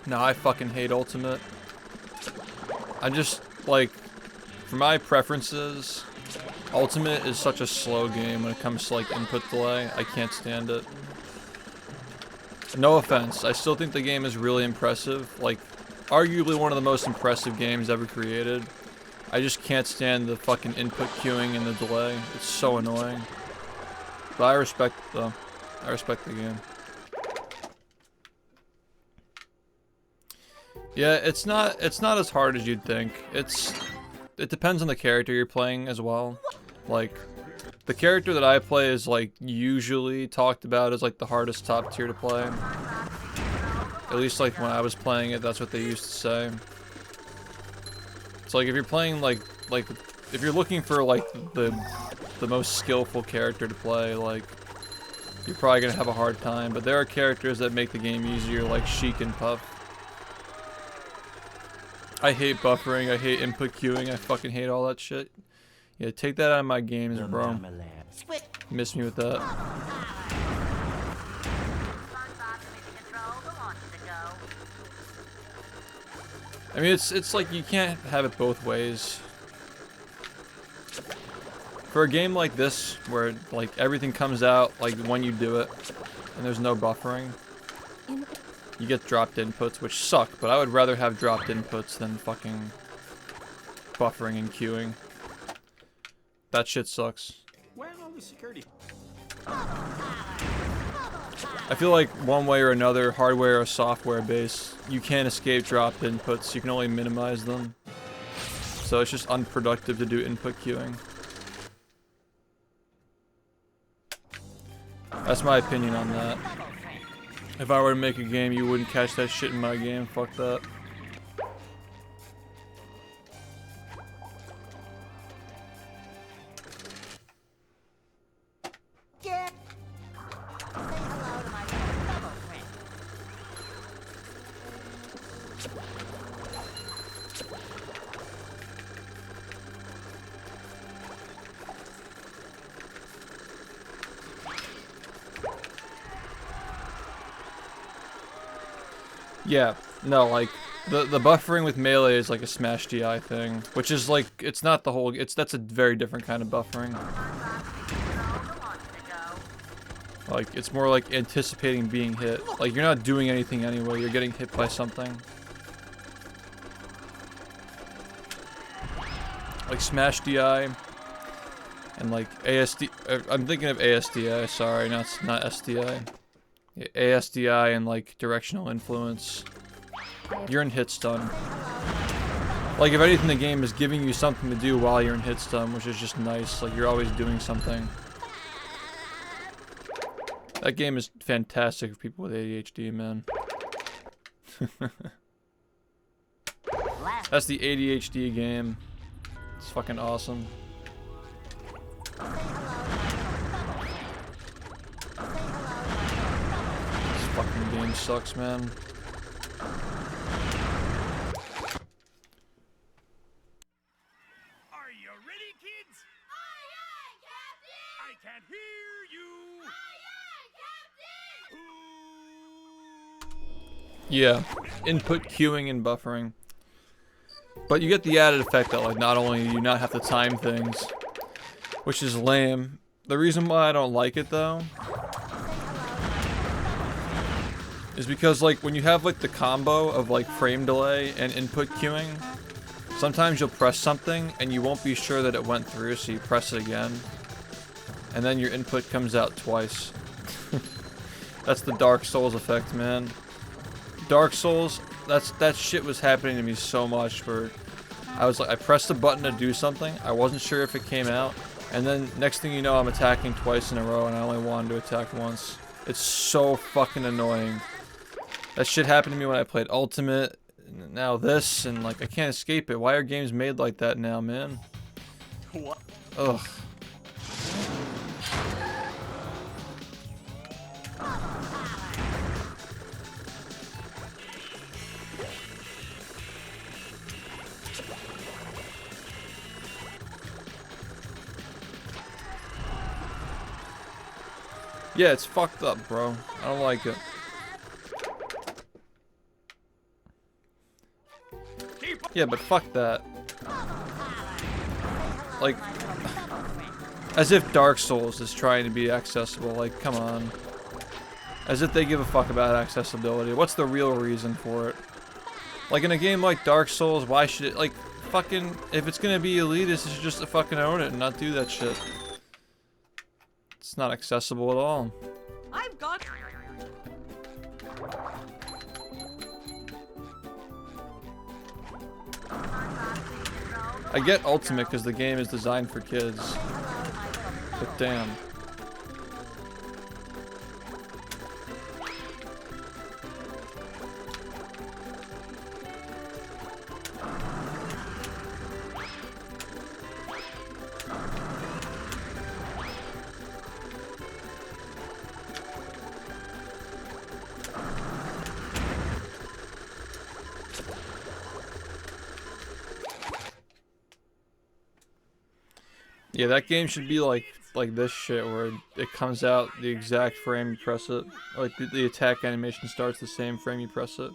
No, I fucking hate Ultimate. I just, like, for my preferences, Ultimate is such a slow game when it comes to, like, input delay. I can't stand it. No offense, I still think the game is really impressive. Like, arguably one of the most impressive games ever created. I just can't stand the fucking input queuing and the delay. It's so annoying. But I respect it, though. I respect the game. Yeah, it's not as hard as you'd think. It depends on the character you're playing as well. Like, the character that I play is like usually talked about as like the hardest top tier to play. At least like when I was playing it, that's what they used to say. So like if you're playing like if you're looking for like the most skillful character to play, like you're probably gonna have a hard time. But there are characters that make the game easier, like Sheik and Puff. I hate buffering, I hate input queuing, I fucking hate all that shit. Yeah, take that out of my games, bro. Miss me with that. I mean, it's like you can't have it both ways. For a game like this, where like everything comes out like when you do it, and there's no buffering, you get dropped inputs, which suck, but I would rather have dropped inputs than fucking buffering and queuing. That shit sucks. Where are all the security? I feel like one way or another, hardware or software based, you can't escape dropped inputs, you can only minimize them. So it's just unproductive to do input queuing. That's my opinion on that. If I were to make a game, you wouldn't catch that shit in my game. Fuck that. Get. Say hello to my little bubble friend. Yeah, no, like the buffering with Melee is like a Smash DI thing, which is like it's not the whole. That's a very different kind of buffering. Like it's more like anticipating being hit. Like you're not doing anything anyway. You're getting hit by something. like Smash DI and like ASD. I'm thinking of ASDI. Sorry, not SDI. Yeah, ASDI and like directional influence. You're in hit stun. Like if anything, the game is giving you something to do while you're in hit stun, which is just nice. Like you're always doing something. That game is fantastic for people with ADHD, man. That's the ADHD game. It's fucking awesome. This fucking game sucks, man. Are you ready, kids? Aye, aye, Captain! I can't hear you! Aye, aye, Captain! Yeah, input queuing and buffering. But you get the added effect that like not only do you not have to time things, which is lame. The reason why I don't like it though is because like when you have like the combo of like frame delay and input queuing, sometimes you'll press something and you won't be sure that it went through, so you press it again. And then your input comes out twice. That's the Dark Souls effect, man. Dark Souls, that shit was happening to me so much where I was like, I pressed a button to do something, I wasn't sure if it came out, and then next thing you know I'm attacking twice in a row and I only wanted to attack once. It's so fucking annoying. That shit happened to me when I played Ultimate, and now this, and like I can't escape it. Why are games made like that now, man? What? Ugh. Yeah, it's fucked up, bro. I don't like it. Yeah, but fuck that. Like, as if Dark Souls is trying to be accessible. Like, come on. As if they give a fuck about accessibility. What's the real reason for it? Like, in a game like Dark Souls, why should it, like, fucking, if it's gonna be elitist, it should just fucking own it and not do that shit. It's not accessible at all. I've got... I get Ultimate because the game is designed for kids. But damn. Yeah, that game should be like this shit where it comes out the exact frame you press it. Like the attack animation starts the same frame you press it.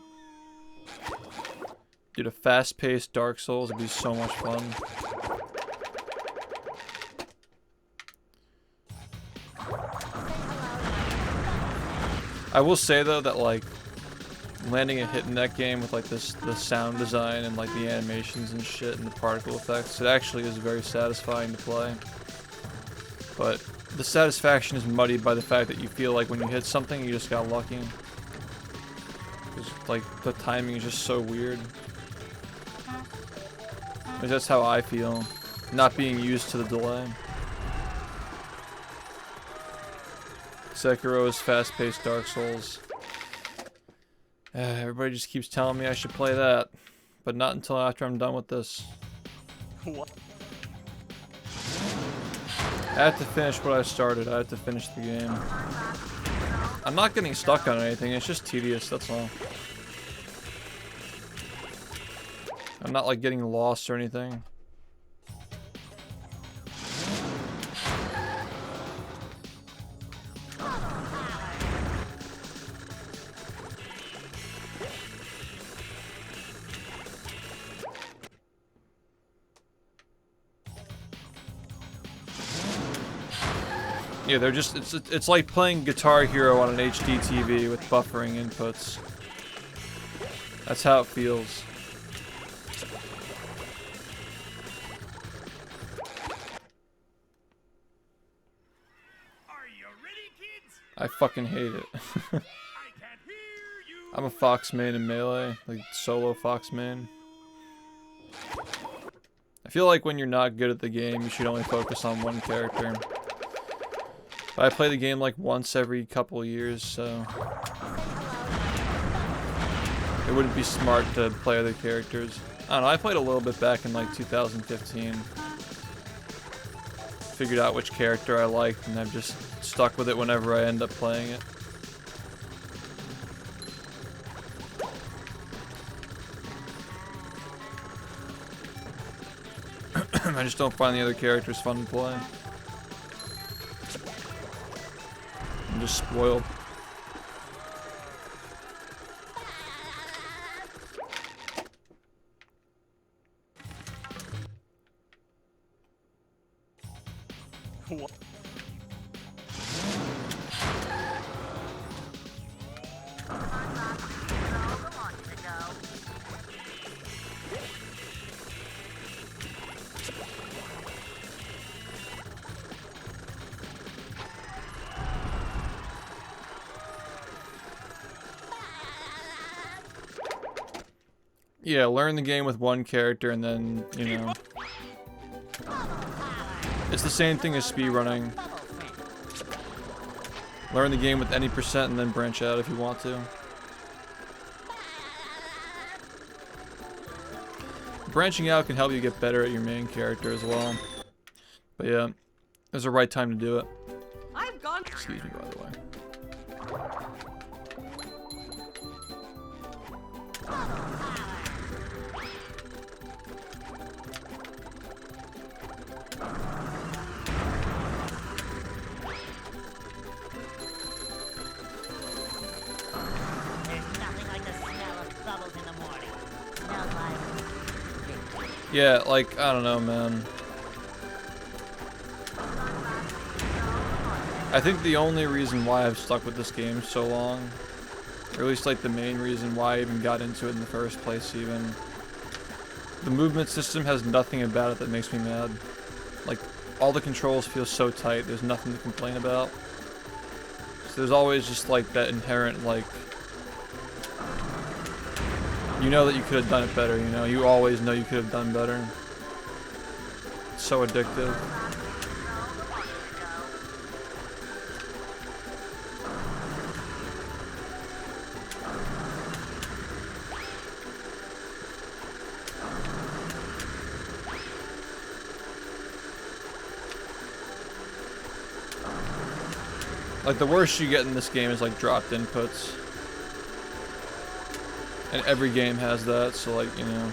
Dude, a fast-paced Dark Souls would be so much fun. I will say though that like landing a hit in that game with like the sound design and like the animations and shit and the particle effects, it actually is very satisfying to play. But the satisfaction is muddied by the fact that you feel like when you hit something you just got lucky. Because like the timing is just so weird. Because that's how I feel, not being used to the delay. Sekiro is fast-paced Dark Souls. Everybody just keeps telling me I should play that, but not until after I'm done with this. What? I have to finish what I started. I have to finish the game. I'm not getting stuck on anything. It's just tedious, that's all. I'm not like getting lost or anything. Yeah, they're just, it's like playing Guitar Hero on an HD TV with buffering inputs. That's how it feels. I fucking hate it. I'm a Fox main in Melee, like solo Fox main. I feel like when you're not good at the game, you should only focus on one character. But I play the game like once every couple years, so it wouldn't be smart to play other characters. I don't know, I played a little bit back in like 2015. Figured out which character I liked, and I've just stuck with it whenever I end up playing it. I just don't find the other characters fun to play. I'm just spoiled. What? Yeah, learn the game with one character and then, you know. It's the same thing as speedrunning. Learn the game with any percent and then branch out if you want to. Branching out can help you get better at your main character as well. But yeah, there's a right time to do it. I've gone. Excuse me, by the way. There's nothing like the smell of bubbles in the morning. Smells like... Yeah, like, I don't know, man. I think the only reason why I've stuck with this game so long, or at least like the main reason why I even got into it in the first place even, the movement system has nothing about it that makes me mad. Like, all the controls feel so tight, there's nothing to complain about. So there's always just like that inherent, like, you know that you could have done it better, you know? You always know you could have done better. It's so addictive. Like, the worst you get in this game is like dropped inputs. And every game has that, so like, you know.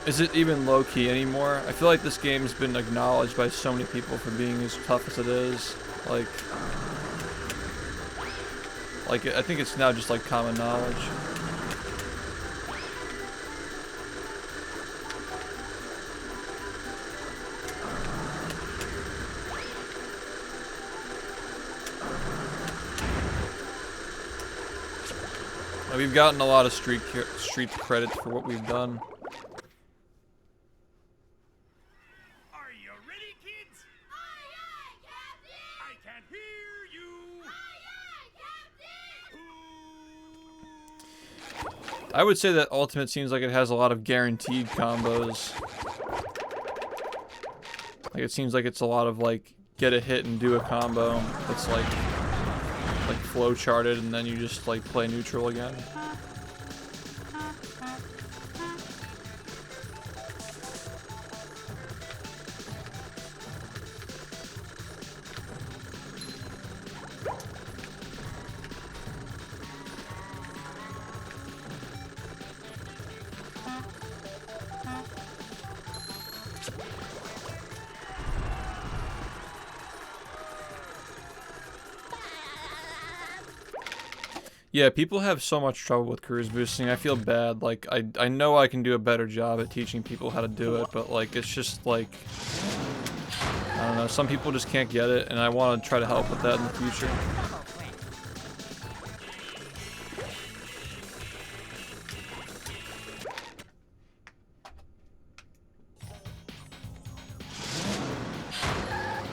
Is it even low-key anymore? I feel like this game's been acknowledged by so many people for being as tough as it is. Like, I think it's now just like common knowledge. We've gotten a lot of street credits for what we've done. Are you ready, kids? Aye, aye, Captain! I can hear you. Aye, aye, Captain! I would say that Ultimate seems like it has a lot of guaranteed combos. Like, it seems like it's a lot of like get a hit and do a combo. It's like flow charted, and then you just like play neutral again. Yeah, people have so much trouble with cruise boosting. I feel bad. Like, I know I can do a better job at teaching people how to do it, but like, it's just like, I don't know, some people just can't get it, and I want to try to help with that in the future.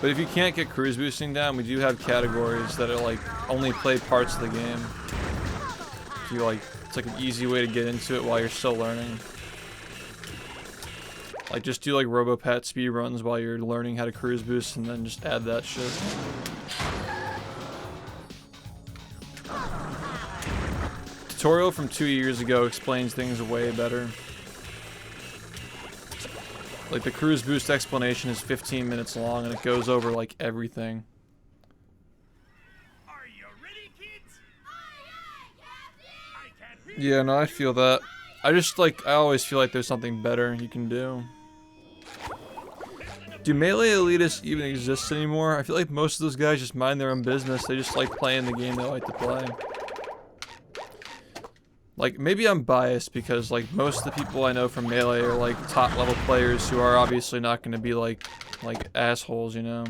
But if you can't get cruise boosting down, we do have categories that are like only play parts of the game. If you like, it's like an easy way to get into it while you're still learning. Like just do like RoboPat speedruns while you're learning how to cruise boost, and then just add that shit. Tutorial from 2 years ago explains things way better. Like the cruise boost explanation is 15 minutes long and it goes over like everything. Are you ready, kids? Yeah, no, I feel that. I always feel like there's something better you can do. Do Melee elitists even exist anymore? I feel like most of those guys just mind their own business. They just like playing the game they like to play. Like, maybe I'm biased because, like, most of the people I know from Melee are, like, top-level players who are obviously not going to be, like assholes, you know?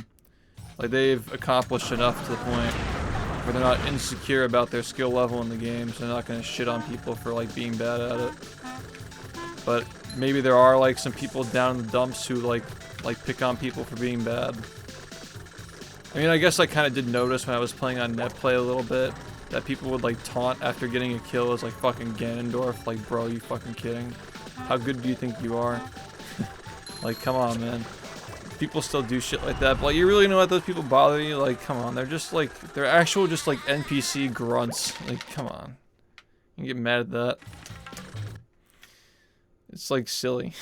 Like, they've accomplished enough to the point where they're not insecure about their skill level in the game, so they're not going to shit on people for, like, being bad at it. But maybe there are, like, some people down in the dumps who, like pick on people for being bad. I mean, I guess I kind of did notice when I was playing on netplay a little bit that people would like taunt after getting a kill as like fucking Ganondorf. Like, bro, you fucking kidding? How good do you think you are? Like, come on, man. People still do shit like that, but like, you really know what those people bother you? Like, come on, they're just like, they're actual just like NPC grunts. Like, come on. You get mad at that. It's like silly.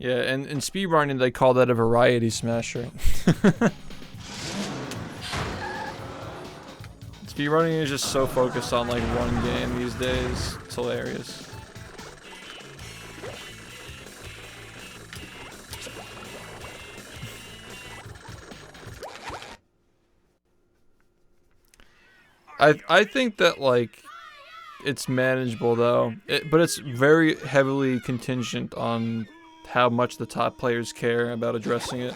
Yeah, and in speedrunning they call that a variety smasher. Speedrunning is just so focused on like one game these days. It's hilarious. I think that like it's manageable though, but it's very heavily contingent on how much the top players care about addressing it.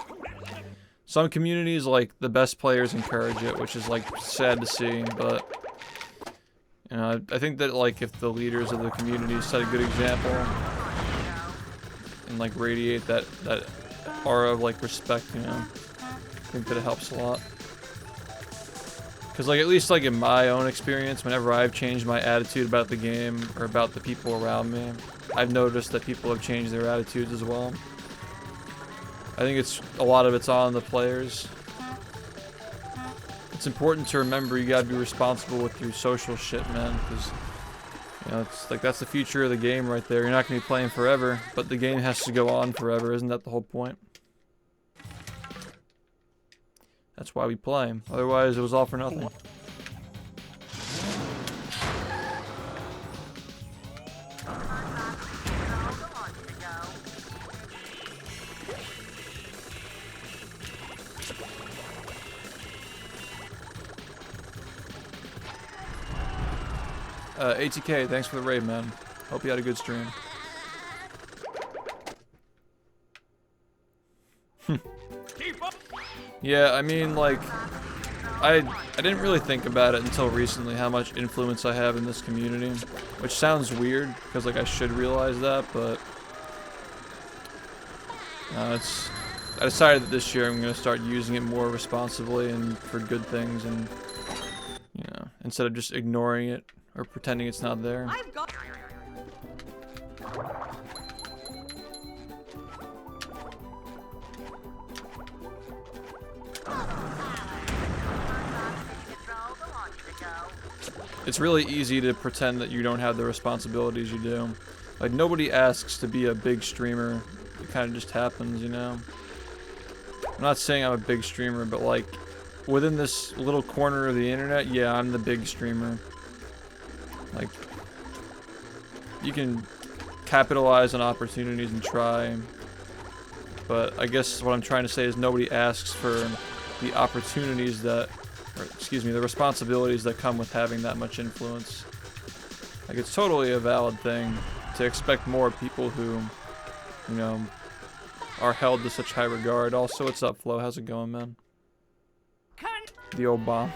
Some communities, like, the best players encourage it, which is, like, sad to see, but, you know, I think that, like, if the leaders of the community set a good example and, like, radiate that aura of, like, respect, you know, I think that it helps a lot. Because, like, at least, like, in my own experience, whenever I've changed my attitude about the game or about the people around me, I've noticed that people have changed their attitudes as well. I think a lot of it's on the players. It's important to remember you gotta be responsible with your social shit, man, because, you know, it's like that's the future of the game right there. You're not gonna be playing forever, but the game has to go on forever. Isn't that the whole point? That's why we play. Otherwise, it was all for nothing. ATK, thanks for the raid, man. Hope you had a good stream. Yeah, I mean, like, I didn't really think about it until recently how much influence I have in this community, which sounds weird because like I should realize that, but I decided that this year I'm gonna start using it more responsibly and for good things, and you know, instead of just ignoring it or pretending it's not there. It's really easy to pretend that you don't have the responsibilities you do. Like, nobody asks to be a big streamer. It kind of just happens, you know? I'm not saying I'm a big streamer, but like, within this little corner of the internet, yeah, I'm the big streamer. Like, you can capitalize on opportunities and try, but I guess what I'm trying to say is nobody asks for the opportunities that, or excuse me, the responsibilities that come with having that much influence. Like, it's totally a valid thing to expect more people who, you know, are held to such high regard. Also, what's up, Flo? How's it going, man? The old bomb.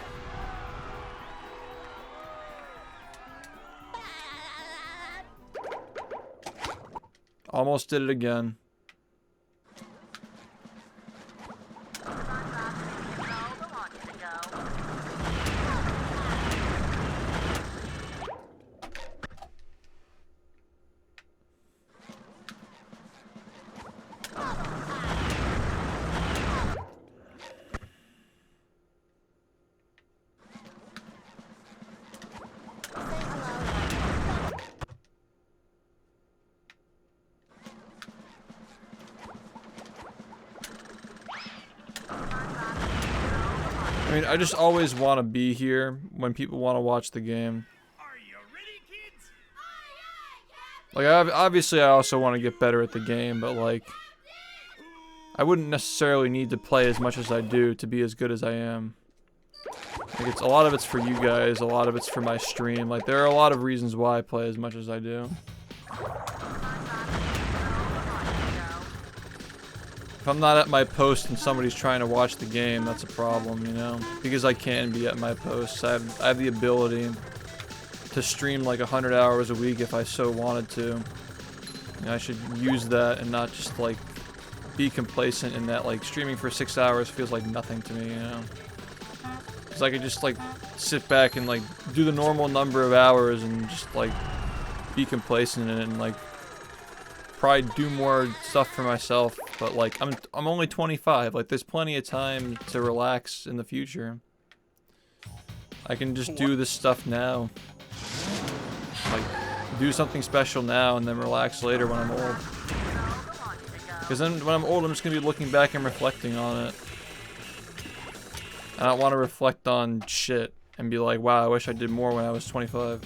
Almost did it again. I mean, I just always want to be here when people want to watch the game. Are you ready, kids? Like, obviously I also want to get better at the game, but like, I wouldn't necessarily need to play as much as I do to be as good as I am. Like, a lot of it's for you guys, a lot of it's for my stream. Like, there are a lot of reasons why I play as much as I do. If I'm not at my post and somebody's trying to watch the game, that's a problem, you know? Because I can be at my posts. I have the ability to stream like 100 hours a week if I so wanted to. And I should use that and not just like be complacent in that like streaming for 6 hours feels like nothing to me, you know? Because I could just like sit back and like do the normal number of hours and just like be complacent in it and like probably do more stuff for myself, but like I'm only 25. Like, there's plenty of time to relax in the future. I can just do this stuff now, like do something special now and then relax later when I'm old. Because then when I'm old, I'm just gonna be looking back and reflecting on it. I don't want to reflect on shit and be like, wow, I wish I did more when I was 25.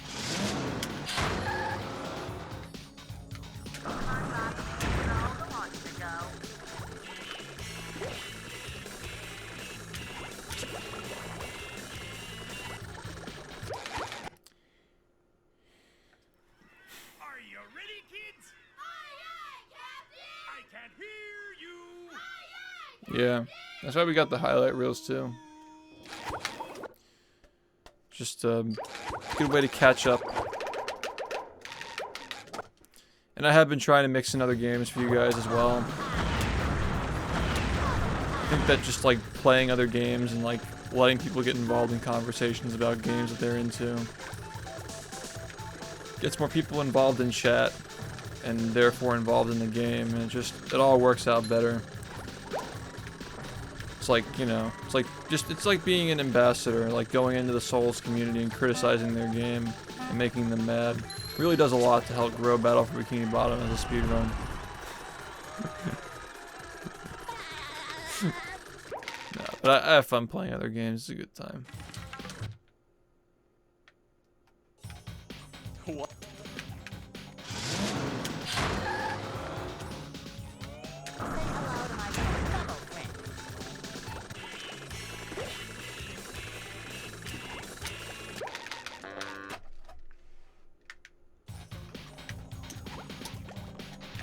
Yeah, that's why we got the highlight reels too. Just a good way to catch up. And I have been trying to mix in other games for you guys as well. I think that just like playing other games and like letting people get involved in conversations about games that they're into gets more people involved in chat and therefore involved in the game, and it all works out better. It's like, you know, it's like being an ambassador, like going into the Souls community and criticizing their game and making them mad. Really does a lot to help grow Battle for Bikini Bottom as a speedrun. No, but I have fun playing other games. It's a good time. What?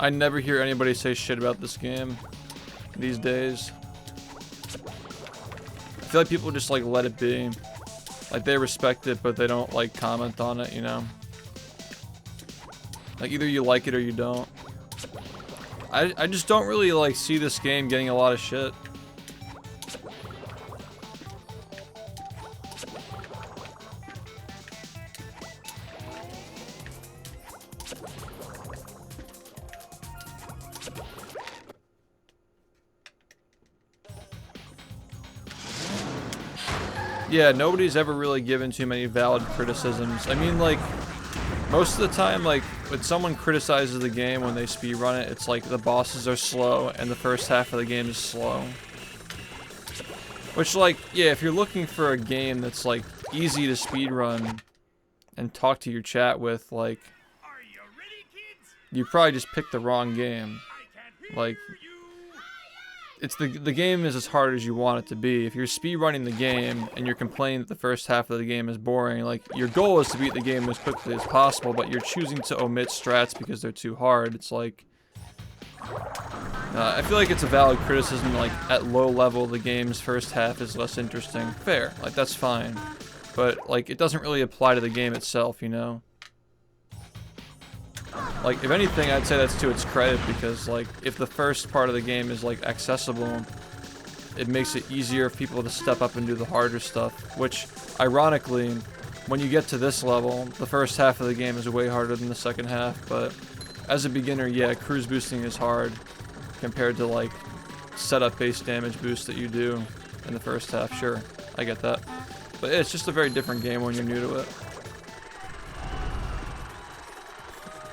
I never hear anybody say shit about this game these days. I feel like people just like let it be. Like, they respect it, but they don't like comment on it, you know? Like, either you like it or you don't. I just don't really like see this game getting a lot of shit. Yeah, nobody's ever really given too many valid criticisms. I mean, like, most of the time, like, when someone criticizes the game when they speedrun it, it's like the bosses are slow and the first half of the game is slow. Which, like, yeah, if you're looking for a game that's, like, easy to speedrun and talk to your chat with, like, you probably just picked the wrong game. Like, it's the game is as hard as you want it to be. If you're speedrunning the game and you're complaining that the first half of the game is boring, like, your goal is to beat the game as quickly as possible, but you're choosing to omit strats because they're too hard. It's like, I feel like it's a valid criticism, like, at low level, the game's first half is less interesting. Fair, like, that's fine. But, like, it doesn't really apply to the game itself, you know? Like, if anything, I'd say that's to its credit, because, like, if the first part of the game is, like, accessible, it makes it easier for people to step up and do the harder stuff, which, ironically, when you get to this level, the first half of the game is way harder than the second half, but as a beginner, yeah, cruise boosting is hard compared to, like, setup-based damage boost that you do in the first half. Sure, I get that. But it's just a very different game when you're new to it.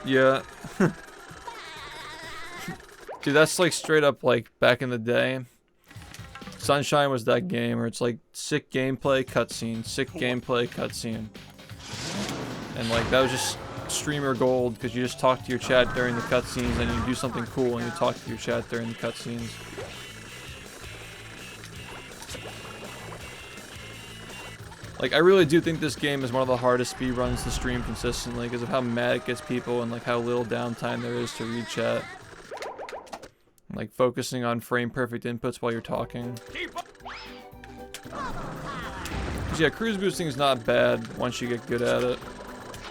Yeah. Dude, that's like straight up like back in the day. Sunshine was that game where it's like sick gameplay, cutscene, sick gameplay, cutscene. And like that was just streamer gold because you just talk to your chat during the cutscenes and you do something cool and you talk to your chat during the cutscenes. Like, I really do think this game is one of the hardest speedruns to stream consistently because of how mad it gets people and like how little downtime there is to read chat. Like focusing on frame perfect inputs while you're talking. Cause yeah, cruise boosting is not bad once you get good at it.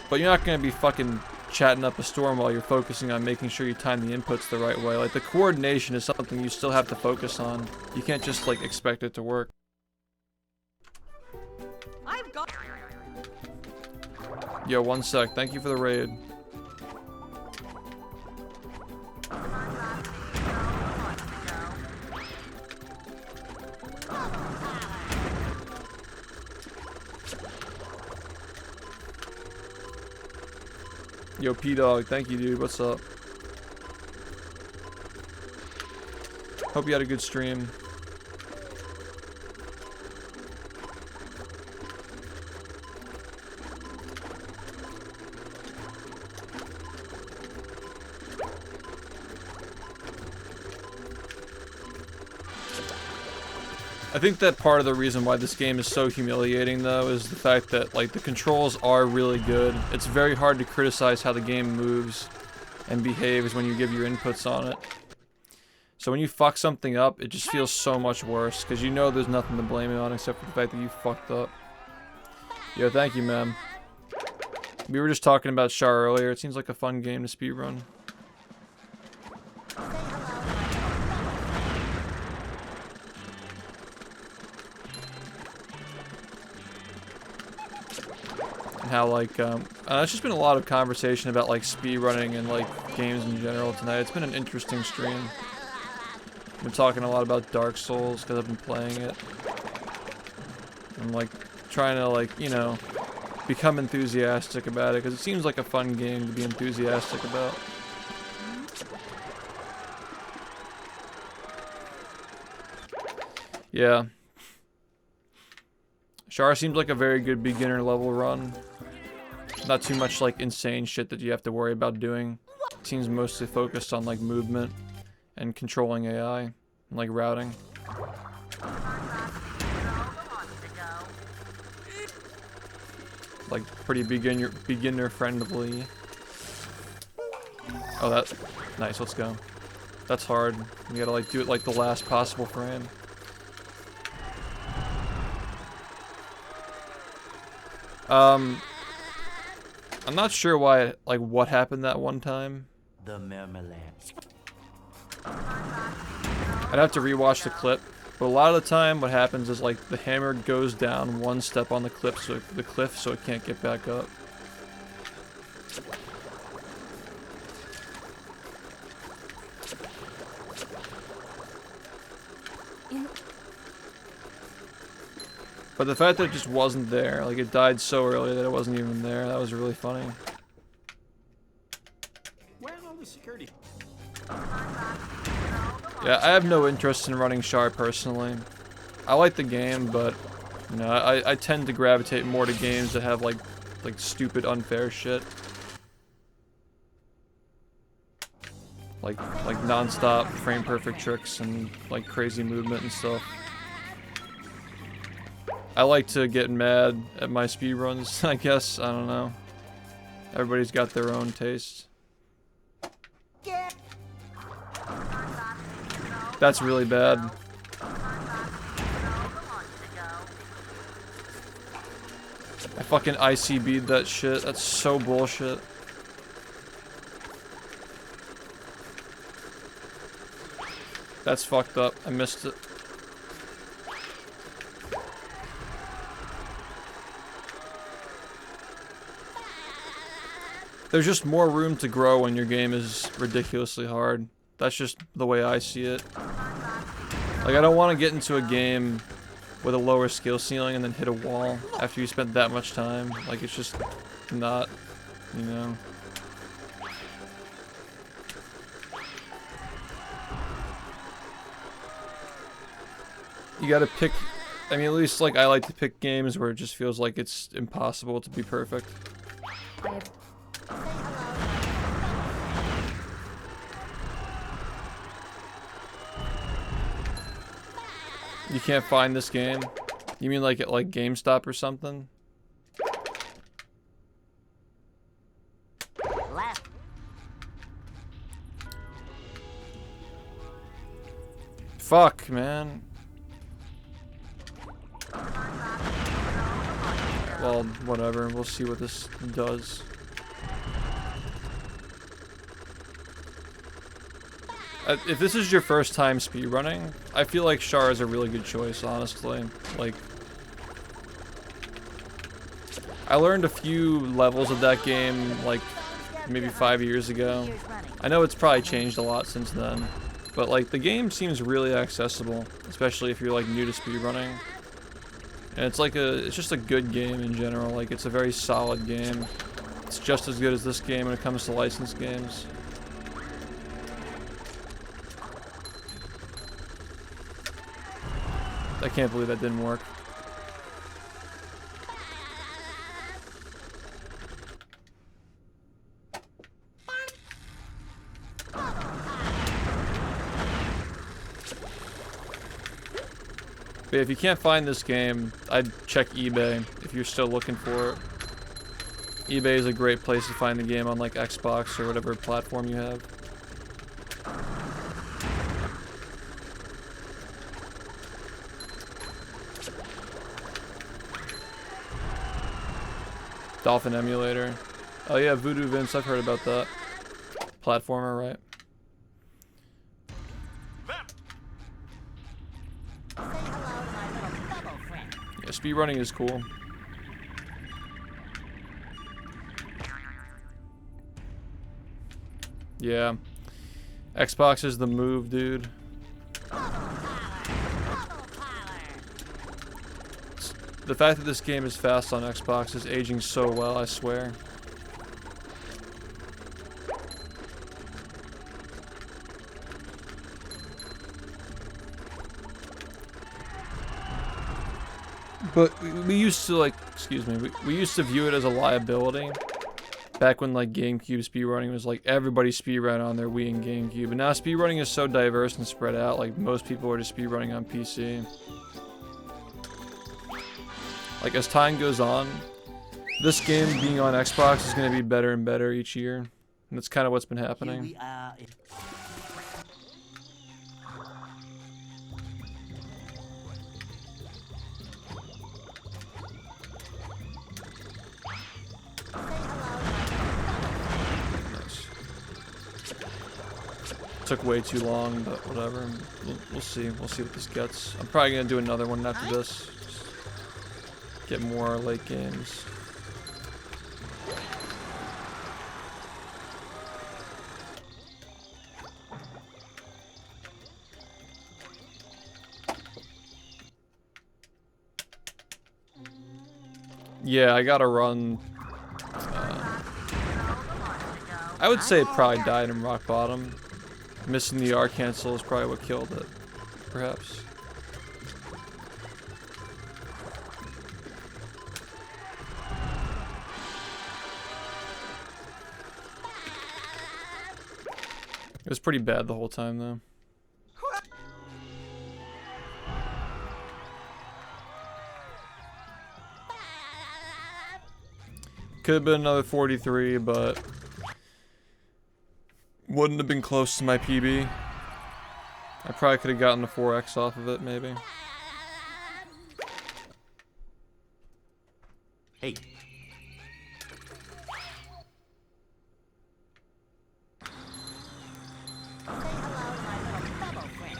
But you're not gonna be fucking chatting up a storm while you're focusing on making sure you time the inputs the right way. Like the coordination is something you still have to focus on. You can't just like expect it to work. I've got. Yo, one sec. Thank you for the raid. Yo, P-Dog, thank you, dude. What's up? Hope you had a good stream. I think that part of the reason why this game is so humiliating, though, is the fact that, like, the controls are really good. It's very hard to criticize how the game moves and behaves when you give your inputs on it. So when you fuck something up, it just feels so much worse, because you know there's nothing to blame it on except for the fact that you fucked up. Yo, thank you, man. We were just talking about Char earlier. It seems like a fun game to speedrun. How like it's just been a lot of conversation about like speedrunning and like games in general tonight. It's been an interesting stream. I've been talking a lot about Dark Souls because I've been playing it. I'm like trying to like, you know, become enthusiastic about it because it seems like a fun game to be enthusiastic about. Yeah. Char seems like a very good beginner level run. Not too much like insane shit that you have to worry about doing. It seems mostly focused on like movement and controlling AI and like routing. Like pretty beginner friendly. Oh, that's nice. Let's go. That's hard. You gotta like do it like the last possible frame. I'm not sure why, like, what happened that one time. The marmalade. I'd have to rewatch the clip, but a lot of the time what happens is, like, the hammer goes down one step on the cliff so it can't get back up. But the fact that it just wasn't there, like it died so early that it wasn't even there, that was really funny. Where's all the security? Yeah, I have no interest in running Char personally. I like the game, but you know, I tend to gravitate more to games that have like stupid unfair shit. Like non-stop frame perfect tricks and like crazy movement and stuff. I like to get mad at my speedruns, I guess. I don't know. Everybody's got their own taste. That's really bad. I fucking ICB'd that shit. That's so bullshit. That's fucked up. I missed it. There's just more room to grow when your game is ridiculously hard. That's just the way I see it. Like, I don't want to get into a game with a lower skill ceiling and then hit a wall after you spent that much time. Like, it's just not, you know. You gotta pick, I mean, at least, like, I like to pick games where it just feels like it's impossible to be perfect. You can't find this game? You mean like at like GameStop or something? Left. Fuck, man. Well, whatever. We'll see what this does. If this is your first time speedrunning, I feel like Char is a really good choice, honestly. Like, I learned a few levels of that game, like, maybe 5 years ago. I know it's probably changed a lot since then, but, like, the game seems really accessible, especially if you're, like, new to speedrunning. And it's like it's just a good game in general. Like, it's a very solid game. It's just as good as this game when it comes to licensed games. I can't believe that didn't work. But if you can't find this game, I'd check eBay if you're still looking for it. eBay is a great place to find the game on like Xbox or whatever platform you have. Dolphin Emulator. Oh yeah, Voodoo Vince, I've heard about that. Platformer, right? Yeah, speedrunning is cool. Yeah. Xbox is the move, dude. The fact that this game is fast on Xbox is aging so well, I swear. But we used to, like, excuse me, we used to view it as a liability. Back when, like, GameCube speedrunning was, like, everybody speedrun on their Wii and GameCube. And now speedrunning is so diverse and spread out, like, most people are just speedrunning on PC. Like, as time goes on, this game being on Xbox is going to be better and better each year. And that's kind of what's been happening. Nice. Took way too long, but whatever. We'll see. We'll see what this gets. I'm probably going to do another one after this. Get more late games. Yeah, I gotta run. I would say it probably died in rock bottom. Missing the R cancel is probably what killed it, perhaps. It was pretty bad the whole time, though. Could have been another 43, but wouldn't have been close to my PB. I probably could have gotten the 4x off of it, maybe. Hey. Say hello to my little bubble friend.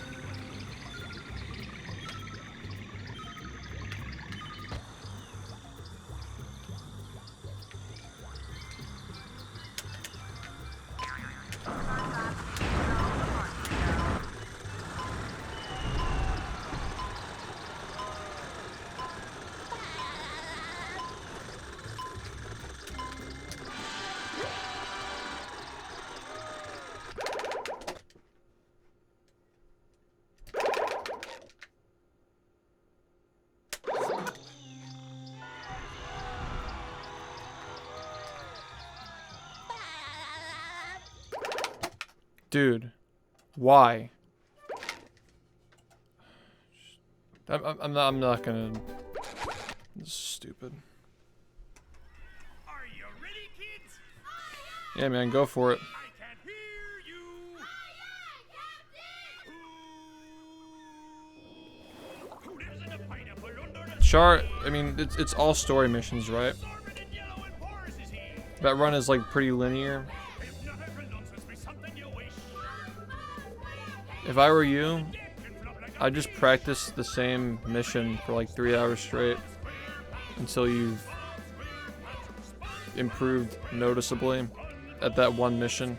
Dude, why? I'm not gonna. This is stupid. Are you ready, kids? Yeah, man, go for it. I can hear you. Who lives in a pineapple under the Char, I mean, it's all story missions, right? assortment in yellow and porous is here? That run is like pretty linear. Hypnotic nonsense be something you wish. If I were you, I'd just practice the same mission for like 3 hours straight until you've improved noticeably at that one mission.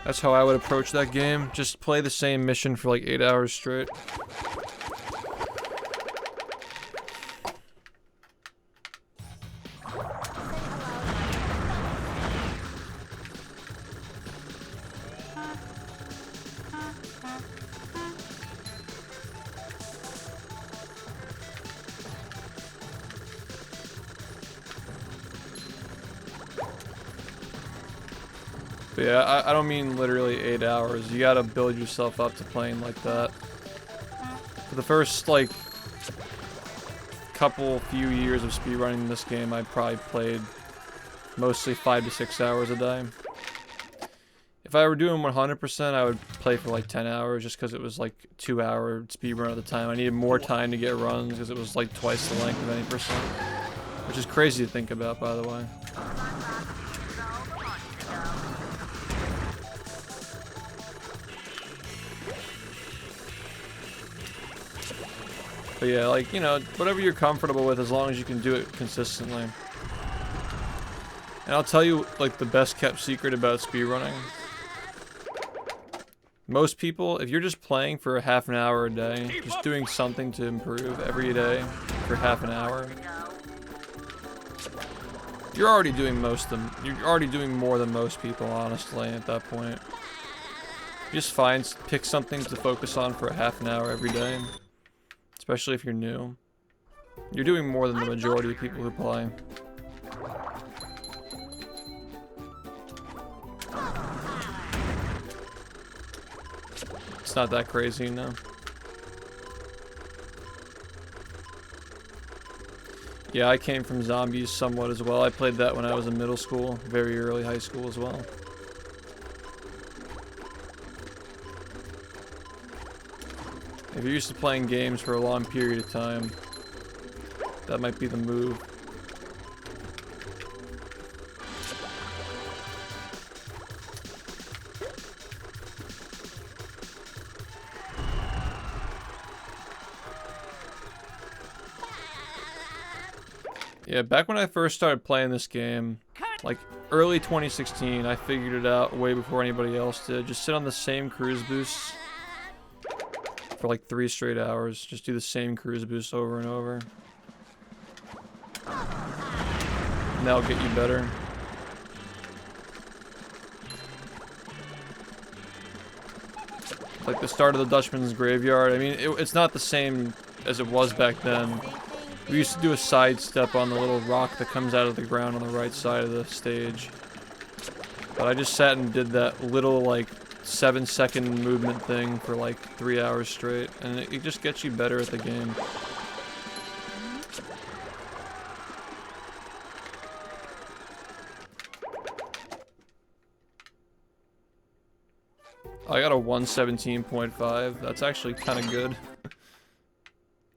That's how I would approach that game. Just play the same mission for like 8 hours straight. But yeah, I don't mean literally 8 hours. You gotta build yourself up to playing like that. For the first, like, few years of speedrunning this game, I probably played mostly 5 to 6 hours a day. If I were doing 100%, I would play for like 10 hours just because it was like 2-hour speedrun at the time. I needed more time to get runs because it was like twice the length of any percent. Which is crazy to think about, by the way. But yeah, like, you know, whatever you're comfortable with as long as you can do it consistently. And I'll tell you, like, the best kept secret about speedrunning. Most people, if you're just playing for a half an hour a day, just doing something to improve every day for half an hour, you're already doing you're already doing more than most people, honestly, at that point. Just pick something to focus on for a half an hour every day. Especially if you're new. You're doing more than the majority of people who play. It's not that crazy, no. Yeah, I came from zombies somewhat as well. I played that when I was in middle school, very early high school as well. If you're used to playing games for a long period of time, that might be the move. Yeah, back when I first started playing this game, like early 2016, I figured it out way before anybody else did. Just sit on the same cruise boosts for like 3 straight hours. Just do the same cruise boost over and over. And that'll get you better. Like the start of the Dutchman's Graveyard. I mean, it's not the same as it was back then. We used to do a sidestep on the little rock that comes out of the ground on the right side of the stage. But I just sat and did that little, like, 7-second movement thing for like 3 hours straight, and it just gets you better at the game. I got a 117.5. That's actually kind of good.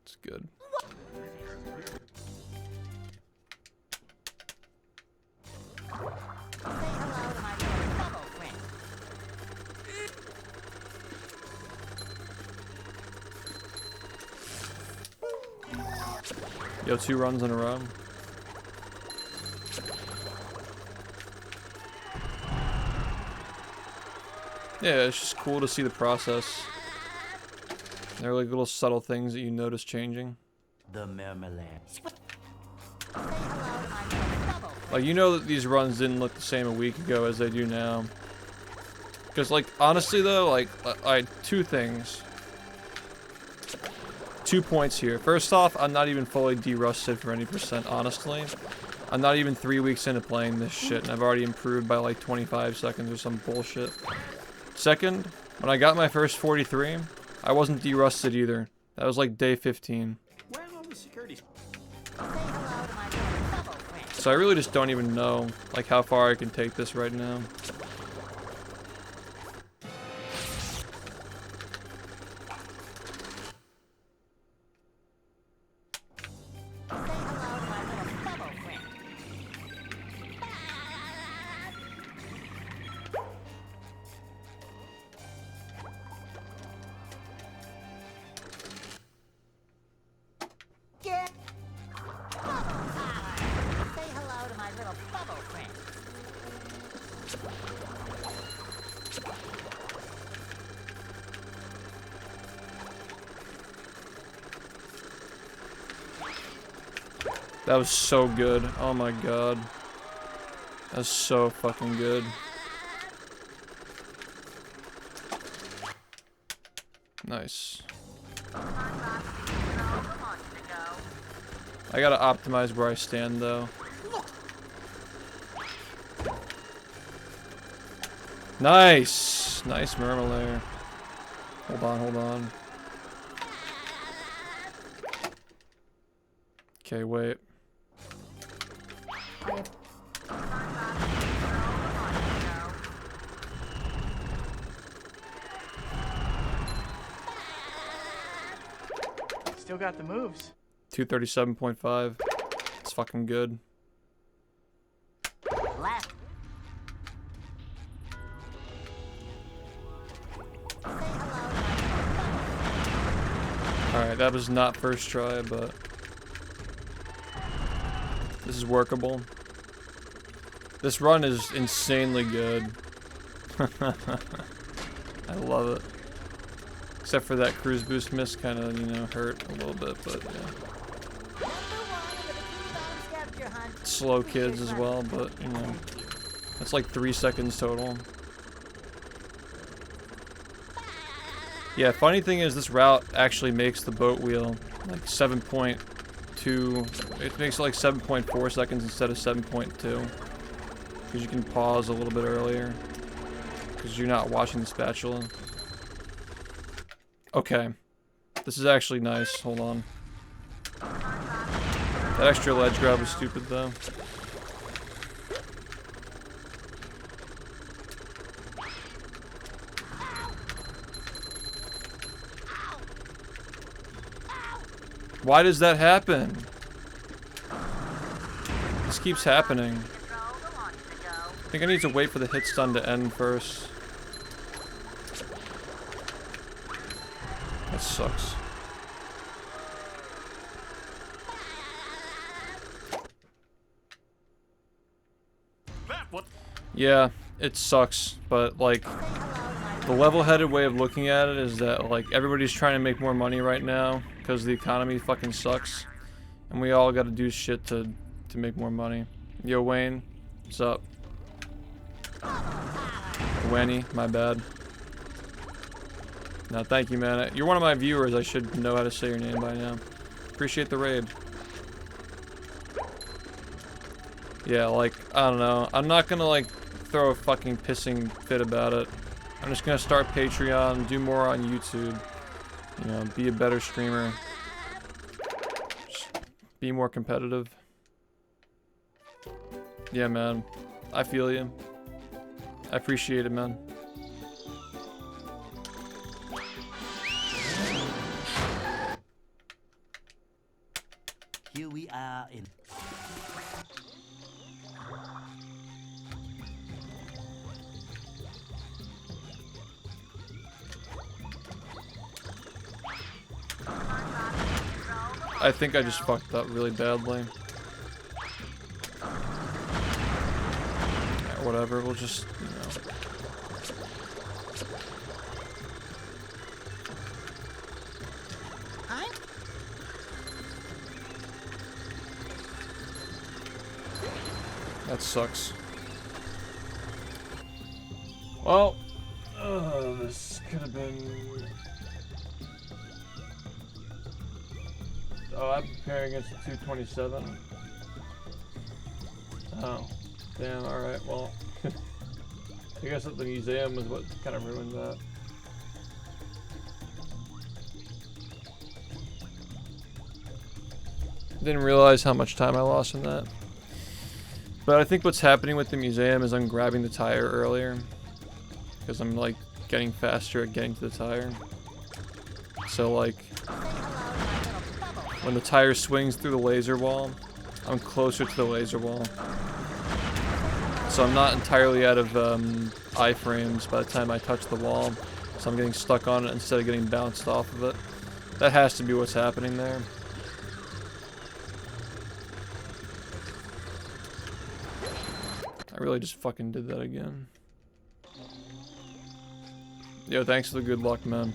It's good. Yo, 2 runs in a row. Yeah, it's just cool to see the process. There are like little subtle things that you notice changing. The marmalade. Like, you know that these runs didn't look the same a week ago as they do now. Because, like, honestly though, like, I 2 things. 2 points here. First off, I'm not even fully de-rusted for any percent, honestly. I'm not even 3 weeks into playing this shit, and I've already improved by like 25 seconds or some bullshit. Second, when I got my first 43, I wasn't de-rusted either. That was like day 15. So I really just don't even know, like, how far I can take this right now. That was so good. Oh my god. That was so fucking good. Nice. I gotta optimize where I stand though. Nice! Nice Murmelair. Hold on, hold on. Okay, wait. Still got the moves. 237.5. It's fucking good. Left. Alright, that was not first try, but this is workable. This run is insanely good. I love it. Except for that cruise boost miss kind of, you know, hurt a little bit, but yeah. Slow kids as well, but, you know, that's like 3 seconds total. Yeah, funny thing is this route actually makes the boat wheel like 7.2. It makes it like 7.4 seconds instead of 7.2. Because you can pause a little bit earlier. Because you're not watching the spatula. Okay. This is actually nice. Hold on. That extra ledge grab was stupid though. Why does that happen? This keeps happening. I think I need to wait for the hit stun to end first. That sucks. Yeah, it sucks, but like the level-headed way of looking at it is that like everybody's trying to make more money right now because the economy fucking sucks, and we all got to do shit to make more money. Yo, Wayne, what's up? Wenny, my bad. No, thank you, man. You're one of my viewers. I should know how to say your name by now. Appreciate the raid. Yeah, like, I don't know. I'm not gonna, like, throw a fucking pissing fit about it. I'm just gonna start Patreon, do more on YouTube. You know, be a better streamer. Just be more competitive. Yeah, man. I feel you. I appreciate it, man. Here we are in. I think I just fucked up really badly. Yeah, whatever, we'll just, you know. That sucks. Well, this could have been. Oh, I'm preparing against the 227. Oh, damn. All right. Well, I guess at the museum was what kind of ruined that. Didn't realize how much time I lost in that. But I think what's happening with the museum is I'm grabbing the tire earlier. Because I'm like getting faster at getting to the tire. So like, when the tire swings through the laser wall, I'm closer to the laser wall. So I'm not entirely out of iframes by the time I touch the wall. So I'm getting stuck on it instead of getting bounced off of it. That has to be what's happening there. I really just fucking did that again. Yo, thanks for the good luck, man.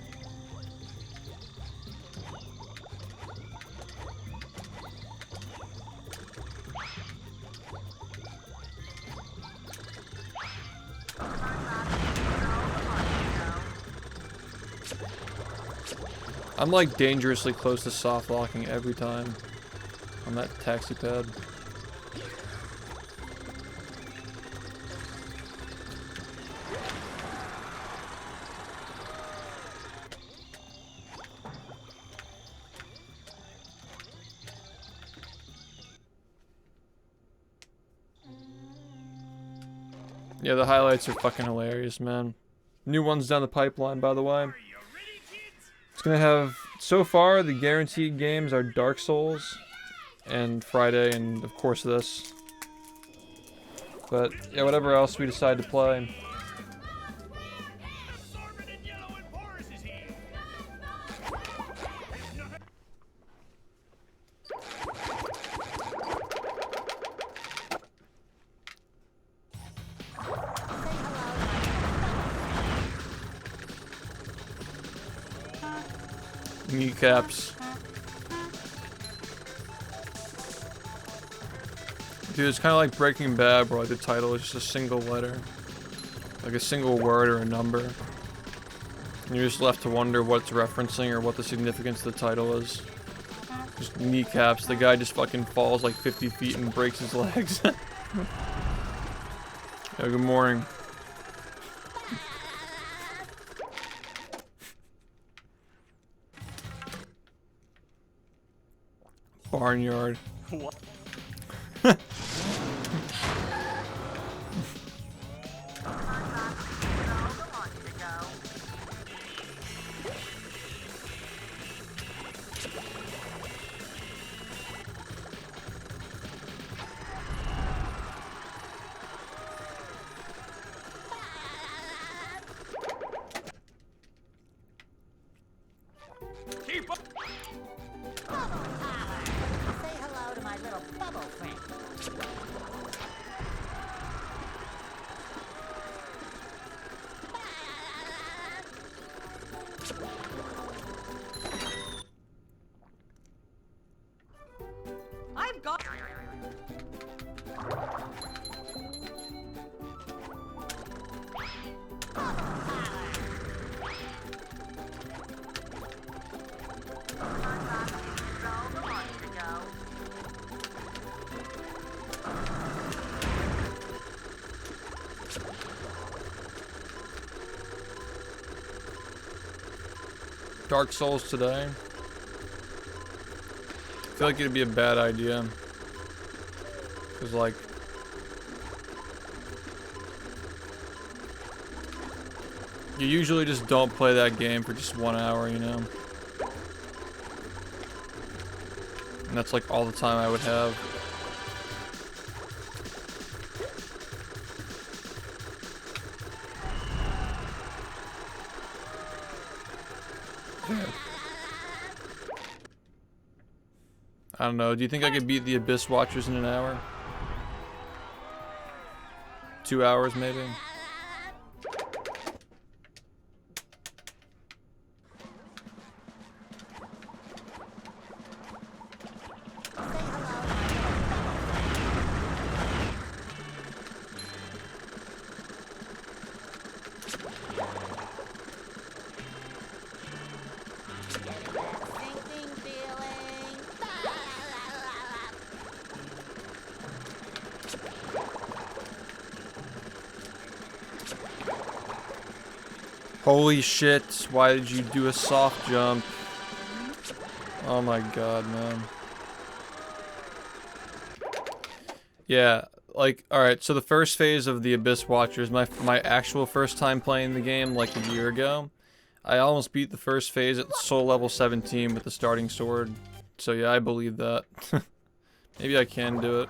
I'm like dangerously close to soft locking every time on that taxi pad. Yeah, the highlights are fucking hilarious, man. New ones down the pipeline, by the way. It's gonna have, so far, the guaranteed games are Dark Souls and Friday, and of course this. But yeah, whatever else we decide to play. Kneecaps. Dude, it's kind of like Breaking Bad, where like the title is just a single letter. Like a single word or a number. And you're just left to wonder what it's referencing or what the significance of the title is. Just kneecaps. The guy just fucking falls like 50 feet and breaks his legs. Yeah, good morning. Barnyard. What? Keep up. Say hello to my little bubble friend. I've got. Dark Souls today. I feel like it'd be a bad idea. Cause like, you usually just don't play that game for just 1 hour, you know? And that's like all the time I would have. I don't know. Do you think I could beat the Abyss Watchers in an hour? 2 hours, maybe? Sinking feeling. Holy shit, why did you do a soft jump? Oh my god, man. Yeah, like, alright, so the first phase of the Abyss Watchers, my actual first time playing the game, like a year ago, I almost beat the first phase at soul level 17 with the starting sword. So yeah, I believe that. Maybe I can do it.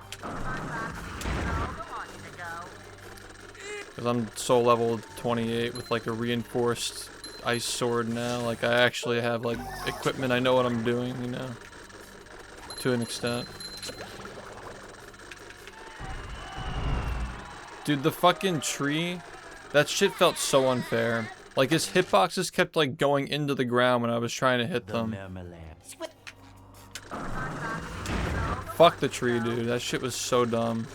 Because I'm soul level 28 with like a reinforced ice sword now. Like I actually have like equipment, I know what I'm doing, you know? To an extent. Dude, the fucking tree, that shit felt so unfair. Like his hitboxes kept like going into the ground when I was trying to hit them. Fuck the tree, dude. That shit was so dumb.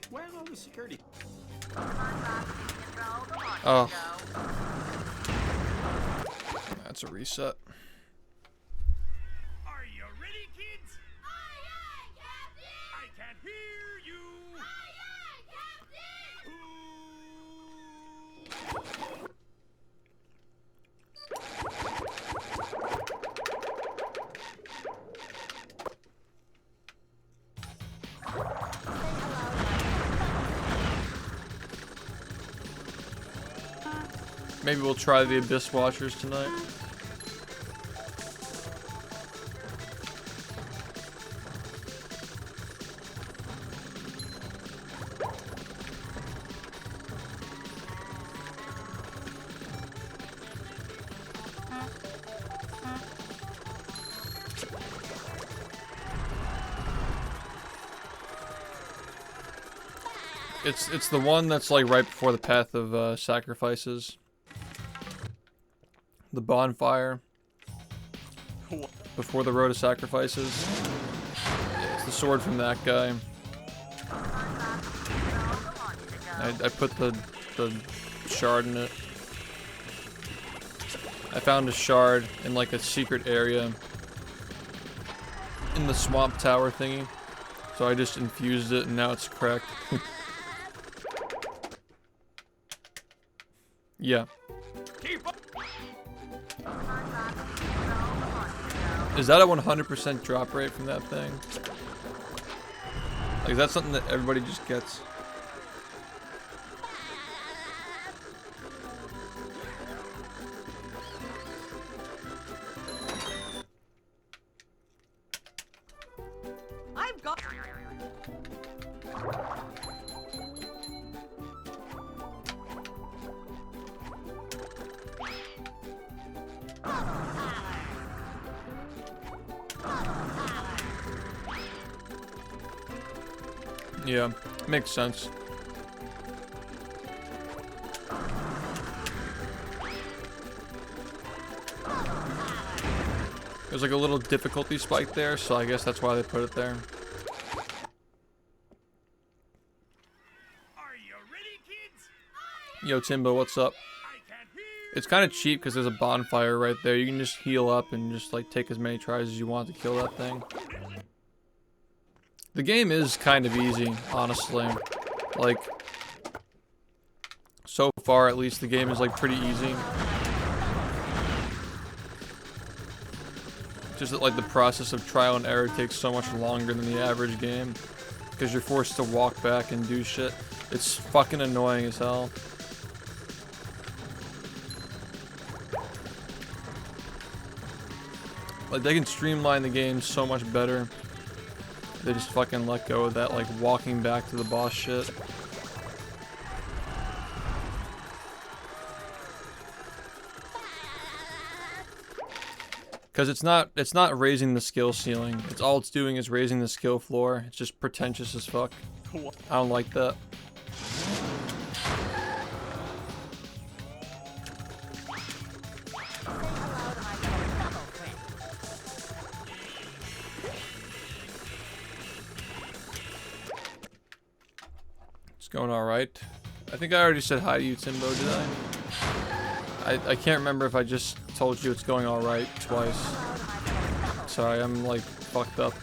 Where's all the security? Oh. That's a reset. Are you ready, kids? Aye, aye, Captain! I can't hear you! Aye, aye, Captain! Maybe we'll try the Abyss Watchers tonight. It's the one that's like right before the Path of Sacrifices. The bonfire. Before the Road of Sacrifices. Yeah, it's the sword from that guy. I put the shard in it. I found a shard in like a secret area in the swamp tower thingy. So I just infused it and now it's cracked. Yeah. Is that a 100% drop rate from that thing? Like, is that something that everybody just gets? I've got. Yeah, makes sense. There's like a little difficulty spike there, so I guess that's why they put it there. Are you ready, kids? Yo, Timbo, what's up? I can't hear. It's kind of cheap because there's a bonfire right there. You can just heal up and just like take as many tries as you want to kill that thing. The game is kind of easy, honestly. Like, So far, at least, the game is like pretty easy. Just that like the process of trial and error takes so much longer than the average game. Because you're forced to walk back and do shit. It's fucking annoying as hell. Like, they can streamline the game so much better. They just fucking let go of that, like, walking back to the boss shit. Because it's not raising the skill ceiling. All it's doing is raising the skill floor. It's just pretentious as fuck. I don't like that. It's going alright. I think I already said hi to you, Timbo, did I can't remember if I just told you it's going alright twice. Sorry, I'm like fucked up.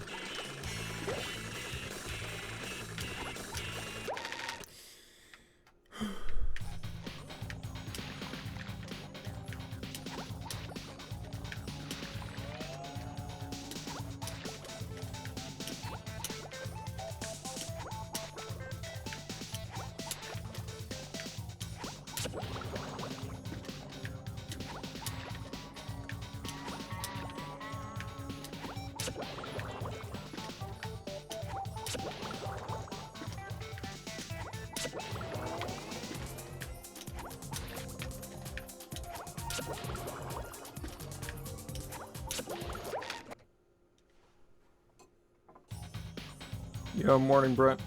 Yo, morning, Brent.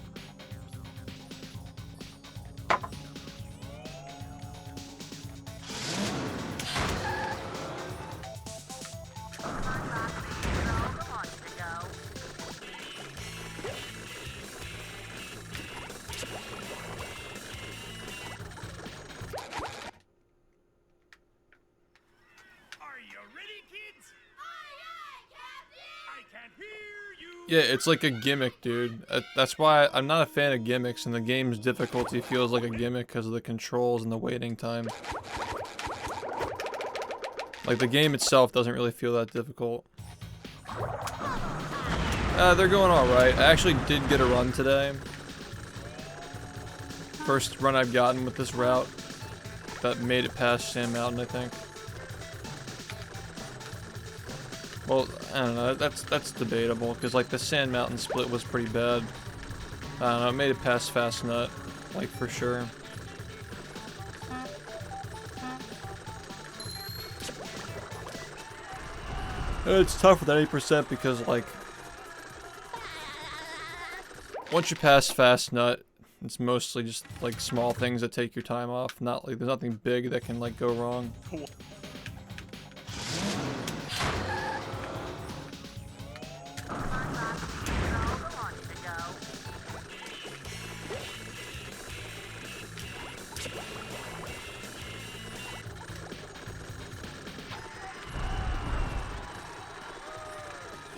Yeah, it's like a gimmick, dude. That's why I'm not a fan of gimmicks, and the game's difficulty feels like a gimmick because of the controls and the waiting time. Like, the game itself doesn't really feel that difficult. They're going alright. I actually did get a run today. First run I've gotten with this route that made it past Sand Mountain, I think. Well, I don't know, that's debatable, because like the Sand Mountain split was pretty bad. I don't know, it made it past Fast Nut, like for sure. It's tough with that 8% because like, once you pass Fast Nut, it's mostly just like small things that take your time off, not like, there's nothing big that can like go wrong.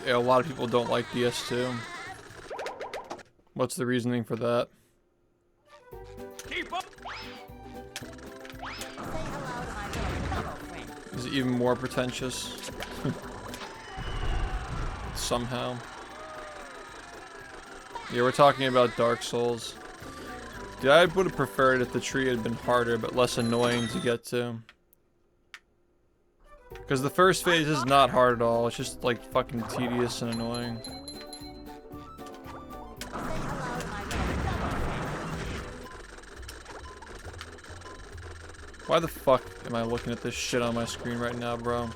Yeah, a lot of people don't like DS2. What's the reasoning for that? Keep up. Say hello to my little fellow friend. Is it even more pretentious? Somehow. Yeah, we're talking about Dark Souls. Dude, I would have preferred if the tree had been harder but less annoying to get to. Because the first phase is not hard at all, it's just like fucking tedious and annoying. Why the fuck am I looking at this shit on my screen right now, bro?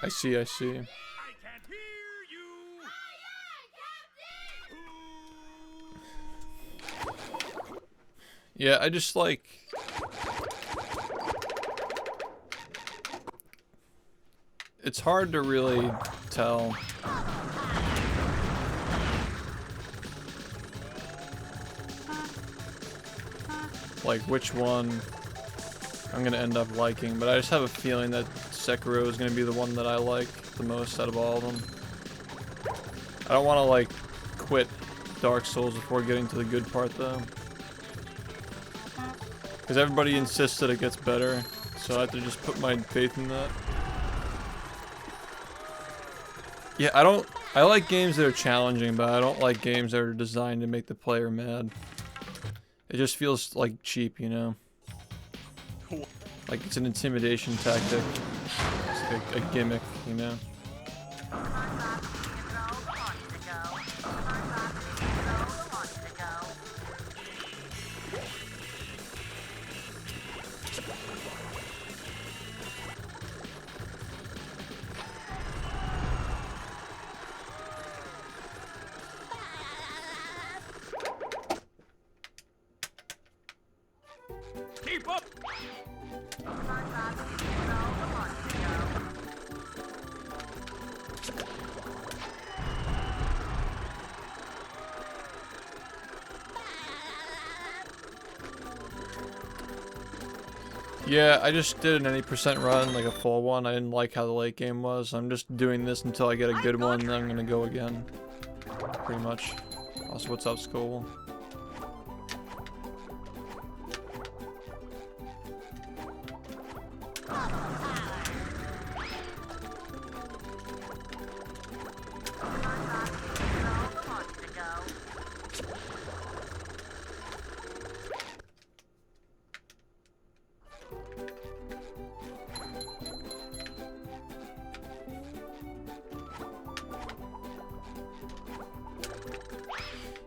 I see. I can't hear you. Yeah, I just like... It's hard to really tell. like which one I'm gonna end up liking, but I just have a feeling that Sekiro is gonna be the one that I like the most out of all of them. I don't want to like quit Dark Souls before getting to the good part though, because everybody insists that it gets better, so I have to just put my faith in that. Yeah, I like games that are challenging, but I don't like games that are designed to make the player mad. It just feels like cheap, you know? Like it's an intimidation tactic. It's like a gimmick, you know? Keep up! Yeah, I just did an 80% run, like a full one. I didn't like how the late game was. I'm just doing this until I get a good one, then I'm gonna go again. Pretty much. Also, what's up, school?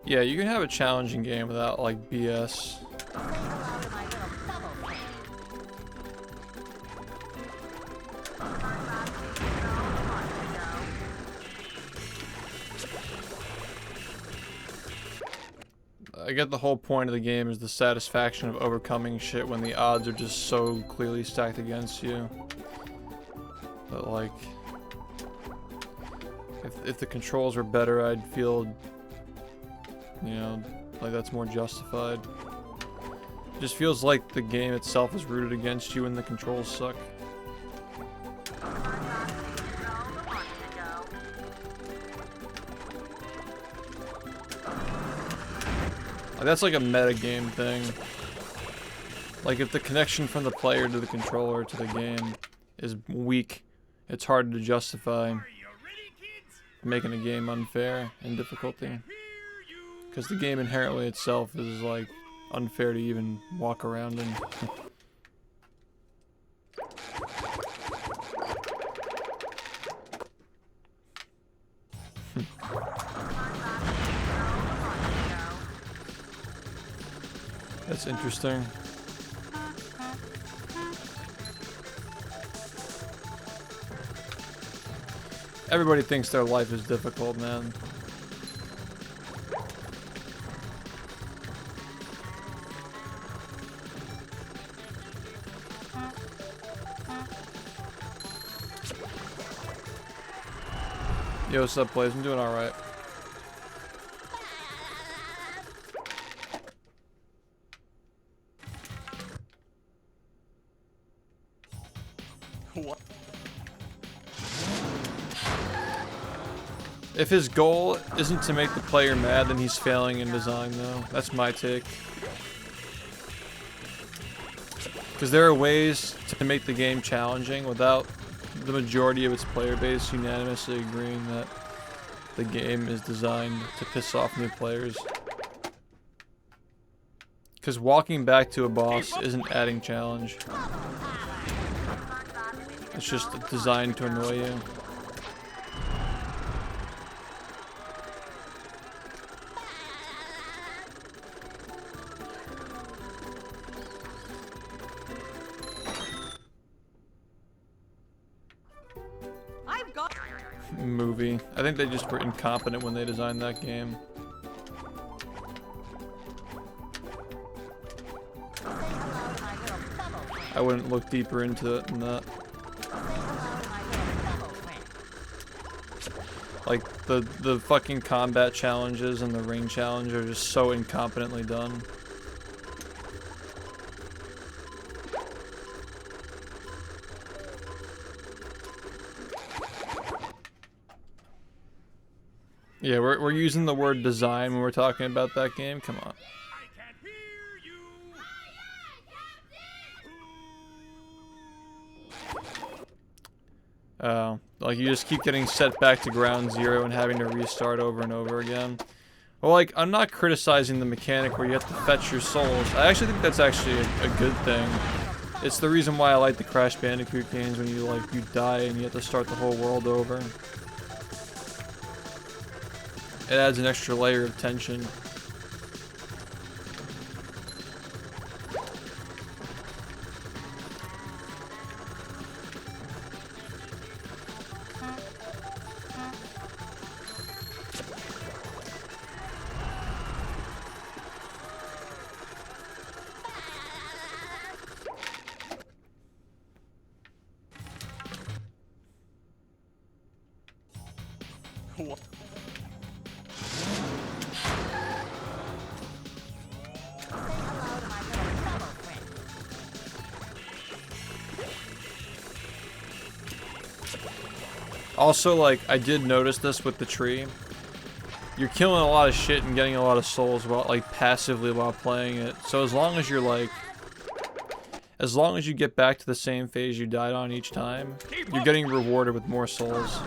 Yeah, you can have a challenging game without like BS. I get the whole point of the game is the satisfaction of overcoming shit when the odds are just so clearly stacked against you. But like, if the controls were better, I'd feel, you know, like that's more justified. It just feels like the game itself is rooted against you and the controls suck. That's like a meta-game thing. Like if the connection from the player to the controller to the game is weak, it's hard to justify making a game unfair in difficulty. Because the game inherently itself is like unfair to even walk around in. That's interesting. Everybody thinks their life is difficult, man. Yo, what's up, Blaze? I'm doing alright. What? If his goal isn't to make the player mad, then he's failing in design, though. That's my take. Because there are ways to make the game challenging without the majority of its player base unanimously agreeing that the game is designed to piss off new players. Because walking back to a boss isn't adding challenge. It's just designed to annoy you. Movie. I think they just were incompetent when they designed that game. I wouldn't look deeper into it than that. Like the fucking combat challenges and the ring challenge are just so incompetently done. Yeah, we're using the word design when we're talking about that game. Come on. I can't hear you. Like you just keep getting set back to ground zero and having to restart over and over again. Well, like, I'm not criticizing the mechanic where you have to fetch your souls. I actually think that's actually a good thing. It's the reason why I like the Crash Bandicoot games when you die and you have to start the whole world over. It adds an extra layer of tension. What? Hello to my little trouble friend. Also, like, I did notice this with the tree. You're killing a lot of shit and getting a lot of souls while, like, passively while playing it. So as long as you're, like... As long as you get back to the same phase you died on each time, you're getting rewarded with more souls.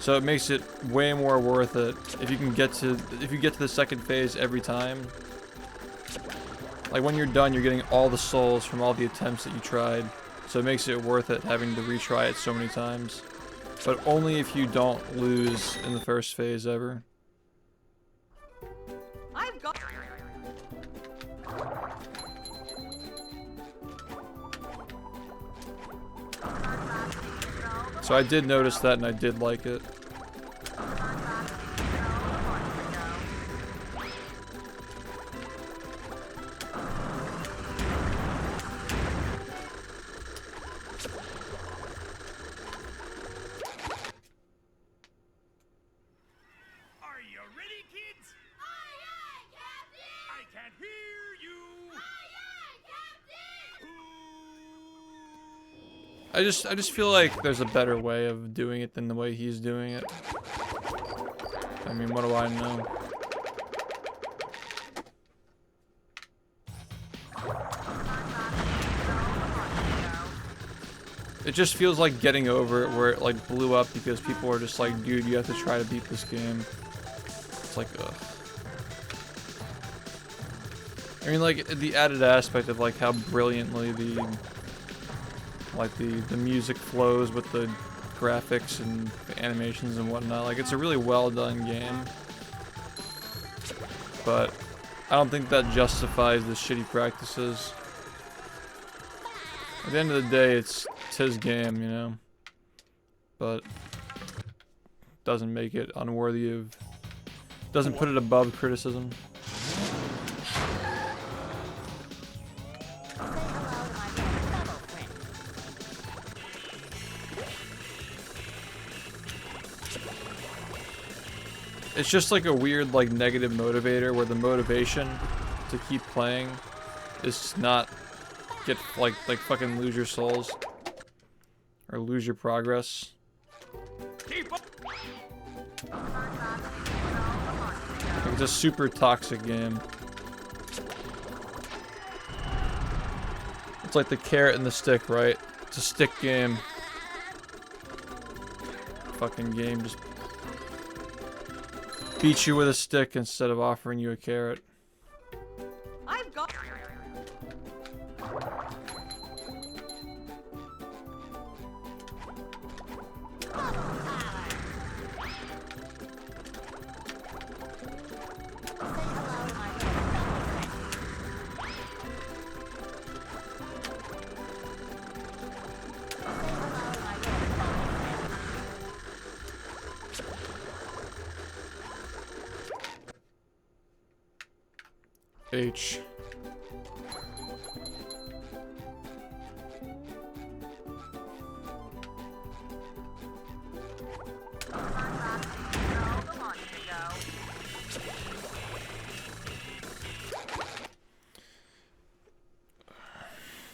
So it makes it way more worth it if you can get to... If you get to the second phase every time. Like, when you're done, you're getting all the souls from all the attempts that you tried. So it makes it worth it having to retry it so many times. But only if you don't lose in the first phase ever. I've got. So I did notice that and I did like it. Are you ready, kids? Aye, aye, Captain! I can't hear you! Aye, aye, Captain! I just feel like there's a better way of doing it than the way he's doing it. I mean, what do I know? It just feels like getting over it where it like blew up because people are just like, dude, you have to try to beat this game. It's like, ugh. I mean, like, the added aspect of like how brilliantly the music flows with the graphics and the animations and whatnot. Like, it's a really well done game. But I don't think that justifies the shitty practices. At the end of the day, it's his game, you know? But doesn't make it unworthy of... Doesn't put it above criticism. It's just like a weird, like, negative motivator where the motivation to keep playing is not get, like fucking lose your souls. Or lose your progress. Keep up! It's a super toxic game. It's like the carrot and the stick, right? It's a stick game. Fucking game just beats you with a stick instead of offering you a carrot. I've got. H.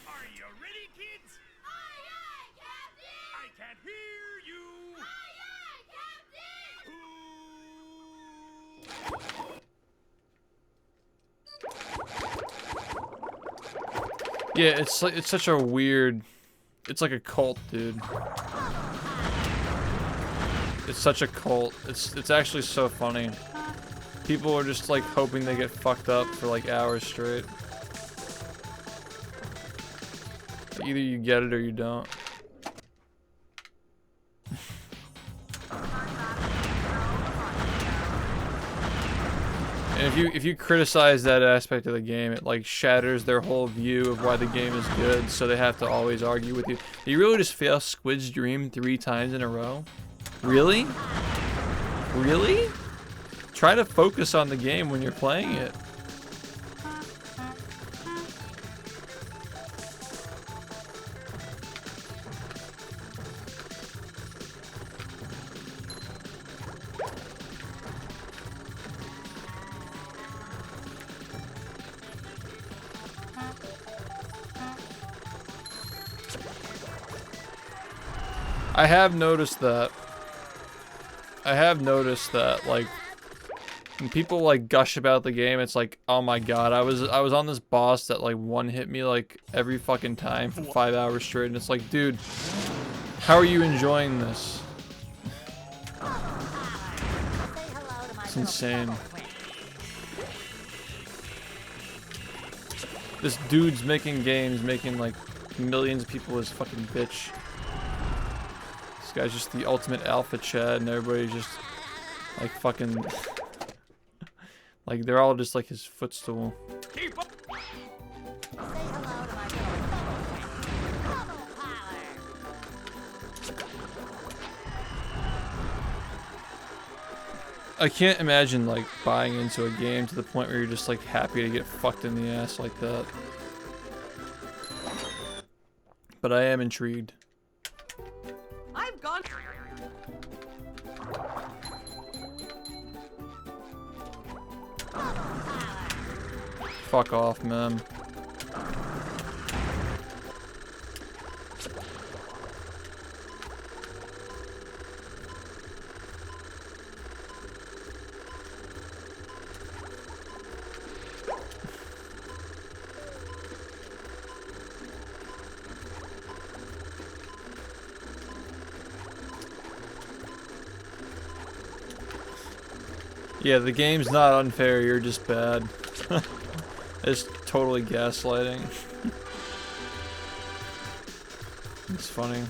Are you ready, kids? Aye, aye, Captain! I can't hear you! Aye, aye, Captain! Yeah, it's like it's such a weird. It's like a cult, dude. It's such a cult. It's actually so funny. People are just like hoping they get fucked up for like hours straight. Either you get it or you don't. And if you criticize that aspect of the game, it like shatters their whole view of why the game is good, so they have to always argue with you. You really just fail Squid's Dream 3 times in a row? Really? Really? Try to focus on the game when you're playing it. I have noticed that. Like, when people like gush about the game, it's like, oh my god, I was on this boss that like one hit me like every fucking time for 5 hours straight, and it's like, dude, how are you enjoying this? It's insane. This dude's making games, making like millions of people his fucking bitch. This guy's just the ultimate alpha Chad, and everybody's just like fucking like they're all just like his footstool. Keep up. I can't imagine like buying into a game to the point where you're just like happy to get fucked in the ass like that. But I am intrigued. I've gone. Fuck off, man. Yeah, the game's not unfair, you're just bad. It's totally gaslighting. It's funny.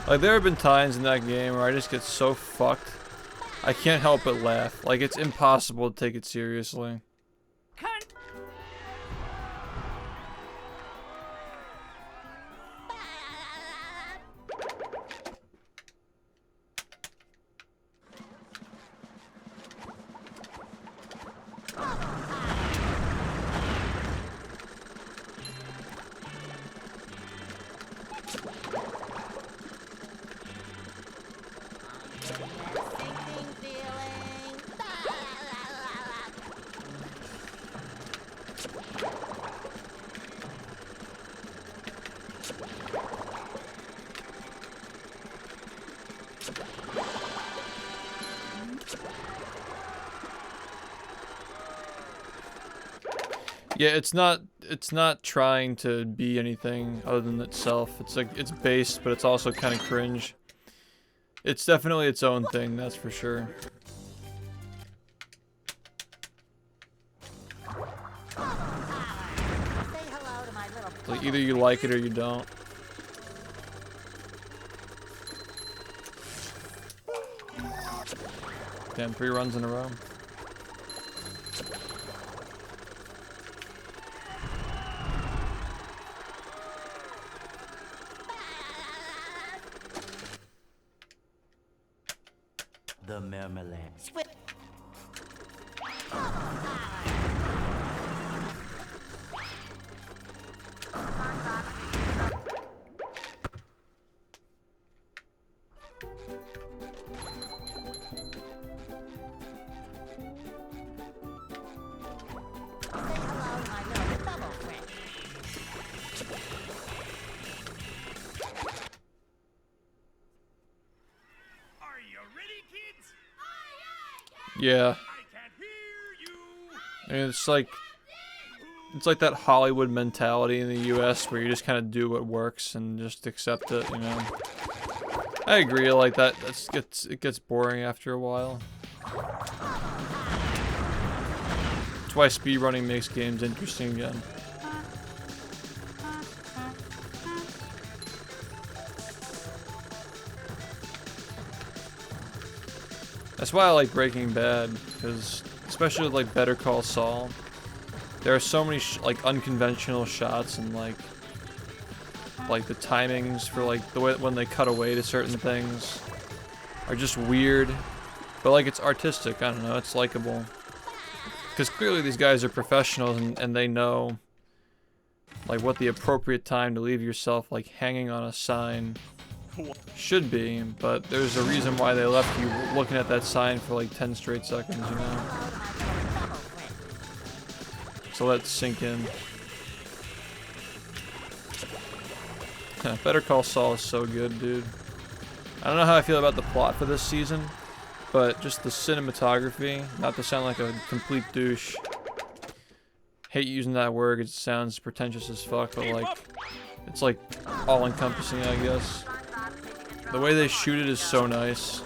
Like, there have been times in that game where I just get so fucked, I can't help but laugh. Like, it's impossible to take it seriously. Yeah, it's not trying to be anything other than itself. It's like, it's based, but it's also kind of cringe. It's definitely its own thing, that's for sure. Like, either you like it or you don't. Damn, 3 runs in a row. The marmalade. Are you ready, kids? Yeah. I can't hear you. I mean, it's like that Hollywood mentality in the U.S. where you just kind of do what works and just accept it, you know. I agree, like that. It gets boring after a while. That's why speedrunning makes games interesting again. That's why I like Breaking Bad, because especially with like Better Call Saul, there are so many like unconventional shots and like the timings for like the way when they cut away to certain things are just weird, but like it's artistic. I don't know, it's likable because clearly these guys are professionals and they know like what the appropriate time to leave yourself like hanging on a sign should be, but there's a reason why they left you looking at that sign for like 10 straight seconds, you know? So let's sink in. Better Call Saul is so good, dude. I don't know how I feel about the plot for this season, but just the cinematography, not to sound like a complete douche. Hate using that word, it sounds pretentious as fuck, but like, it's like all-encompassing, I guess. The way they shoot it is so nice.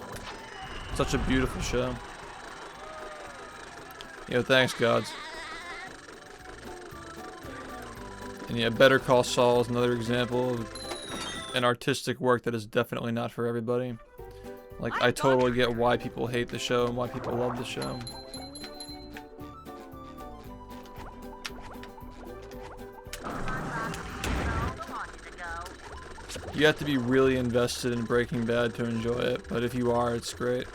Such a beautiful show. Yo, thanks, gods. And yeah, Better Call Saul is another example of an artistic work that is definitely not for everybody. Like, I totally get why people hate the show and why people love the show. You have to be really invested in Breaking Bad to enjoy it, but if you are, it's great.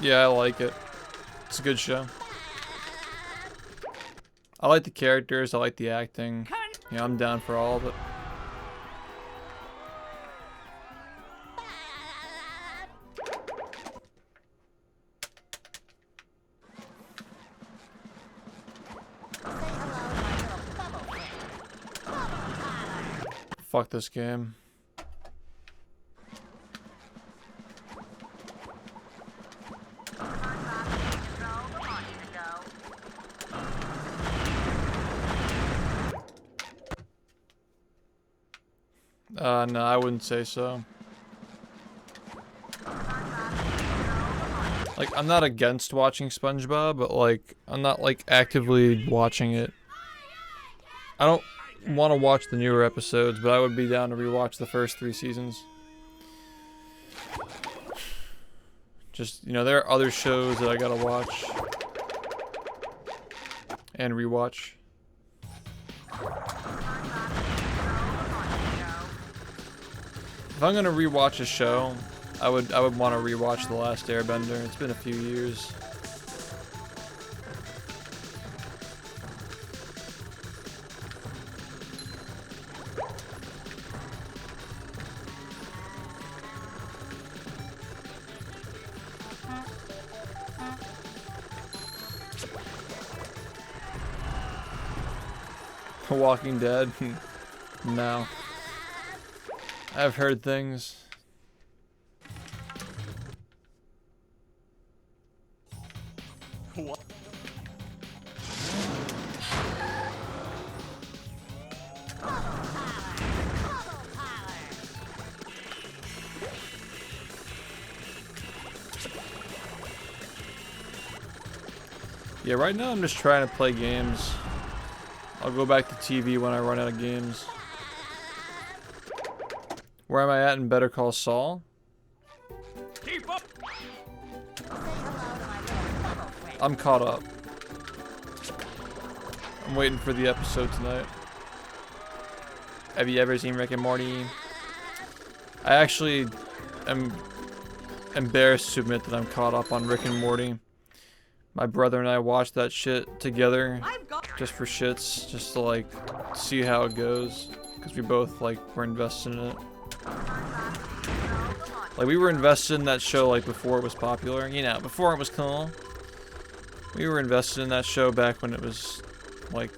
Yeah, I like it. It's a good show. I like the characters, I like the acting. Yeah, I'm down for all of it. Fuck this game. No, I wouldn't say so. Like, I'm not against watching SpongeBob, but like, I'm not like actively watching it. I don't want to watch the newer episodes, but I would be down to rewatch the first 3 seasons. Just, you know, there are other shows that I gotta watch and rewatch. If I'm gonna rewatch a show, I would want to rewatch The Last Airbender. It's been a few years. Walking Dead? No. I've heard things. What? Yeah, right now I'm just trying to play games. I'll go back to TV when I run out of games. Where am I at in Better Call Saul? Keep up. I'm caught up. I'm waiting for the episode tonight. Have you ever seen Rick and Morty? I actually am embarrassed to admit that I'm caught up on Rick and Morty. My brother and I watched that shit together. I've got just for shits, just to like see how it goes, because we both like were invested in it. Like we were invested in that show like before it was popular, you know, before it was cool. We were invested in that show back when it was like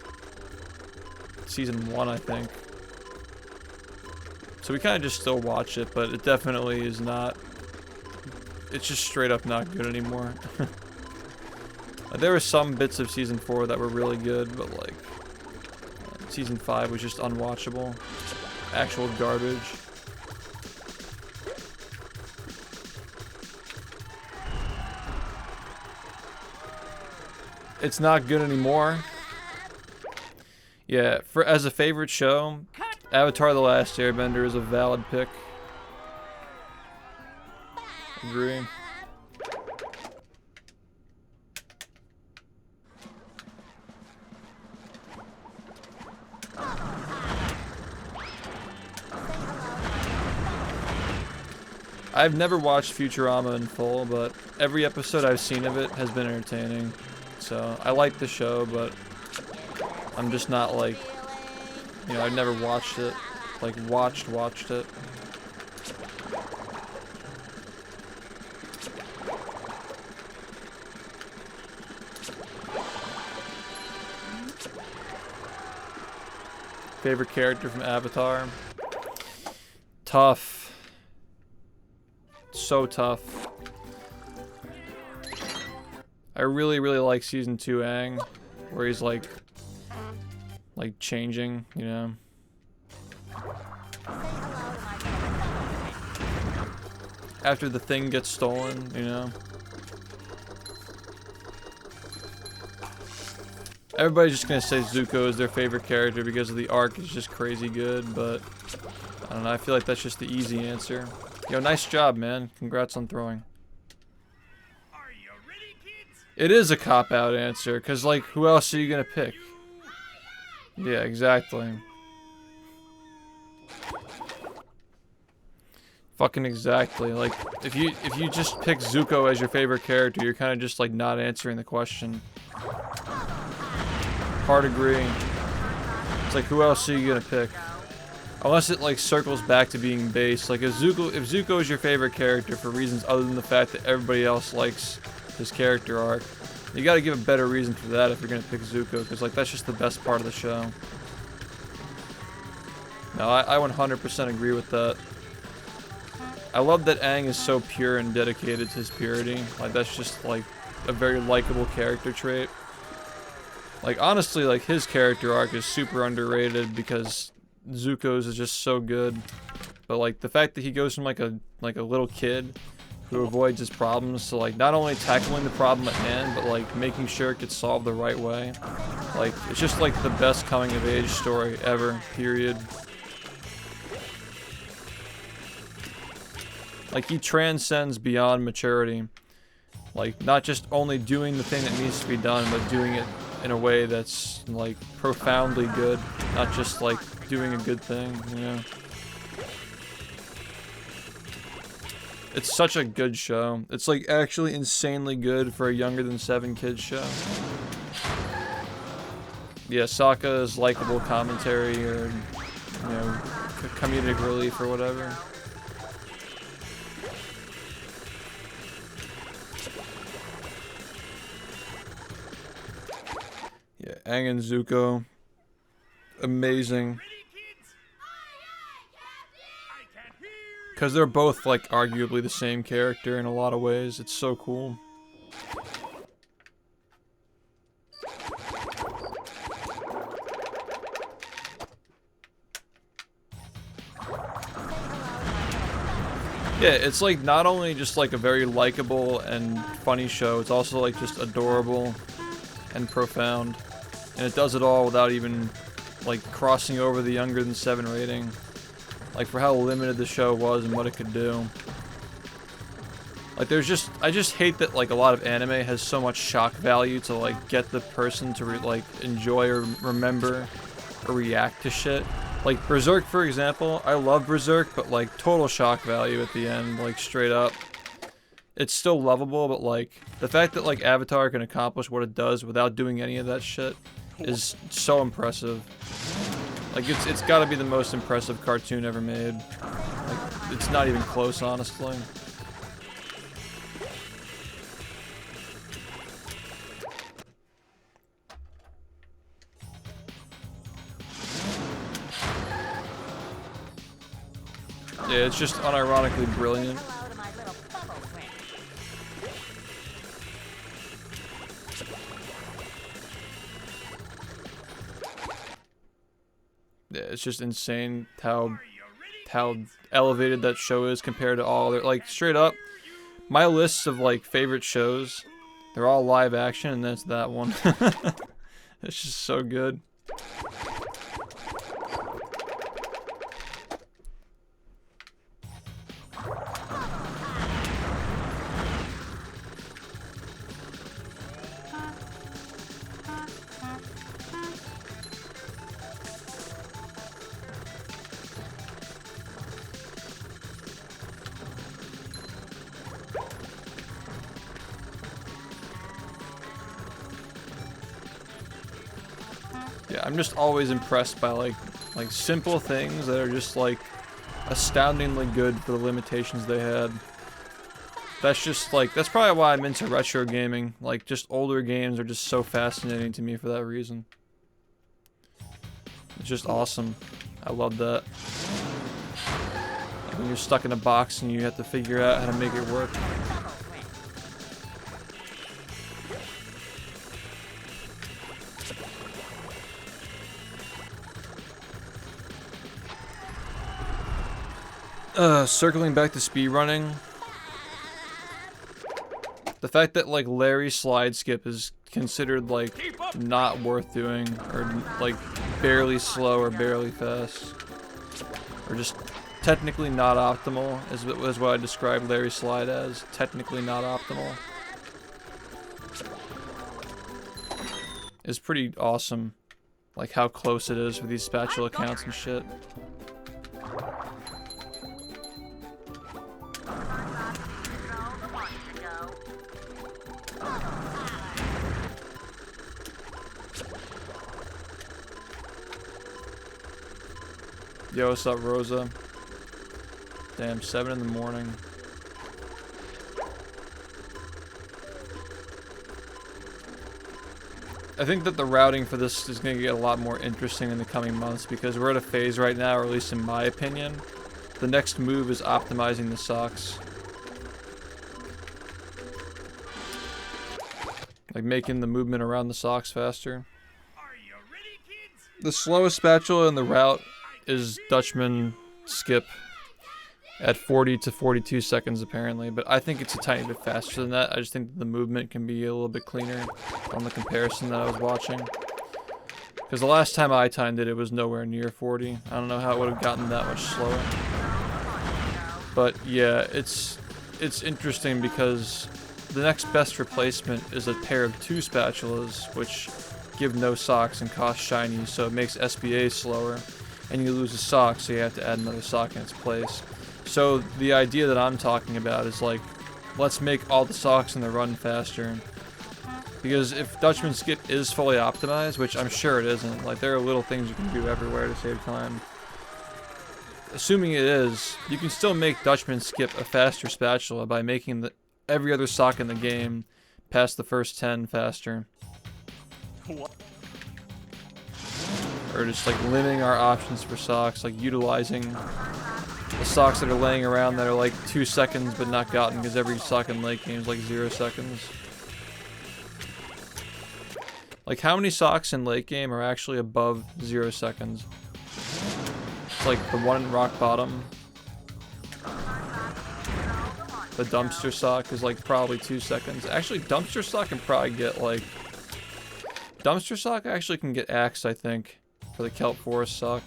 season 1, I think. So we kind of just still watch it, but it definitely is not. It's just straight up not good anymore. There were some bits of season 4 that were really good, but like season 5 was just unwatchable. Actual garbage. It's not good anymore. Yeah, as a favorite show, Avatar: The Last Airbender is a valid pick. Agree. I've never watched Futurama in full, but every episode I've seen of it has been entertaining. So I like the show, but I'm just not like, you know, I've never watched it, like watched it. Favorite character from Avatar? Tough. So tough. I really like season 2 Aang, where he's like changing, you know. After the thing gets stolen, you know. Everybody's just gonna say Zuko is their favorite character because of the arc is just crazy good, but I don't know, I feel like that's just the easy answer. Yo, nice job, man. Congrats on throwing. Are you ready, kids? It is a cop-out answer, because, like, who else are you gonna pick? Yeah, exactly. Fucking exactly. Like, if you just pick Zuko as your favorite character, you're kind of just, like, not answering the question. Hard agree. It's like, who else are you gonna pick? Unless it like circles back to being base. Like if Zuko is your favorite character for reasons other than the fact that everybody else likes his character arc, you gotta give a better reason for that if you're gonna pick Zuko, because like that's just the best part of the show. No, I 100% agree with that. I love that Aang is so pure and dedicated to his purity. Like that's just like a very likable character trait. Like honestly, like his character arc is super underrated because Zuko's is just so good, but like the fact that he goes from like a little kid who avoids his problems to like not only tackling the problem at hand, but like making sure it gets solved the right way. Like it's just like the best coming of age story ever, period. Like he transcends beyond maturity. Like not just only doing the thing that needs to be done, but doing it in a way that's like profoundly good, not just like doing a good thing, you know. It's such a good show. It's like actually insanely good for a younger than 7 kids show. Yeah, Sokka's likable commentary or, you know, comedic relief or whatever. Yeah, Aang and Zuko. Amazing. Because they're both, like, arguably the same character in a lot of ways. It's so cool. Yeah, it's, like, not only just, like, a very likable and funny show, it's also, like, just adorable and profound. And it does it all without even, like, crossing over the younger than 7 rating. Like, for how limited the show was and what it could do. Like, I just hate that, like, a lot of anime has so much shock value to, like, get the person to, like, enjoy or remember or react to shit. Like, Berserk, for example, I love Berserk, but, like, total shock value at the end, like, straight up. It's still lovable, but, like, the fact that, like, Avatar can accomplish what it does without doing any of that shit is so impressive. Like it's got to be the most impressive cartoon ever made. Like it's not even close, honestly. Yeah, it's just unironically brilliant. Hello to my little bubble friend. Yeah, it's just insane how elevated that show is compared to all other, like, straight up, my lists of like favorite shows, they're all live action, and that's that one. It's just so good. Yeah, I'm just always impressed by like simple things that are just like astoundingly good for the limitations they had. That's just like, that's probably why I'm into retro gaming. Like, just older games are just so fascinating to me for that reason. It's just awesome. I love that. Like when you're stuck in a box and you have to figure out how to make it work. Circling back to speedrunning. The fact that like Larry's slide skip is considered like not worth doing, or like barely slow or barely fast, or just technically not optimal is what I described Larry's slide as. Technically not optimal. Is pretty awesome. Like how close it is for these spatula counts and shit. Yo, what's up, Rosa? Damn, 7 in the morning. I think that the routing for this is going to get a lot more interesting in the coming months, because we're at a phase right now, or at least in my opinion, the next move is optimizing the socks. Like making the movement around the socks faster. The slowest spatula in the route is Dutchman skip at 40 to 42 seconds apparently, but I think it's a tiny bit faster than that. I just think that the movement can be a little bit cleaner on the comparison that I was watching. Because the last time I timed it, it was nowhere near 40. I don't know how it would have gotten that much slower. But yeah, it's interesting because the next best replacement is a pair of 2 spatulas, which give no socks and cost shiny, so it makes SBA slower. And you lose a sock, so you have to add another sock in its place. So the idea that I'm talking about is like, let's make all the socks in the run faster. Because if Dutchman skip is fully optimized, which I'm sure it isn't, like there are little things you can do everywhere to save time. Assuming it is, you can still make Dutchman skip a faster spatula by making every other sock in the game past the first 10 faster. Or just like limiting our options for socks, like utilizing the socks that are laying around that are like 2 seconds but not gotten, because every sock in late game is like 0 seconds. Like how many socks in late game are actually above 0 seconds? It's like the one in rock bottom. The dumpster sock is like probably 2 seconds. Actually, dumpster sock can probably get like... Dumpster sock actually can get axed, I think, for the kelp forest sock.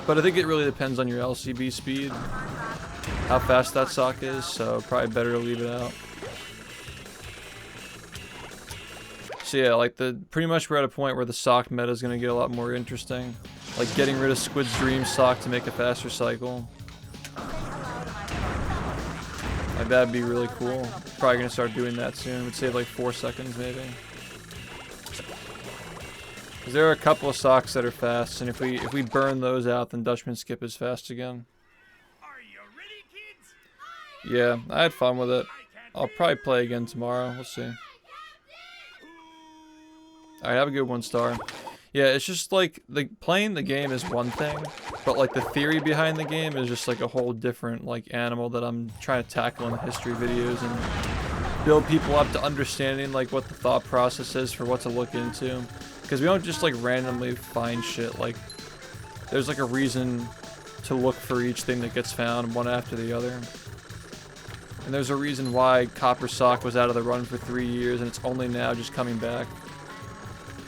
But I think it really depends on your LCB speed, how fast that sock is, so probably better to leave it out. So yeah, like pretty much we're at a point where the sock meta is going to get a lot more interesting. Like getting rid of Squid's Dream sock to make a faster cycle. Like that'd be really cool. Probably going to start doing that soon. It would save like 4 seconds maybe. 'Cause there are a couple of socks that are fast, and if we burn those out, then Dutchman Skip is fast again. Are you ready, kids? Yeah, I had fun with it. I'll probably play again tomorrow. We'll see. Alright, have a good one, Star. Yeah, it's just like, playing the game is one thing, but like the theory behind the game is just like a whole different like animal that I'm trying to tackle in the history videos and build people up to understanding like what the thought process is for what to look into. Because we don't just like randomly find shit, like there's like a reason to look for each thing that gets found one after the other. And there's a reason why Copper Sock was out of the run for 3 years and it's only now just coming back.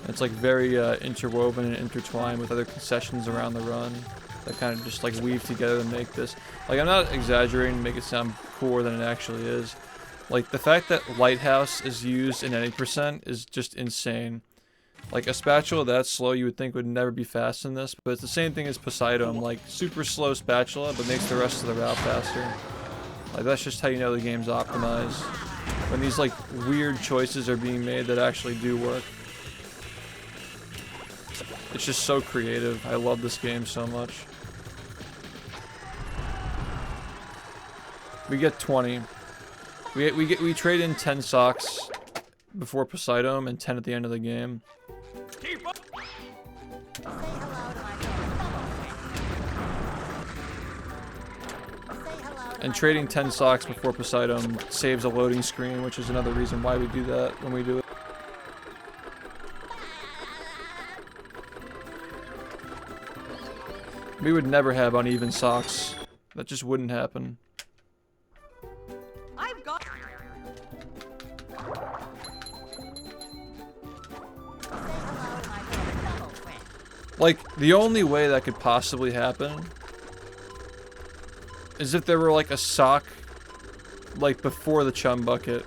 It's like very interwoven and intertwined with other concessions around the run that kind of just like weave together and make this. Like, I'm not exaggerating to make it sound cooler than it actually is. Like, the fact that Lighthouse is used in any percent is just insane. Like, a spatula that slow you would think would never be fast in this, but it's the same thing as Poseidon. Like, super slow spatula, but makes the rest of the route faster. Like, that's just how you know the game's optimized. When these like weird choices are being made that actually do work. It's just so creative. I love this game so much. We get 20. We trade in 10 socks before Poseidon and 10 at the end of the game. Keep up. Say hello to my Say hello to And my trading 10 socks before Poseidon saves a loading screen, which is another reason why we do that when we do it. We would never have uneven socks. That just wouldn't happen. I've got. Like, the only way that could possibly happen is if there were like a sock like before the chum bucket,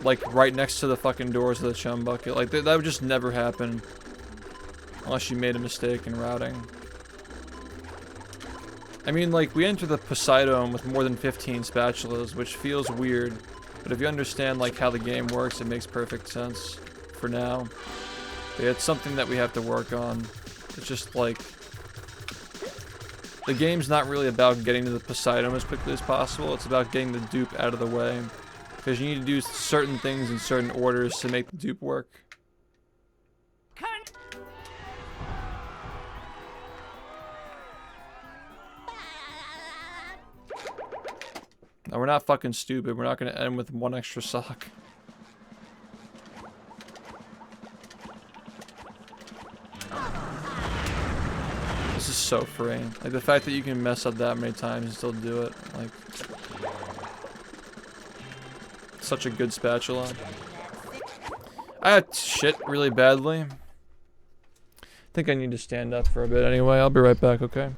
like right next to the fucking doors of the chum bucket. Like that would just never happen unless you made a mistake in routing. I mean, like, we enter the Poseidon with more than 15 spatulas, which feels weird, but if you understand like how the game works, it makes perfect sense for now. But it's something that we have to work on. It's just like, the game's not really about getting to the Poseidon as quickly as possible, it's about getting the dupe out of the way. Because you need to do certain things in certain orders to make the dupe work. Now, we're not fucking stupid. We're not gonna end with one extra sock. This is so freeing. Like, the fact that you can mess up that many times and still do it. Like, such a good spatula. I had shit really badly. I think I need to stand up for a bit anyway. I'll be right back, okay?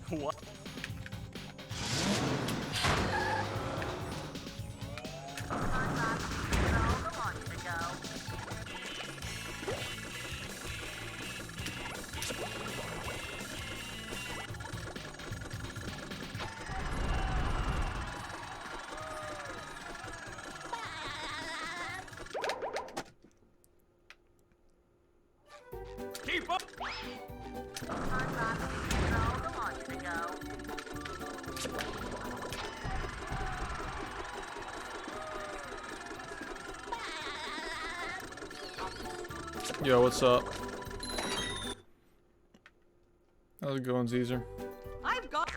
What? Keep up! Yo, what's up? How's it going, Caesar? I've got.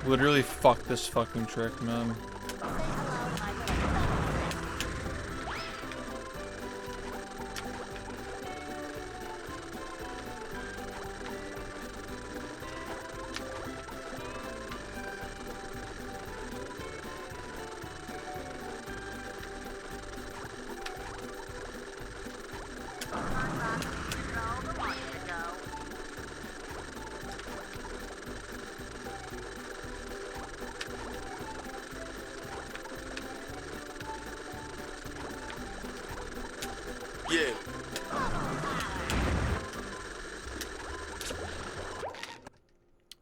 Literally fuck this fucking trick, man. Yeah.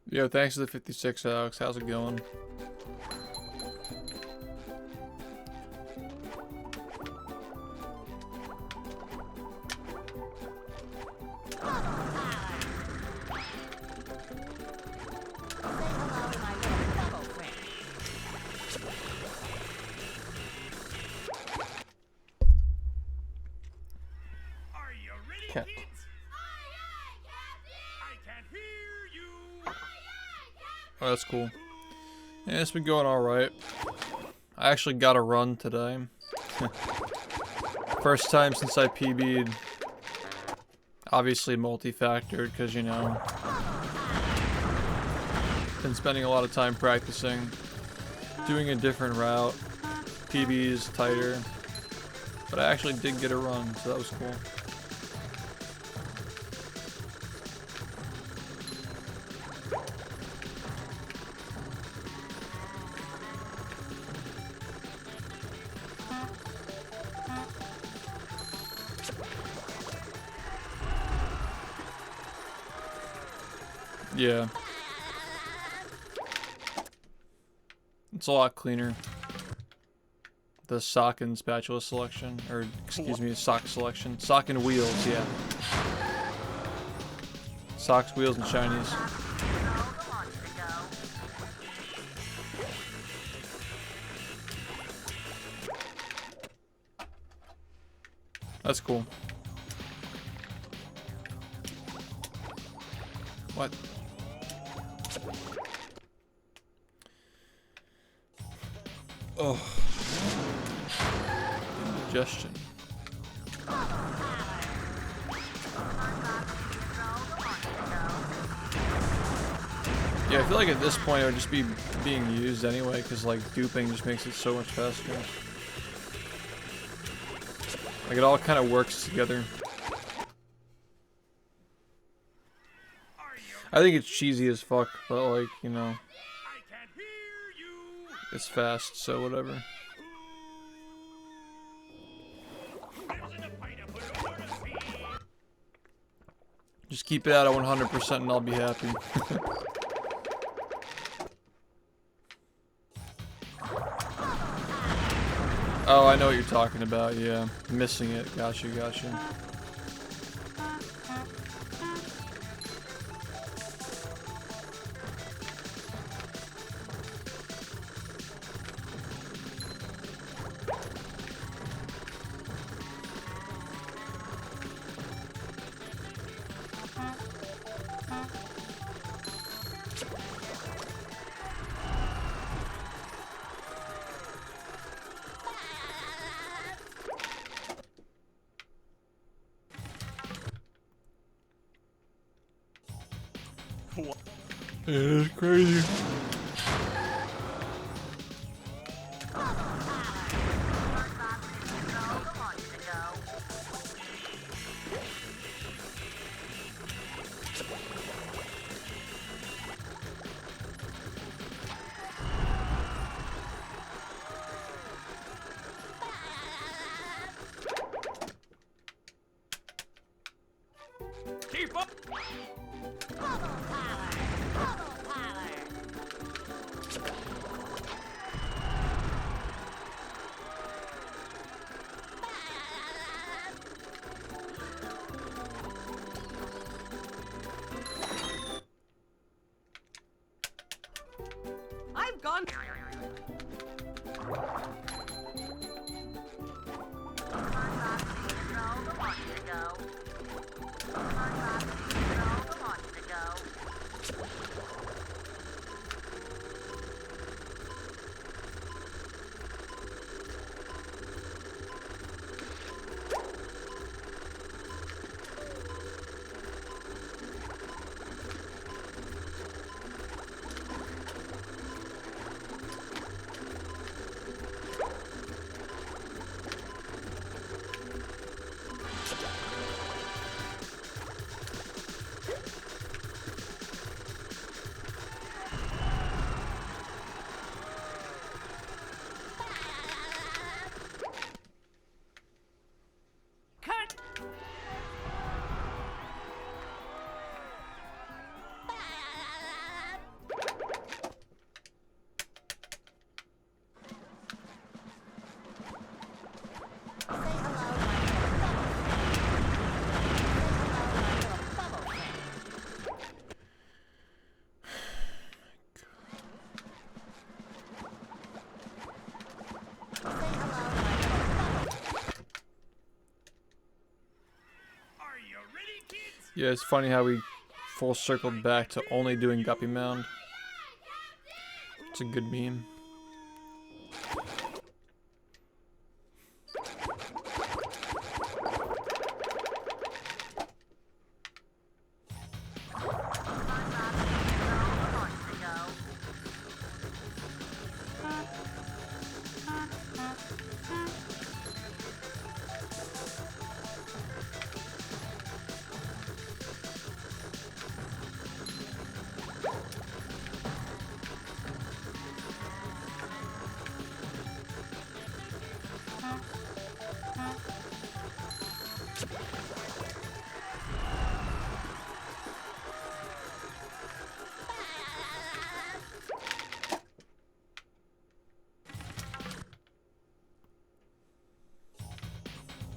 Yo, thanks to the 56, Alex. How's it going? Are you ready, Cat. kids? I can hear you. Oh, that's cool. Yeah, it's been going alright. I actually got a run today. First time since I PB'd. Obviously multi-factored, because, you know, been spending a lot of time practicing. Doing a different route. PB is tighter. But I actually did get a run, so that was cool. Yeah. It's a lot cleaner. The sock and spatula selection, or excuse me, sock selection. Sock and wheels, yeah. Socks, wheels, and shinies. That's cool. What? Oh. Indigestion. Yeah, I feel like at this point it would just be being used anyway, because like duping just makes it so much faster. Like it all kind of works together. I think it's cheesy as fuck, but like, you know, it's fast, so whatever. Just keep it out at 100% and I'll be happy. Oh, I know what you're talking about, yeah. Missing it, gotcha, gotcha. It is crazy. up! Bubble power! Bubble power! I've gone. Yeah, it's funny how we full circled back to only doing Guppy Mound. It's a good meme.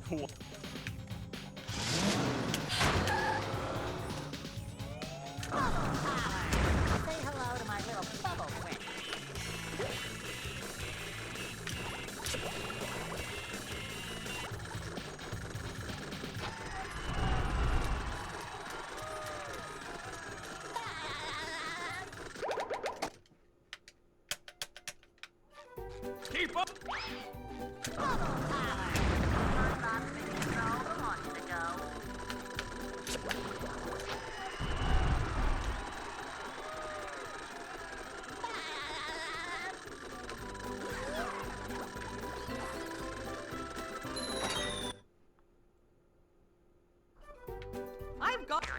Say hello to my little bubble friend. Keep up! I've got.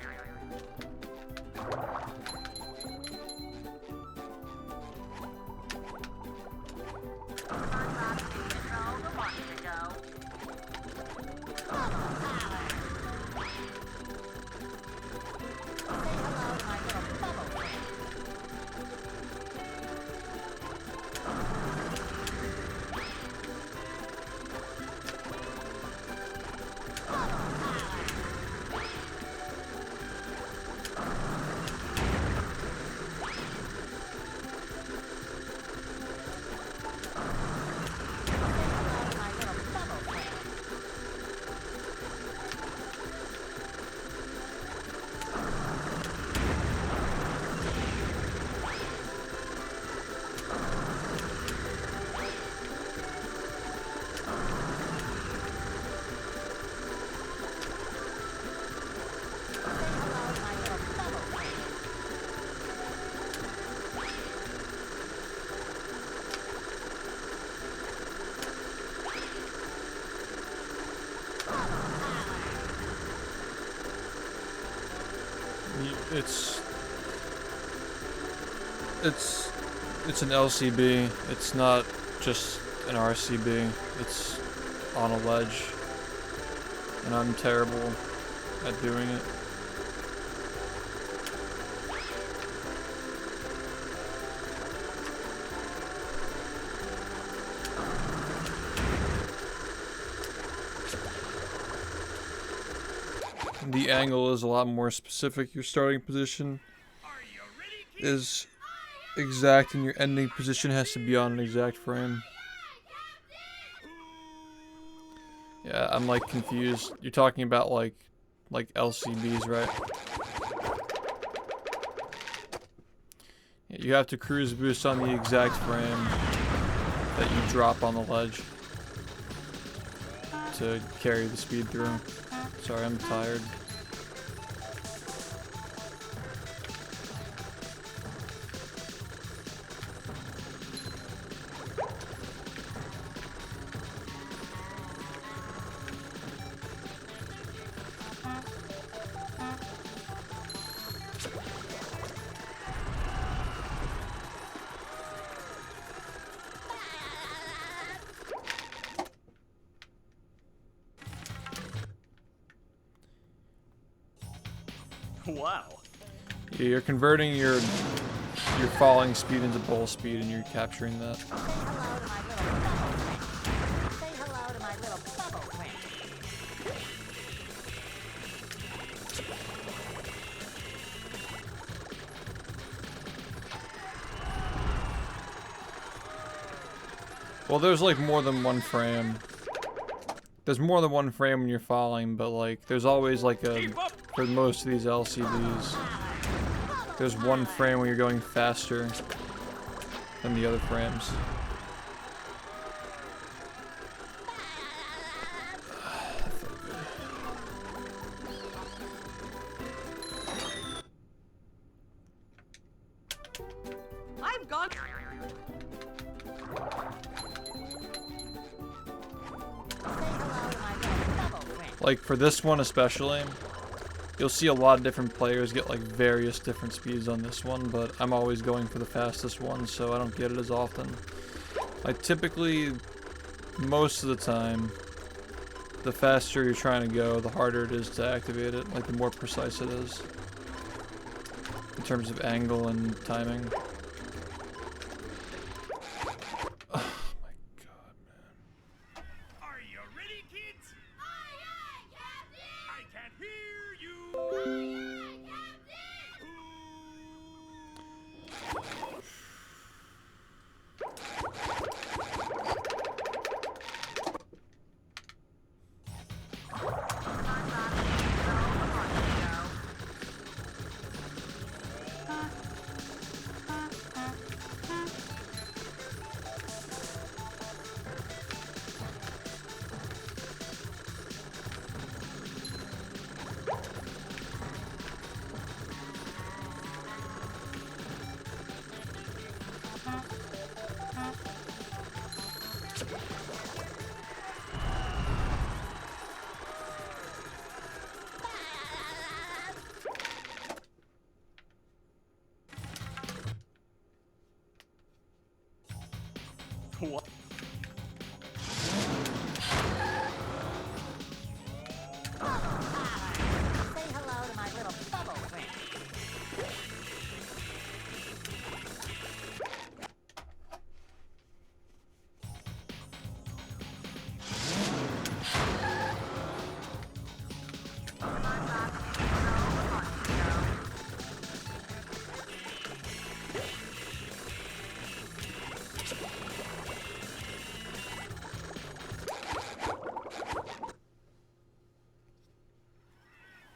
It's an LCB. It's not just an RCB. It's on a ledge, and I'm terrible at doing it. the angle is a lot more specific. Your starting position is exact, and your ending position has to be on an exact frame. Yeah, I'm like confused. You're talking about like LCBs, right? Yeah, you have to cruise boost on the exact frame that you drop on the ledge to carry the speed through. Sorry, I'm tired. Wow. Yeah, you're converting your falling speed into bowl speed, and you're capturing that. Say hello to my little bubble friend. Say hello to my little bubble friend. Well, there's like more than one frame. There's more than one frame when you're falling, but like there's always like for most of these LCDs, there's one frame where you're going faster than the other frames. I've gone. Like for this one especially, you'll see a lot of different players get like various different speeds on this one, but I'm always going for the fastest one, so I don't get it as often. I typically, most of the time, the faster you're trying to go, the harder it is to activate it, like the more precise it is. In terms of angle and timing. Are you ready, kids? Aye, aye, Captain! I can't hear you! Aye, aye, What? Say hello to my little bubble friend.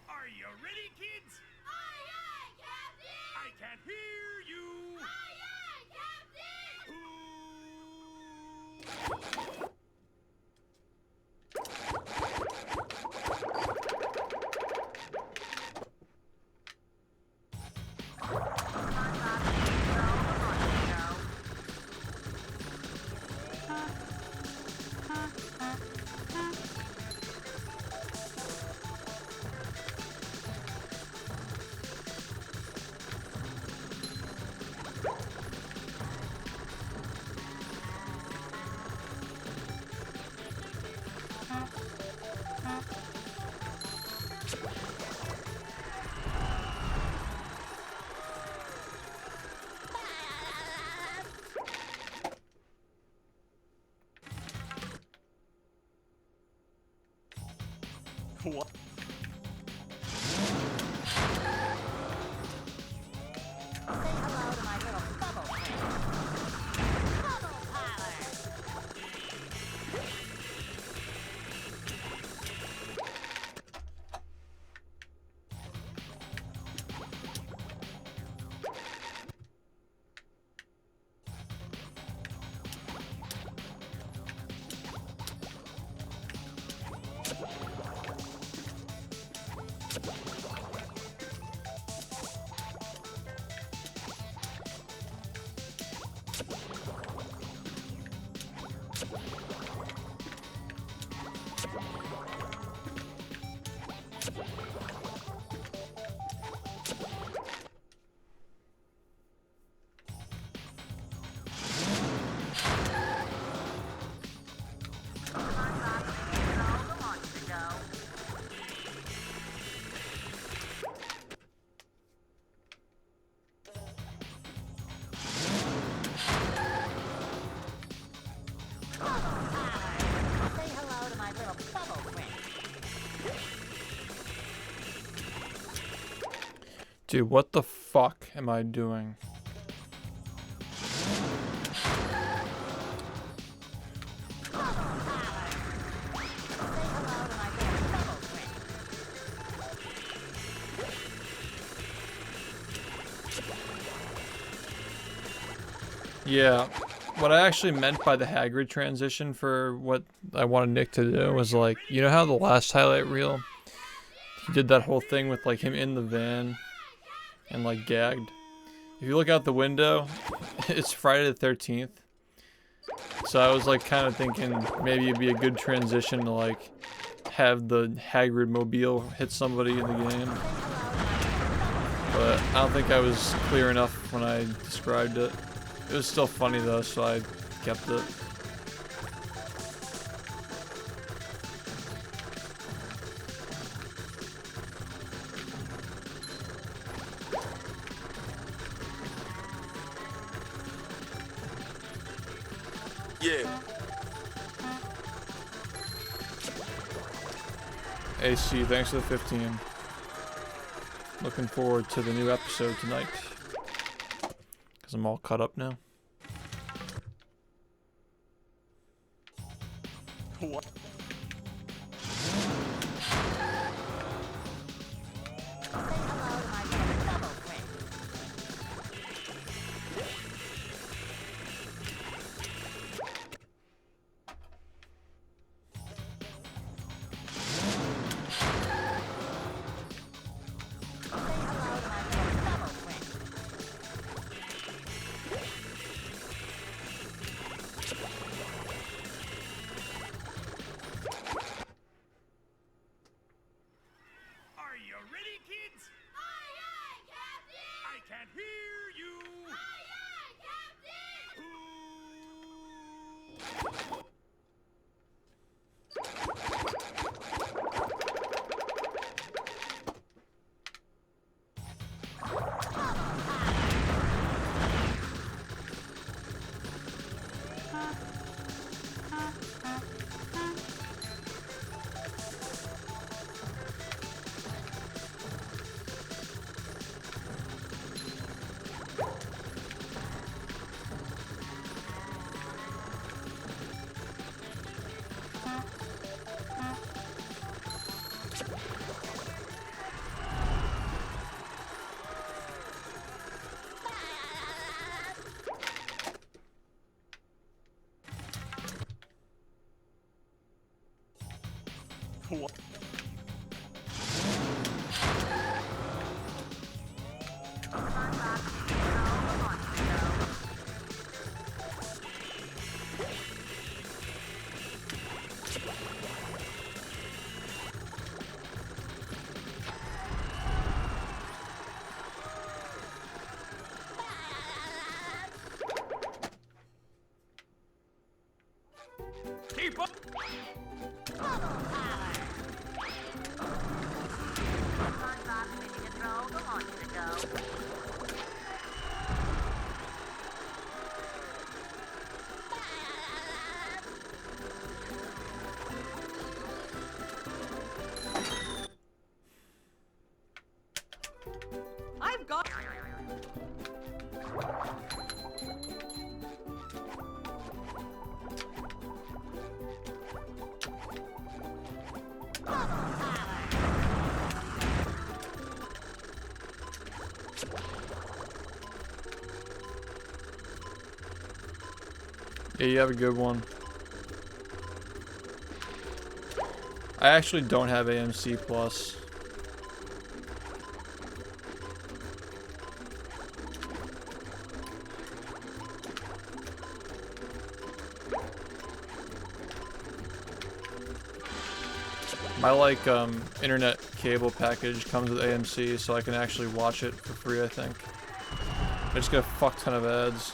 Are you ready, kids? Aye, aye, Captain! I can't hear you! Aye, aye, Captain! What? Dude, what the fuck am I doing? Yeah, what I actually meant by the Hagrid transition for what I wanted Nick to do was like, you know how the last highlight reel, he did that whole thing with like him in the van and like gagged. If you look out the window, it's Friday the 13th. So I was like kind of thinking maybe it'd be a good transition to like have the Hagrid mobile hit somebody in the game. But I don't think I was clear enough when I described it. It was still funny though, so I kept it. Yeah. AC, thanks for the 15. Looking forward to the new episode tonight. Because I'm all caught up now. What? Are you ready, kids? Aye, aye, Captain! I can't hear you! Aye, aye, Captain! What? Keep up! I've got. Yeah, you have a good one. I actually don't have AMC Plus. My like internet cable package comes with AMC, so I can actually watch it for free, I think. I just get a fuck ton of ads.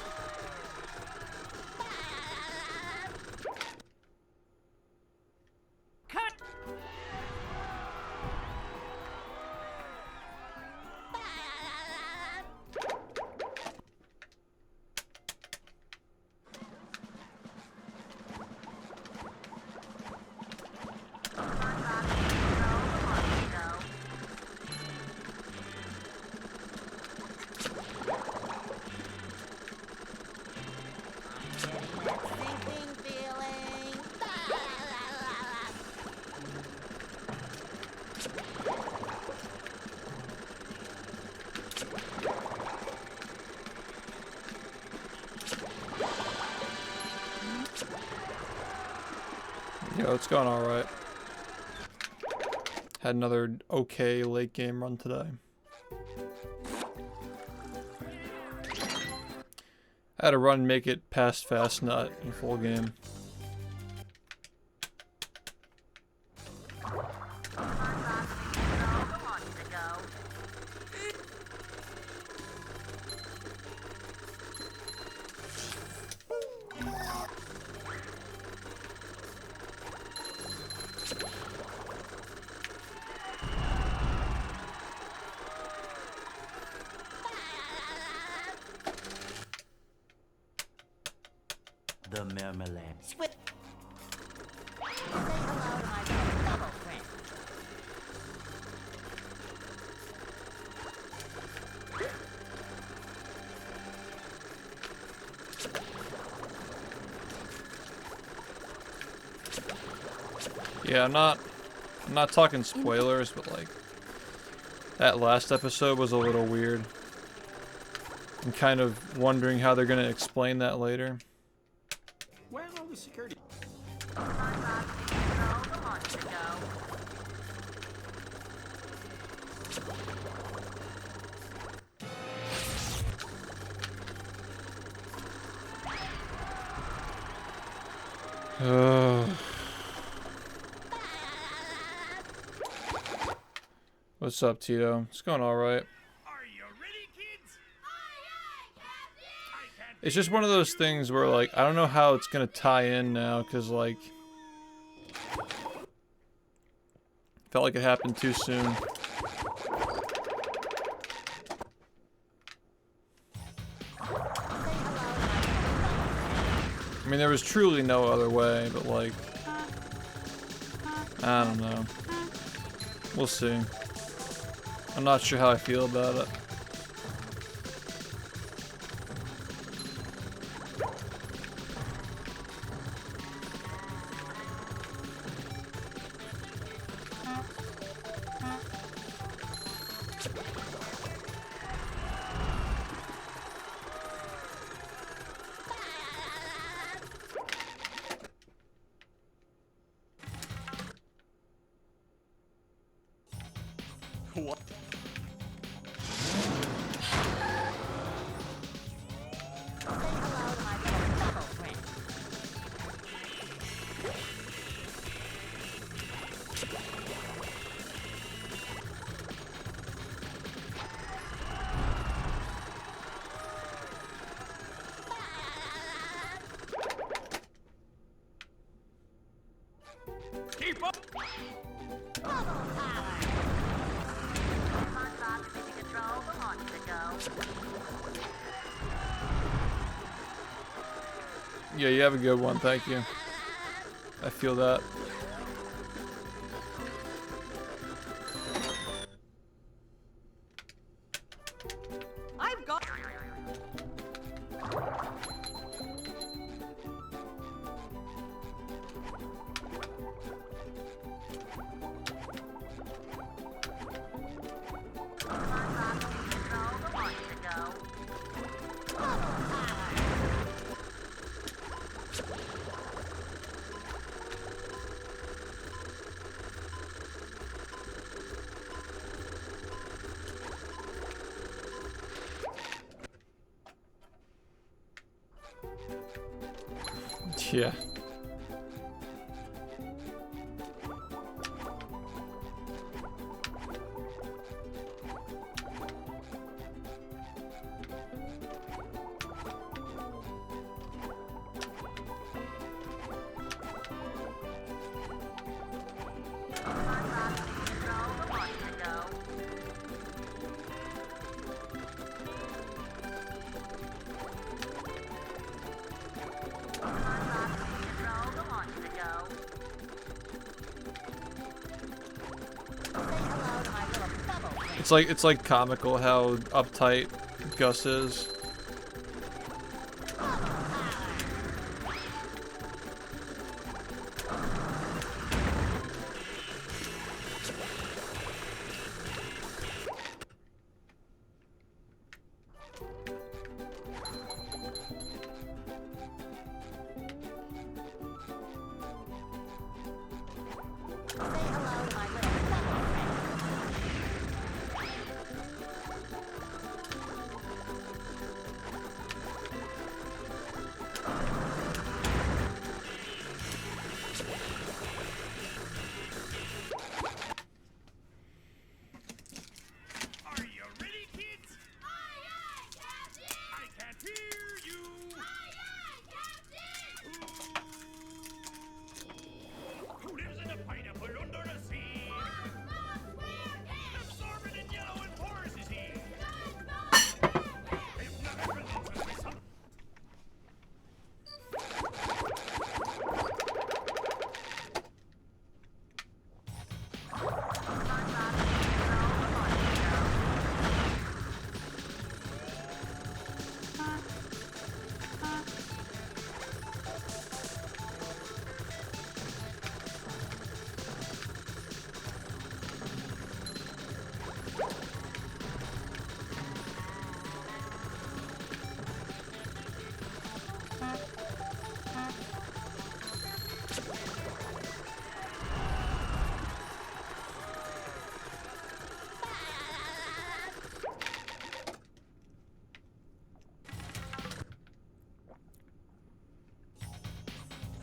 Cut! Yo, it's going alright. Had another okay late game run today. I had a run make it past Fast Nut in full game. The marmalade. Squid. Say hello to my little bubble friend. Yeah, I'm not talking spoilers, but like that last episode was a little weird. I'm kind of wondering how they're gonna explain that later. Where's all the security? What's up, Tito? It's going alright. Are you ready, kids? It's just one of those things where, like, I don't know how it's gonna tie in now, because, like, felt like it happened too soon. I mean, there was truly no other way, but, like, I don't know. We'll see. I'm not sure how I feel about it. What? Say hello to my little bubble friend. Keep up! Bubble power. Yeah, you have a good one, thank you. I feel that. I've got. Yeah. It's like comical how uptight Gus is.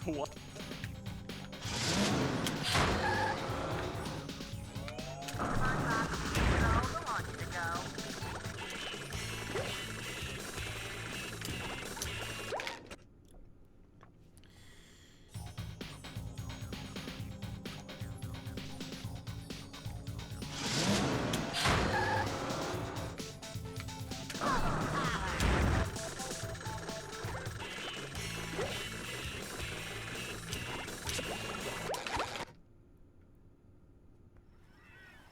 What?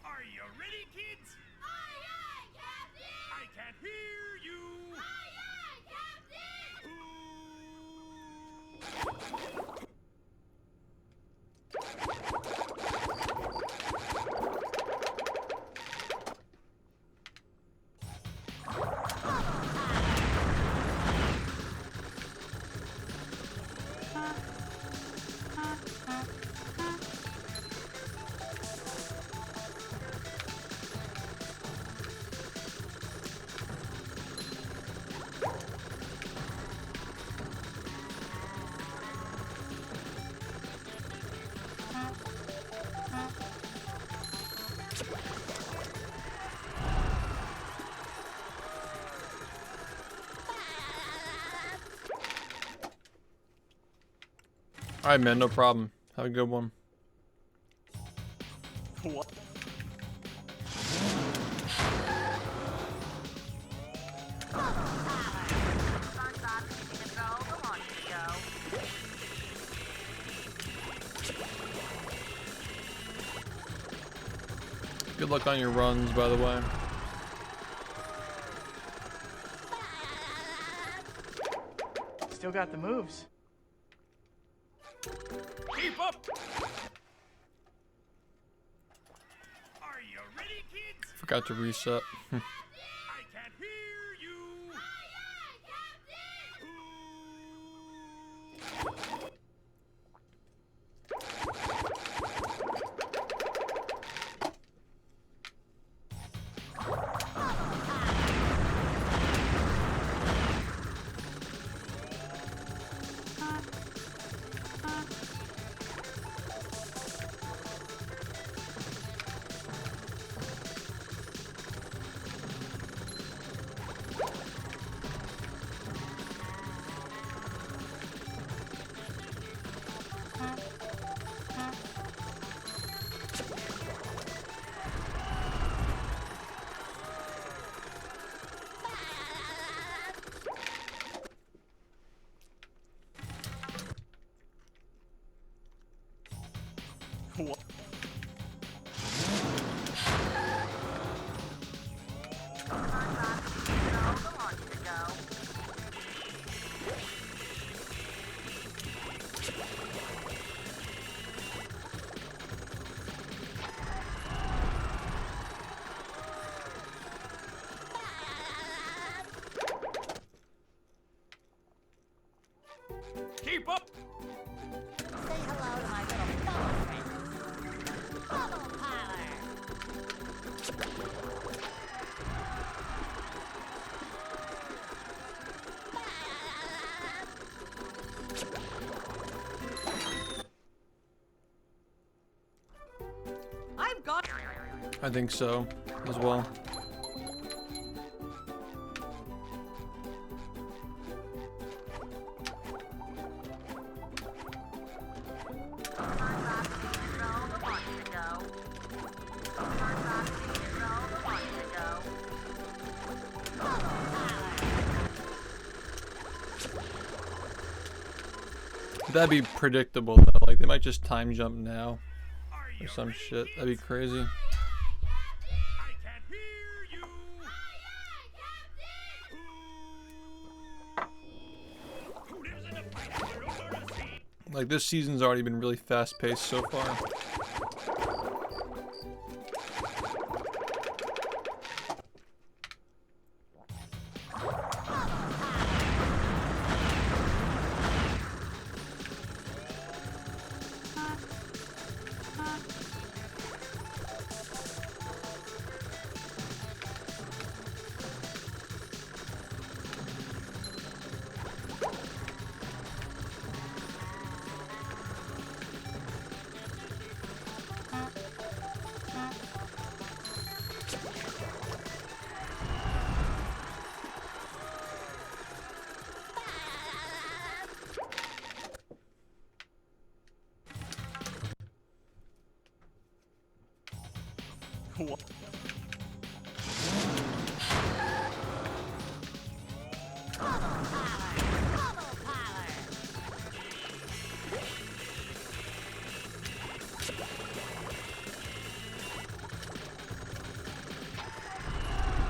Are you ready, kids? Aye, aye, Captain! I can't hear you. Aye, aye, Captain! Alright, man, no problem. Have a good one. What? Good luck on your runs, by the way. Still got the moves. Keep up. Are you ready, kids? Forgot to reset. I can't hear you. What? Keep up. Say hello to my little bubble friend. Bubble Parlor. I've got. I think so, as well. That'd be predictable though. Like they might just time jump now or some shit. That'd be crazy. I can't hear you. Who lives in a pineapple under the sea? Like this season's already been really fast paced so far. What?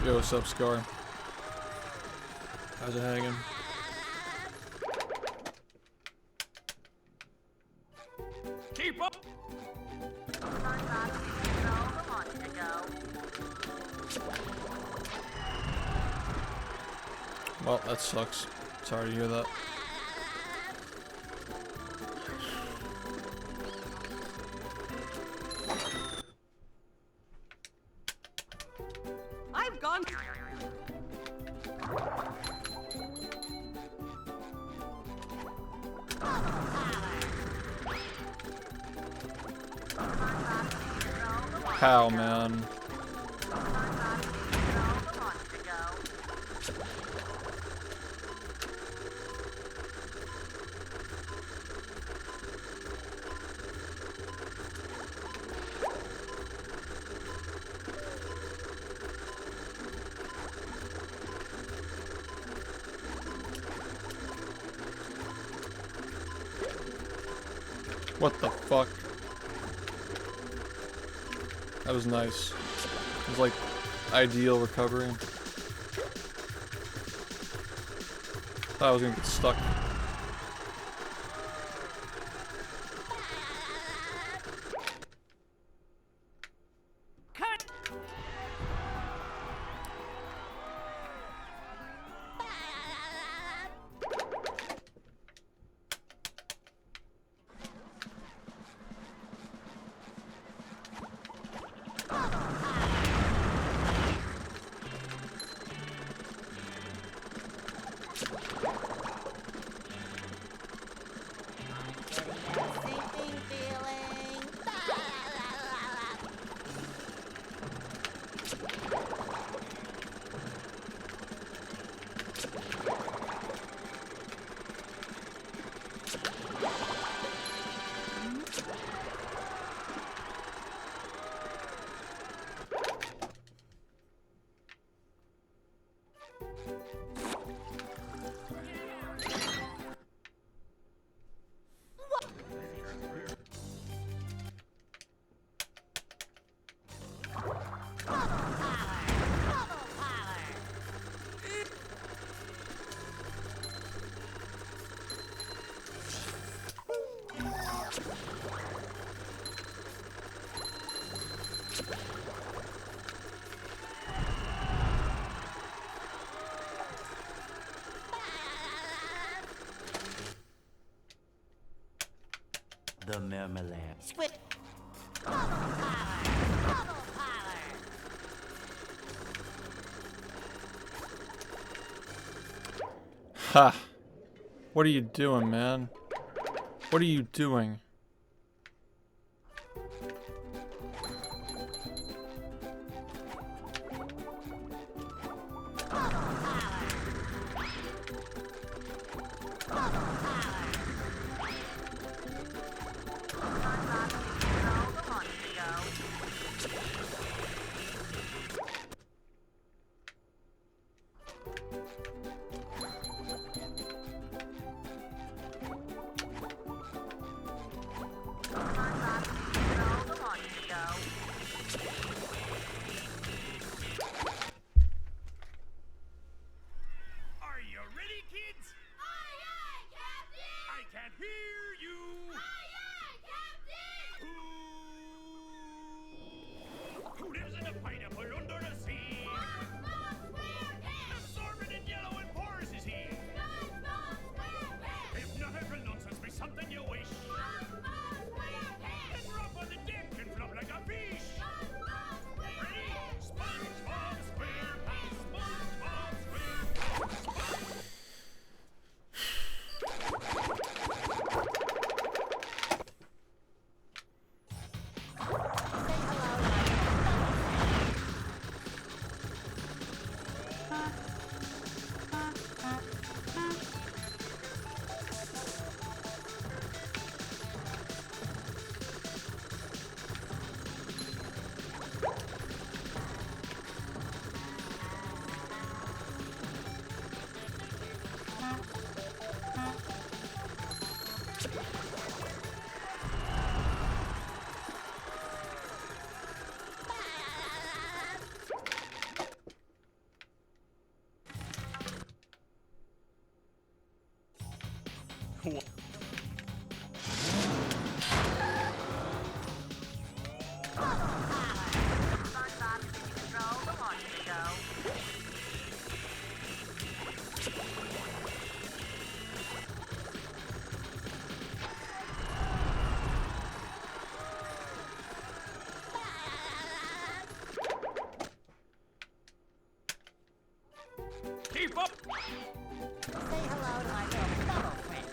Yo, what's up, Scar? How's it hanging? Keep up! Well, that sucks. Sorry to hear that. I've gone. How, man? What the fuck? That was nice. It was like ideal recovery. Thought I was gonna get stuck. Cut. Sinking feeling. The marmalade. Squid. Bubble power. Bubble power. Ha! What are you doing, man? What are you doing? Keep up! Say hello to my little bubble friend.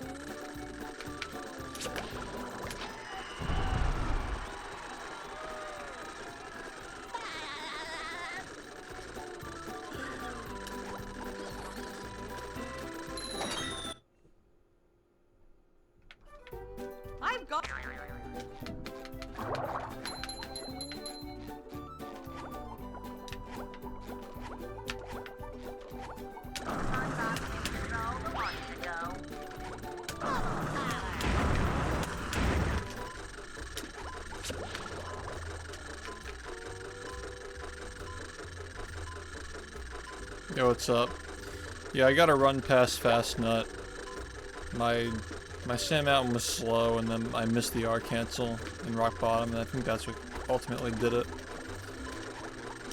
I've got. Yo, what's up? Yeah, I gotta run past Fast Nut. My Sam Mountain was slow, and then I missed the R cancel in Rock Bottom, and I think that's what ultimately did it.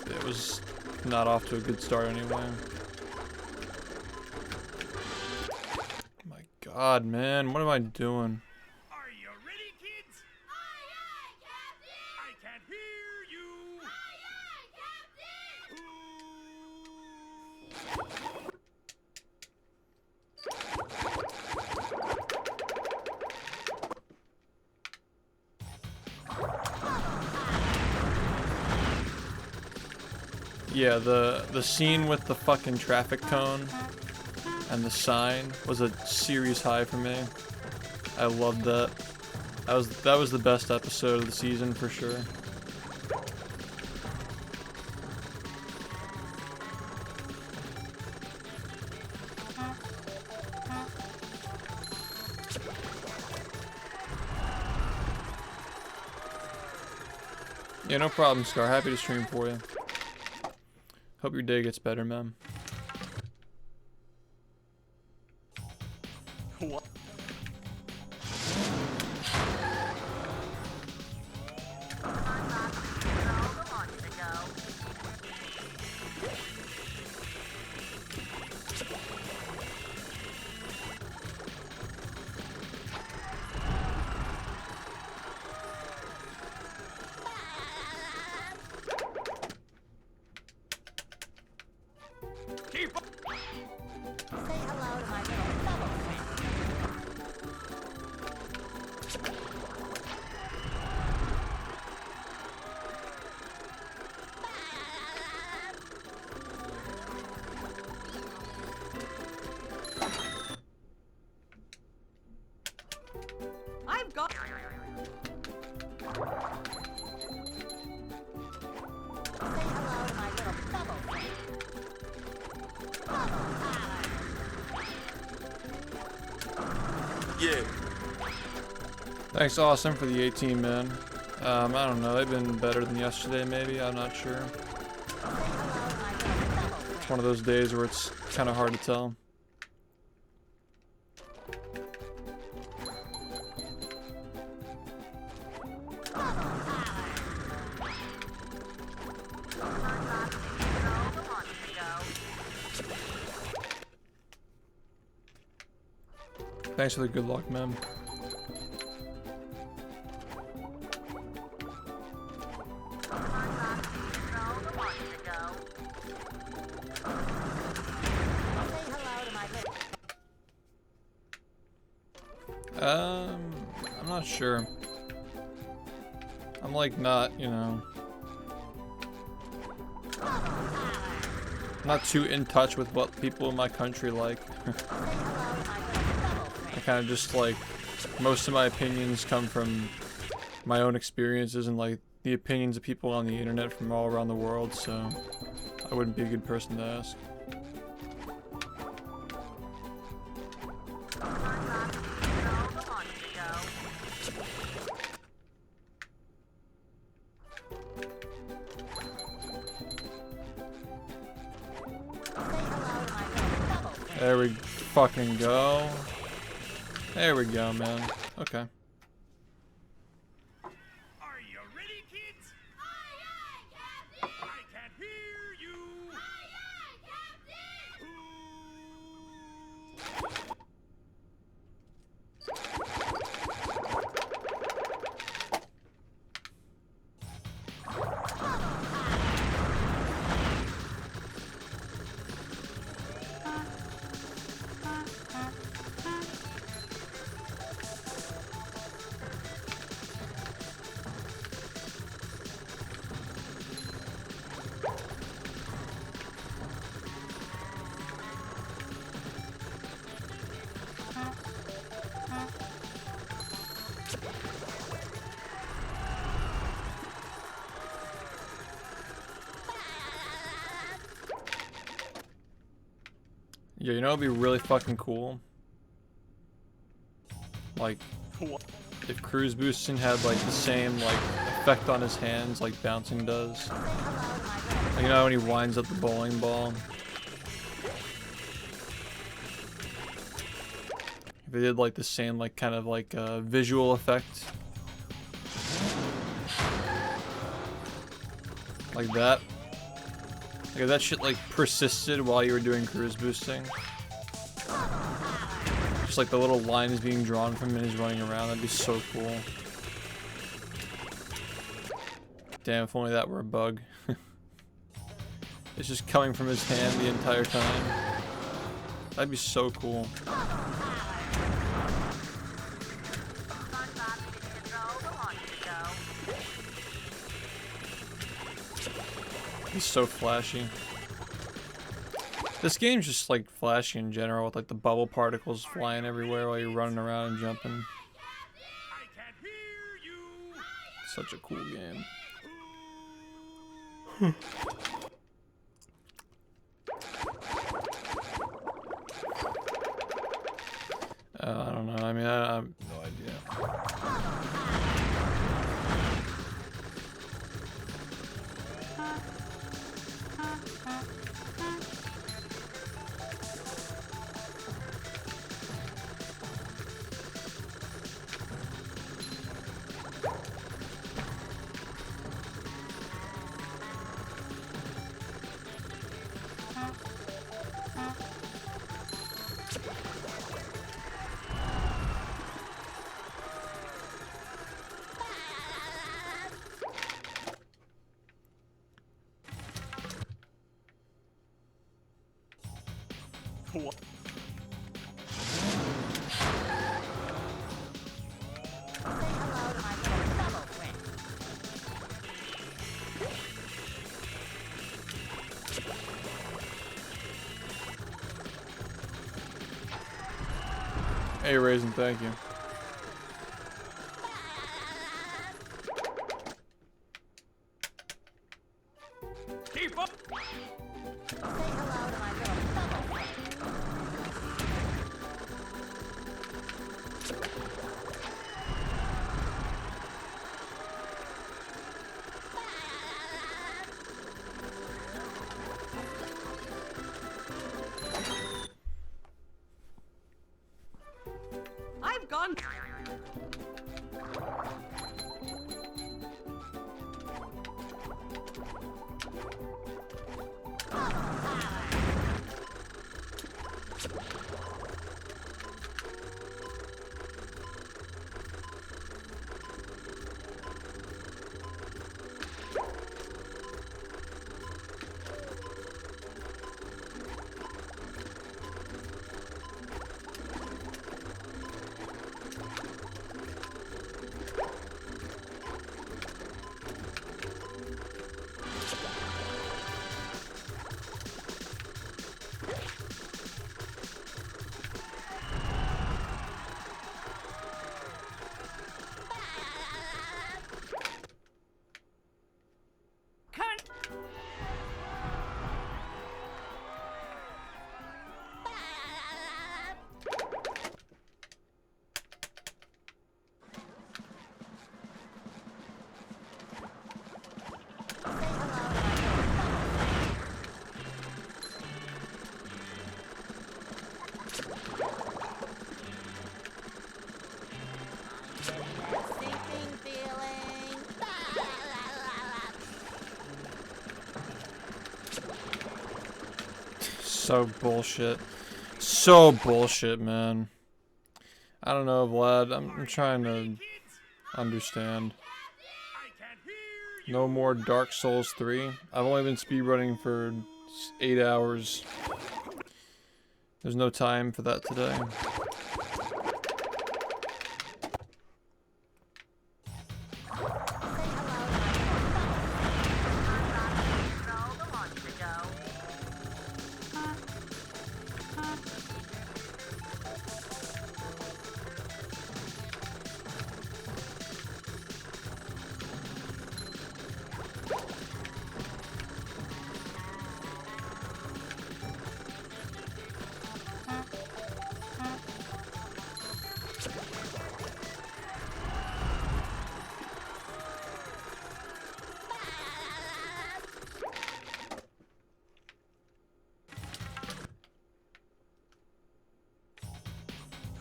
It was not off to a good start anyway. My God, man, what am I doing? Are you ready, kids? Aye, aye, Captain! I can't hear you! Aye, aye, Captain! Yeah, the scene with the fucking traffic cone and the sign was a serious high for me. I loved that. That was the best episode of the season for sure. Yeah, no problem, Scar. Happy to stream for you. Hope your day gets better, man. What? Keep up! Say hello to my little bubble friend. I've got. Say hello to my little bubble friend. Bubble power. Yeah. Thanks, Awesome, for the 18, man. I don't know. They've been better than yesterday, maybe. I'm not sure. It's one of those days where it's kind of hard to tell. Thanks for the good luck, man. I'm not sure. I'm like not, you know, not too in touch with what people in my country like. I kind of just like, most of my opinions come from my own experiences and like the opinions of people on the internet from all around the world, so I wouldn't be a good person to ask. There we fucking go. There we go, man. Okay. Are you ready, kids? Aye, aye, Captain! I can't hear you! Aye, aye, Captain! Yeah, you know what'd be really fucking cool? Like, if cruise boosting had like the same like effect on his hands like bouncing does. Like, you know when he winds up the bowling ball? If they did like the same like kind of like visual effect. Like that. Like if that shit like persisted while you were doing cruise boosting. Just like the little lines being drawn from him as he's running around, that'd be so cool. Damn, if only that were a bug. It's just coming from his hand the entire time. That'd be so cool. He's so flashy. This game's just like flashy in general with like the bubble particles flying everywhere while you're running around and jumping. Such a cool game. I don't know. I mean, I have no idea. What? Hey, Raisin, thank you. Keep up! I've gone. So bullshit. So bullshit, man. I don't know, Vlad. I'm trying to understand. No more Dark Souls 3. I've only been speedrunning for 8 hours. There's no time for that today.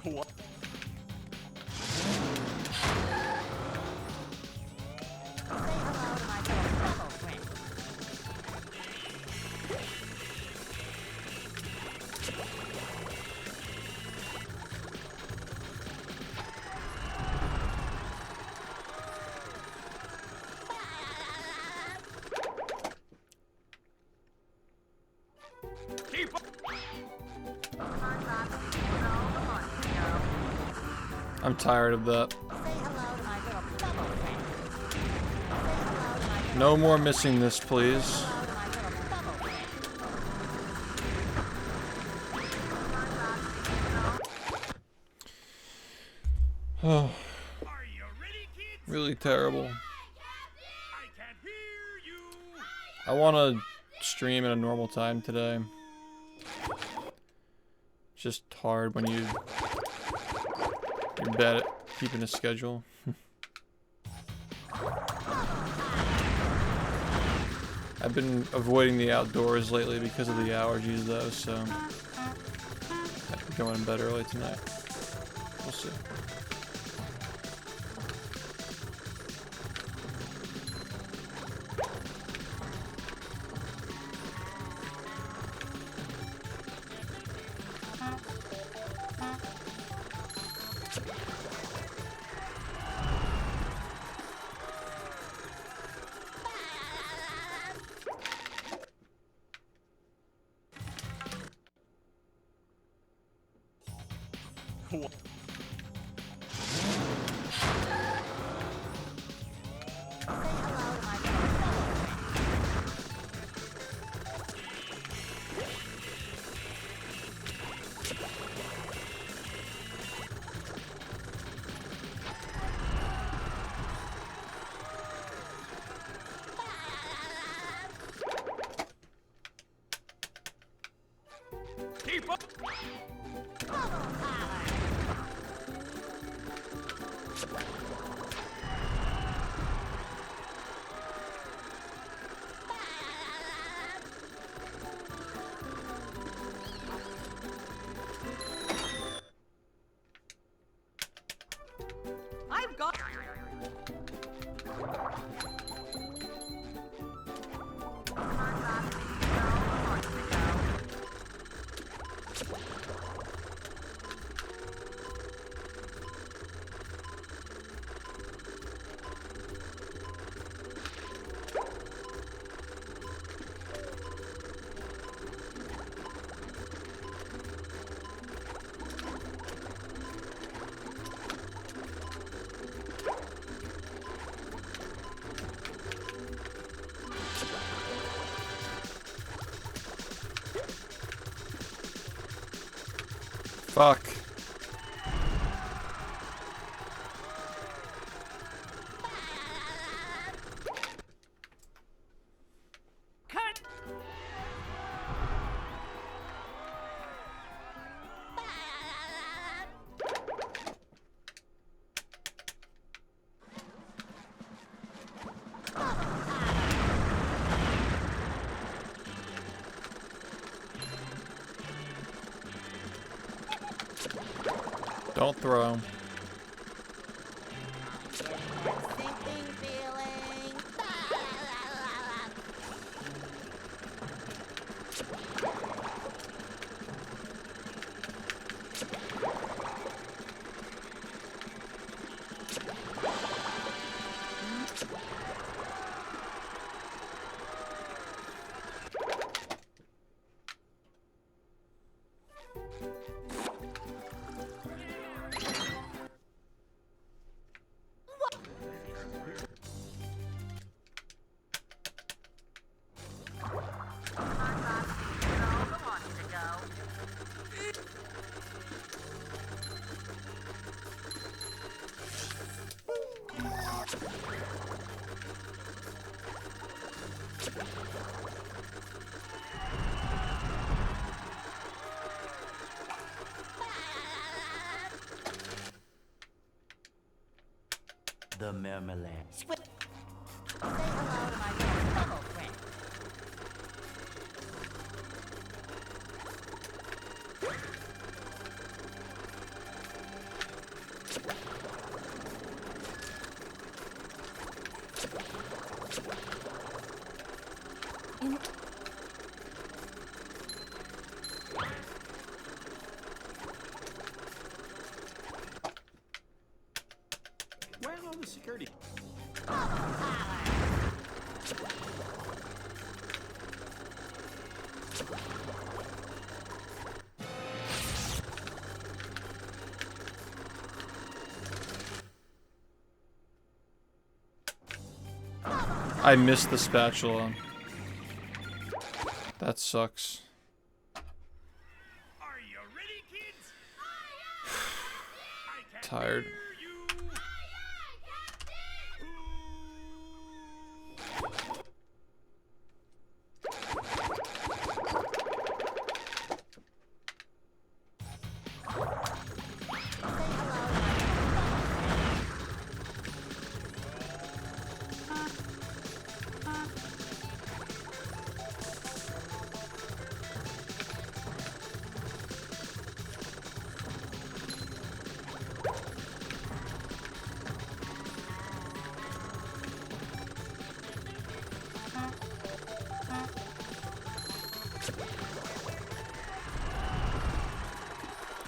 What? Keep up. I'm tired of that. No more missing this, please. Oh, really terrible. I want to stream at a normal time today. It's just hard when you're bad at keeping a schedule. I've been avoiding the outdoors lately because of the allergies though, so I'm going to bed early tonight. We'll see. What? Keep up. I've got. Fuck. Cut. Don't throw. Sinking feeling. The marmalade. Say hello to my little bubble friend. Where's all the security? I missed the spatula. That sucks. Are you ready, kids? I can Tired. hear you.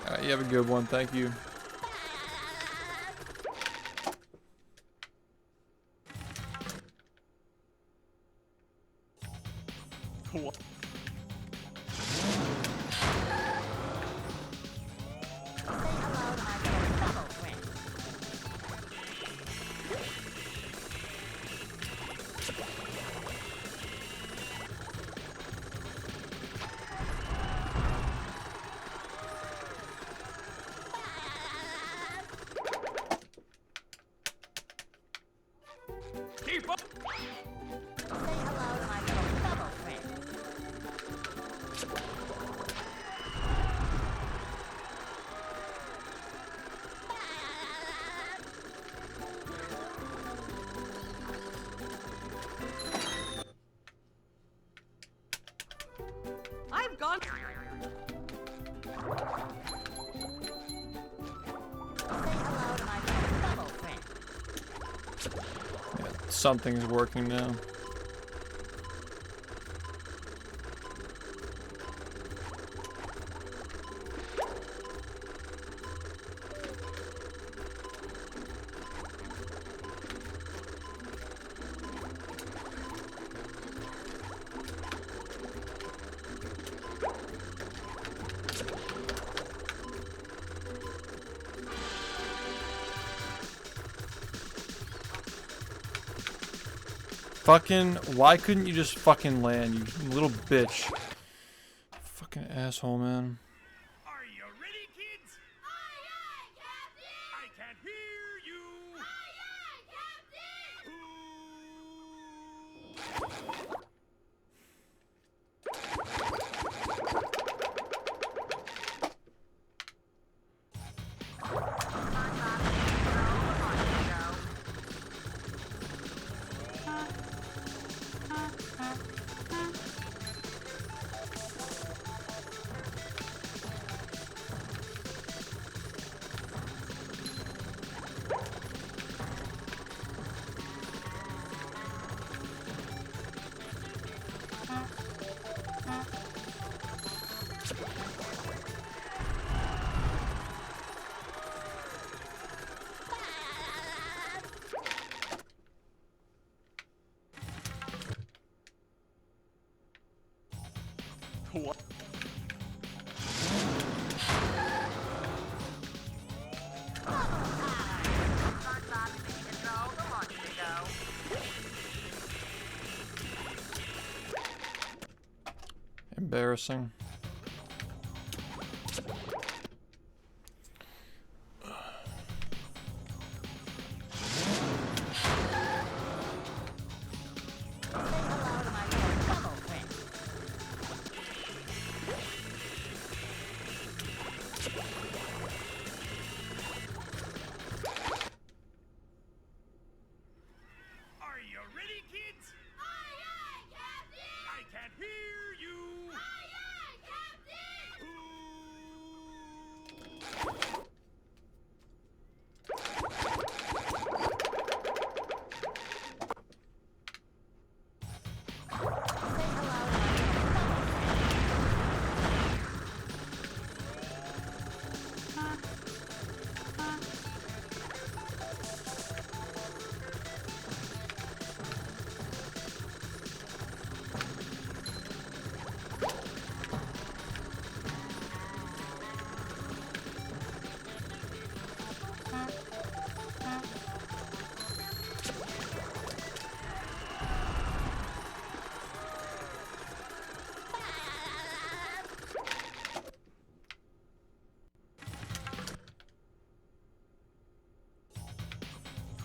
Alright, you have a good one, thank you. What? Say hello to my little bubble friend. Keep up! Say hello to my little bubble friend. I've gone. Say hello to my little bubble friend. Yeah, something's working now. Fucking, why couldn't you just fucking land, you little bitch? Fucking asshole, man. Are you ready, kids? Aye, aye, Captain! I can hear you. Aye, aye, Captain! What? Embarrassing. Say hello to my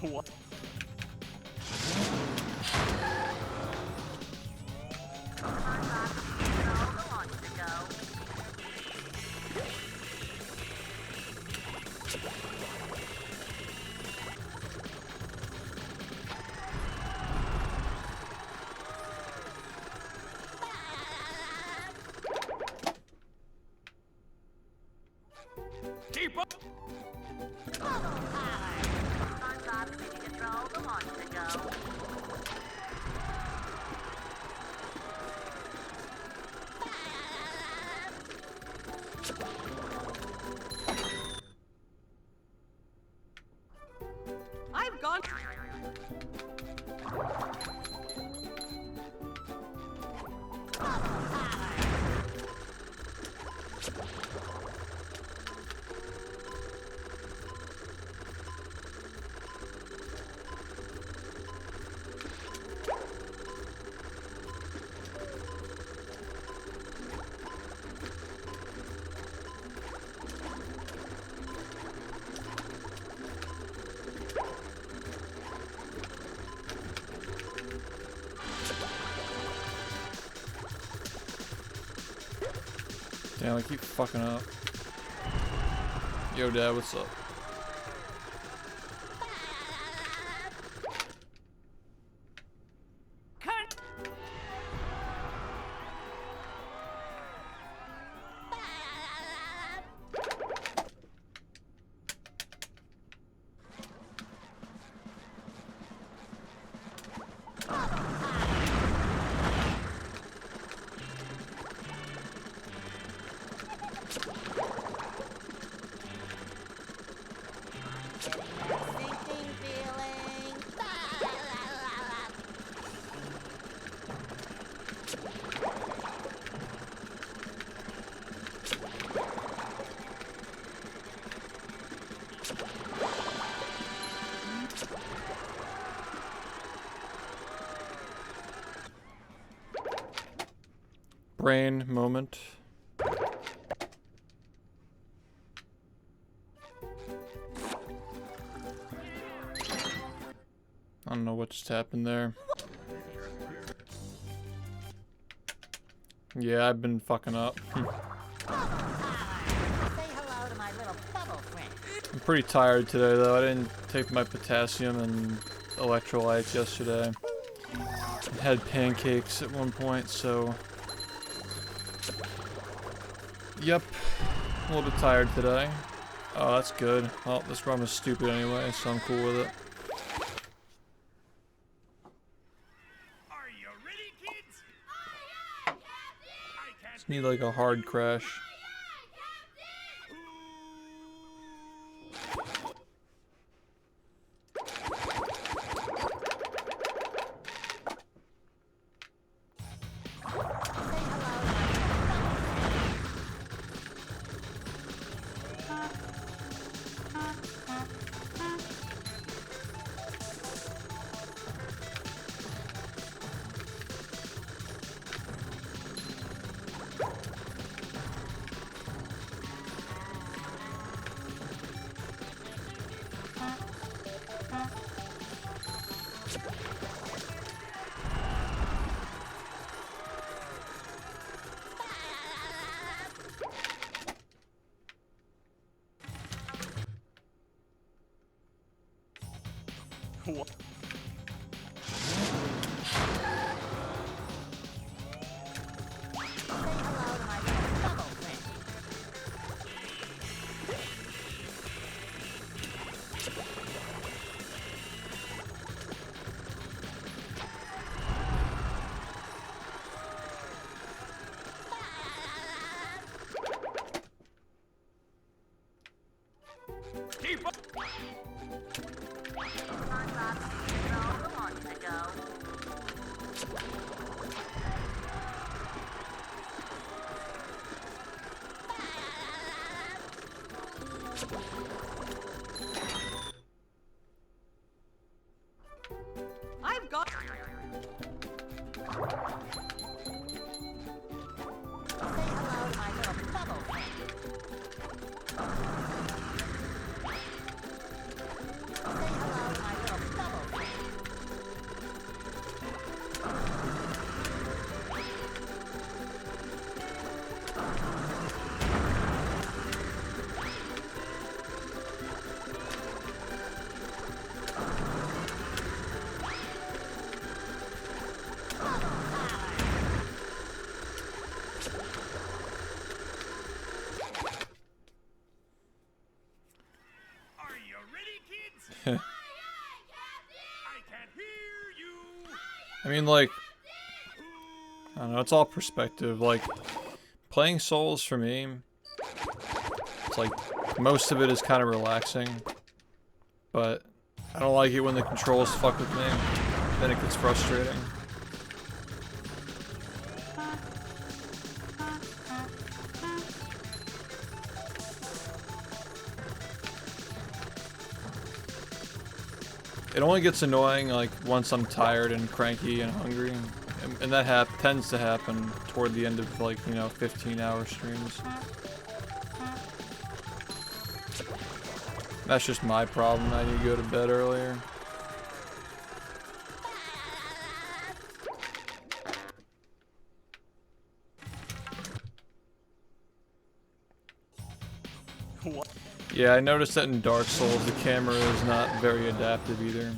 What? Keep up! I've gone. Damn, I keep fucking up. Yo, Dad, what's up? Sinking feeling. Brain moment. I don't know what just happened there. Yeah, I've been fucking up. Say hello to my little bubble friend. I'm pretty tired today though. I didn't take my potassium and electrolytes yesterday. I had pancakes at one point, so... Yep. A little bit tired today. Oh, that's good. Well, this run is stupid anyway, so I'm cool with it. Are you ready, kids? I can't Just need like a hard crash. What? keep up! I've got. I mean, like, I don't know, it's all perspective. Like, playing Souls for me, it's like, most of it is kind of relaxing, but I don't like it when the controls fuck with me. Then it gets frustrating. It only gets annoying like once I'm tired and cranky and hungry, and that tends to happen toward the end of like, you know, 15-hour streams. That's just my problem. I need to go to bed earlier. What? Yeah, I noticed that in Dark Souls the camera is not very adaptive either.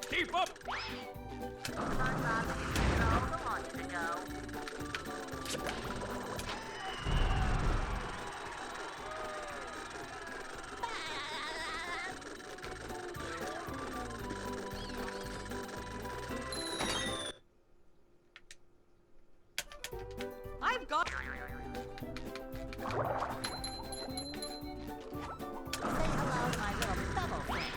Keep up! I've got. Say hello to my little bubble friend.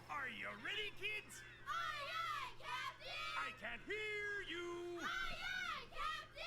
Are you ready, kids? Aye, aye, Captain! I can't hear you! Aye, aye, Captain!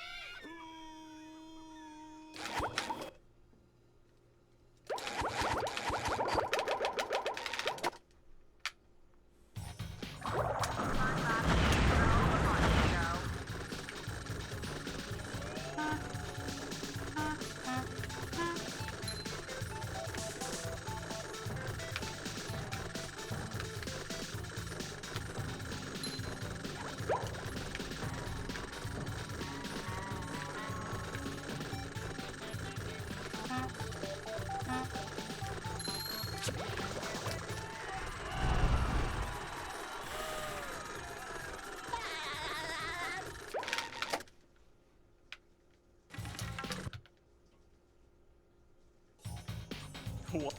What?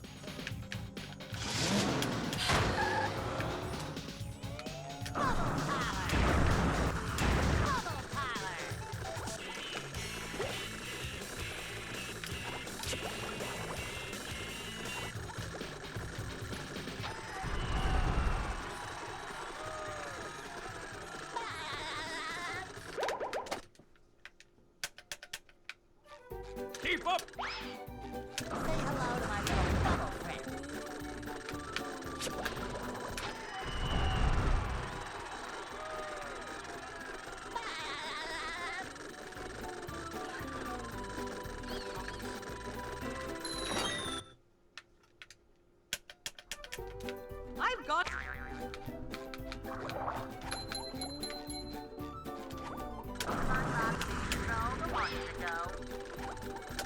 Keep up! Say hello to my little bubble friend. I've got. Say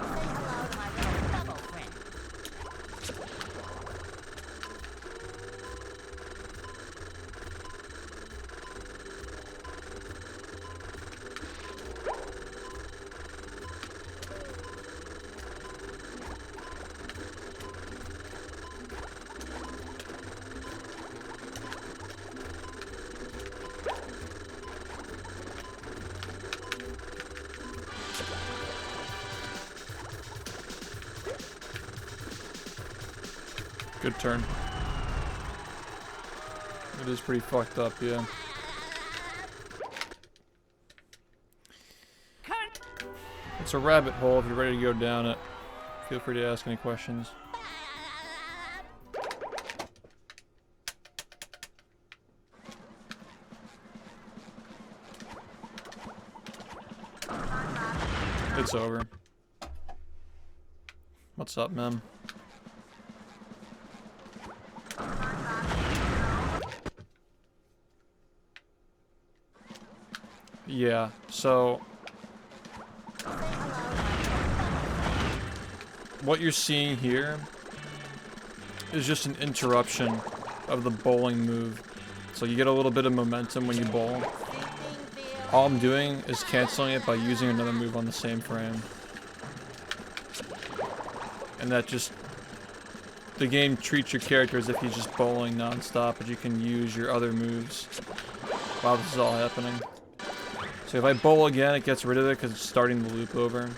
hello to my little bubble friend. Good turn. It is pretty fucked up, yeah. It's a rabbit hole. If you're ready to go down it, feel free to ask any questions. It's over. What's up, ma'am? Yeah, so what you're seeing here is just an interruption of the bowling move. So you get a little bit of momentum when you bowl. All I'm doing is canceling it by using another move on the same frame. And that just... the game treats your character as if he's just bowling non-stop, but you can use your other moves while this is all happening. So if I bowl again, it gets rid of it because it's starting the loop over.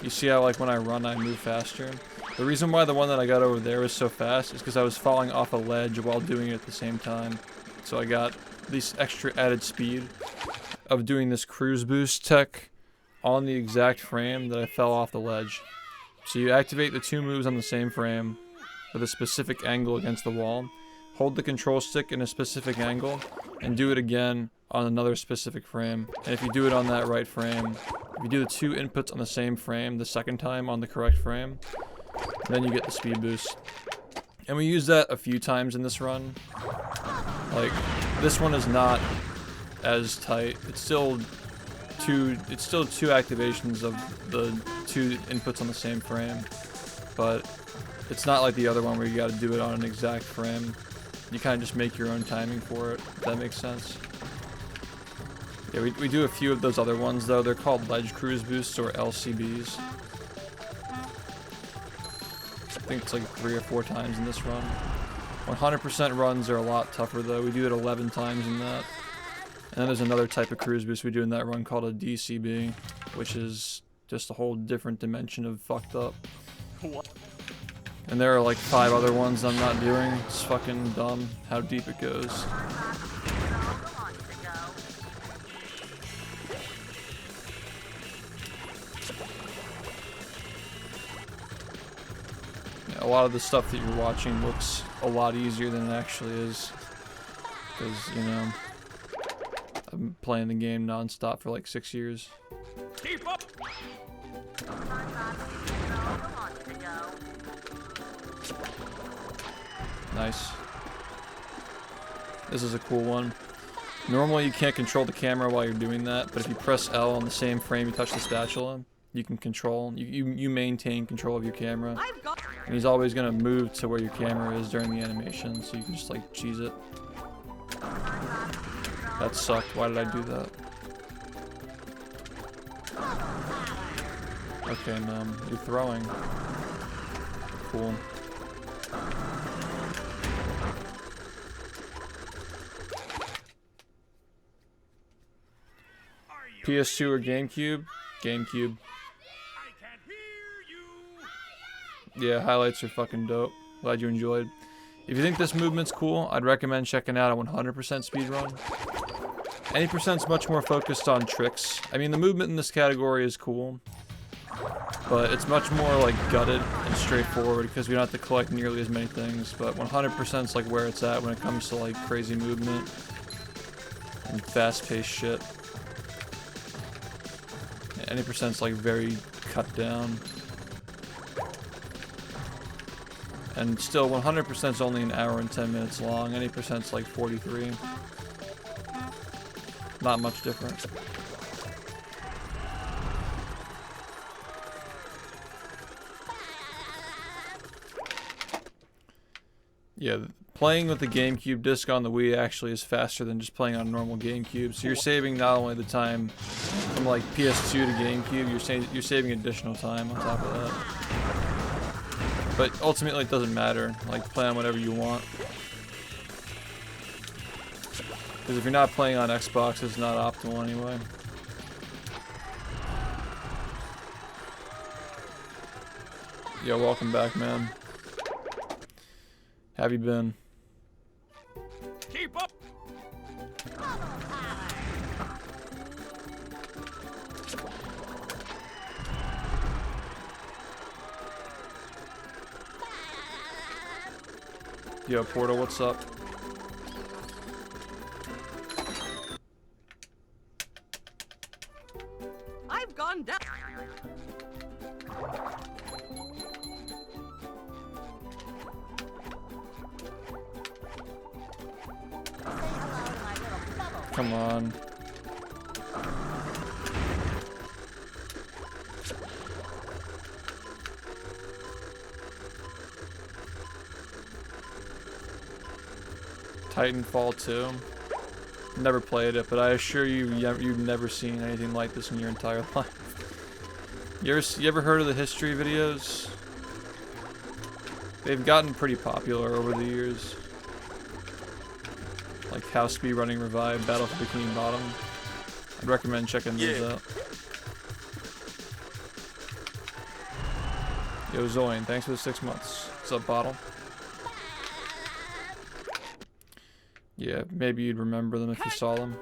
You see how, like, when I run, I move faster? The reason why the one that I got over there was so fast is because I was falling off a ledge while doing it at the same time. So I got this extra added speed of doing this cruise boost tech on the exact frame that I fell off the ledge. So you activate the two moves on the same frame with a specific angle against the wall, hold the control stick in a specific angle, and do it again on another specific frame. And if you do it on that right frame, if you do the two inputs on the same frame the second time on the correct frame, then you get the speed boost. And we use that a few times in this run. Like, this one is not as tight. It's still two activations of the two inputs on the same frame, but it's not like the other one where you gotta do it on an exact frame. You kind of just make your own timing for it, if that makes sense. Yeah, we do a few of those other ones though. They're called ledge cruise boosts or LCBs. I think it's like 3 or 4 times in this run. 100% runs are a lot tougher though. We do it 11 times in that. And then there's another type of cruise boost we do in that run called a DCB, which is just a whole different dimension of fucked up. And there are like 5 other ones I'm not doing. It's fucking dumb how deep it goes. Yeah, a lot of the stuff that you're watching looks a lot easier than it actually is. Because, you know, I've been playing the game non-stop for like 6 years. Keep up! Nice. This is a cool one. Normally you can't control the camera while you're doing that, but if you press L on the same frame you touch the spatula, you can control, you maintain control of your camera. And he's always gonna move to where your camera is during the animation, so you can just like cheese it. That sucked. Why did I do that? Okay, Mom. You're throwing. Cool. PS2 or GameCube? GameCube. Yeah, highlights are fucking dope. Glad you enjoyed. If you think this movement's cool, I'd recommend checking out a 100% speedrun. Any percent's much more focused on tricks. I mean, the movement in this category is cool, but it's much more like gutted and straightforward because we don't have to collect nearly as many things. But 100%'s like where it's at when it comes to like crazy movement and fast-paced shit. Any percent's like very cut down. And still 100%'s only an hour and 10 minutes long. Any percent's like 43. Not much different. Yeah, playing with the GameCube disc on the Wii actually is faster than just playing on a normal GameCube. So you're saving not only the time from like PS2 to GameCube, you're saving additional time on top of that. But ultimately it doesn't matter. Like, play on whatever you want. Because if you're not playing on Xbox, it's not optimal anyway. Yo, welcome back, man. Have you been? Keep up! Yo, Portal, what's up? I've gone down. Come on. Titanfall 2. Never played it, but I assure you, you've never seen anything like this in your entire life. You ever heard of the history videos? They've gotten pretty popular over the years. Like how Speedrunning revived Battle for Bikini Bottom. I'd recommend checking those out. Yo, Zoin, thanks for the 6 months. What's up, Bottle? Yeah, maybe you'd remember them if you saw them.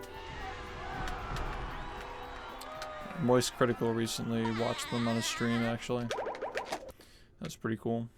Moist Critical recently watched them on a stream, actually. That's pretty cool.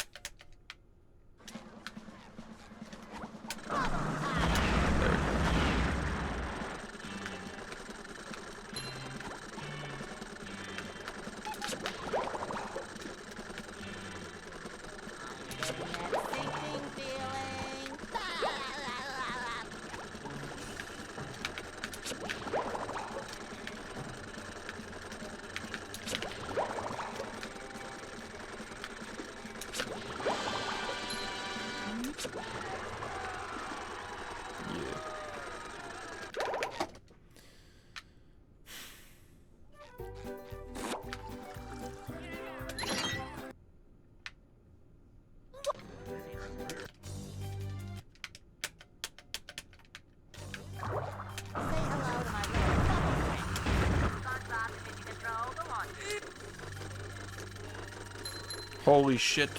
Holy shit.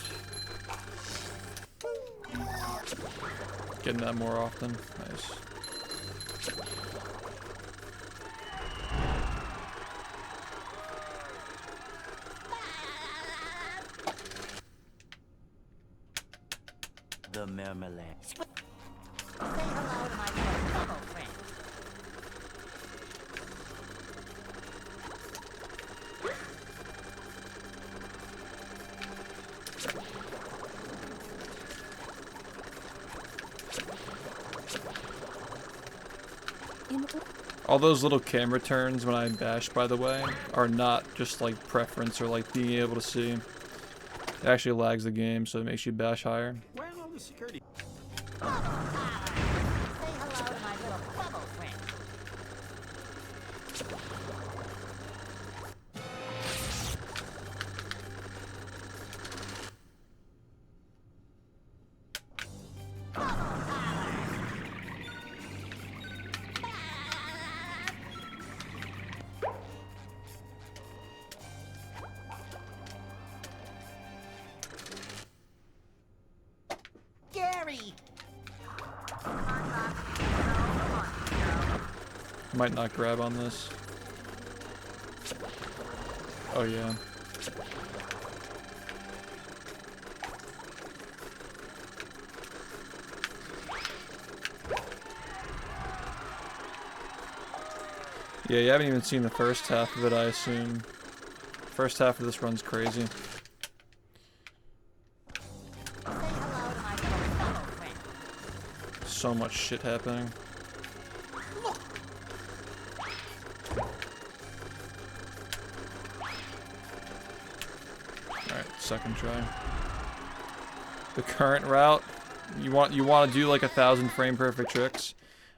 Getting that more often. Nice. The marmalade. Say hello to my little bubble friend. All those little camera turns when I bash, by the way, are not just like preference or like being able to see. It actually lags the game, so it makes you bash higher. Where are all the security? Say hello to my little bubble friend. Gary! Might not grab on this. Oh yeah. Yeah, you haven't even seen the first half of it, I assume. First half of this run's crazy. So much shit happening. Alright, second try. The current route, you want to do like 1,000 frame perfect tricks.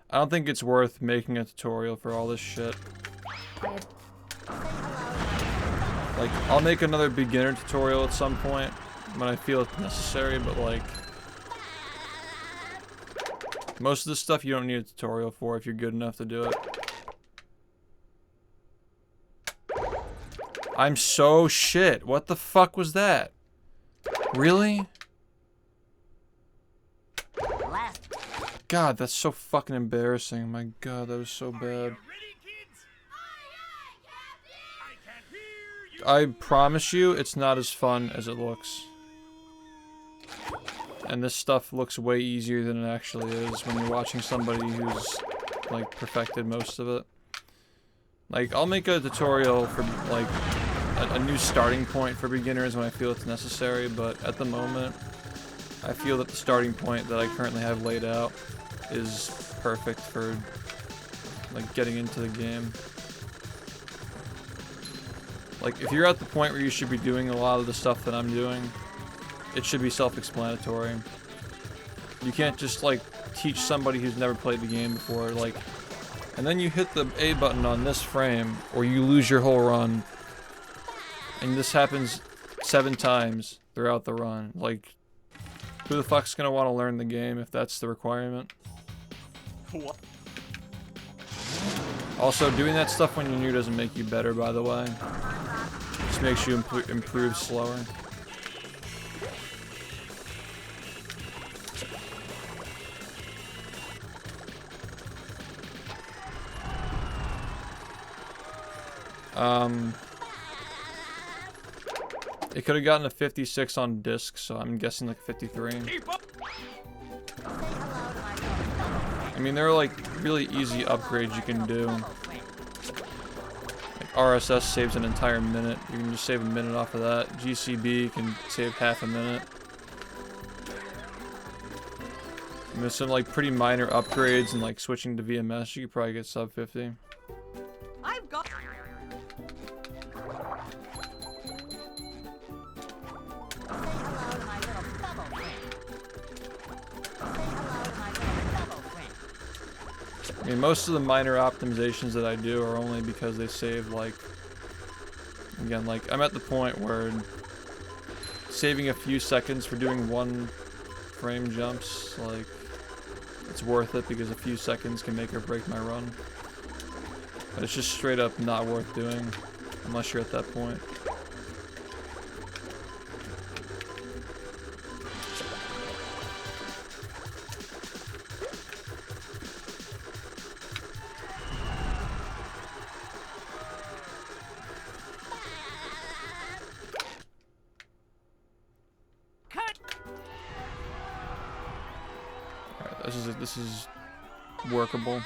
I don't think it's worth making a tutorial for all this shit. Like, I'll make another beginner tutorial at some point when I feel it's necessary, but like, most of this stuff you don't need a tutorial for if you're good enough to do it. I'm so shit. What the fuck was that? Really? God, that's so fucking embarrassing. My God, that was so bad. I promise you, it's not as fun as it looks. And this stuff looks way easier than it actually is when you're watching somebody who's, like, perfected most of it. Like, I'll make a tutorial for, like, a new starting point for beginners when I feel it's necessary, but at the moment, I feel that the starting point that I currently have laid out is perfect for, like, getting into the game. Like, if you're at the point where you should be doing a lot of the stuff that I'm doing, it should be self-explanatory. You can't just, like, teach somebody who's never played the game before, like, and then you hit the A button on this frame, or you lose your whole run. And this happens 7 times throughout the run. Like, who the fuck's gonna want to learn the game if that's the requirement? What? Also, doing that stuff when you're new doesn't make you better, by the way. Just makes you improve slower. It could have gotten a 56 on disc, so I'm guessing like 53. I mean, there are like really easy upgrades you can do. Like RSS saves an entire minute. You can just save a minute off of that. GCB can save half a minute. And there's some like pretty minor upgrades and like switching to VMS. You could probably get sub 50. I've got. I mean, most of the minor optimizations that I do are only because they save, like, again, like, I'm at the point where saving a few seconds for doing 1 frame jumps, like, it's worth it because a few seconds can make or break my run. But it's just straight up not worth doing unless you're at that point. This is workable.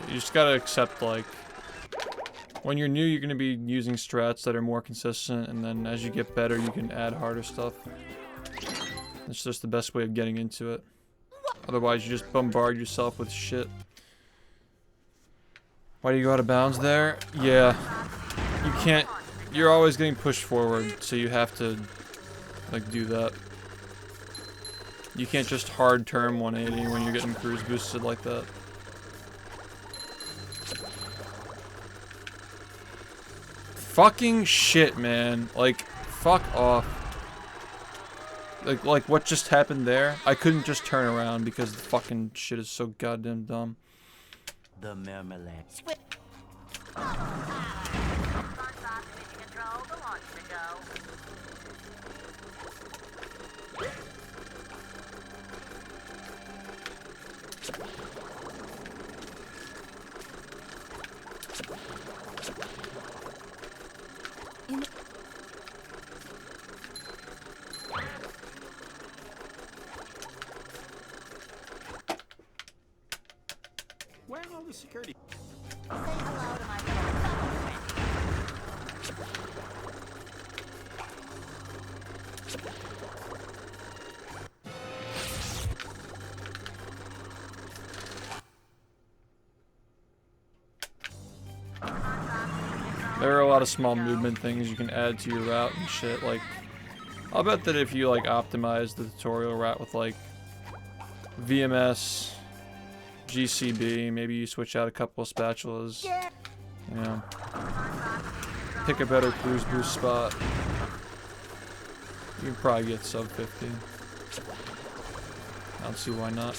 You just gotta accept, like, when you're new, you're gonna be using strats that are more consistent, and then as you get better, you can add harder stuff. It's just the best way of getting into it. Otherwise, you just bombard yourself with shit. Why do you go out of bounds there? Yeah. You can't... You're always getting pushed forward, so you have to, like, do that. You can't just hard turn 180 when you're getting cruise boosted like that. Fucking shit, man. Like, fuck off. Like what just happened there? I couldn't just turn around because the fucking shit is so goddamn dumb. The marmalade. Where are all the security? There are a lot of small movement things you can add to your route and shit. Like, I'll bet that if you like optimize the tutorial route with like VMS, GCB, maybe you switch out a couple of spatulas, you know, pick a better cruise boost spot, you can probably get sub 50. I don't see why not.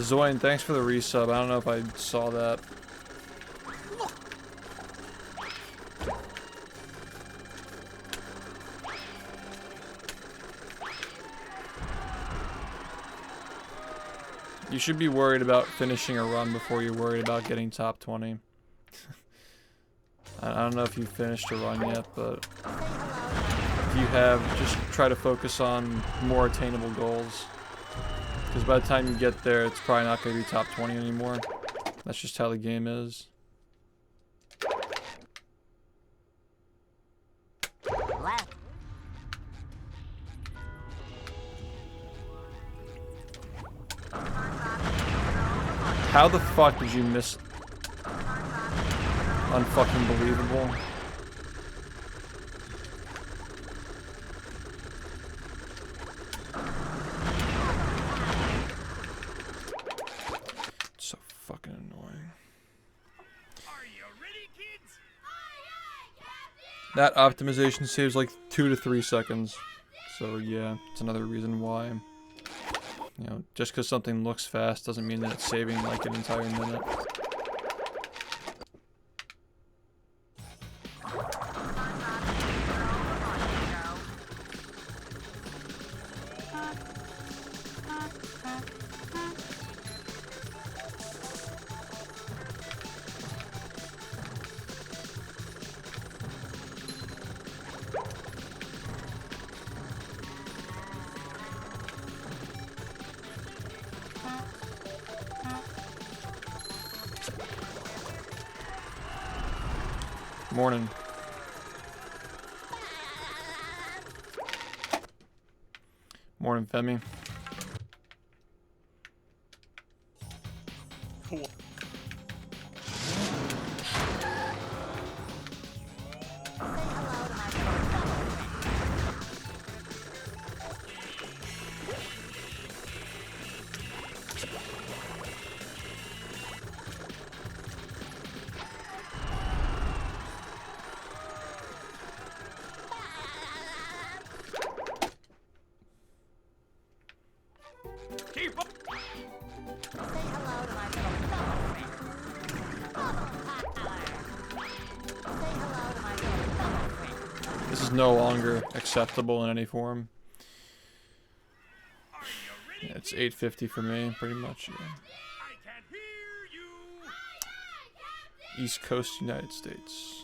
Zoin, thanks for the resub. I don't know if I saw that. You should be worried about finishing a run before you're worried about getting top 20. I don't know if you finished a run yet, but if you have, just try to focus on more attainable goals. Because by the time you get there, it's probably not going to be top 20 anymore. That's just how the game is. Left. How the fuck did you miss? Unfucking believable. So fucking annoying. Are you ready, kids? That optimization saves like 2 to 3 seconds. So yeah, it's another reason why. You know, just because something looks fast doesn't mean that it's saving like an entire minute. Morning. Morning, Femi. Keep up. This is no longer acceptable in any form. Yeah, it's 8:50 for me, pretty much. Yeah. I can't hear you. East Coast, United States.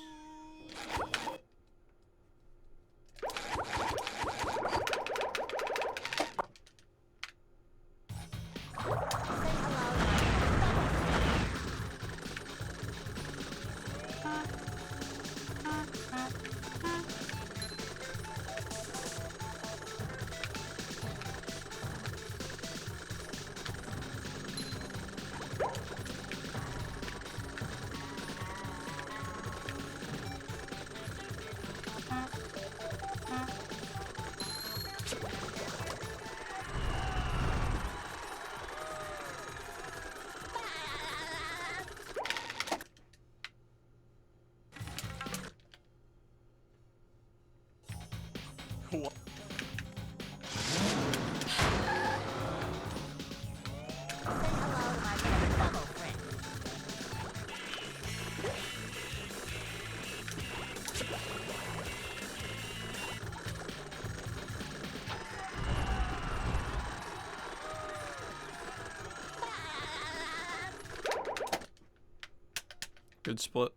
Good split.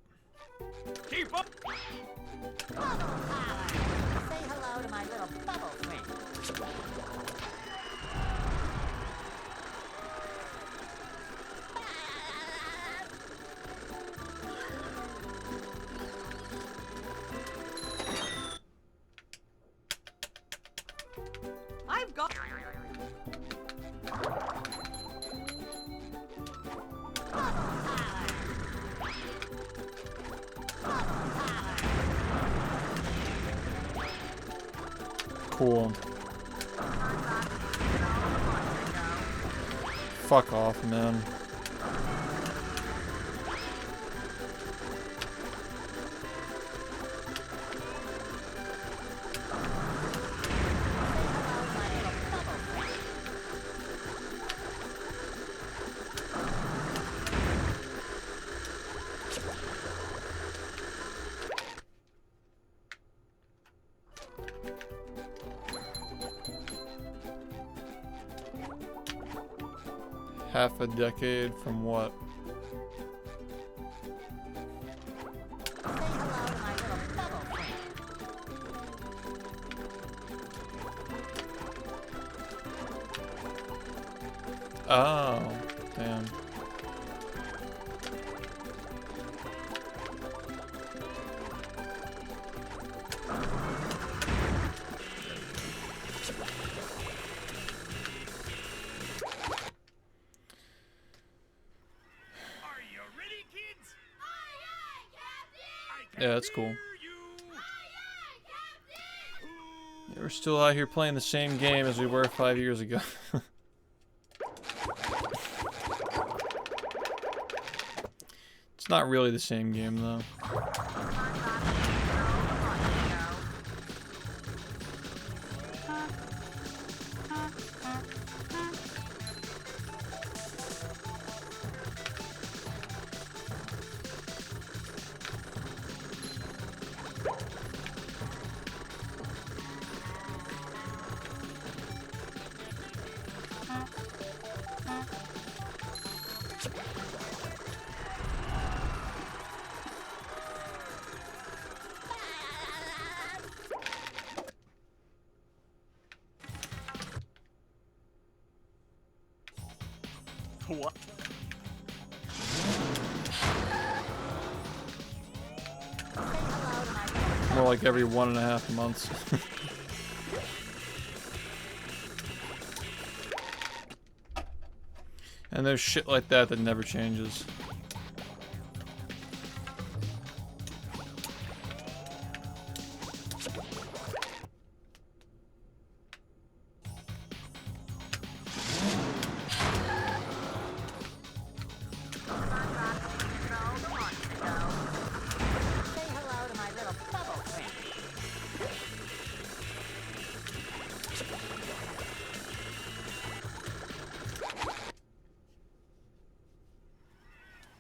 Keep up. Say hello to my little bubble friend. I've got. Cool. Fuck off, man. Half a decade from what? Say hello to my little bubble friend. Oh, damn. Are you ready, kids? Aye, aye, Captain! Yeah, that's cool. You. Aye, aye, Captain! Yeah, we're still out here playing the same game as we were 5 years ago. It's not really the same game though. What? More like every 1.5 months. And there's shit like that that never changes. Say hello to my little bubble friend.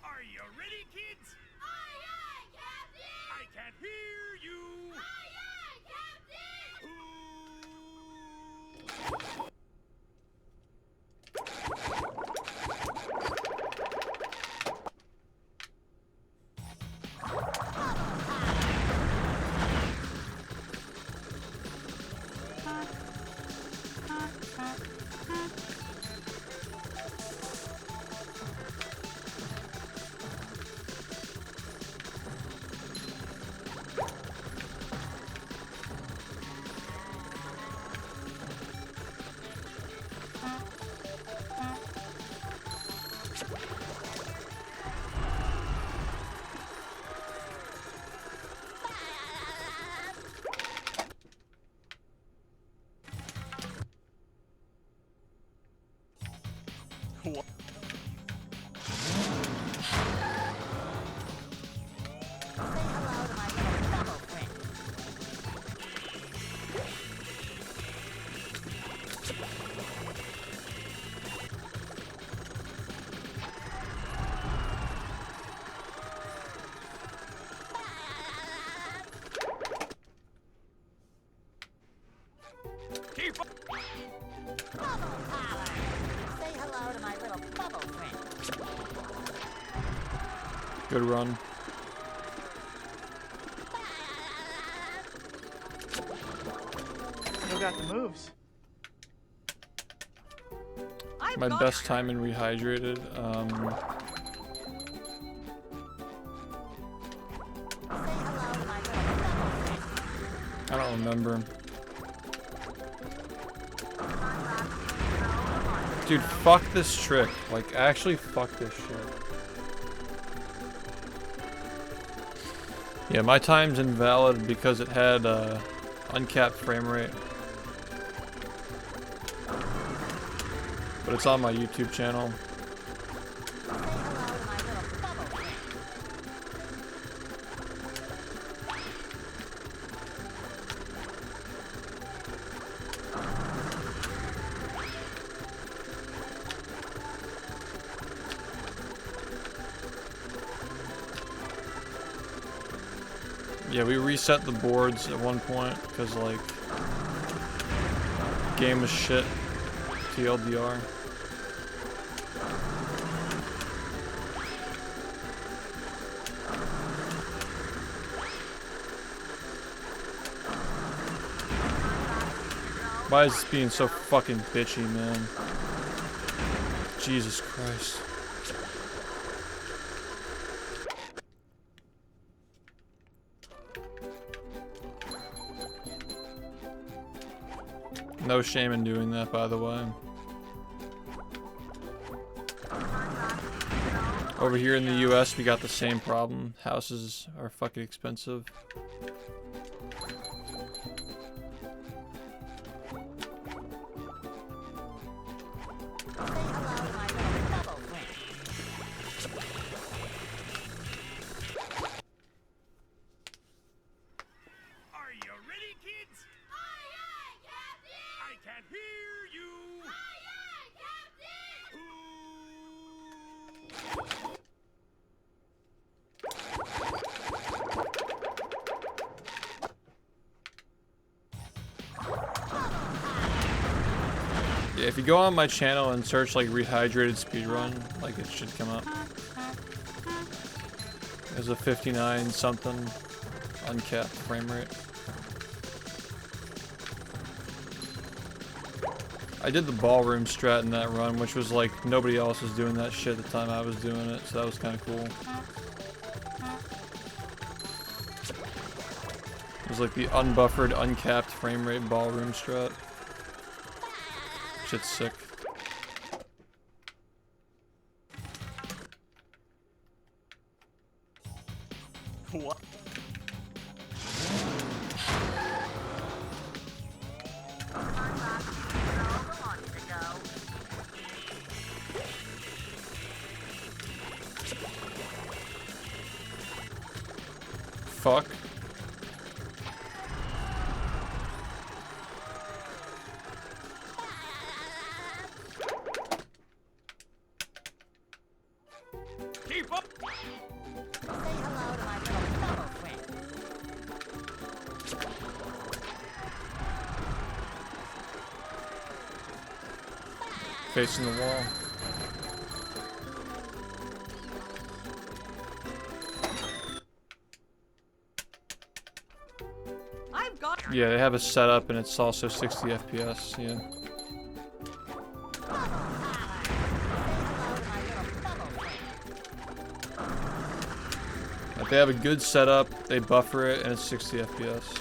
Are you ready, kids? Aye, aye, Captain! I can't hear you. Aye, aye, Captain! What? Say hello to my little bubble friend. Keep up. Bubble power. Say hello to my little bubble friend. Good run. Still got the moves. I've My got best time in rehydrated. Say hello to my little bubble friend. I don't remember. Dude, fuck this trick. Like, actually, fuck this shit. Yeah, my time's invalid because it had uncapped frame rate. But it's on my YouTube channel. Say hello to my little bubble friend. Yeah, we reset the boards at one point because, like, game was shit. TLDR. Why is this being so fucking bitchy, man? Jesus Christ. No shame in doing that, by the way. Over here in the US, we got the same problem. Houses are fucking expensive. Are you ready, kids? Aye, aye, Captain! I can't hear you! Aye, aye, Captain! Yeah, if you go on my channel and search like rehydrated speedrun, like it should come up. There's a 59 something uncapped frame rate. I did the ballroom strat in that run, which was like nobody else was doing that shit at the time I was doing it, so that was kind of cool. It was like the unbuffered, uncapped frame rate ballroom strat. Shit's sick. What? Fuck. Keep up! Say hello to my little fellow friend. Facing the wall. I've got. Yeah, they have a setup and it's also 60 FPS, yeah. If they have a good setup, they buffer it, and it's 60 FPS.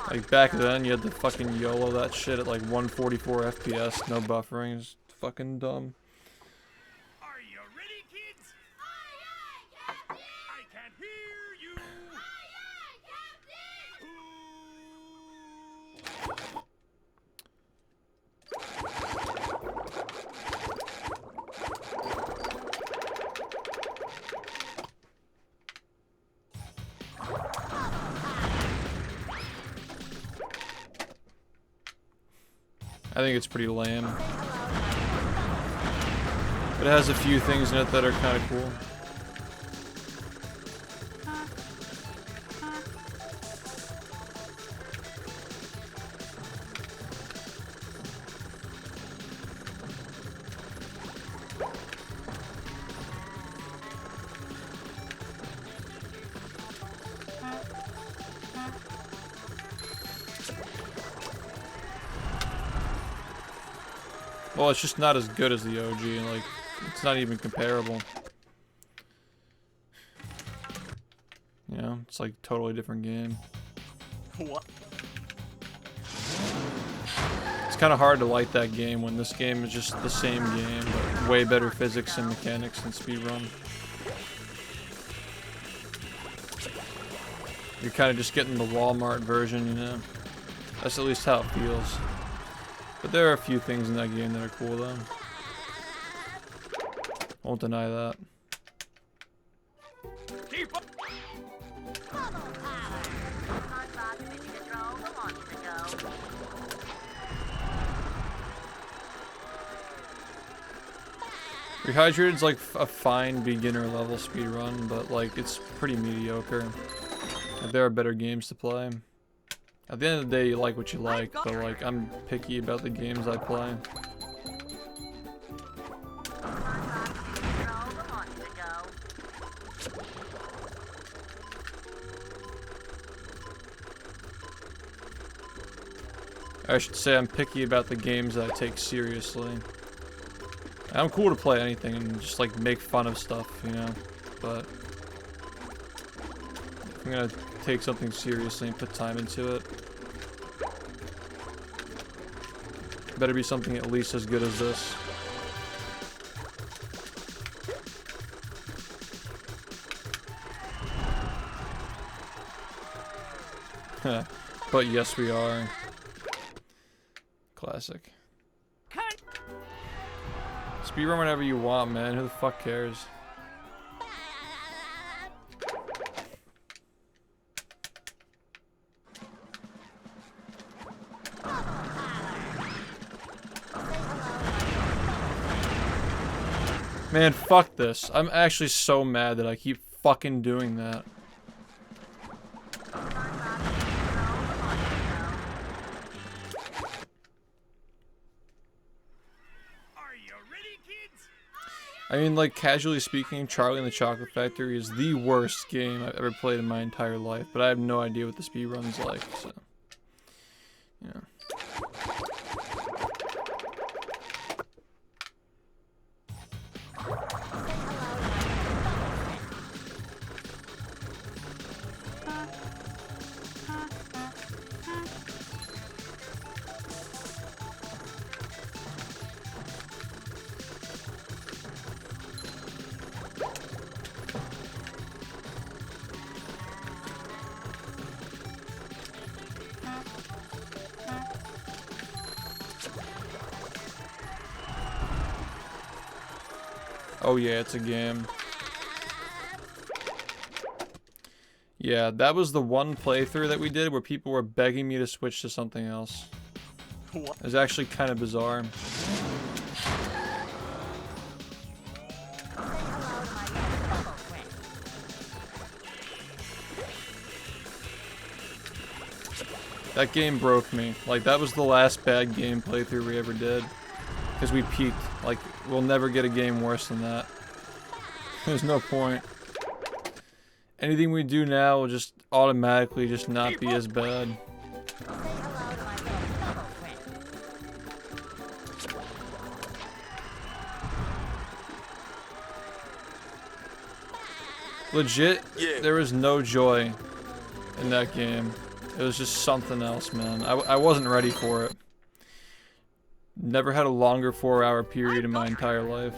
Like back then, you had to fucking YOLO that shit at like 144 FPS, no buffering. It's fucking dumb. Are you ready, kids? Aye, aye, Captain! I can't hear you! Aye, aye, Captain! I think it's pretty lame. It has a few things in it that are kind of cool. Well, it's just not as good as the OG, like, it's not even comparable. You know, it's like totally different game. What? It's kind of hard to like that game when this game is just the same game, but way better physics and mechanics than Speedrun. You're kind of just getting the Walmart version, you know? That's at least how it feels. But there are a few things in that game that are cool, though. Won't deny that. Keep up! Rehydrated's like a fine beginner level speedrun, but like it's pretty mediocre. Like, there are better games to play. At the end of the day, you like what you like, but like I'm picky about the games I play. I should say I'm picky about the games that I take seriously. I'm cool to play anything and just like make fun of stuff, you know, but if I'm gonna take something seriously and put time into it, better be something at least as good as this. But yes, we are. Classic. Speedrun whenever you want, man. Who the fuck cares? Man, fuck this. I'm actually so mad that I keep fucking doing that. I mean, like, casually speaking, Charlie and the Chocolate Factory is the worst game I've ever played in my entire life, but I have no idea what the speedrun's like, so, yeah. Oh yeah, it's a game. Yeah, that was the one playthrough that we did where people were begging me to switch to something else. It was actually kind of bizarre. That game broke me. Like, that was the last bad game playthrough we ever did. Because we peaked. Like, we'll never get a game worse than that. There's no point. Anything we do now will just automatically just not be as bad. Legit, there was no joy in that game. It was just something else, man. I wasn't ready for it. Never had a longer 4-hour period in my entire life.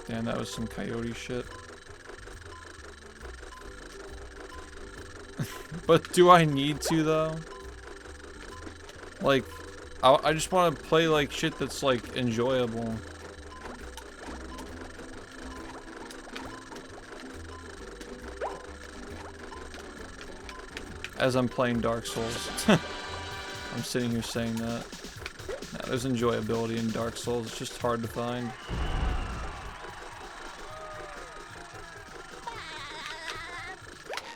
Damn, that was some coyote shit. But do I need to, though? Like, I just want to play, like, shit that's, like, enjoyable. As I'm playing Dark Souls. I'm sitting here saying that. Nah, there's enjoyability in Dark Souls, it's just hard to find.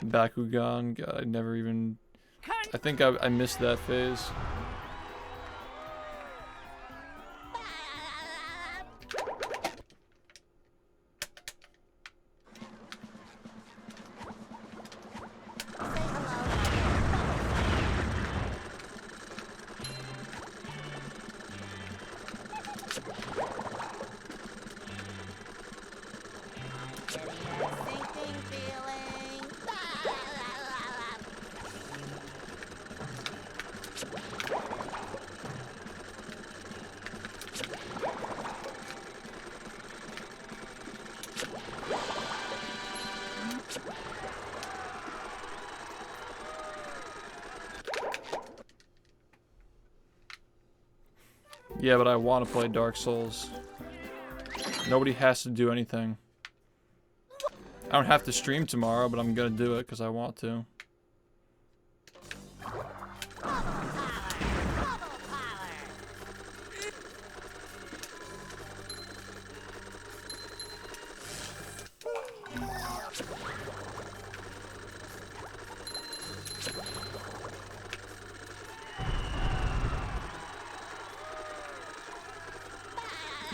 Bakugan, God, I never even... I think I missed that phase. Yeah, but I want to play Dark Souls. Nobody has to do anything. I don't have to stream tomorrow, but I'm gonna do it because I want to.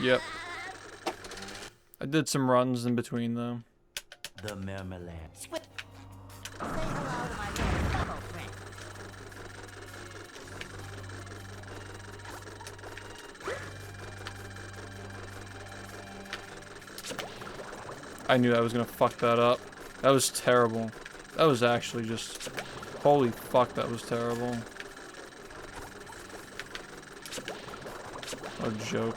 Yep. I did some runs in between though. The Mermelade. Say hello to my little bubble friend. I knew I was gonna fuck that up. That was terrible. That was actually just... Holy fuck, that was terrible. What a joke.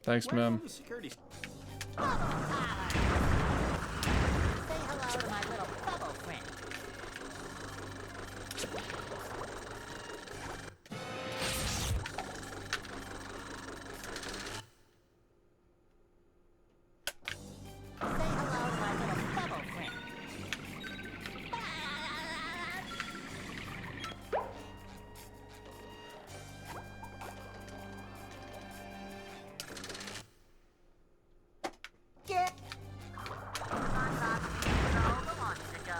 Thanks, ma'am. Say hello to my little bubble friend. Say hello to my little bubble friend. Get. I'm not the one to go.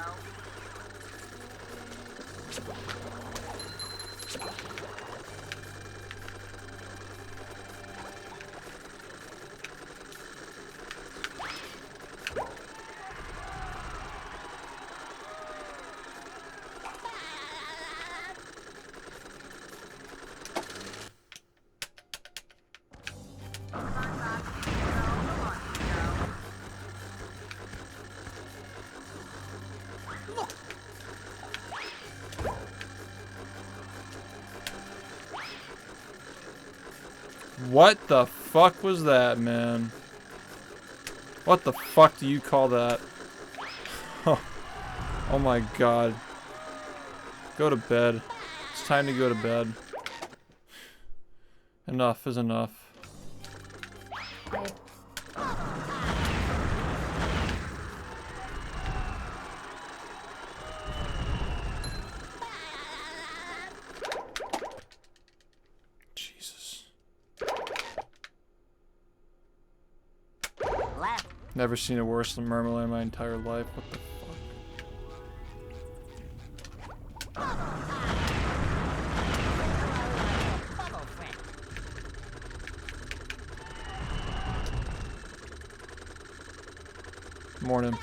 What the fuck was that, man? What the fuck do you call that? Oh my god. Go to bed. It's time to go to bed. Enough is enough. Jesus. Left. Never seen a worse than Marmalade in my entire life. What the fuck? Bubble friend. Morning. Number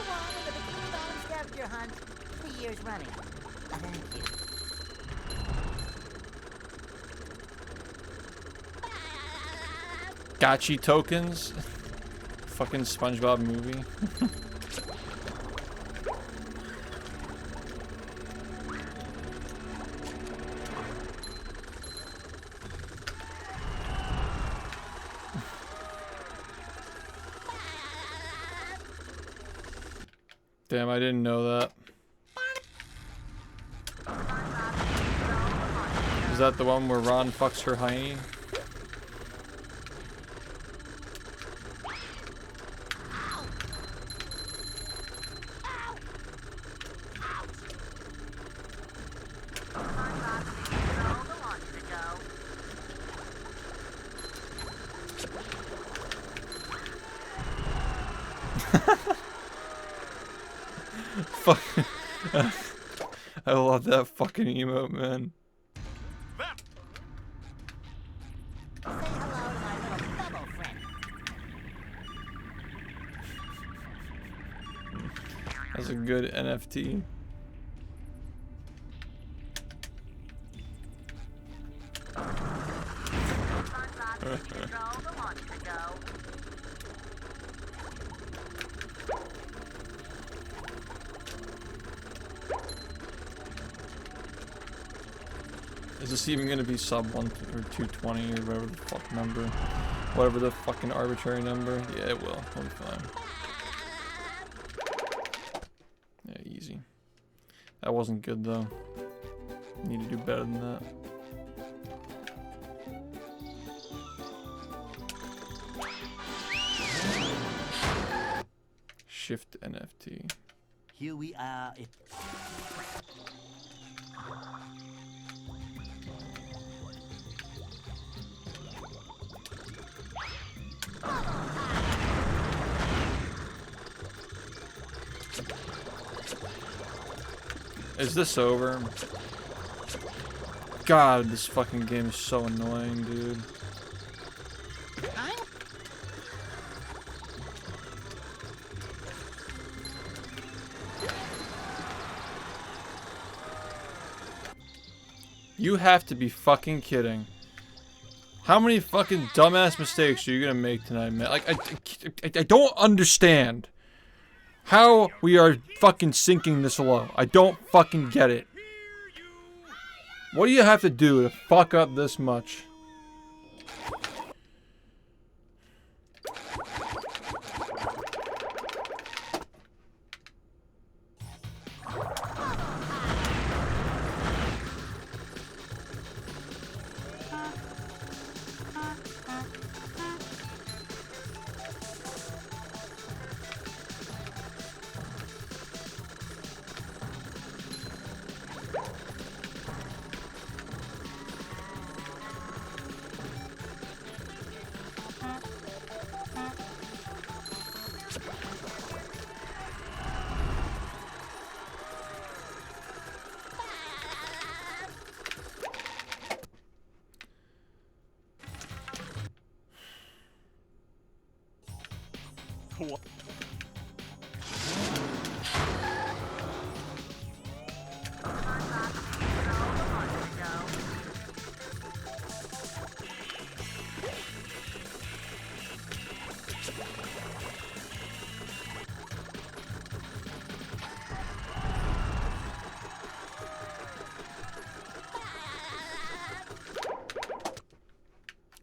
one in the Bikini Bottom scavenger hunt 3 years running. Thank you. Gotchi tokens? Fucking SpongeBob movie. Damn, I didn't know that. Is that the one where Ron fucks her hiney? Fuck. I love that fucking emote, man. Say hello to my little bubble friend. That's a good NFT. Is this even gonna be sub 1 or 220 or whatever the fuck number? Whatever the fucking arbitrary number? Yeah, it will. It'll be fine. Yeah, easy. That wasn't good though. Need to do better than that. SHiFT NFT. Here we are. Is this over? God, this fucking game is so annoying, dude. You have to be fucking kidding. How many fucking dumbass mistakes are you gonna make tonight, man? Like, I don't understand how we are fucking sinking this low. I don't fucking get it. What do you have to do to fuck up this much?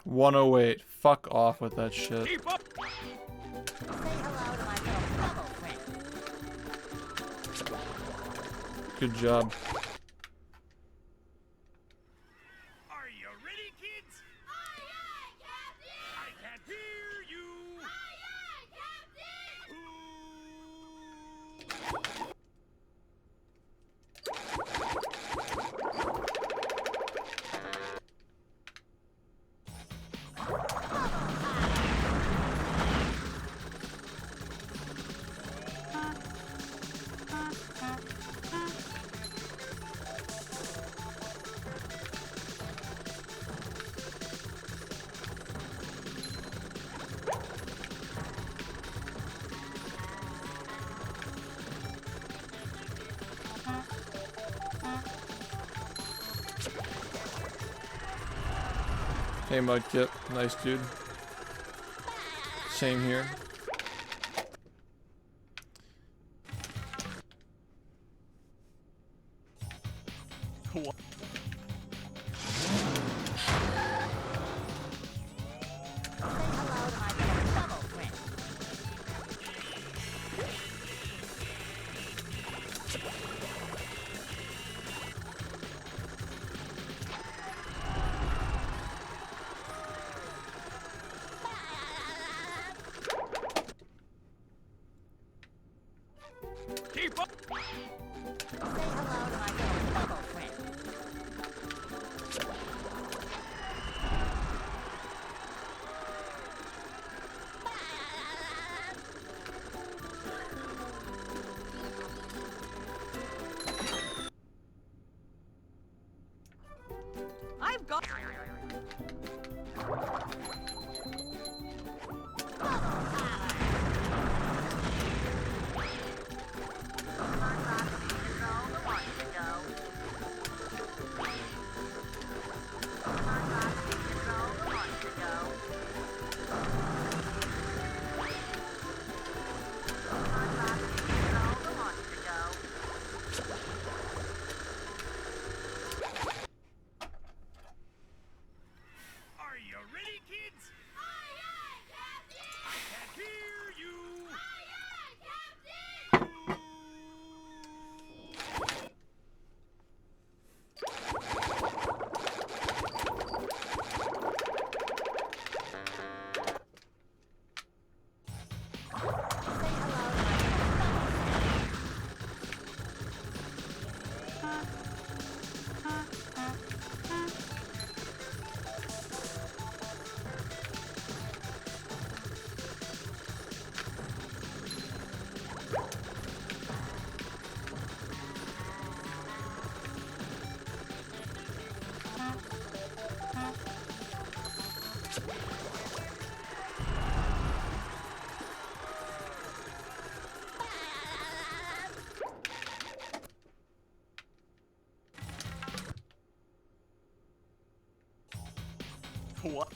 $108. Fuck off with that shit. Say hello to my little bubble friend. Good job. Are you ready, kids? Aye, aye, Captain! I can't hear you! Aye, aye, Captain! Hey, Mudkip. Nice dude. Same here. Say hello to my little bubble friend. Keep up! Say hello to my little bubble friend. I've got. Are you ready, What?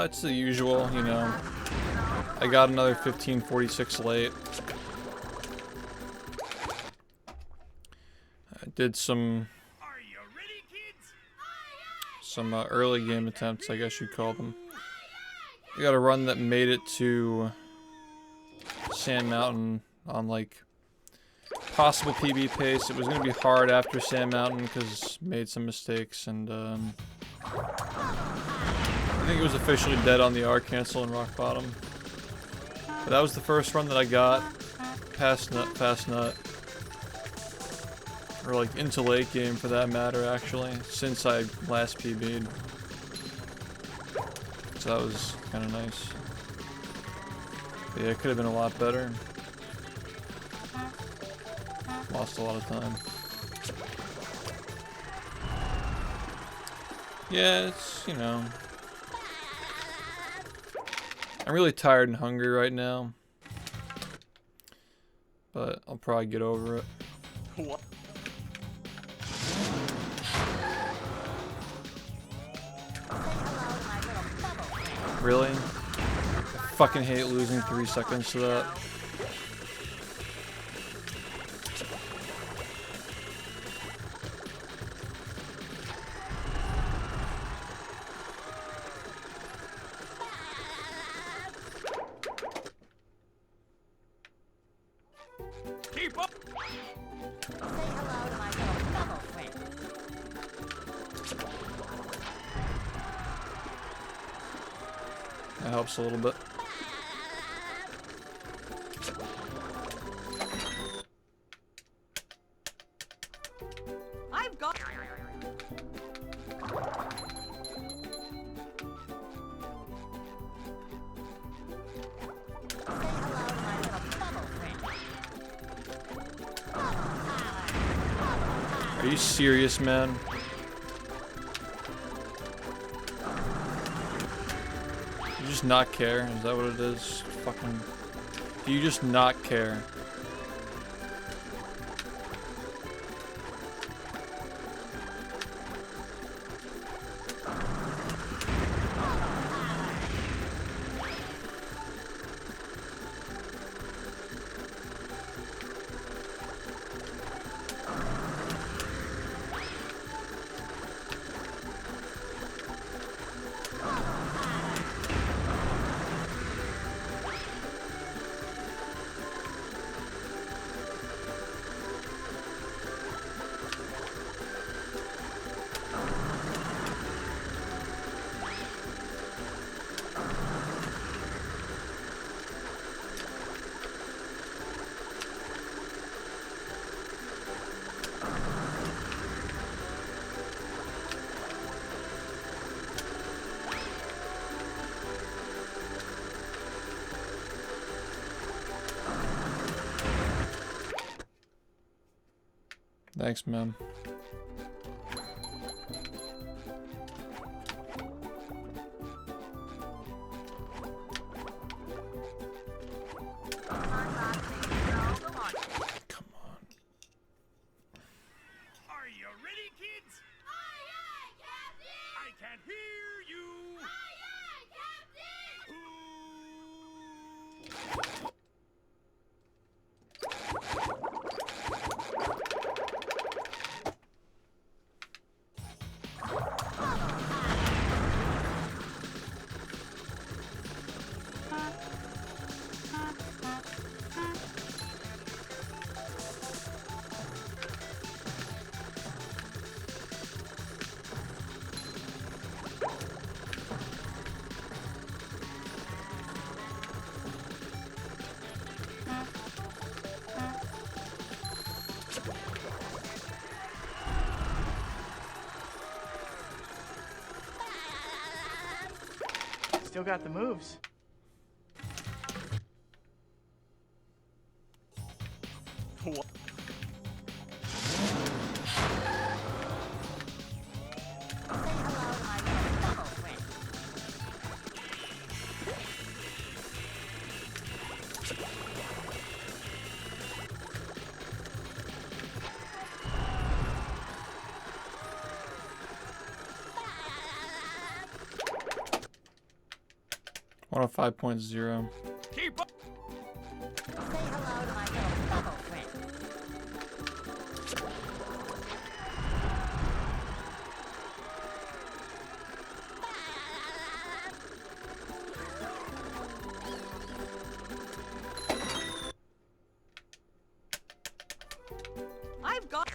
It's the usual, you know. I got another 1546 late. I did some early game attempts, I guess you'd call them. I got a run that made it to Sand Mountain on like possible PB pace. It was gonna be hard after Sand Mountain because made some mistakes, and I think it was officially dead on the R cancel and rock bottom. But that was the first run that I got past nut, or like into late game for that matter, actually, since I last PB'd. So that was kind of nice. But yeah, it could have been a lot better. Lost a lot of time. Yeah, it's, you know. I'm really tired and hungry right now. But I'll probably get over it. What? Really? I fucking hate losing 3 seconds to that. Keep up! Say hello to my little bubble friend. That helps a little bit. I've got. Are you serious, man? You just not care? Is that what it is? Fucking... Do you just not care? Thanks, man. Come on. Are you ready, kids? Aye, aye, Captain! I can hear you! Aye, aye, Captain! Still got the moves. What? Say hello to my little bubble friend. One 5.0. Keep up. Say hello to my little bubble friend. I've got.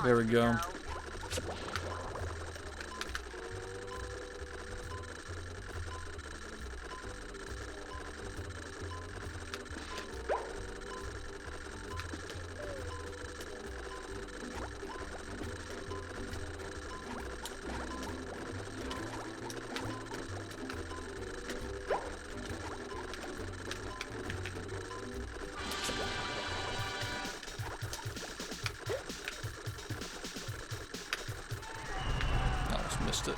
There we go. Almost missed it.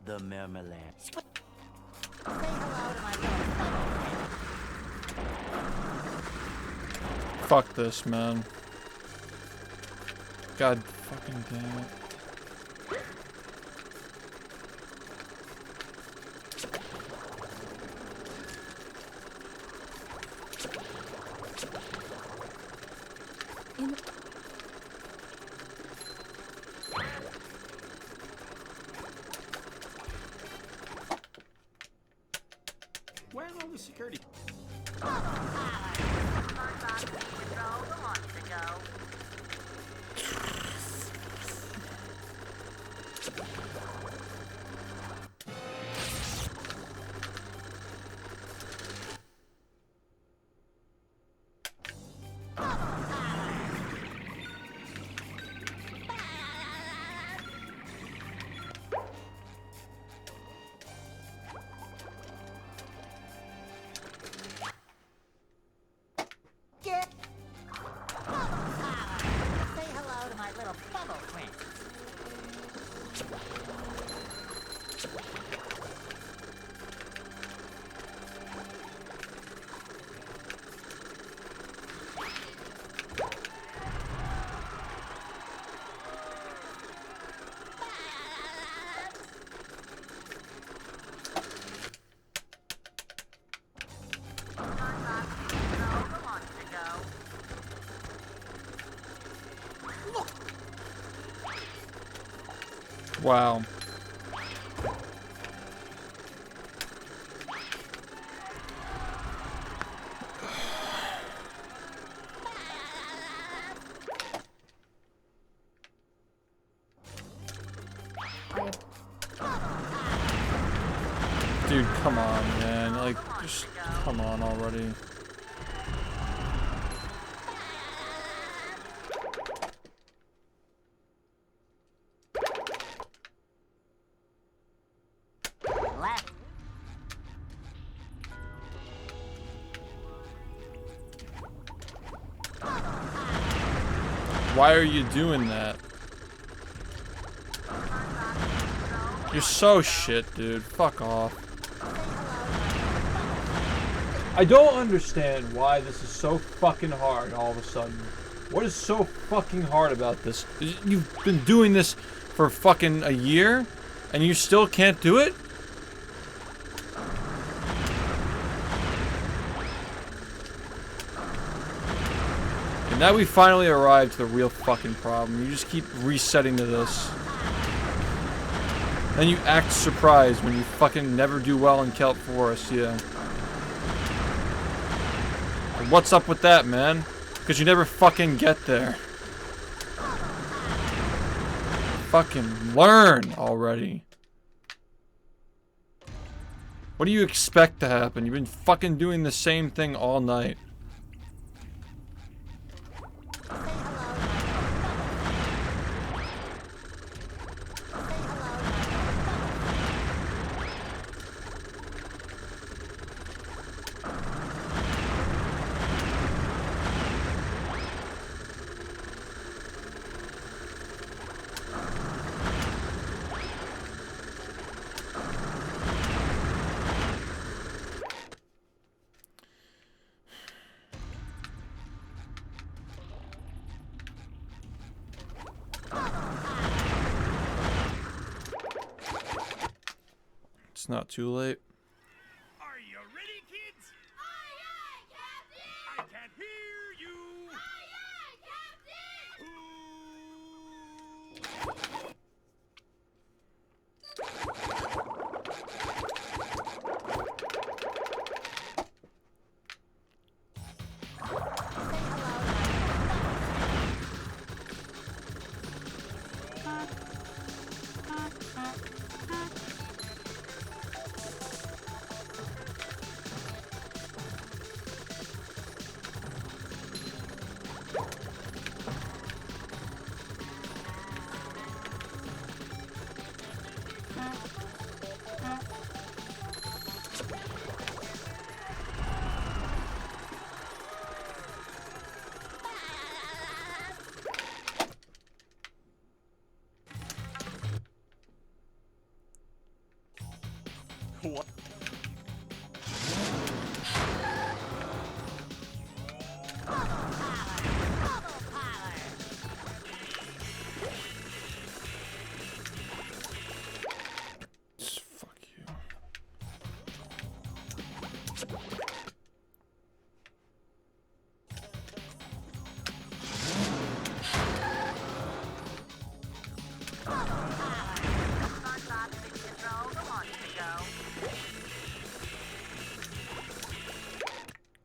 The marmalade. Say hello to my little bubble friend. Fuck this, man. God fucking damn it. Where's all the security? Get say hello to my little bubble friend. Wow. Dude, come on, man. Like, just come on already. Left. Why are you doing that? You're so shit, dude. Fuck off. I don't understand why this is so fucking hard all of a sudden. What is so fucking hard about this? You've been doing this for fucking a year, and you still can't do it? And now we finally arrived to the real fucking problem. You just keep resetting to this. Then you act surprised when you fucking never do well in Kelp Forest, yeah. And what's up with that, man? Because you never fucking get there. Fucking learn already. What do you expect to happen? You've been fucking doing the same thing all night. It's not too late. Are you ready, kids? Aye, aye, Captain! I can't hear you! Aye, aye, Captain! What? Fuck you.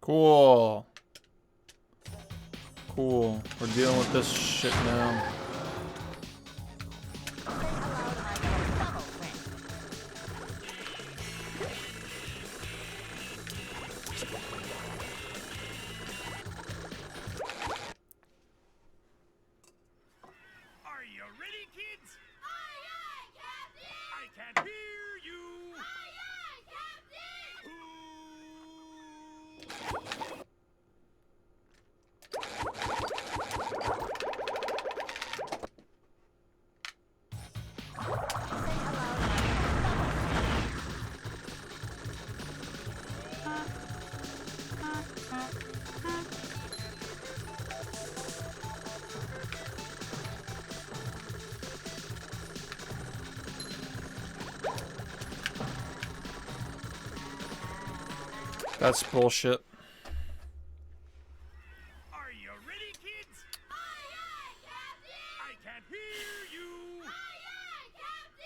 Cool. Cool. We're dealing with this shit now. Are you ready, kids? Aye, aye, Captain! I can't hear you! Aye, aye, Captain! That's bullshit. Are you ready, kids? Aye, aye, Captain! I can't hear you! Aye, aye, Captain!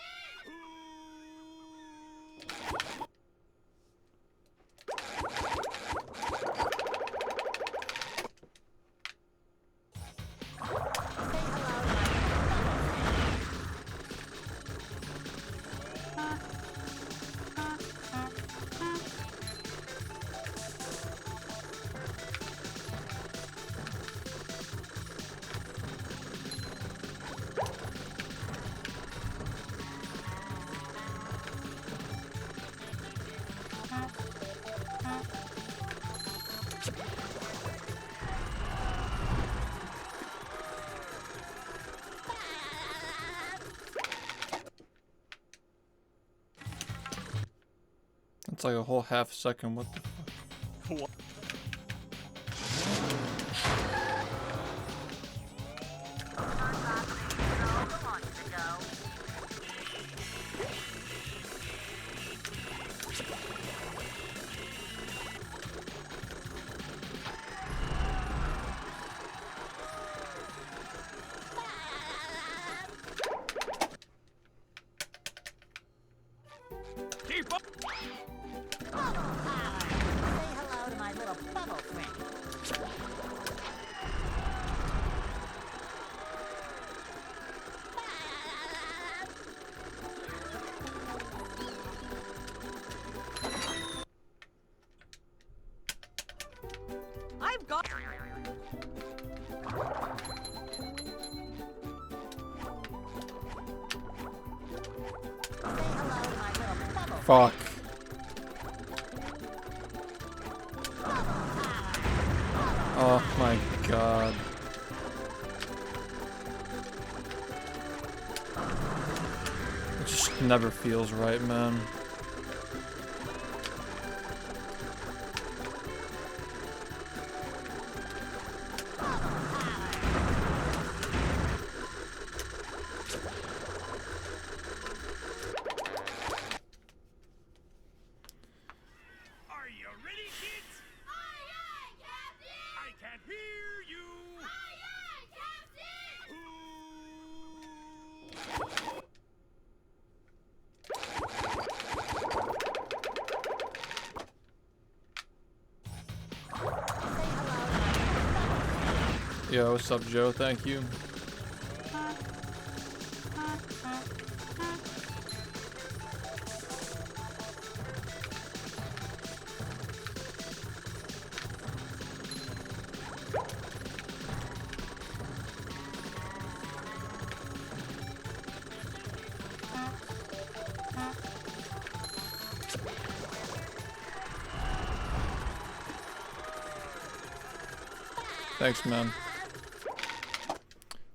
It's like a whole half second. What the fuck? Keep up! Bubble power! Say hello to my little bubble friend. I've got. Fuck. Oh my god. It just never feels right, man. Are you ready, kids? Aye, aye, Captain! I can't hear you! Aye, aye, Captain! Yo, what's up, Joe? Thank you. Thanks, man.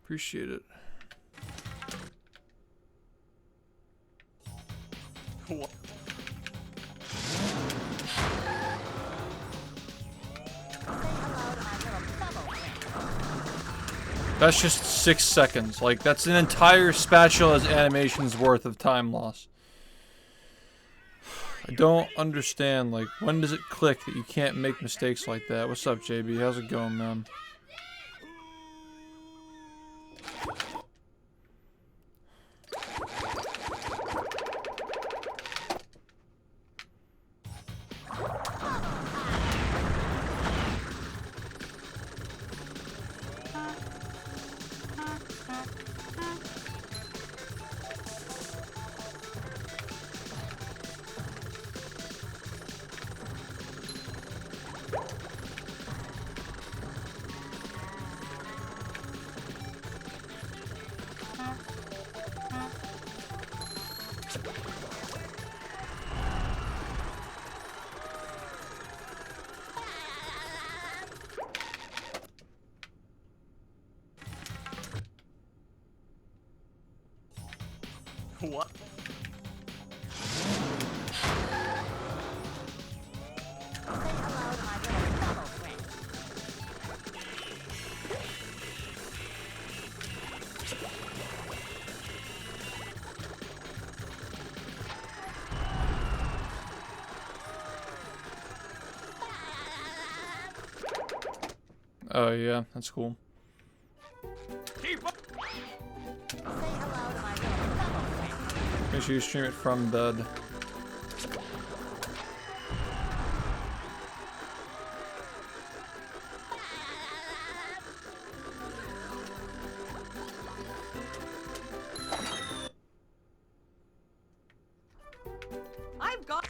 Appreciate it. What? That's just 6 seconds. Like, that's an entire spatula's animation's worth of time loss. I don't understand, like, when does it click that you can't make mistakes like that? What's up, JB? How's it going, man? What? Oh, yeah, that's cool. Keep up! Make sure you stream it from bed. I've got.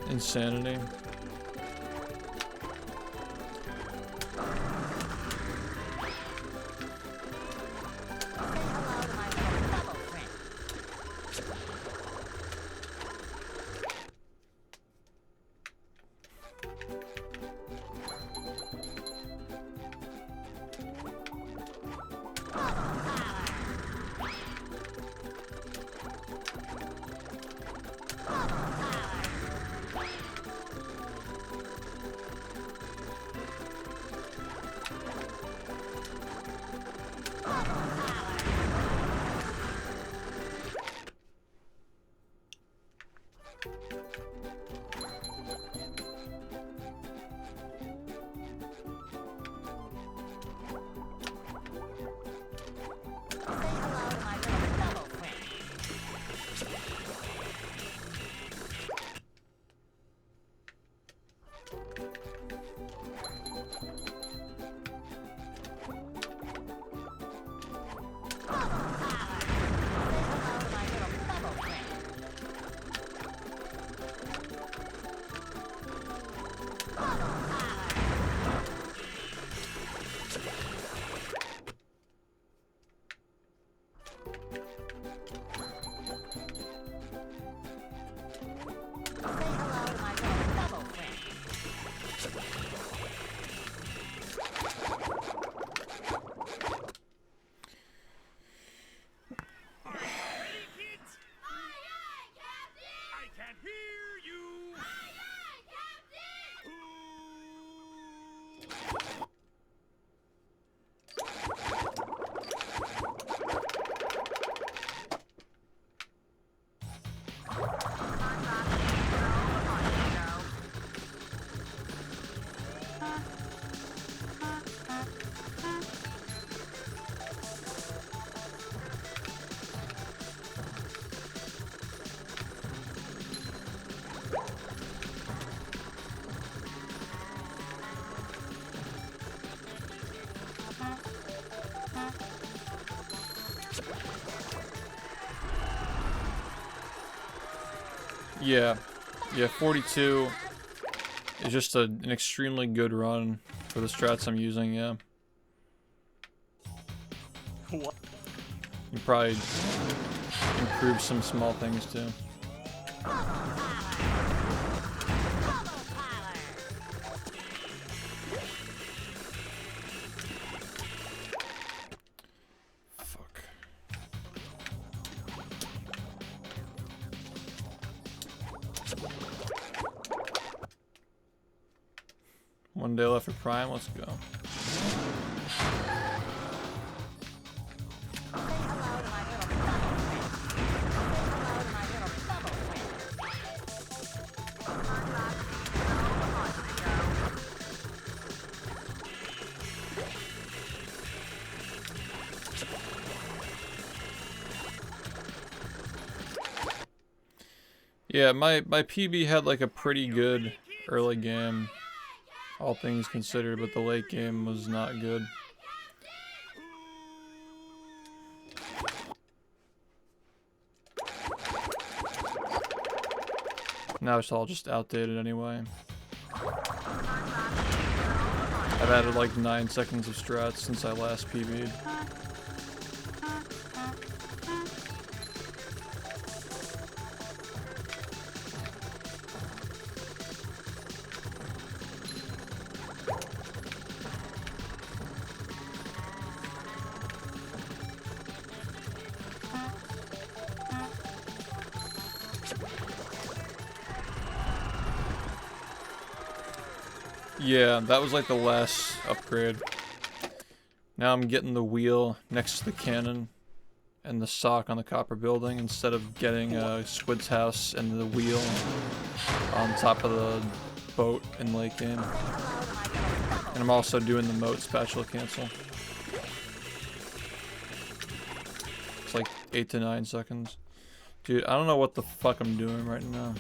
Insanity. Yeah. Yeah, 42 is just an extremely good run for the strats I'm using, yeah. What? You probably improve some small things too. Fuck. One day left for Prime, let's go. Yeah, my PB had like a pretty good early game, all things considered, but the late game was not good. Now it's all just outdated anyway. I've added like 9 seconds of strats since I last PB'd. Yeah, that was like the last upgrade. Now I'm getting the wheel next to the cannon and the sock on the copper building instead of getting Squid's house and the wheel on top of the boat in late game. And I'm also doing the moat spatula cancel. It's like 8 to 9 seconds. Dude, I don't know what the fuck I'm doing right now.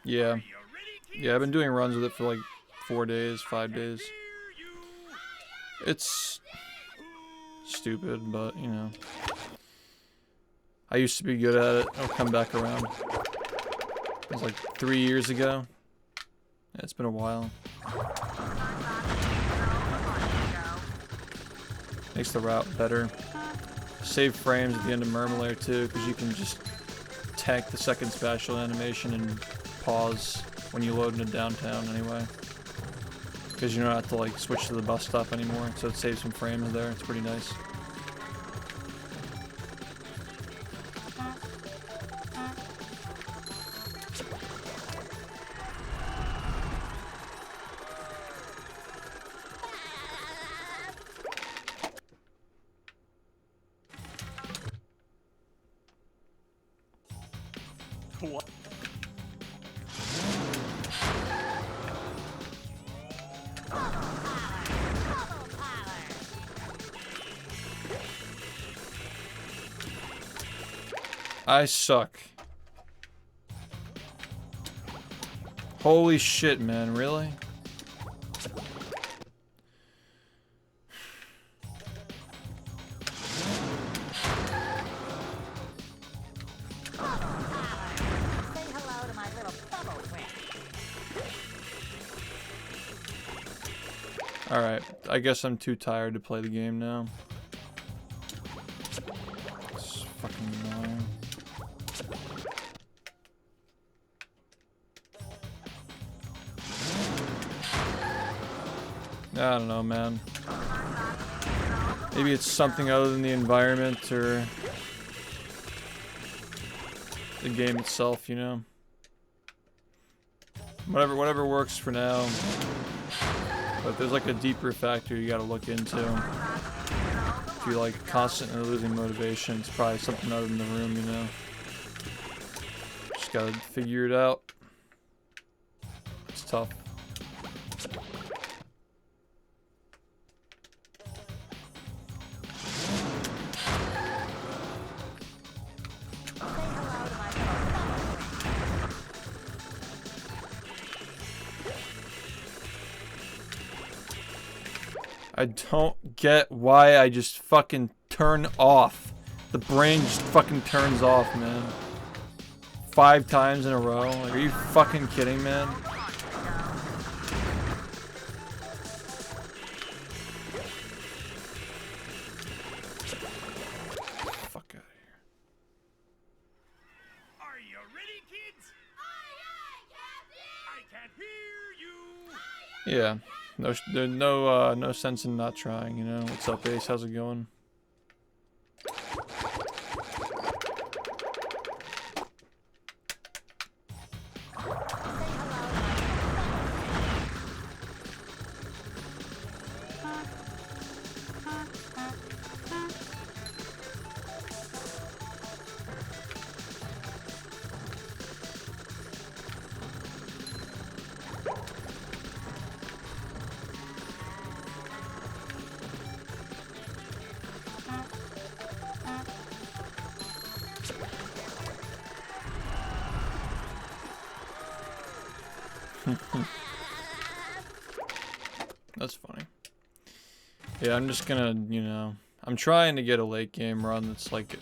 Yeah. Yeah, I've been doing runs with it for like 4 days, 5 days. It's stupid, but you know. I used to be good at it. I'll come back around. It was like 3 years ago. Yeah, it's been a while. Makes the route better. Save frames at the end of Murmelair too, because you can just tank the second spatial animation and pause when you load into downtown anyway. Because you don't have to like switch to the bus stop anymore, so it saves some frames there. It's pretty nice. What? I suck. Holy shit, man, really? Alright, I guess I'm too tired to play the game now. It's fucking annoying. I don't know, man. Maybe it's something other than the environment or the game itself, you know? Whatever works for now. But if there's like a deeper factor you gotta look into. If you're like constantly losing motivation, it's probably something other than the room, you know? Just gotta figure it out. It's tough. I don't get why I just fucking turn off. The brain just fucking turns off, man. 5 times in a row. Like, are you fucking kidding, man? Fuck out of here. Are you ready, kids? I can't hear you. Yeah. There's no sense in not trying, you know? What's up, Ace? How's it going? That's funny. Yeah, I'm just gonna, you know, I'm trying to get a late game run that's like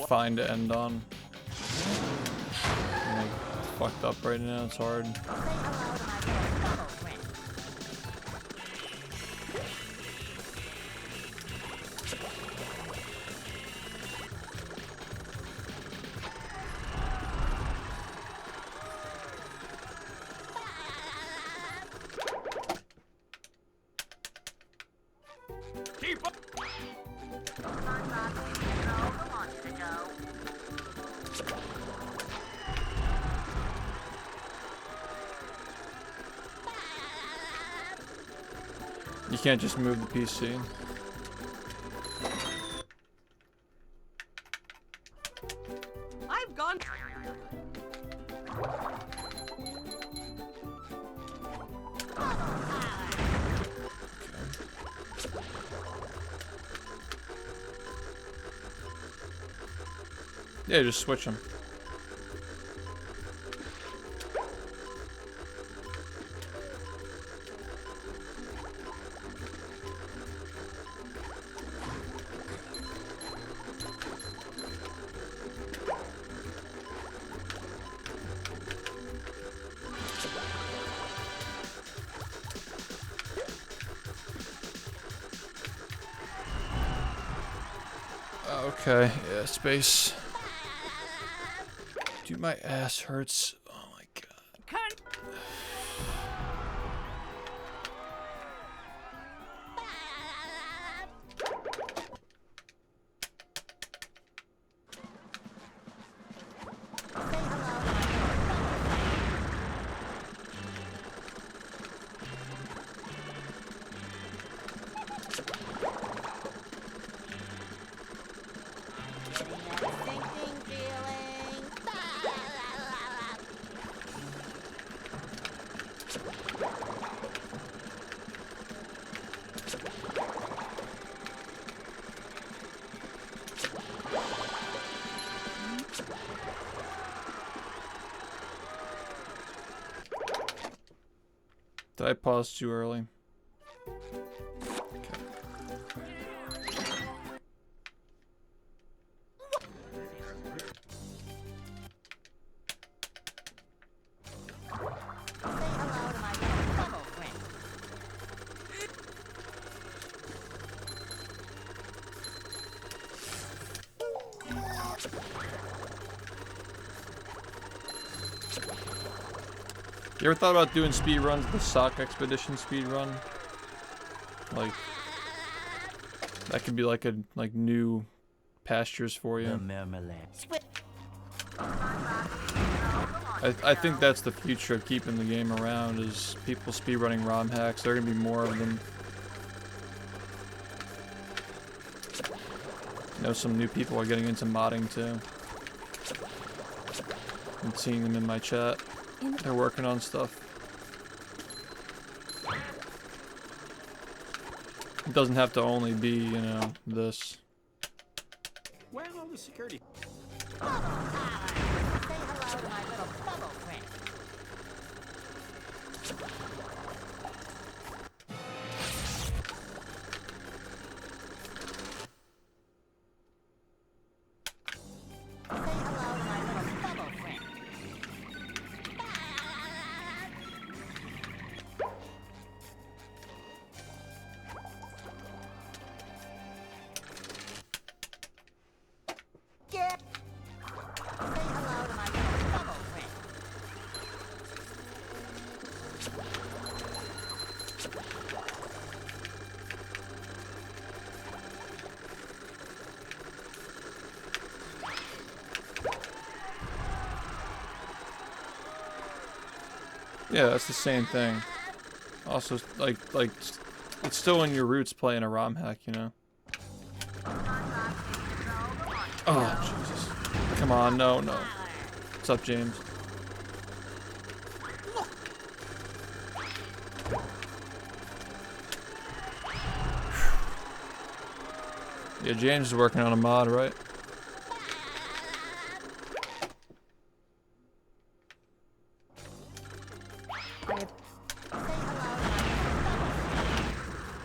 fine to end on. I'm like fucked up right now, it's hard. Keep up. You can't just move the PC. I've gone. Yeah, just switch them. Okay, yeah, space. Dude, my ass hurts. Oh my god. Did I pause too early? You ever thought about doing speed runs, the sock expedition speed run? Like, that could be like a new pastures for you. The marmalade. I think that's the future of keeping the game around, is people speedrunning ROM hacks. There are gonna be more of them. I know some new people are getting into modding too. I'm seeing them in my chat. They're working on stuff. It doesn't have to only be, you know, this. Where's all the security? Yeah, that's the same thing. Also, like, it's still in your roots playing a ROM hack, you know? Oh, Jesus. Come on, no. What's up, James? Yeah, James is working on a mod, right?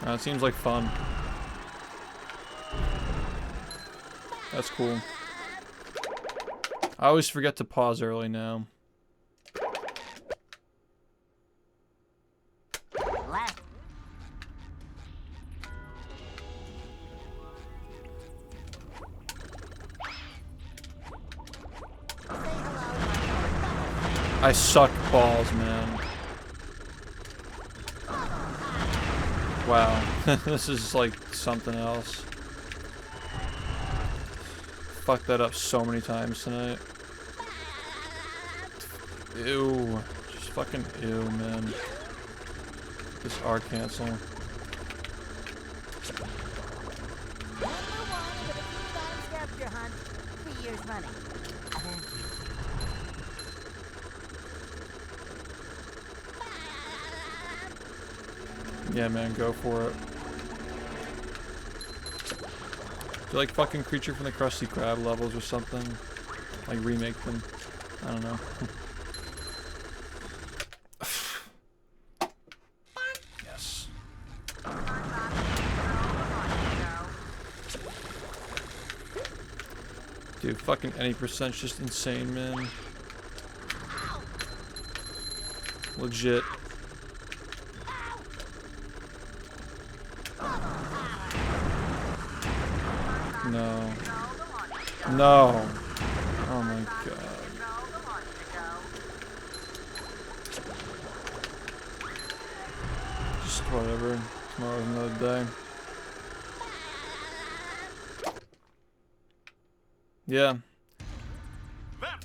It seems like fun. That's cool. I always forget to pause early now. Left. I suck balls, man. Wow. This is like something else. Fucked that up so many times tonight. Ew. Just fucking ew, man. This R cancel. Number one in the Bikini Bottom scavenger hunt. 3 years running. Yeah, man, go for it. Do like fucking Creature from the Krusty Krab levels or something? Like remake them? I don't know. Yes. Dude, fucking any percent's just insane, man. Legit. No. No. Oh my god. Just whatever. Tomorrow's another day. Yeah.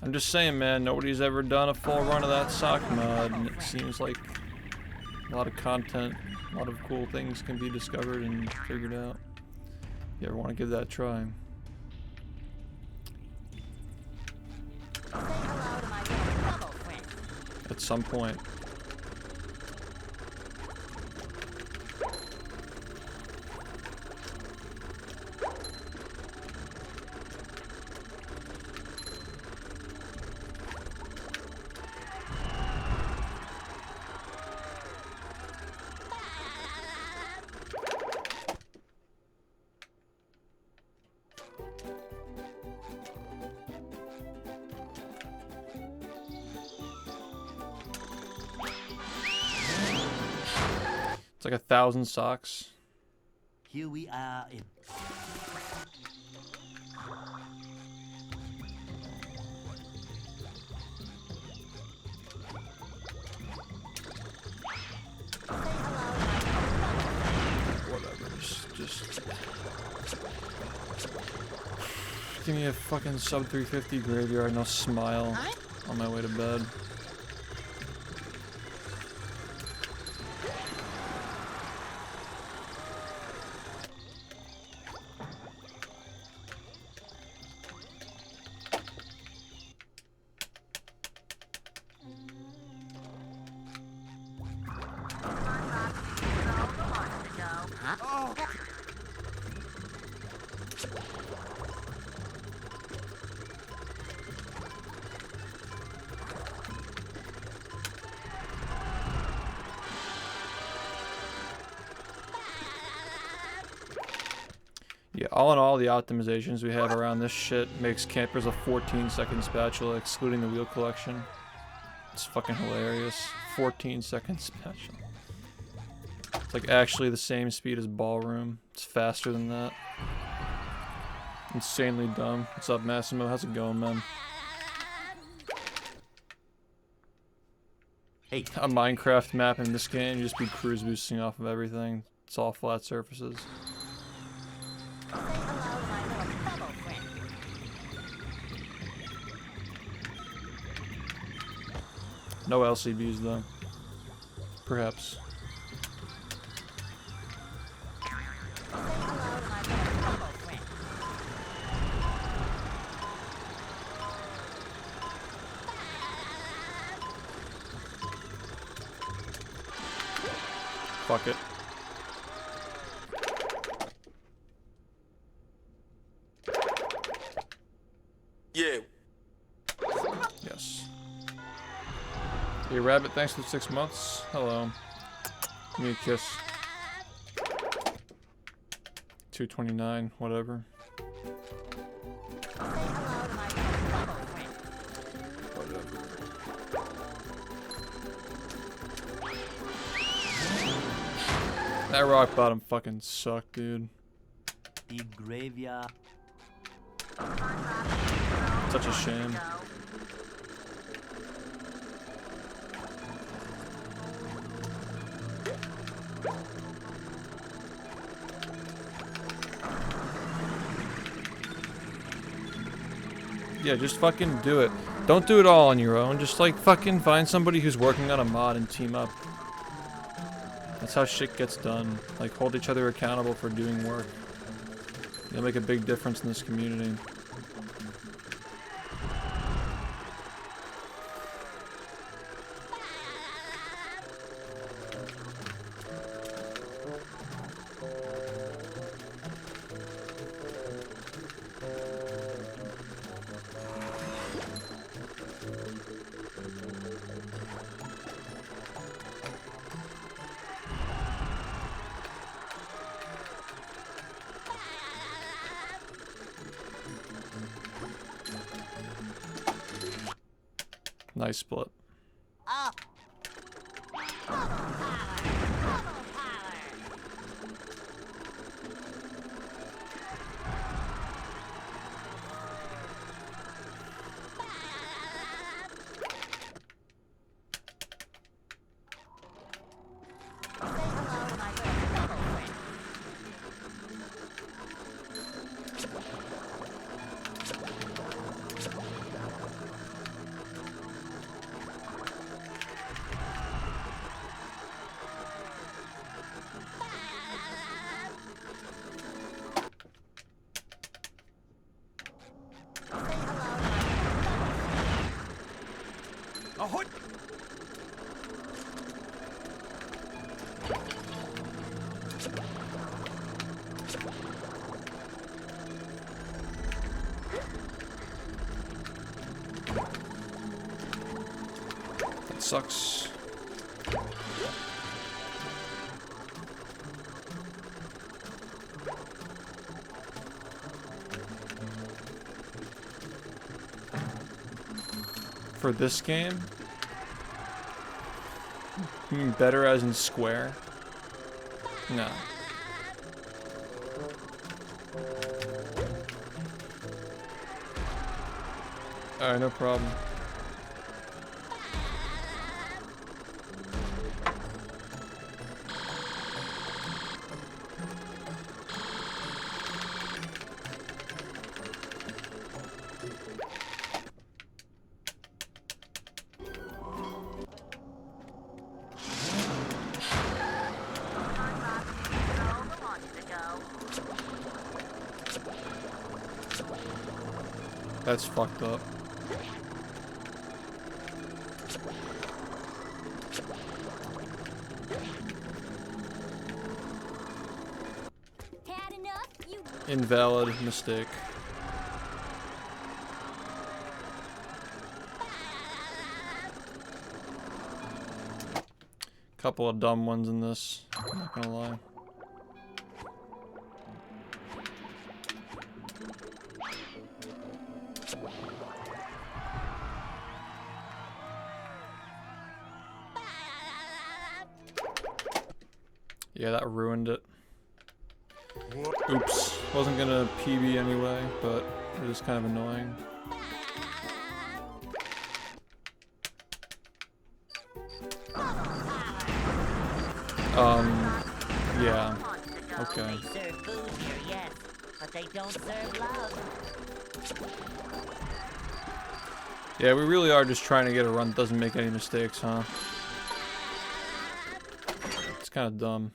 I'm just saying, man, nobody's ever done a full run of that sock mod, and it seems like a lot of content, a lot of cool things can be discovered and figured out. You ever want to give that a try? Say hello to my little bubble friend. At some point. It's like 1,000 socks. Here we are in. Whatever, just give me a fucking sub 350 graveyard and I'll smile on my way to bed. Yeah, all in all, the optimizations we have around this shit makes campers a 14-second spatula, excluding the wheel collection. It's fucking hilarious. 14-second spatula. It's like actually the same speed as ballroom. It's faster than that. Insanely dumb. What's up, Massimo? How's it going, man? Hey. A Minecraft map in this game, you just be cruise boosting off of everything. It's all flat surfaces. Say hello to my little bubble friend. No LCBs though. Perhaps. Fuck it. Yeah. Yes. Hey Rabbit, thanks for the 6 months. Hello. Give me a kiss. 229, whatever. Whatever. That rock bottom fucking sucked, dude. The graveyard. Such a shame. Yeah, just fucking do it. Don't do it all on your own. Just like fucking find somebody who's working on a mod and team up. That's how shit gets done. Like hold each other accountable for doing work. You'll make a big difference in this community. Nice split. Oh. Bubble power. Say hello to my little bubble friend. Ahoy! That sucks. For this game? You mean better as in square? No. Alright, no problem. That's fucked up. Had enough? You Invalid mistake. Couple of dumb ones in this, I'm not gonna lie. Yeah, that ruined it. Oops. Wasn't gonna PB anyway, but it is kind of annoying. Yeah. Okay. They serve food here, yes, but they don't serve love. Yeah, we really are just trying to get a run that doesn't make any mistakes, huh? kind of dumb.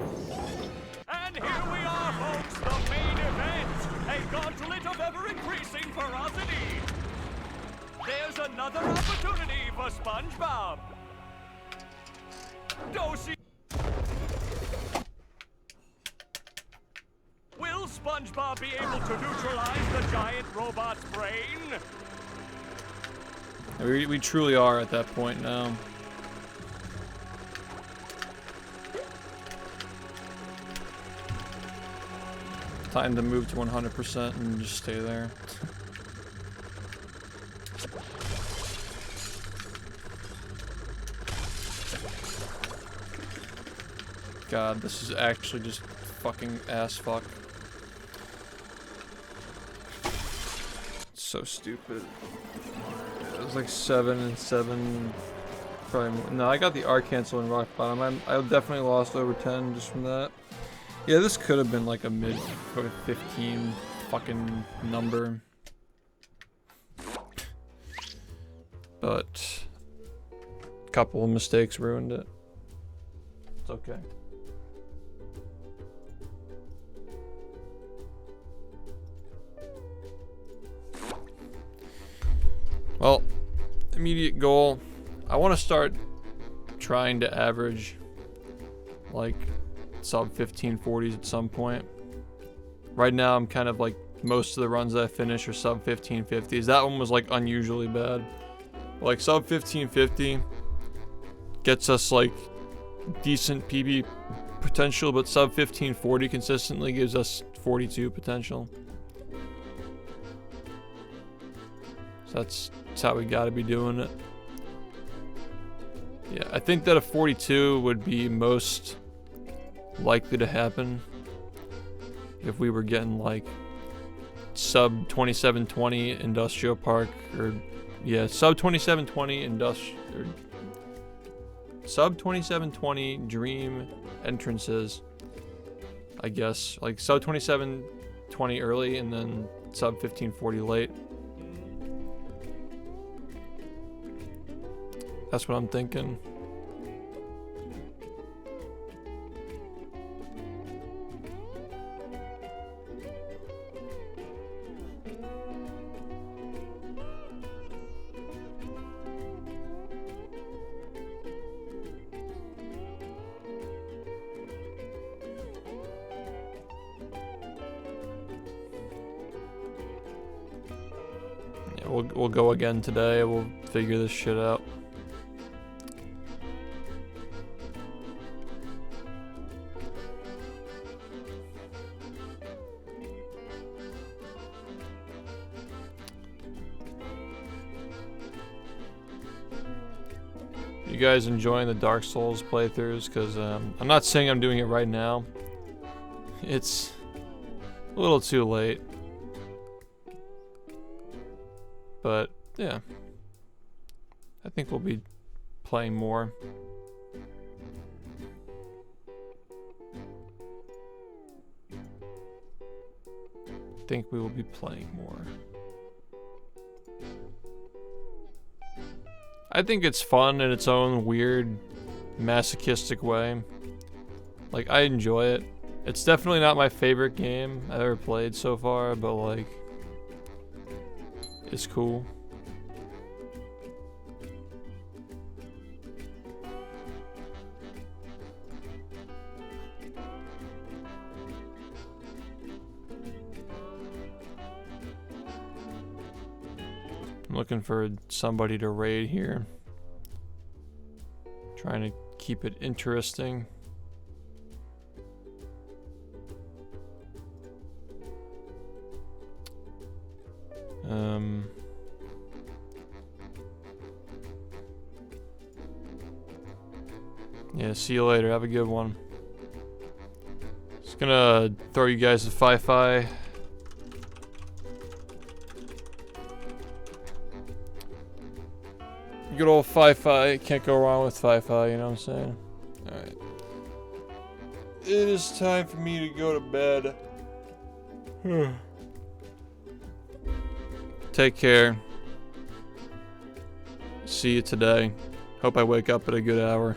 And here we are, folks, the main event. A gauntlet of ever-increasing ferocity. There's another opportunity for SpongeBob. Doshi. Will SpongeBob be able to neutralize the giant robot's brain? We truly are at that point now. Time to move to 100% and just stay there. God, this is actually just fucking ass fuck. It's so stupid. It was like 7 and 7. Probably more. No, I got the R cancel in rock bottom. I definitely lost over 10 just from that. Yeah, this could have been like a mid 15 fucking number. But a couple of mistakes ruined it. It's okay. Well, immediate goal. I want to start trying to average like sub 1540s at some point. Right now I'm kind of like most of the runs that I finish are sub 1550s. That one was like unusually bad. Like sub 1550 gets us like decent PB potential, but sub 1540 consistently gives us 42 potential. So that's how we gotta be doing it. Yeah, I think that a 42 would be most likely to happen if we were getting like sub 2720 industrial park, or yeah, sub 2720 or sub 2720 dream entrances, I guess, like sub 2720 early and then sub 1540 late. That's what I'm thinking. Yeah, we'll go again today. We'll figure this shit out. You guys enjoying the Dark Souls playthroughs? Because I'm not saying I'm doing it right now. It's a little too late. But yeah, I think we'll be playing more. I think we will be playing more. I think it's fun in its own weird, masochistic way. Like, I enjoy it. It's definitely not my favorite game I've ever played so far, but like, it's cool. I'm looking for somebody to raid here. Trying to keep it interesting. Yeah, see you later. Have a good one. Just gonna throw you guys a fi-fi. Good old fi-fi. Can't go wrong with fi-fi, you know what I'm saying? Alright. It is time for me to go to bed. Take care. See you today. Hope I wake up at a good hour.